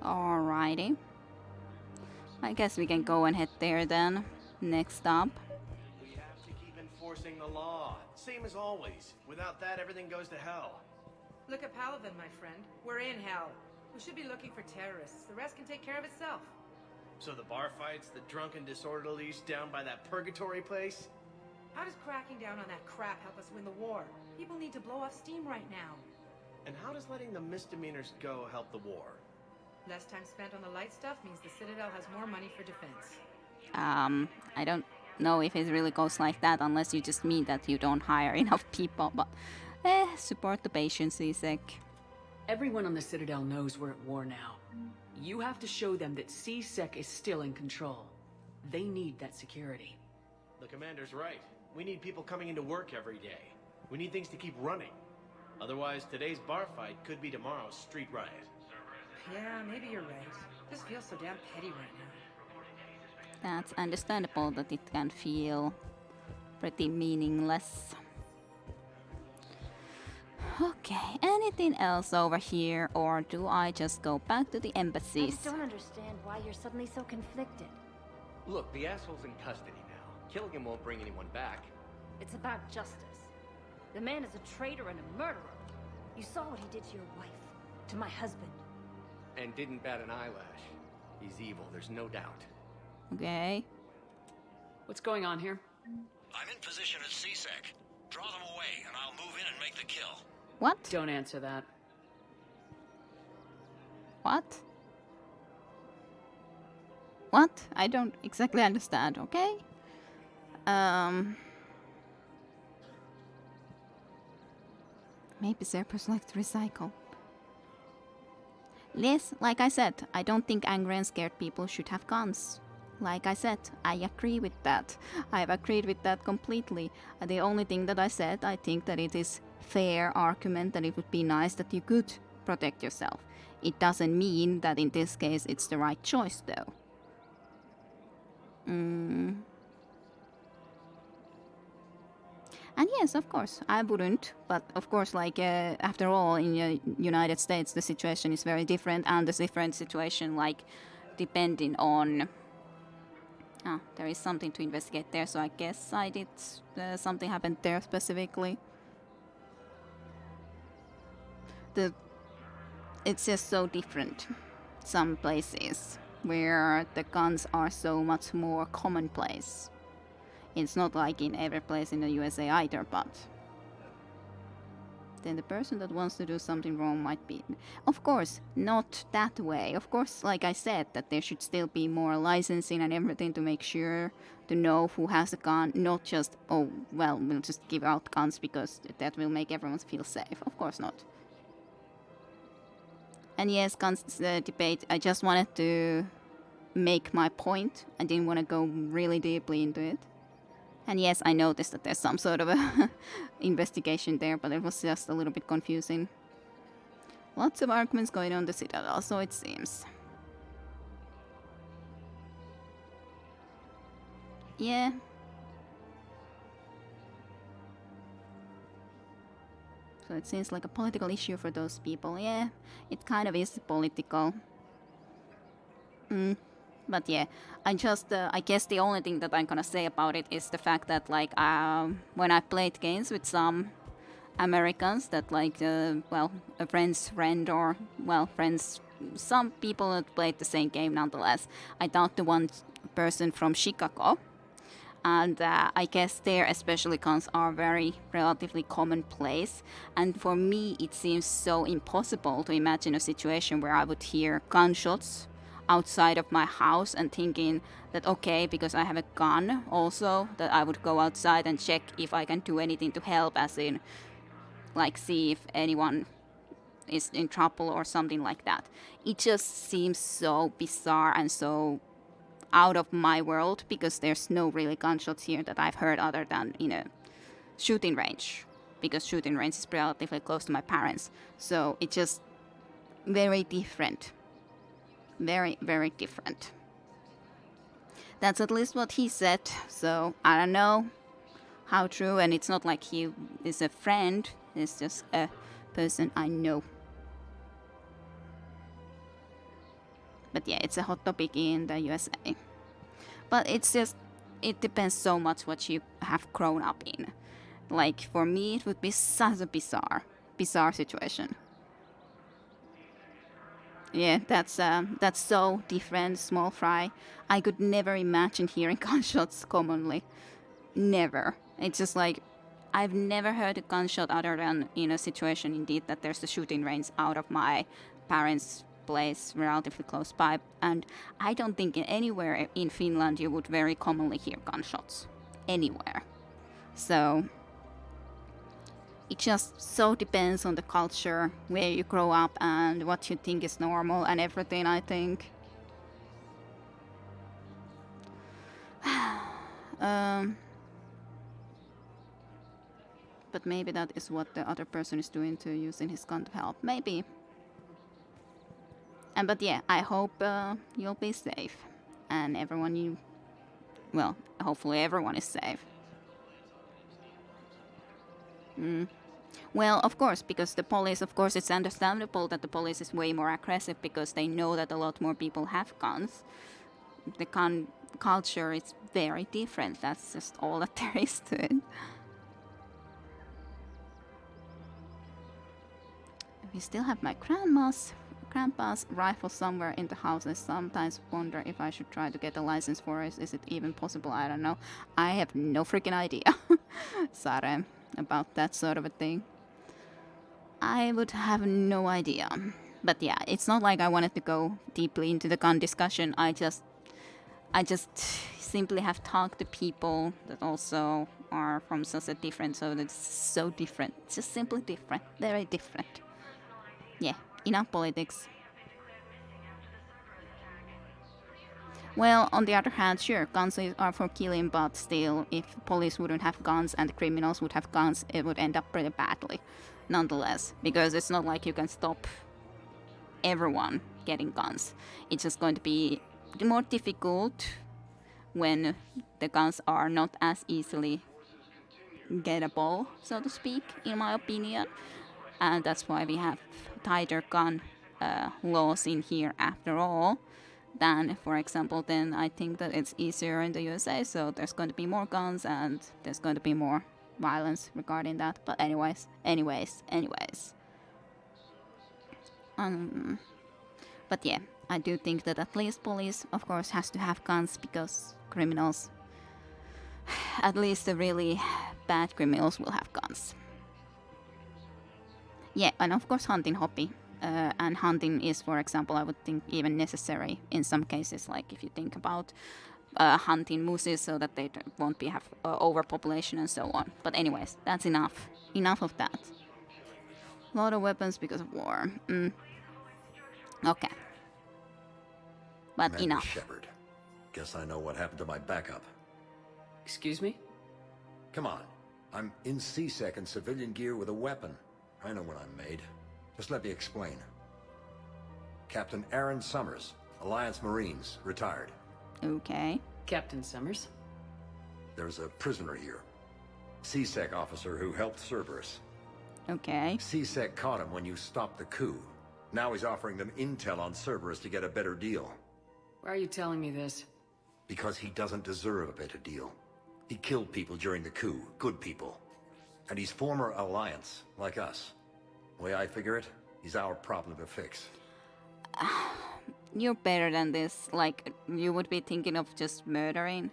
Alrighty. I guess we can go and head there then. Next up. We have to keep enforcing the law. Same as always. Without that, everything goes to hell. Look at Paladin, my friend. We're in hell. We should be looking for terrorists. The rest can take care of itself. So the bar fights, the drunken disorderlies down by that purgatory place? How does cracking down on that crap help us win the war? People need to blow off steam right now. And how does letting the misdemeanors go help the war? Less time spent on the light stuff means the Citadel has more money for defense. I don't know if it really goes like that unless you just mean that you don't hire enough people, but support the patience, CSEC. Everyone on the Citadel knows we're at war now. You have to show them that CSEC is still in control. They need that security. The commander's right. We need people coming into work every day. We need things to keep running. Otherwise, today's bar fight could be tomorrow's street riot. Yeah, maybe you're right. This feels so damn petty right now. That's understandable that it can feel pretty meaningless. Okay, anything else over here, or do I just go back to the I embassies? just don't understand why you're suddenly so conflicted. Look, the asshole's in custody now. Killing him won't bring anyone back. It's about justice. The man is a traitor and a murderer. You saw what he did to your wife, to my husband. And didn't bat an eyelash. He's evil, there's no doubt. Okay. What's going on here? I'm in position at CSEC. Draw them away, and I'll move in and make the kill. What? Don't answer that. What? What? I don't exactly understand, okay? Maybe Cerberus like to recycle. Liz, like I said, I don't think angry and scared people should have guns. Like I said, I agree with that. I've agreed with that completely. The only thing that I said, I think that it is fair argument that it would be nice that you could protect yourself. It doesn't mean that in this case it's the right choice though. And yes, of course, I wouldn't. But of course, like, after all, in the United States, the situation is very different. And the different situation, like, depending on... Ah, there is something to investigate there. So I guess I did... something happened there specifically. It's just so different. Some places where the guns are so much more commonplace. It's not like in every place in the USA either, but then the person that wants to do something wrong might be... Of course, not that way. Of course, like I said, that there should still be more licensing and everything to make sure to know who has a gun, not just, oh, well, we'll just give out guns because that will make everyone feel safe. Of course not. And yes, guns debate, I just wanted to make my point. I didn't want to go really deeply into it. And yes, I noticed that there's some sort of a investigation there, but it was just a little bit confusing. Lots of arguments going on the Citadel, so it seems. Yeah. So it seems like a political issue for those people. Yeah, it kind of is political. But yeah, I guess the only thing that I'm gonna say about it is the fact that like when I played games with some Americans that like well, a friend's friend or well, friends, some people that played the same game nonetheless. I talked to one person from Chicago, and I guess there especially guns are very relatively commonplace, and for me it seems so impossible to imagine a situation where I would hear gunshots outside of my house and thinking that okay, because I have a gun also, that I would go outside and check if I can do anything to help, as in like see if anyone is in trouble or something like that. It just seems so bizarre and so out of my world, because there's no really gunshots here that I've heard other than in a shooting range, because shooting range is relatively close to my parents. So it's just very different. Very, very different. That's at least what he said, so I don't know how true, and it's not like he is a friend, it's just a person I know. But yeah, it's a hot topic in the USA. But it's just, it depends so much what you have grown up in. Like, for me, it would be such a bizarre situation. Yeah, that's so different, small fry. I could never imagine hearing gunshots commonly. Never. It's just like, I've never heard a gunshot other than in a situation indeed that there's a shooting range out of my parents' place relatively close by. And I don't think anywhere in Finland you would very commonly hear gunshots. Anywhere. So it just so depends on the culture, where you grow up, and what you think is normal and everything, I think. But maybe that is what the other person is doing to using his gun to help. Maybe. But yeah, I hope you'll be safe. And everyone you... Well, hopefully everyone is safe. Well, of course, because the police, of course, it's understandable that the police is way more aggressive because they know that a lot more people have guns. The gun culture is very different. That's just all that there is to it. We still have my grandpa's rifle somewhere in the house. I sometimes wonder if I should try to get a license for it. Is it even possible? I don't know. I have no freaking idea. Sorry about that sort of a thing. I would have no idea. But yeah, it's not like I wanted to go deeply into the gun discussion. I just simply have talked to people that also are from such a different, so it's so different. It's just simply different. Very different. Yeah, enough politics. Well, on the other hand, sure, guns are for killing, but still, if police wouldn't have guns and the criminals would have guns, it would end up pretty badly, nonetheless. Because it's not like you can stop everyone getting guns. It's just going to be more difficult when the guns are not as easily gettable, so to speak, in my opinion. And that's why we have tighter gun laws in here after all. Than, for example, then I think that it's easier in the USA, so there's going to be more guns and there's going to be more violence regarding that. But anyways. But yeah, I do think that at least police, of course, has to have guns because criminals, at least the really bad criminals, will have guns. Yeah, and of course hunting hobby. And hunting is, for example, I would think even necessary in some cases, like if you think about hunting mooses so that they won't have overpopulation and so on. But anyways, that's enough. Enough of that. A lot of weapons because of war. Okay. But Commander enough. Shepard. Guess I know what happened to my backup. Excuse me? Come on. I'm in C-Sec in civilian gear with a weapon. I know what I'm made. Just let me explain. Captain Aaron Summers, Alliance Marines, retired. Okay. Captain Summers? There's a prisoner here. C-Sec officer who helped Cerberus. Okay. C-Sec caught him when you stopped the coup. Now he's offering them intel on Cerberus to get a better deal. Why are you telling me this? Because he doesn't deserve a better deal. He killed people during the coup, good people. And he's former Alliance, like us. The way I figure it, he's our problem to fix. You're better than this. Like, you would be thinking of just murdering.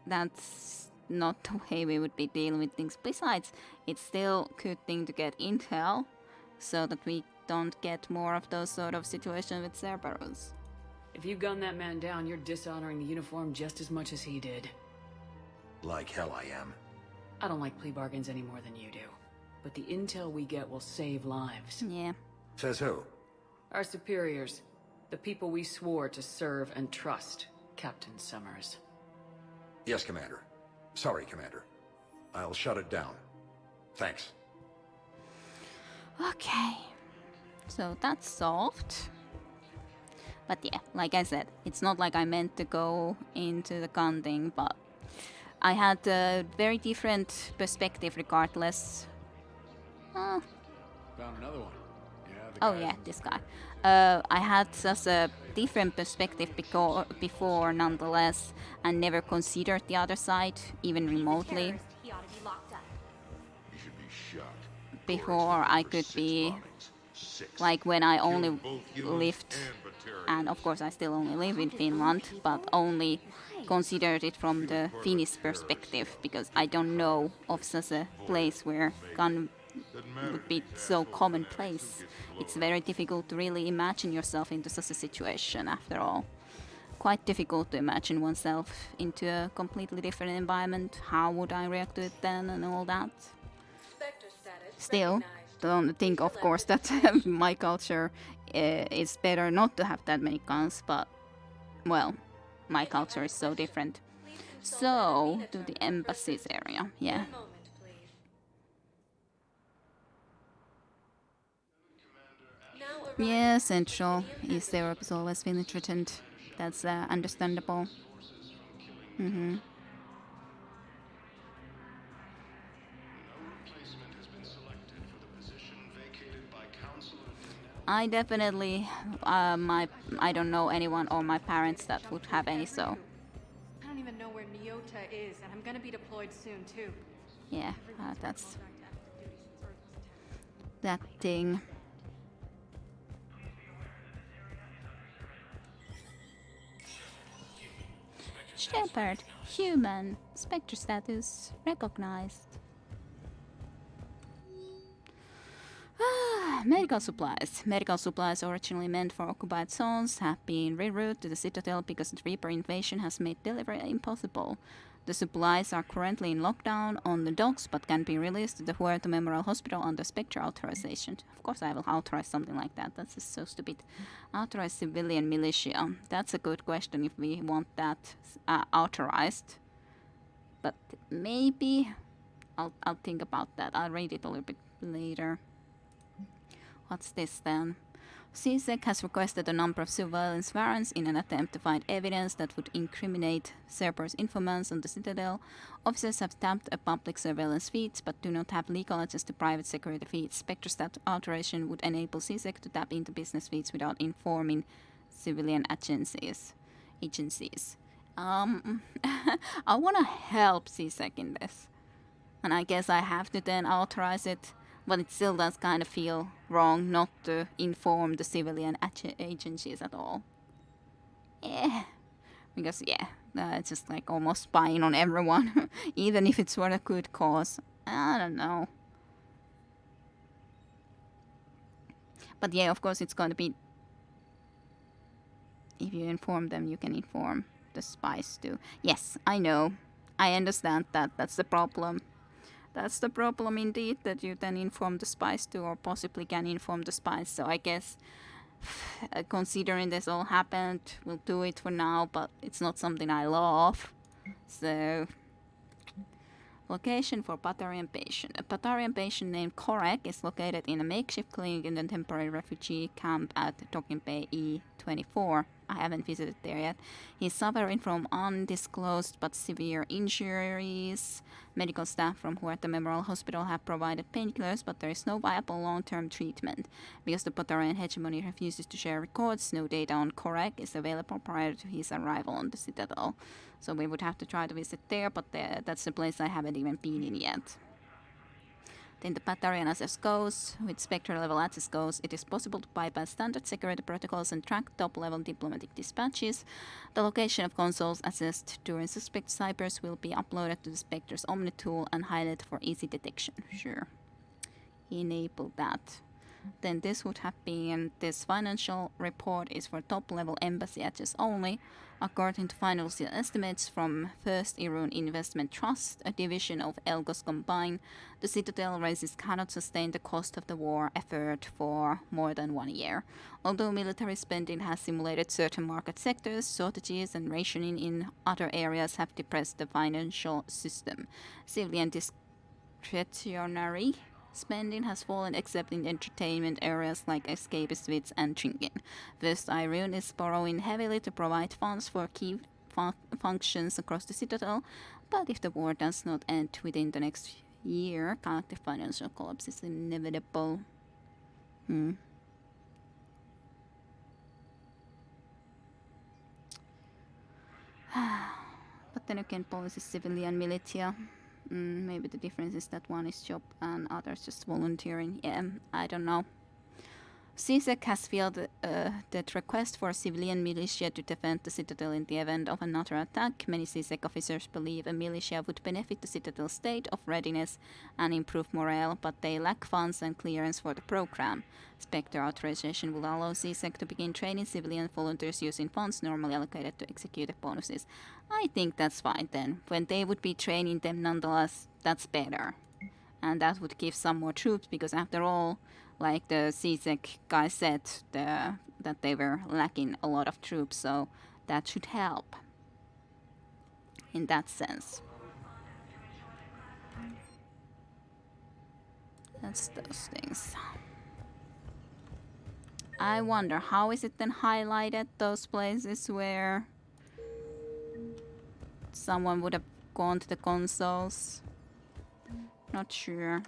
That's not the way we would be dealing with things. Besides, it's still a good thing to get intel, so that we don't get more of those sort of situations with Cerberus. If you gun that man down, you're dishonoring the uniform just as much as he did. Like hell I am. I don't like plea bargains any more than you do. But the intel we get will save lives. Yeah. Says who? Our superiors. The people we swore to serve and trust, Captain Summers. Yes, Commander. Sorry, Commander. I'll shut it down. Thanks. Okay. So that's solved. But yeah, like I said, it's not like I meant to go into the gun thing, but I had a very different perspective regardless. Found another one. Yeah, oh yeah, this guy. I had such a different perspective before nonetheless, and never considered the other side, even remotely. He ought to be locked up. He should be shot. Before I could be, like when I only lived, and of course I still only live in Finland, but only considered it from the Finnish perspective, because I don't know of such a place where gun would be so commonplace. It's very difficult to really imagine yourself into such a situation after all. Quite difficult to imagine oneself into a completely different environment. How would I react to it then and all that? Still, don't think of course that my culture is better not to have that many guns, but well, my culture is so different. So, to the embassies area, yeah. Yeah, Central. East Europe has always been threatened. That's understandable. I definitely, I don't know anyone or my parents that would have any, so. I don't even know where Nyota is, and I'm gonna be deployed soon too. Yeah, that's that thing. Shepard, human, Spectre status recognized. Medical supplies. Medical supplies originally meant for occupied zones have been rerouted to the Citadel because the Reaper invasion has made delivery impossible. The supplies are currently in lockdown on the docks, but can be released to the Huerta Memorial Hospital under Spectre authorization. Of course I will authorize something like that. That's just so stupid. Authorize civilian militia. That's a good question if we want that authorized. But maybe I'll think about that. I'll read it a little bit later. What's this then? CSEC has requested a number of surveillance warrants in an attempt to find evidence that would incriminate Cerberus informants on the Citadel. Officers have tapped a public surveillance feeds but do not have legal access to private security feeds. Spectre alteration would enable CSEC to tap into business feeds without informing civilian agencies. I want to help CSEC in this. And I guess I have to then authorize it. But it still does kind of feel wrong not to inform the civilian agencies at all. Yeah. Because, yeah, it's just like almost spying on everyone. Even if it's for a good cause. I don't know. But yeah, of course it's going to be... If you inform them, you can inform the spies too. Yes, I know. I understand that. That's the problem. That's the problem indeed, that you then inform the spies too, or possibly can inform the spies. So I guess, considering this all happened, we'll do it for now, but it's not something I love. So, location for Batarian patient. A Batarian patient named Korek is located in a makeshift clinic in the temporary refugee camp at Docking Bay E24. I haven't visited there yet. He's suffering from undisclosed but severe injuries. Medical staff from Huerta Memorial Hospital have provided painkillers, but there is no viable long-term treatment. Because the Potarian hegemony refuses to share records, no data on Korek is available prior to his arrival on the Citadel. So we would have to try to visit there, but that's the place I haven't even been in yet. Then the Patarian access goes. With Spectre level access goes, it is possible to bypass standard security protocols and track top-level diplomatic dispatches. The location of consoles accessed during suspect cybers will be uploaded to the Spectre's Omni tool and highlighted for easy detection. Sure. Enable that. Then this would have been, this financial report is for top-level embassy access only. According to financial estimates from First Irun Investment Trust, a division of Elgos Combine, the Citadel races cannot sustain the cost of the war effort for more than 1 year. Although military spending has simulated certain market sectors, shortages and rationing in other areas have depressed the financial system. Civilian discretionary spending has fallen except in entertainment areas like escapist suites and drinking. First Irun is borrowing heavily to provide funds for key functions across the Citadel, but if the war does not end within the next year, collective financial collapse is inevitable. But then again, police is civilian militia. Maybe the difference is that one is job and others just volunteering. Yeah, I don't know. CSEC has fielded that request for a civilian militia to defend the Citadel in the event of another attack. Many CSEC officers believe a militia would benefit the Citadel's state of readiness and improve morale, but they lack funds and clearance for the program. Spectre authorization will allow CSEC to begin training civilian volunteers using funds normally allocated to executive bonuses. I think that's fine then. When they would be training them nonetheless, that's better. And that would give some more troops, because after all, like the CSEC guy said, that they were lacking a lot of troops, so that should help in that sense. That's those things. I wonder, how is it then highlighted, those places where someone would have gone to the consoles? Not sure.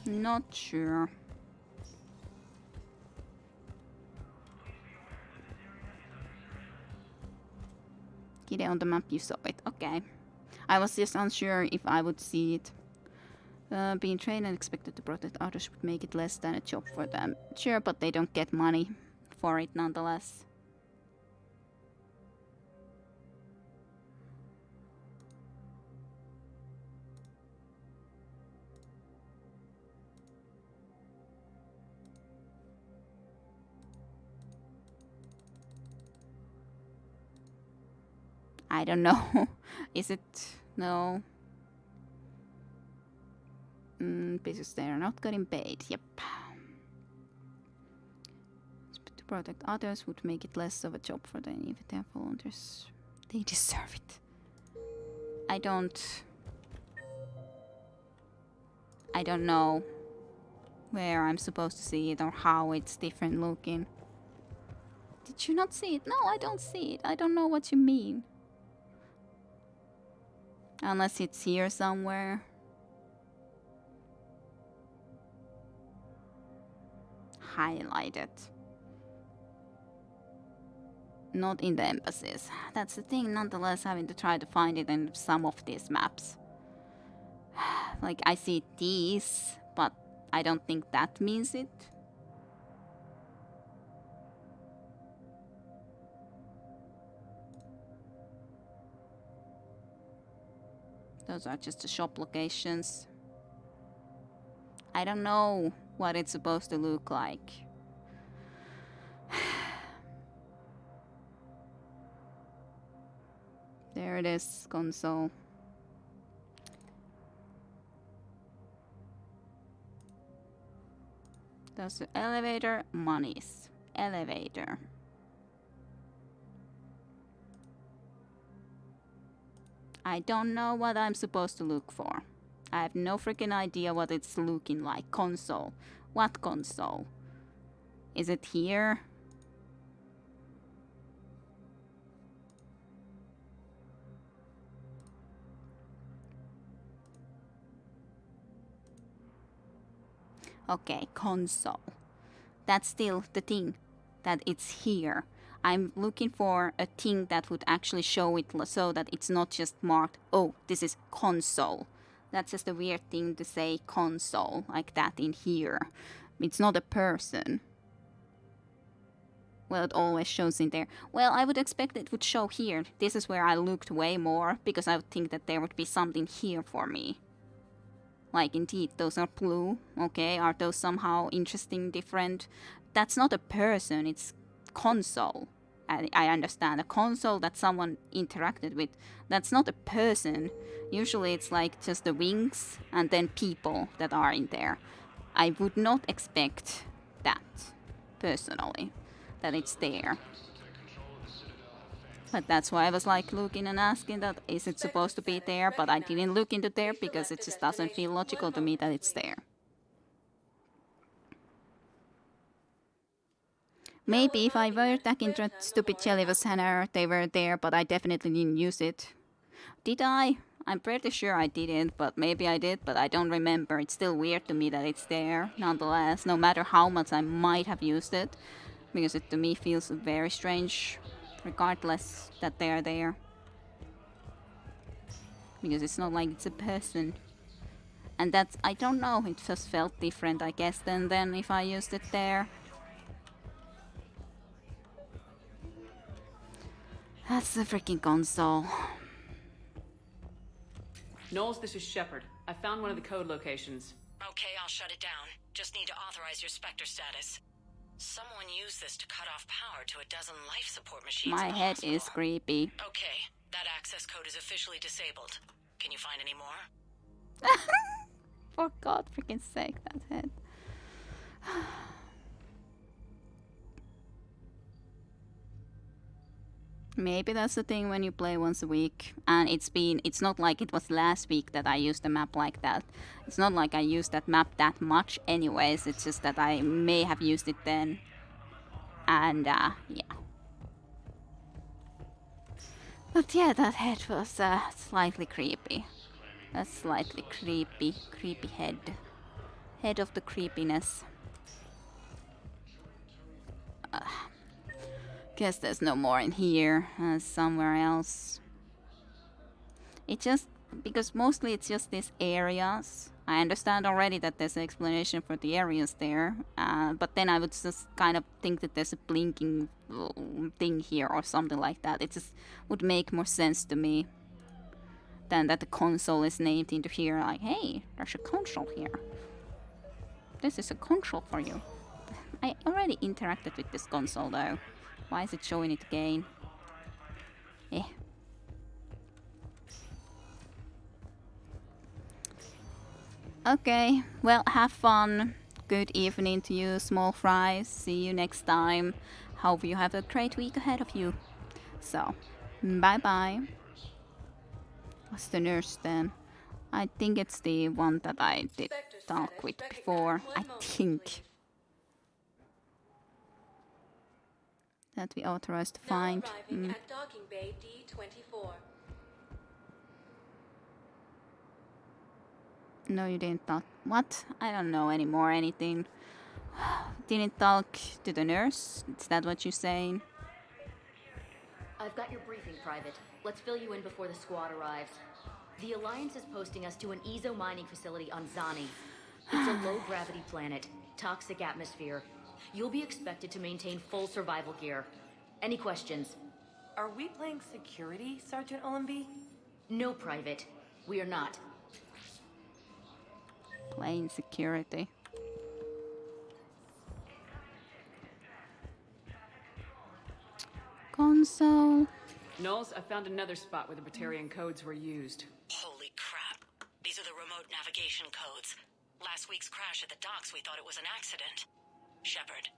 Not sure. Get it on the map, you saw it. Okay. I was just unsure if I would see it. Being trained and expected to protect others would make it less than a job for them. Sure, but they don't get money for it nonetheless. I don't know. Is it? No. Because they are not getting paid. Yep. To protect others would make it less of a job for them if they are volunteers. They deserve it. I don't know where I'm supposed to see it or how it's different looking. Did you not see it? No, I don't see it. I don't know what you mean. Unless it's here somewhere. Highlighted. Not in the embassies. That's the thing, nonetheless, having to try to find it in some of these maps. Like, I see these, but I don't think that means it. Those are just the shop locations. I don't know what it's supposed to look like. There it is, console. That's the elevator, monies. Elevator. I don't know what I'm supposed to look for. I have no freaking idea what it's looking like. Console. What console? Is it here? Okay, console. That's still the thing, that it's here. I'm looking for a thing that would actually show it so that it's not just marked, oh, this is console. That's just a weird thing to say console like that in here. It's not a person. Well, it always shows in there. Well, I would expect it would show here. This is where I looked way more, because I would think that there would be something here for me. Like, indeed, those are blue. Okay, are those somehow interesting, different? That's not a person, it's console. I understand. A console that someone interacted with. That's not a person. Usually it's like just the wings and then people that are in there. I would not expect that, personally, that it's there. But that's why I was like looking and asking that, is it supposed to be there? But I didn't look into there because it just doesn't feel logical to me that it's there. Maybe if I were attacking that stupid Jellyvus Hanner, they were there, but I definitely didn't use it. Did I? I'm pretty sure I didn't, but maybe I did, but I don't remember. It's still weird to me that it's there, nonetheless, no matter how much I might have used it, because it to me feels very strange, regardless that they are there. Because it's not like it's a person. And that's, I don't know, it just felt different, I guess, than if I used it there. That's the freaking console. Knowles, this is Shepard. I found one of the code locations. Okay, I'll shut it down. Just need to authorize your Spectre status. Someone used this to cut off power to a dozen life support machines. My head is creepy. Okay, that access code is officially disabled. Can you find any more? For God's freaking sake, that head. Maybe that's the thing when you play once a week. And it's not like it was last week that I used the map like that. It's not like I used that map that much anyways. It's just that I may have used it then. And, yeah. But yeah, that head was slightly creepy. A slightly creepy head. Head of the creepiness. Guess there's no more in here. Somewhere else. It just, because mostly it's just these areas. I understand already that there's an explanation for the areas there. But then I would just kind of think that there's a blinking thing here or something like that. It just would make more sense to me than that the console is named into here. Like, hey, there's a console here. This is a console for you. I already interacted with this console though. Why is it showing it again? Eh. Okay, well, have fun. Good evening to you, small fries. See you next time. Hope you have a great week ahead of you. So, bye-bye. What's the nurse then? I think it's the one that I did talk with before. I think. That we authorized to find. At docking bay D24. No, you didn't talk. What? I don't know anymore anything. Didn't talk to the nurse? Is that what you're saying? I've got your briefing, Private. Let's fill you in before the squad arrives. The Alliance is posting us to an Ezo mining facility on Zani. It's a low-gravity planet, toxic atmosphere. You'll be expected to maintain full survival gear. Any questions? Are we playing security, Sergeant Ullenby? No, Private. We are not. Playing security. Console. Knowles, I found another spot where the Batarian codes were used. Holy crap. These are the remote navigation codes. Last week's crash at the docks, we thought it was an accident. Shepard,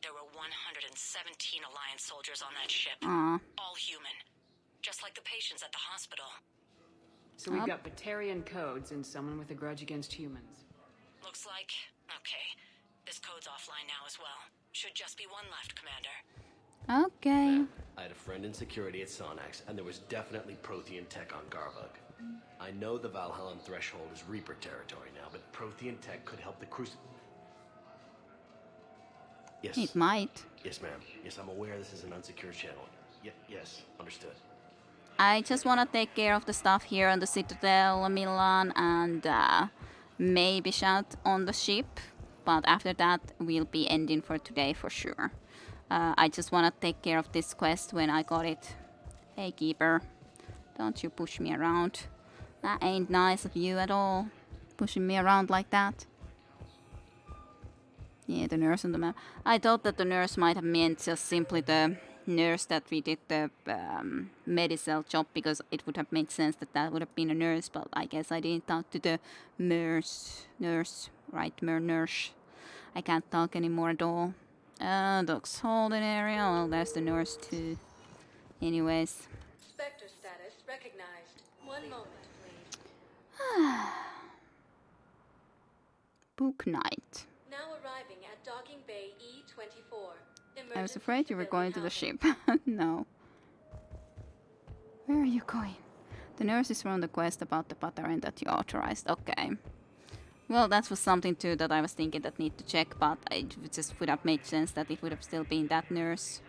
there were 117 Alliance soldiers on that ship. All human. Just like the patients at the hospital. So we've got Batarian codes and someone with a grudge against humans. Looks like... Okay. This code's offline now as well. Should just be one left, Commander. Okay. I had a friend in security at Sonax, and there was definitely Prothean tech on Garbug. I know the Valhallan threshold is Reaper territory now, but Prothean tech could help the Yes. It might. Yes, ma'am. Yes, I'm aware this is an unsecured channel. Yes, understood. I just want to take care of the stuff here on the Citadel, Milan, and maybe shout on the ship. But after that, we'll be ending for today for sure. I just want to take care of this quest when I got it. Hey, Keeper. Don't you push me around. That ain't nice of you at all. Pushing me around like that. Yeah, the nurse on the map. I thought that the nurse might have meant just simply the nurse that we did the Medicel job, because it would have made sense that that would have been a nurse, but I guess I didn't talk to the nurse, right, nurse. I can't talk anymore at all. Doc's holding area, well, there's the nurse too. Anyways. Spectre status recognized. 1 moment, please. Book night. Now arriving at docking bay E24. I was afraid you were going to the ship. No. Where are you going? The nurse is from the quest about the pattern that you authorized. Okay. Well, that was something too that I was thinking that need to check, but it just would have made sense that it would have still been that nurse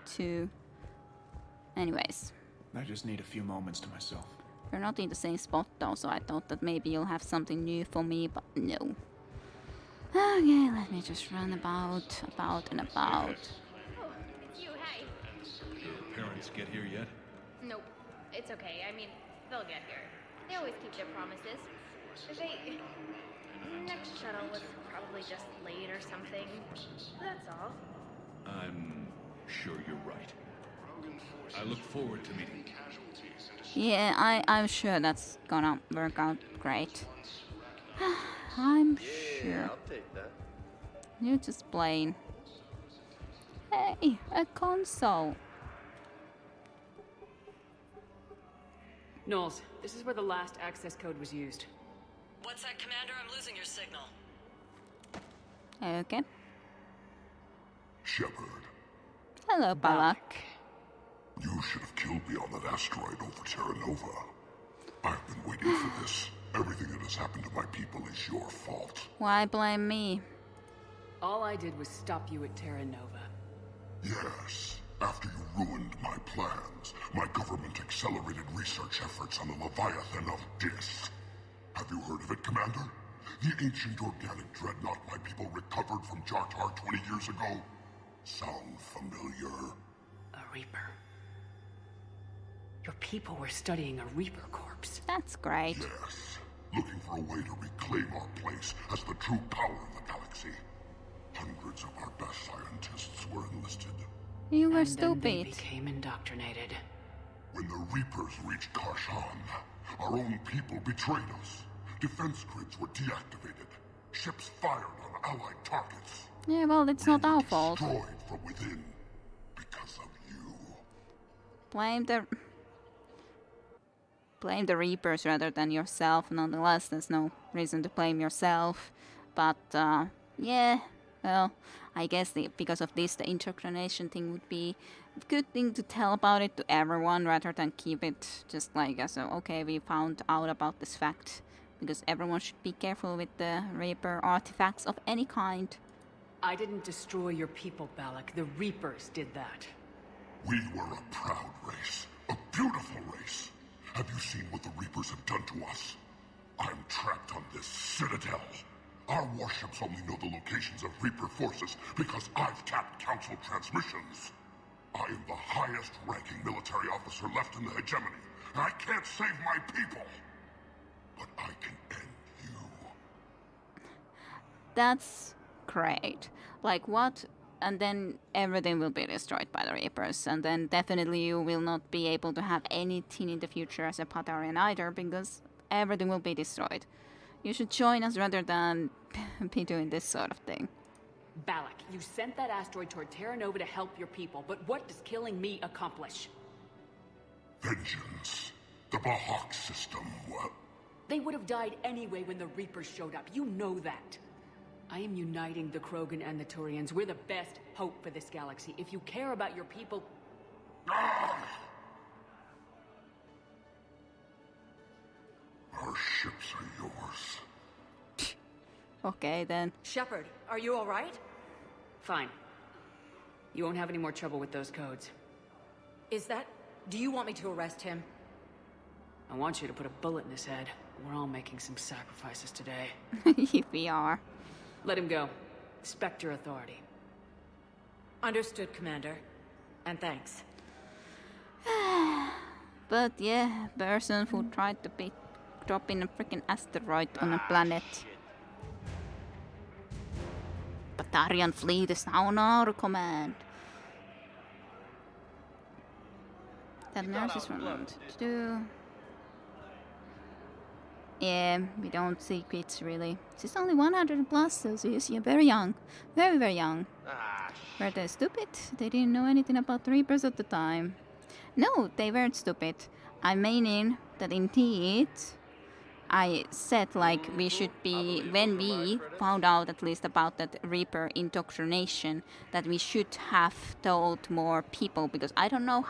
too. Anyways. I just need a few moments to myself. We're not in the same spot though, so I thought that maybe you'll have something new for me, but no. Okay, let me just run about and about. Oh, it's you, hey. Your parents get here yet? Nope, it's okay. I mean, they'll get here. They always keep their promises. Next shuttle was probably just late or something. That's all. I'm sure you're right. I look forward to meeting you. Yeah, I'm sure that's gonna work out great. I'm sure. I'll take that. You're just plain. Hey, a console. Knowles, this is where the last access code was used. What's that, Commander? I'm losing your signal. Okay. Shepard. Hello, Balak. You should have killed me on that asteroid over Terra Nova. I've been waiting for this. Everything that has happened to my people is your fault. Why blame me? All I did was stop you at Terra Nova. Yes. After you ruined my plans, my government accelerated research efforts on the Leviathan of Dis. Have you heard of it, Commander? The ancient organic dreadnought my people recovered from Jartar 20 years ago? Sound familiar? A Reaper. Your people were studying a Reaper corpse. That's great. Yes. Looking for a way to reclaim our place as the true power of the galaxy. Hundreds of our best scientists were enlisted. You were and stupid. Then they became indoctrinated. When the Reapers reached Karshan, our own people betrayed us. Defense grids were deactivated. Ships fired on allied targets. Yeah, well, it's not our fault. Destroyed from within because of you. Blame the Reapers rather than yourself. Nonetheless, there's no reason to blame yourself. But, yeah, well, I guess because of this, the indoctrination thing would be a good thing to tell about it to everyone rather than keep it just like, okay, we found out about this fact. Because everyone should be careful with the Reaper artifacts of any kind. I didn't destroy your people, Balak. The Reapers did that. We were a proud race. A beautiful race. Have you seen what the Reapers have done to us? I'm trapped on this citadel. Our warships only know the locations of Reaper forces because I've tapped Council transmissions. I am the highest-ranking military officer left in the hegemony, and I can't save my people. But I can end you. That's great. Like what? And then everything will be destroyed by the Reapers. And then definitely you will not be able to have anything in the future as a Patarian either, because everything will be destroyed. You should join us rather than be doing this sort of thing. Balak, you sent that asteroid toward Terra Nova to help your people, but what does killing me accomplish? Vengeance. The Bahak system, well... They would have died anyway when the Reapers showed up. You know that. I am uniting the Krogan and the Turians. We're the best hope for this galaxy. If you care about your people... Our ships are yours. Okay, then. Shepard, are you all right? Fine. You won't have any more trouble with those codes. Is that... Do you want me to arrest him? I want you to put a bullet in his head. We're all making some sacrifices today. If we are. Let him go. Respect your authority. Understood, Commander. And thanks. But yeah, person who tried to be dropping a freaking asteroid on a planet. Batarian fleet is now on our command. That nurse is removed. Yeah, we don't see kids really. She's only 100 plus, so she's very young. Very, very young. Were they stupid? They didn't know anything about Reapers at the time. No, they weren't stupid. I'm meaning that indeed, I said like we should be, when we found out at least about that Reaper indoctrination, that we should have told more people, because I don't know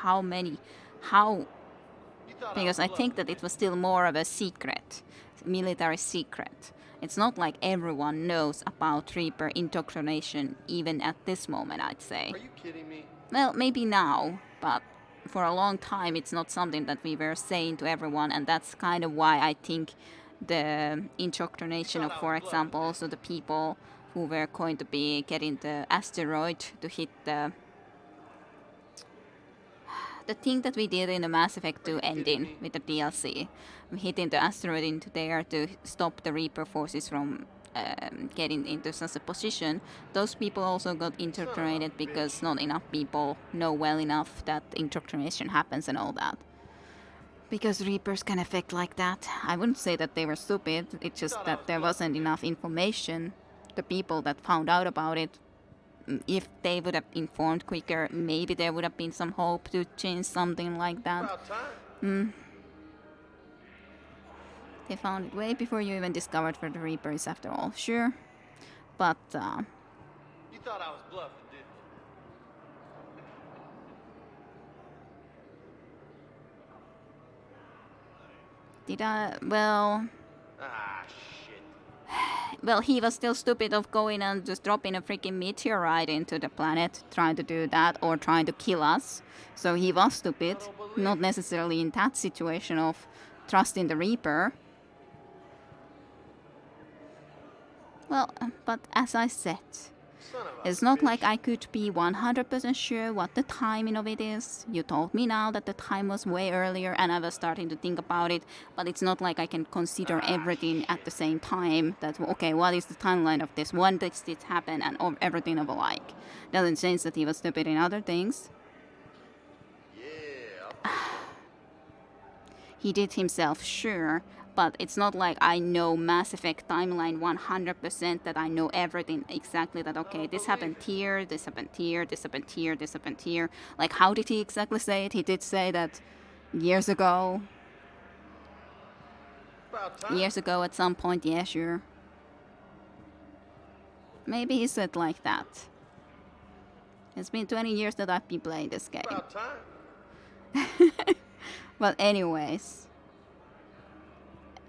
because I think that it was still more of a secret, military secret. It's not like everyone knows about Reaper indoctrination, even at this moment, I'd say. Are you kidding me? Well, maybe now, but for a long time it's not something that we were saying to everyone, and that's kind of why I think the indoctrination of, for example, also the people who were going to be getting the asteroid to hit the thing that we did in the Mass Effect 2 ending with the DLC, hitting the asteroid into there to stop the Reaper forces from getting into such a position. Those people also got indoctrinated because not enough people know well enough that indoctrination happens and all that. Because Reapers can affect like that. I wouldn't say that they were stupid, it's just that there wasn't enough information. The people that found out about it, if they would have informed quicker, maybe there would have been some hope to change something like that. They found it way before you even discovered where the Reaper is after all, sure. But, You thought I was bluffing, didn't did I? Well... shit. Well, he was still stupid of going and just dropping a freaking meteorite into the planet, trying to do that, or trying to kill us. So he was stupid, not necessarily in that situation of trusting the Reaper. Well, but as I said, it's not like I could be 100% sure what the timing of it is. You told me now that the time was way earlier and I was starting to think about it, but it's not like I can consider everything at the same time. That, okay, what is the timeline of this? When did this happen? And everything of alike. Doesn't change that he was stupid in other things. He did himself, sure. But it's not like I know Mass Effect timeline 100%, that I know everything exactly, that okay, this happened here, this happened here, this happened here, this happened here. Like, how did he exactly say it? He did say that years ago. Years ago at some point, yeah, sure. Maybe he said like that. It's been 20 years that I've been playing this game. But anyways,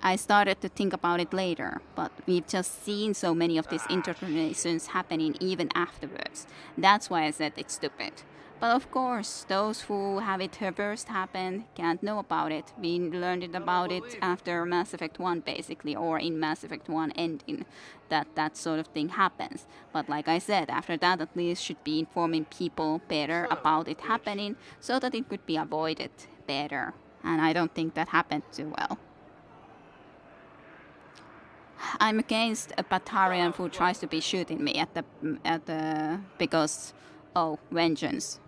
I started to think about it later, but we've just seen so many of these indoctrinations happening even afterwards. That's why I said it's stupid. But of course, those who have it first happen can't know about it. We learned about it after Mass Effect 1, basically, or in Mass Effect 1 ending, that sort of thing happens. But like I said, after that at least should be informing people better about it happening, so that it could be avoided better. And I don't think that happened too well. I'm against a Batarian who tries to be shooting me at the because, oh, vengeance.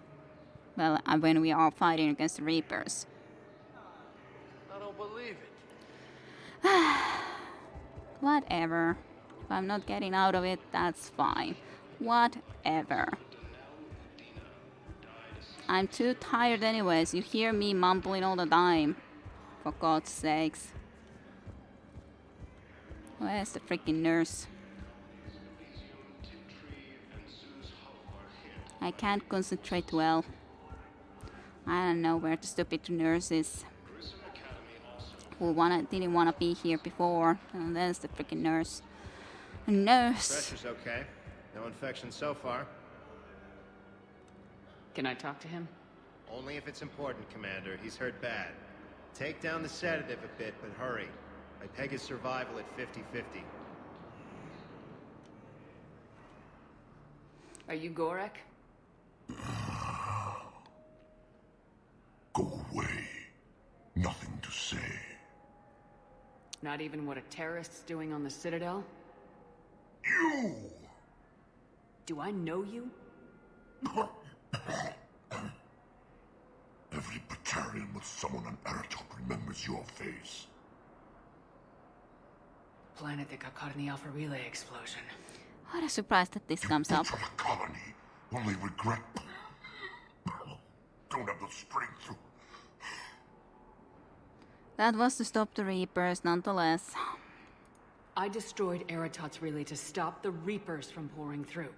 Well, when we are fighting against the Reapers. I don't believe it. Whatever. If I'm not getting out of it, that's fine. Whatever. I'm too tired anyways. You hear me mumbling all the time. For God's sakes. Where's the freaking nurse? I can't concentrate well. I don't know where the stupid nurse is. Who didn't wanna be here before. And there's the freaking nurse. Nurse! Pressure's okay. No infection so far. Can I talk to him? Only if it's important, Commander. He's hurt bad. Take down the sedative a bit, but hurry. I peg his survival at 50-50. Are you Gorek? Go away. Nothing to say. Not even what a terrorist's doing on the Citadel? You! Do I know you? Every battalion with someone on Aratot remembers your face. Planet that got caught in the Alpha Relay explosion. What a surprise that this comes up. From a colony. Only regret. Don't have the strength to... That was to stop the Reapers, nonetheless. I destroyed Aratot's relay to stop the Reapers from pouring through.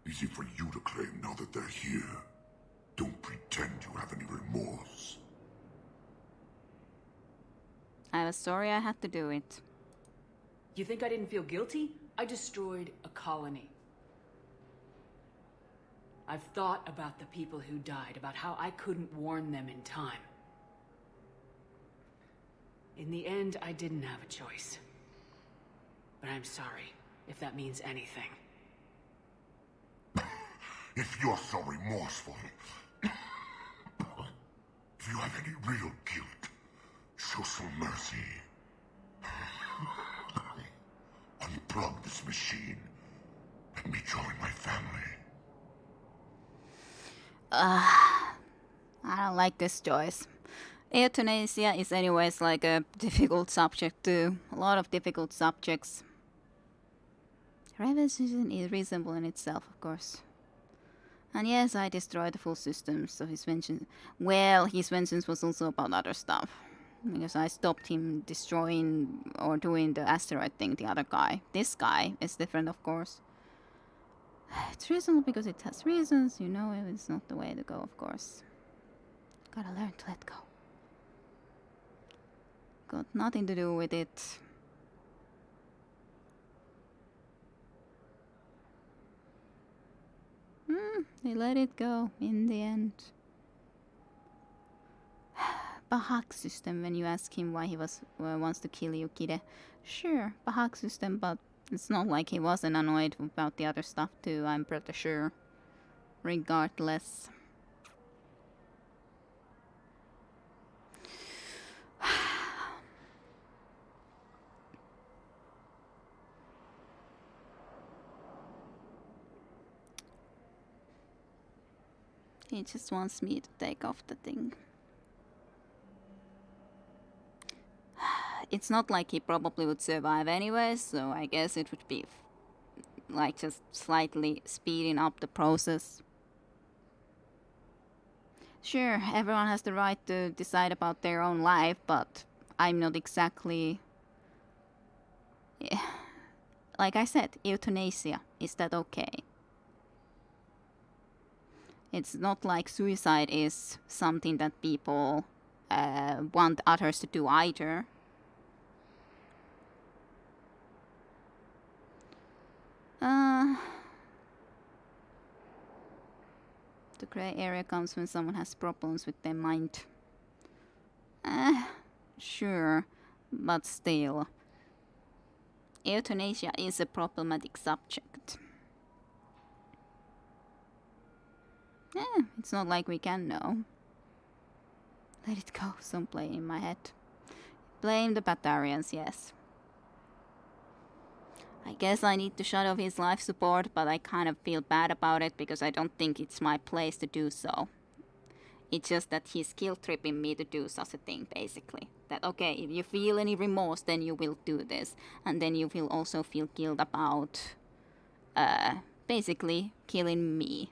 Easy for you to claim now that they're here. Don't pretend you have any remorse. I was sorry I had to do it. You think I didn't feel guilty? I destroyed a colony. I've thought about the people who died, about how I couldn't warn them in time. In the end, I didn't have a choice. But I'm sorry, if that means anything. If you're so remorseful, if you have any real guilt, show some mercy. Unplug this machine. Let me join my family. I don't like this choice. Euthanasia is anyways like a difficult subject too. A lot of difficult subjects. Revenge is reasonable in itself, of course. And yes, I destroyed the full system, so his vengeance... Well, his vengeance was also about other stuff. Because I stopped him destroying or doing the asteroid thing, the other guy. This guy is different, of course. It's reasonable because it has reasons, you know, it's not the way to go, of course. Gotta learn to let go. Got nothing to do with it. They let it go in the end. Bahak system, when you ask him why he wants to kill you, Kide. Sure, Bahak system, but it's not like he wasn't annoyed about the other stuff too, I'm pretty sure. Regardless. He just wants me to take off the thing. It's not like he probably would survive anyway, so I guess it would be like just slightly speeding up the process. Sure, everyone has the right to decide about their own life, but I'm not exactly... Like I said, euthanasia, is that okay? It's not like suicide is something that people want others to do either. The grey area comes when someone has problems with their mind. Sure, but still. Euthanasia is a problematic subject. It's not like we can know. Let it go, some play in my head. Blame the Batarians, yes. I guess I need to shut off his life support, but I kind of feel bad about it because I don't think it's my place to do so. It's just that he's guilt-tripping me to do such a thing, basically. That, okay, if you feel any remorse, then you will do this. And then you will also feel guilt about, basically, killing me.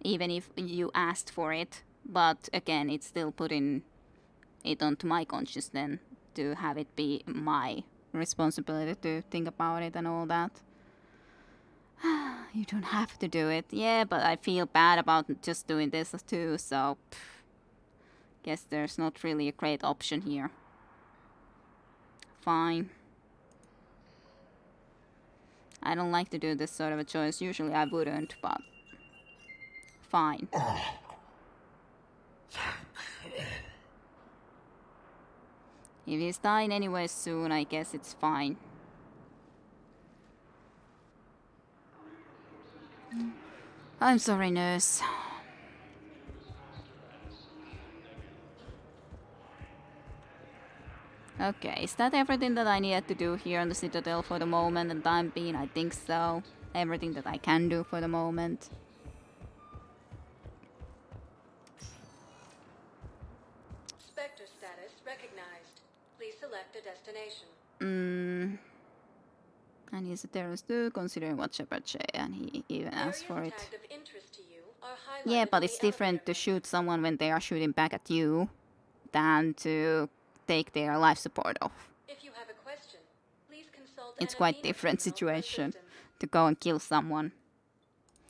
Even if you asked for it, but again, it's still putting it onto my conscience then to have it be my responsibility to think about it and all that. You don't have to do it. Yeah, but I feel bad about just doing this too, so... Guess there's not really a great option here. Fine. I don't like to do this sort of a choice. Usually I wouldn't, but... Fine. If he's dying anyway soon, I guess it's fine. I'm sorry, nurse. Okay, is that everything that I needed to do here on the Citadel for the moment and time being? I think so. Everything that I can do for the moment. Spectre status recognized. Please select a destination. And he's a terrorist too, considering what Shepard said, and he even asked for it. Of interest to you are Yeah, highlighted but on it's the different to shoot someone when they are shooting back at you than to take their life support off. If you have a question, please consult It's an quite Athena different terminal for situation assistance. to go and kill someone.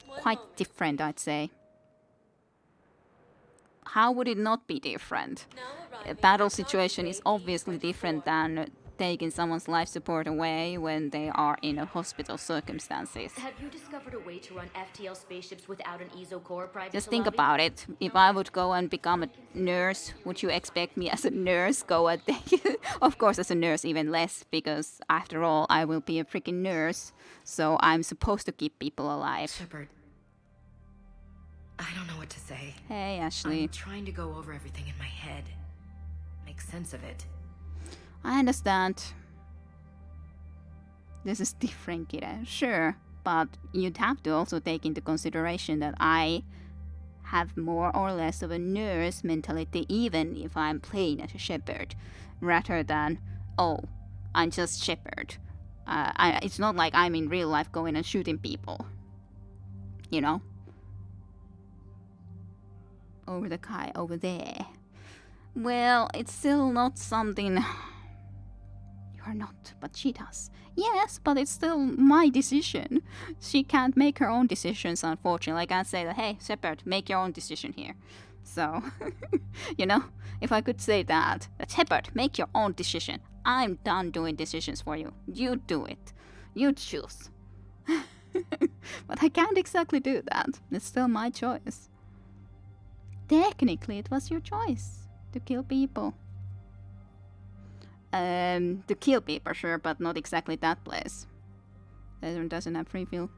One Quite moment. different, I'd say. How would it not be different? A battle situation is obviously different than taking someone's life support away when they are in a hospital circumstances. Have you discovered a way to run FTL spaceships without an ESO core private Just think lobby? about it. If I would go and become a nurse, would you expect me as a nurse go and of course as a nurse even less, because after all I will be a freaking nurse, so I'm supposed to keep people alive. Shepard, I don't know what to say. Hey, Ashley. I'm trying to go over everything in my head. Make sense of it. I understand. This is different, Kira. Sure, but you'd have to also take into consideration that I have more or less of a nurse mentality, even if I'm playing as a Shepard, rather than, oh, I'm just Shepard. It's not like I'm in real life going and shooting people. You know? Over the Kai, over there. Well, it's still not something... You're not, but she does. Yes, but it's still my decision. She can't make her own decisions, unfortunately. I can't say that, hey, Shepard, make your own decision here. So, you know, if I could say that Shepard, make your own decision. I'm done doing decisions for you. You do it. You choose. But I can't exactly do that. It's still my choice. Technically, it was your choice to kill people. To kill people, sure, but not exactly that place. That one doesn't have free will.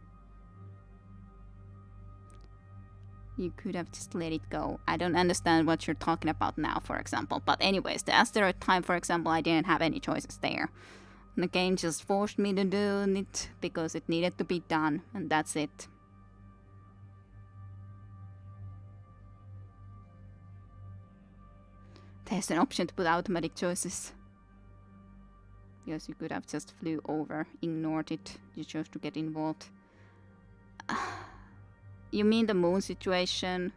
You could have just let it go. I don't understand what you're talking about now, for example. But anyways, the asteroid time, for example, I didn't have any choices there. The game just forced me to do it because it needed to be done, and that's it. There's an option to put automatic choices. Yes, you could have just flew over, ignored it. You chose to get involved. You mean the moon situation?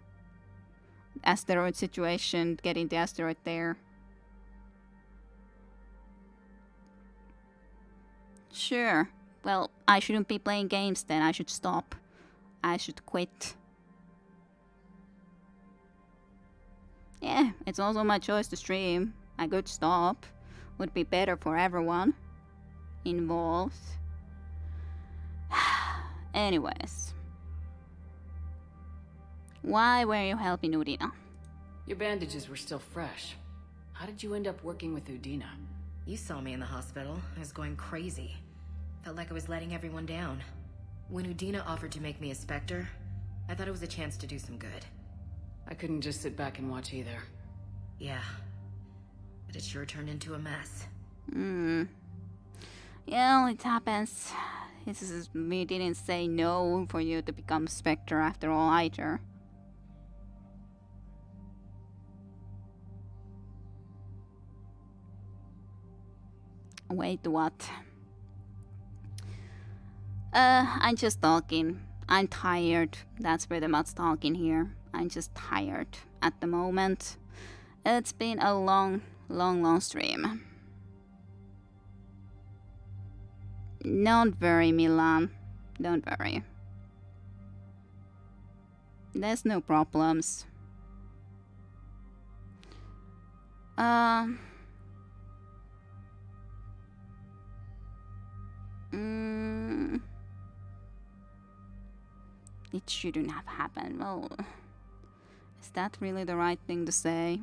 Asteroid situation, getting the asteroid there? Sure. Well, I shouldn't be playing games then. I should stop. I should quit. Yeah, it's also my choice to stream. I could stop. Would be better for everyone involved. Anyways. Why were you helping Udina? Your bandages were still fresh. How did you end up working with Udina? You saw me in the hospital. I was going crazy. Felt like I was letting everyone down. When Udina offered to make me a Spectre, I thought it was a chance to do some good. I couldn't just sit back and watch either. Yeah. But it sure turned into a mess. Yeah, it happens. We didn't say no for you to become Spectre after all either. Wait, what? I'm just talking. I'm tired. That's pretty much talking here. I'm just tired at the moment. It's been a long stream. Don't worry, Milan. Don't worry. There's no problems. It shouldn't have happened. Well, is that really the right thing to say?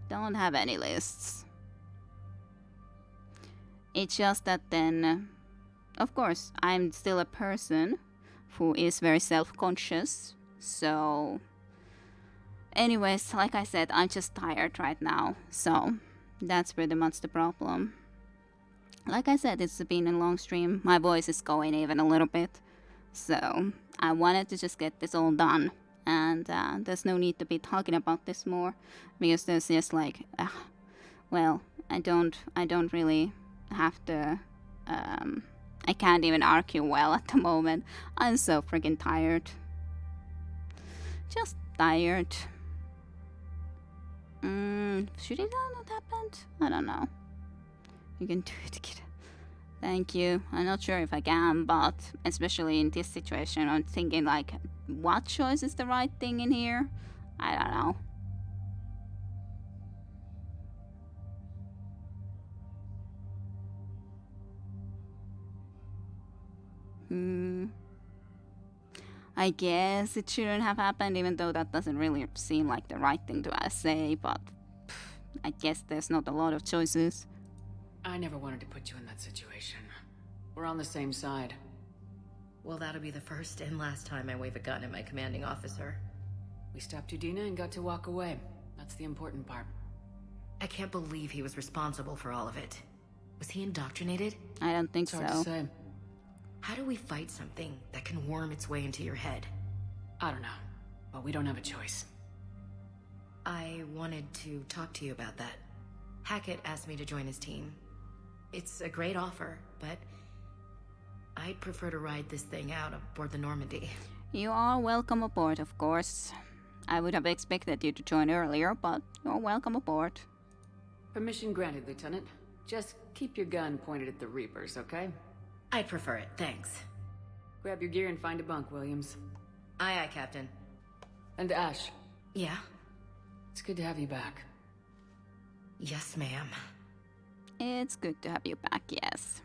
Don't have any lists. It's just that then, of course, I'm still a person who is very self-conscious. So, anyways, like I said, I'm just tired right now. So, that's pretty much the problem. Like I said, it's been a long stream. My voice is going even a little bit. So, I wanted to just get this all done. And there's no need to be talking about this more. Because there's just like, well, I don't really have to... I can't even argue well at the moment. I'm so freaking tired. Just tired. Should it not happened? I don't know. You can do it, kid. Thank you. I'm not sure if I can, but especially in this situation, I'm thinking like, what choice is the right thing in here? I don't know. I guess it shouldn't have happened, even though that doesn't really seem like the right thing to say, but I guess there's not a lot of choices. I never wanted to put you in that situation. We're on the same side. Well, that'll be the first and last time I wave a gun at my commanding officer. We stopped Udina and got to walk away. That's the important part. I can't believe he was responsible for all of it. Was he indoctrinated? I don't think It's hard to say. How do we fight something that can worm its way into your head? I don't know, but we don't have a choice. I wanted to talk to you about that. Hackett asked me to join his team. It's a great offer, but I'd prefer to ride this thing out aboard the Normandy. You are welcome aboard, of course. I would have expected you to join earlier, but you're welcome aboard. Permission granted, Lieutenant. Just keep your gun pointed at the Reapers, okay? I'd prefer it, thanks. Grab your gear and find a bunk, Williams. Aye, aye, Captain. And Ash. Yeah? It's good to have you back. Yes, ma'am. It's good to have you back, yes.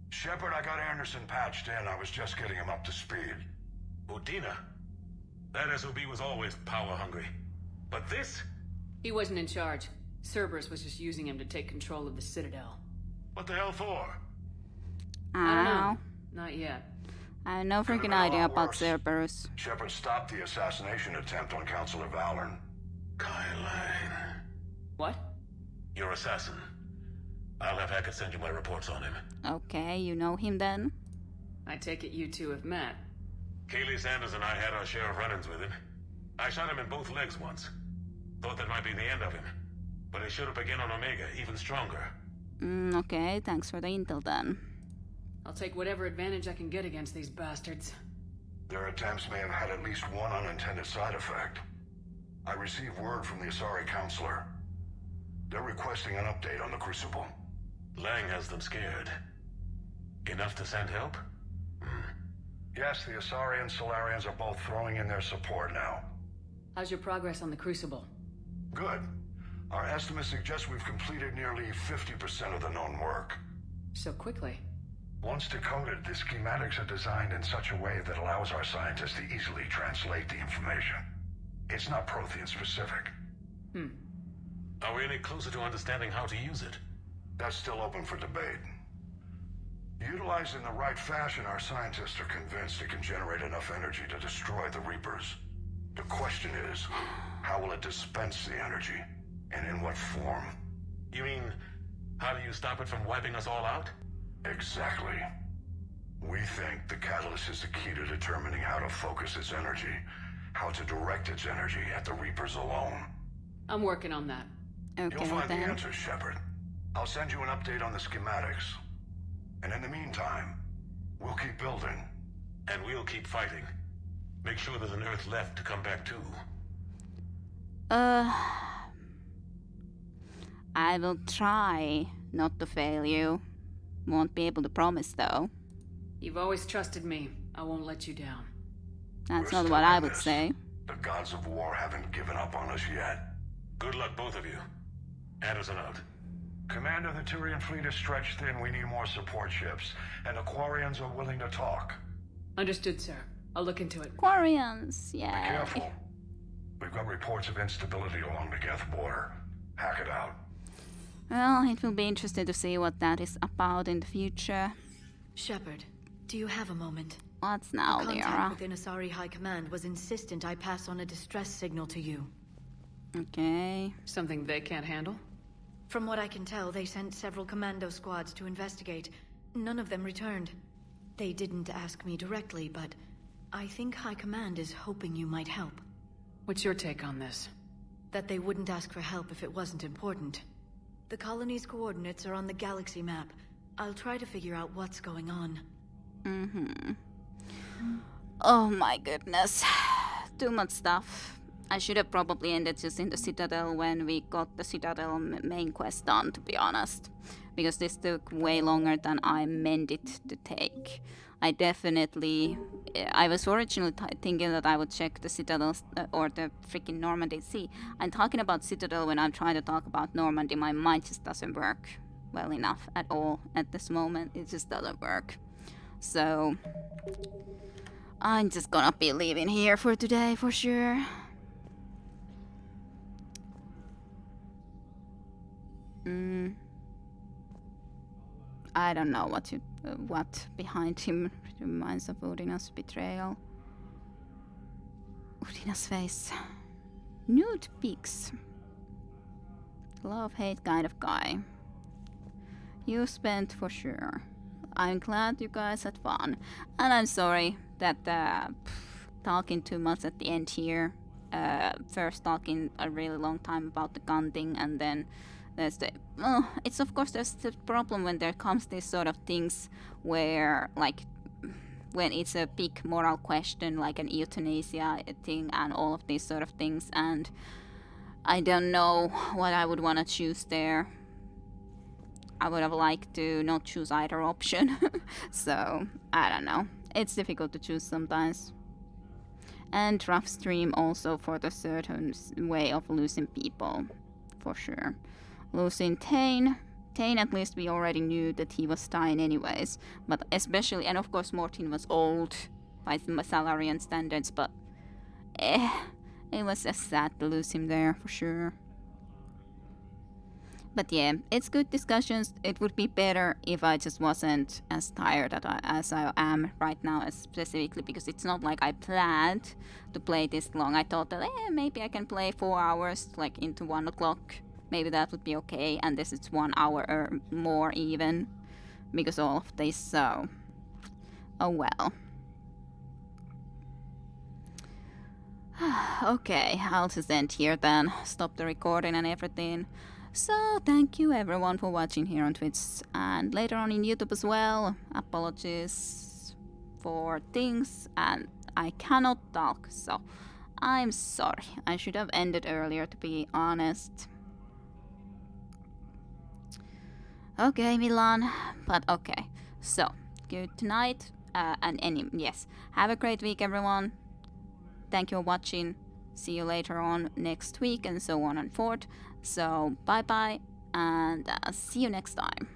Shepard, I got Anderson patched in. I was just getting him up to speed. Udina? That SOB was always power-hungry. But this? He wasn't in charge. Cerberus was just using him to take control of the Citadel. What the hell for? I don't know. Not yet. I have no freaking idea about Cerberus. Shepard stopped the assassination attempt on Councilor Valorn. Kylane. What? Your assassin. I'll have Hackett send you my reports on him. Okay, you know him then? I take it you two have met. Kaylee Sanders and I had our share of run-ins with him. I shot him in both legs once. Thought that might be the end of him. But he showed up again on Omega, even stronger. Okay, thanks for the intel then. I'll take whatever advantage I can get against these bastards. Their attempts may have had at least one unintended side effect. I received word from the Asari Councilor. They're requesting an update on the Crucible. Lang has them scared. Enough to send help? Yes, the Asari and Solarians are both throwing in their support now. How's your progress on the Crucible? Good. Our estimates suggest we've completed nearly 50% of the known work. So quickly? Once decoded, the schematics are designed in such a way that allows our scientists to easily translate the information. It's not Prothean specific. Are we any closer to understanding how to use it? That's still open for debate. Utilized in the right fashion, our scientists are convinced it can generate enough energy to destroy the Reapers. The question is, how will it dispense the energy? And in what form? You mean, how do you stop it from wiping us all out? Exactly. We think the catalyst is the key to determining how to focus its energy, how to direct its energy at the Reapers alone. I'm working on that. Okay, You'll find then. the answers, Shepard. I'll send you an update on the schematics. And in the meantime, we'll keep building. And we'll keep fighting. Make sure there's an Earth left to come back to. I will try not to fail you. Won't be able to promise, though. You've always trusted me. I won't let you down. That's We're not still what I in would this. say. The gods of war haven't given up on us yet. Good luck, both of you. Anderson out. Commander, the Tyrian fleet is stretched thin. We need more support ships. And the Quarians are willing to talk. Understood, sir. I'll look into it. Quarians, Be yeah. careful. We've got reports of instability along the Geth border. Hack it out. Well, it will be interesting to see what that is about in the future. Shepard, do you have a moment? What's now, Our contact Liara? within Asari High Command was insistent I pass on a distress signal to you. Okay. Something they can't handle? From what I can tell, they sent several commando squads to investigate. None of them returned. They didn't ask me directly, but I think High Command is hoping you might help. What's your take on this? That they wouldn't ask for help if it wasn't important. The colony's coordinates are on the galaxy map. I'll try to figure out what's going on. Mm-hmm. Oh my goodness. Too much stuff. I should have probably ended just in the Citadel when we got the Citadel main quest done, to be honest. Because this took way longer than I meant it to take. I was originally thinking that I would check the Citadel or the freaking Normandy. See, I'm talking about Citadel when I'm trying to talk about Normandy. My mind just doesn't work well enough at all at this moment. It just doesn't work. So, I'm just gonna be leaving here for today for sure. I don't know what behind him reminds of Udina's betrayal. Udina's face. Nude pics. Love-hate kind of guy. You spent for sure. I'm glad you guys had fun. And I'm sorry that talking too much at the end here. First talking a really long time about the gun thing, and then there's it's of course there's the problem when there comes these sort of things where, like, when it's a big moral question like an euthanasia thing and all of these sort of things, and I don't know what I would want to choose there. I would have liked to not choose either option. So, I don't know. It's difficult to choose sometimes. And rough stream also for the certain way of losing people, for sure. Losing Tane. Tane, at least we already knew that he was dying anyways. But especially, and of course Mortin was old by Salarian standards, but it was just sad to lose him there, for sure. But yeah, it's good discussions. It would be better if I just wasn't as tired as I am right now, specifically because it's not like I planned to play this long. I thought that maybe I can play 4 hours, like into 1 o'clock. Maybe that would be okay, and this is 1 hour or more even, because all of this, so... Oh well. Okay, I'll just end here then. Stop the recording and everything. So, thank you everyone for watching here on Twitch and later on in YouTube as well. Apologies for things, and I cannot talk, so I'm sorry. I should have ended earlier, to be honest. Okay, Milan, but okay. So, good night, yes. Have a great week, everyone. Thank you for watching. See you later on next week and so on and forth. So, bye-bye, and see you next time.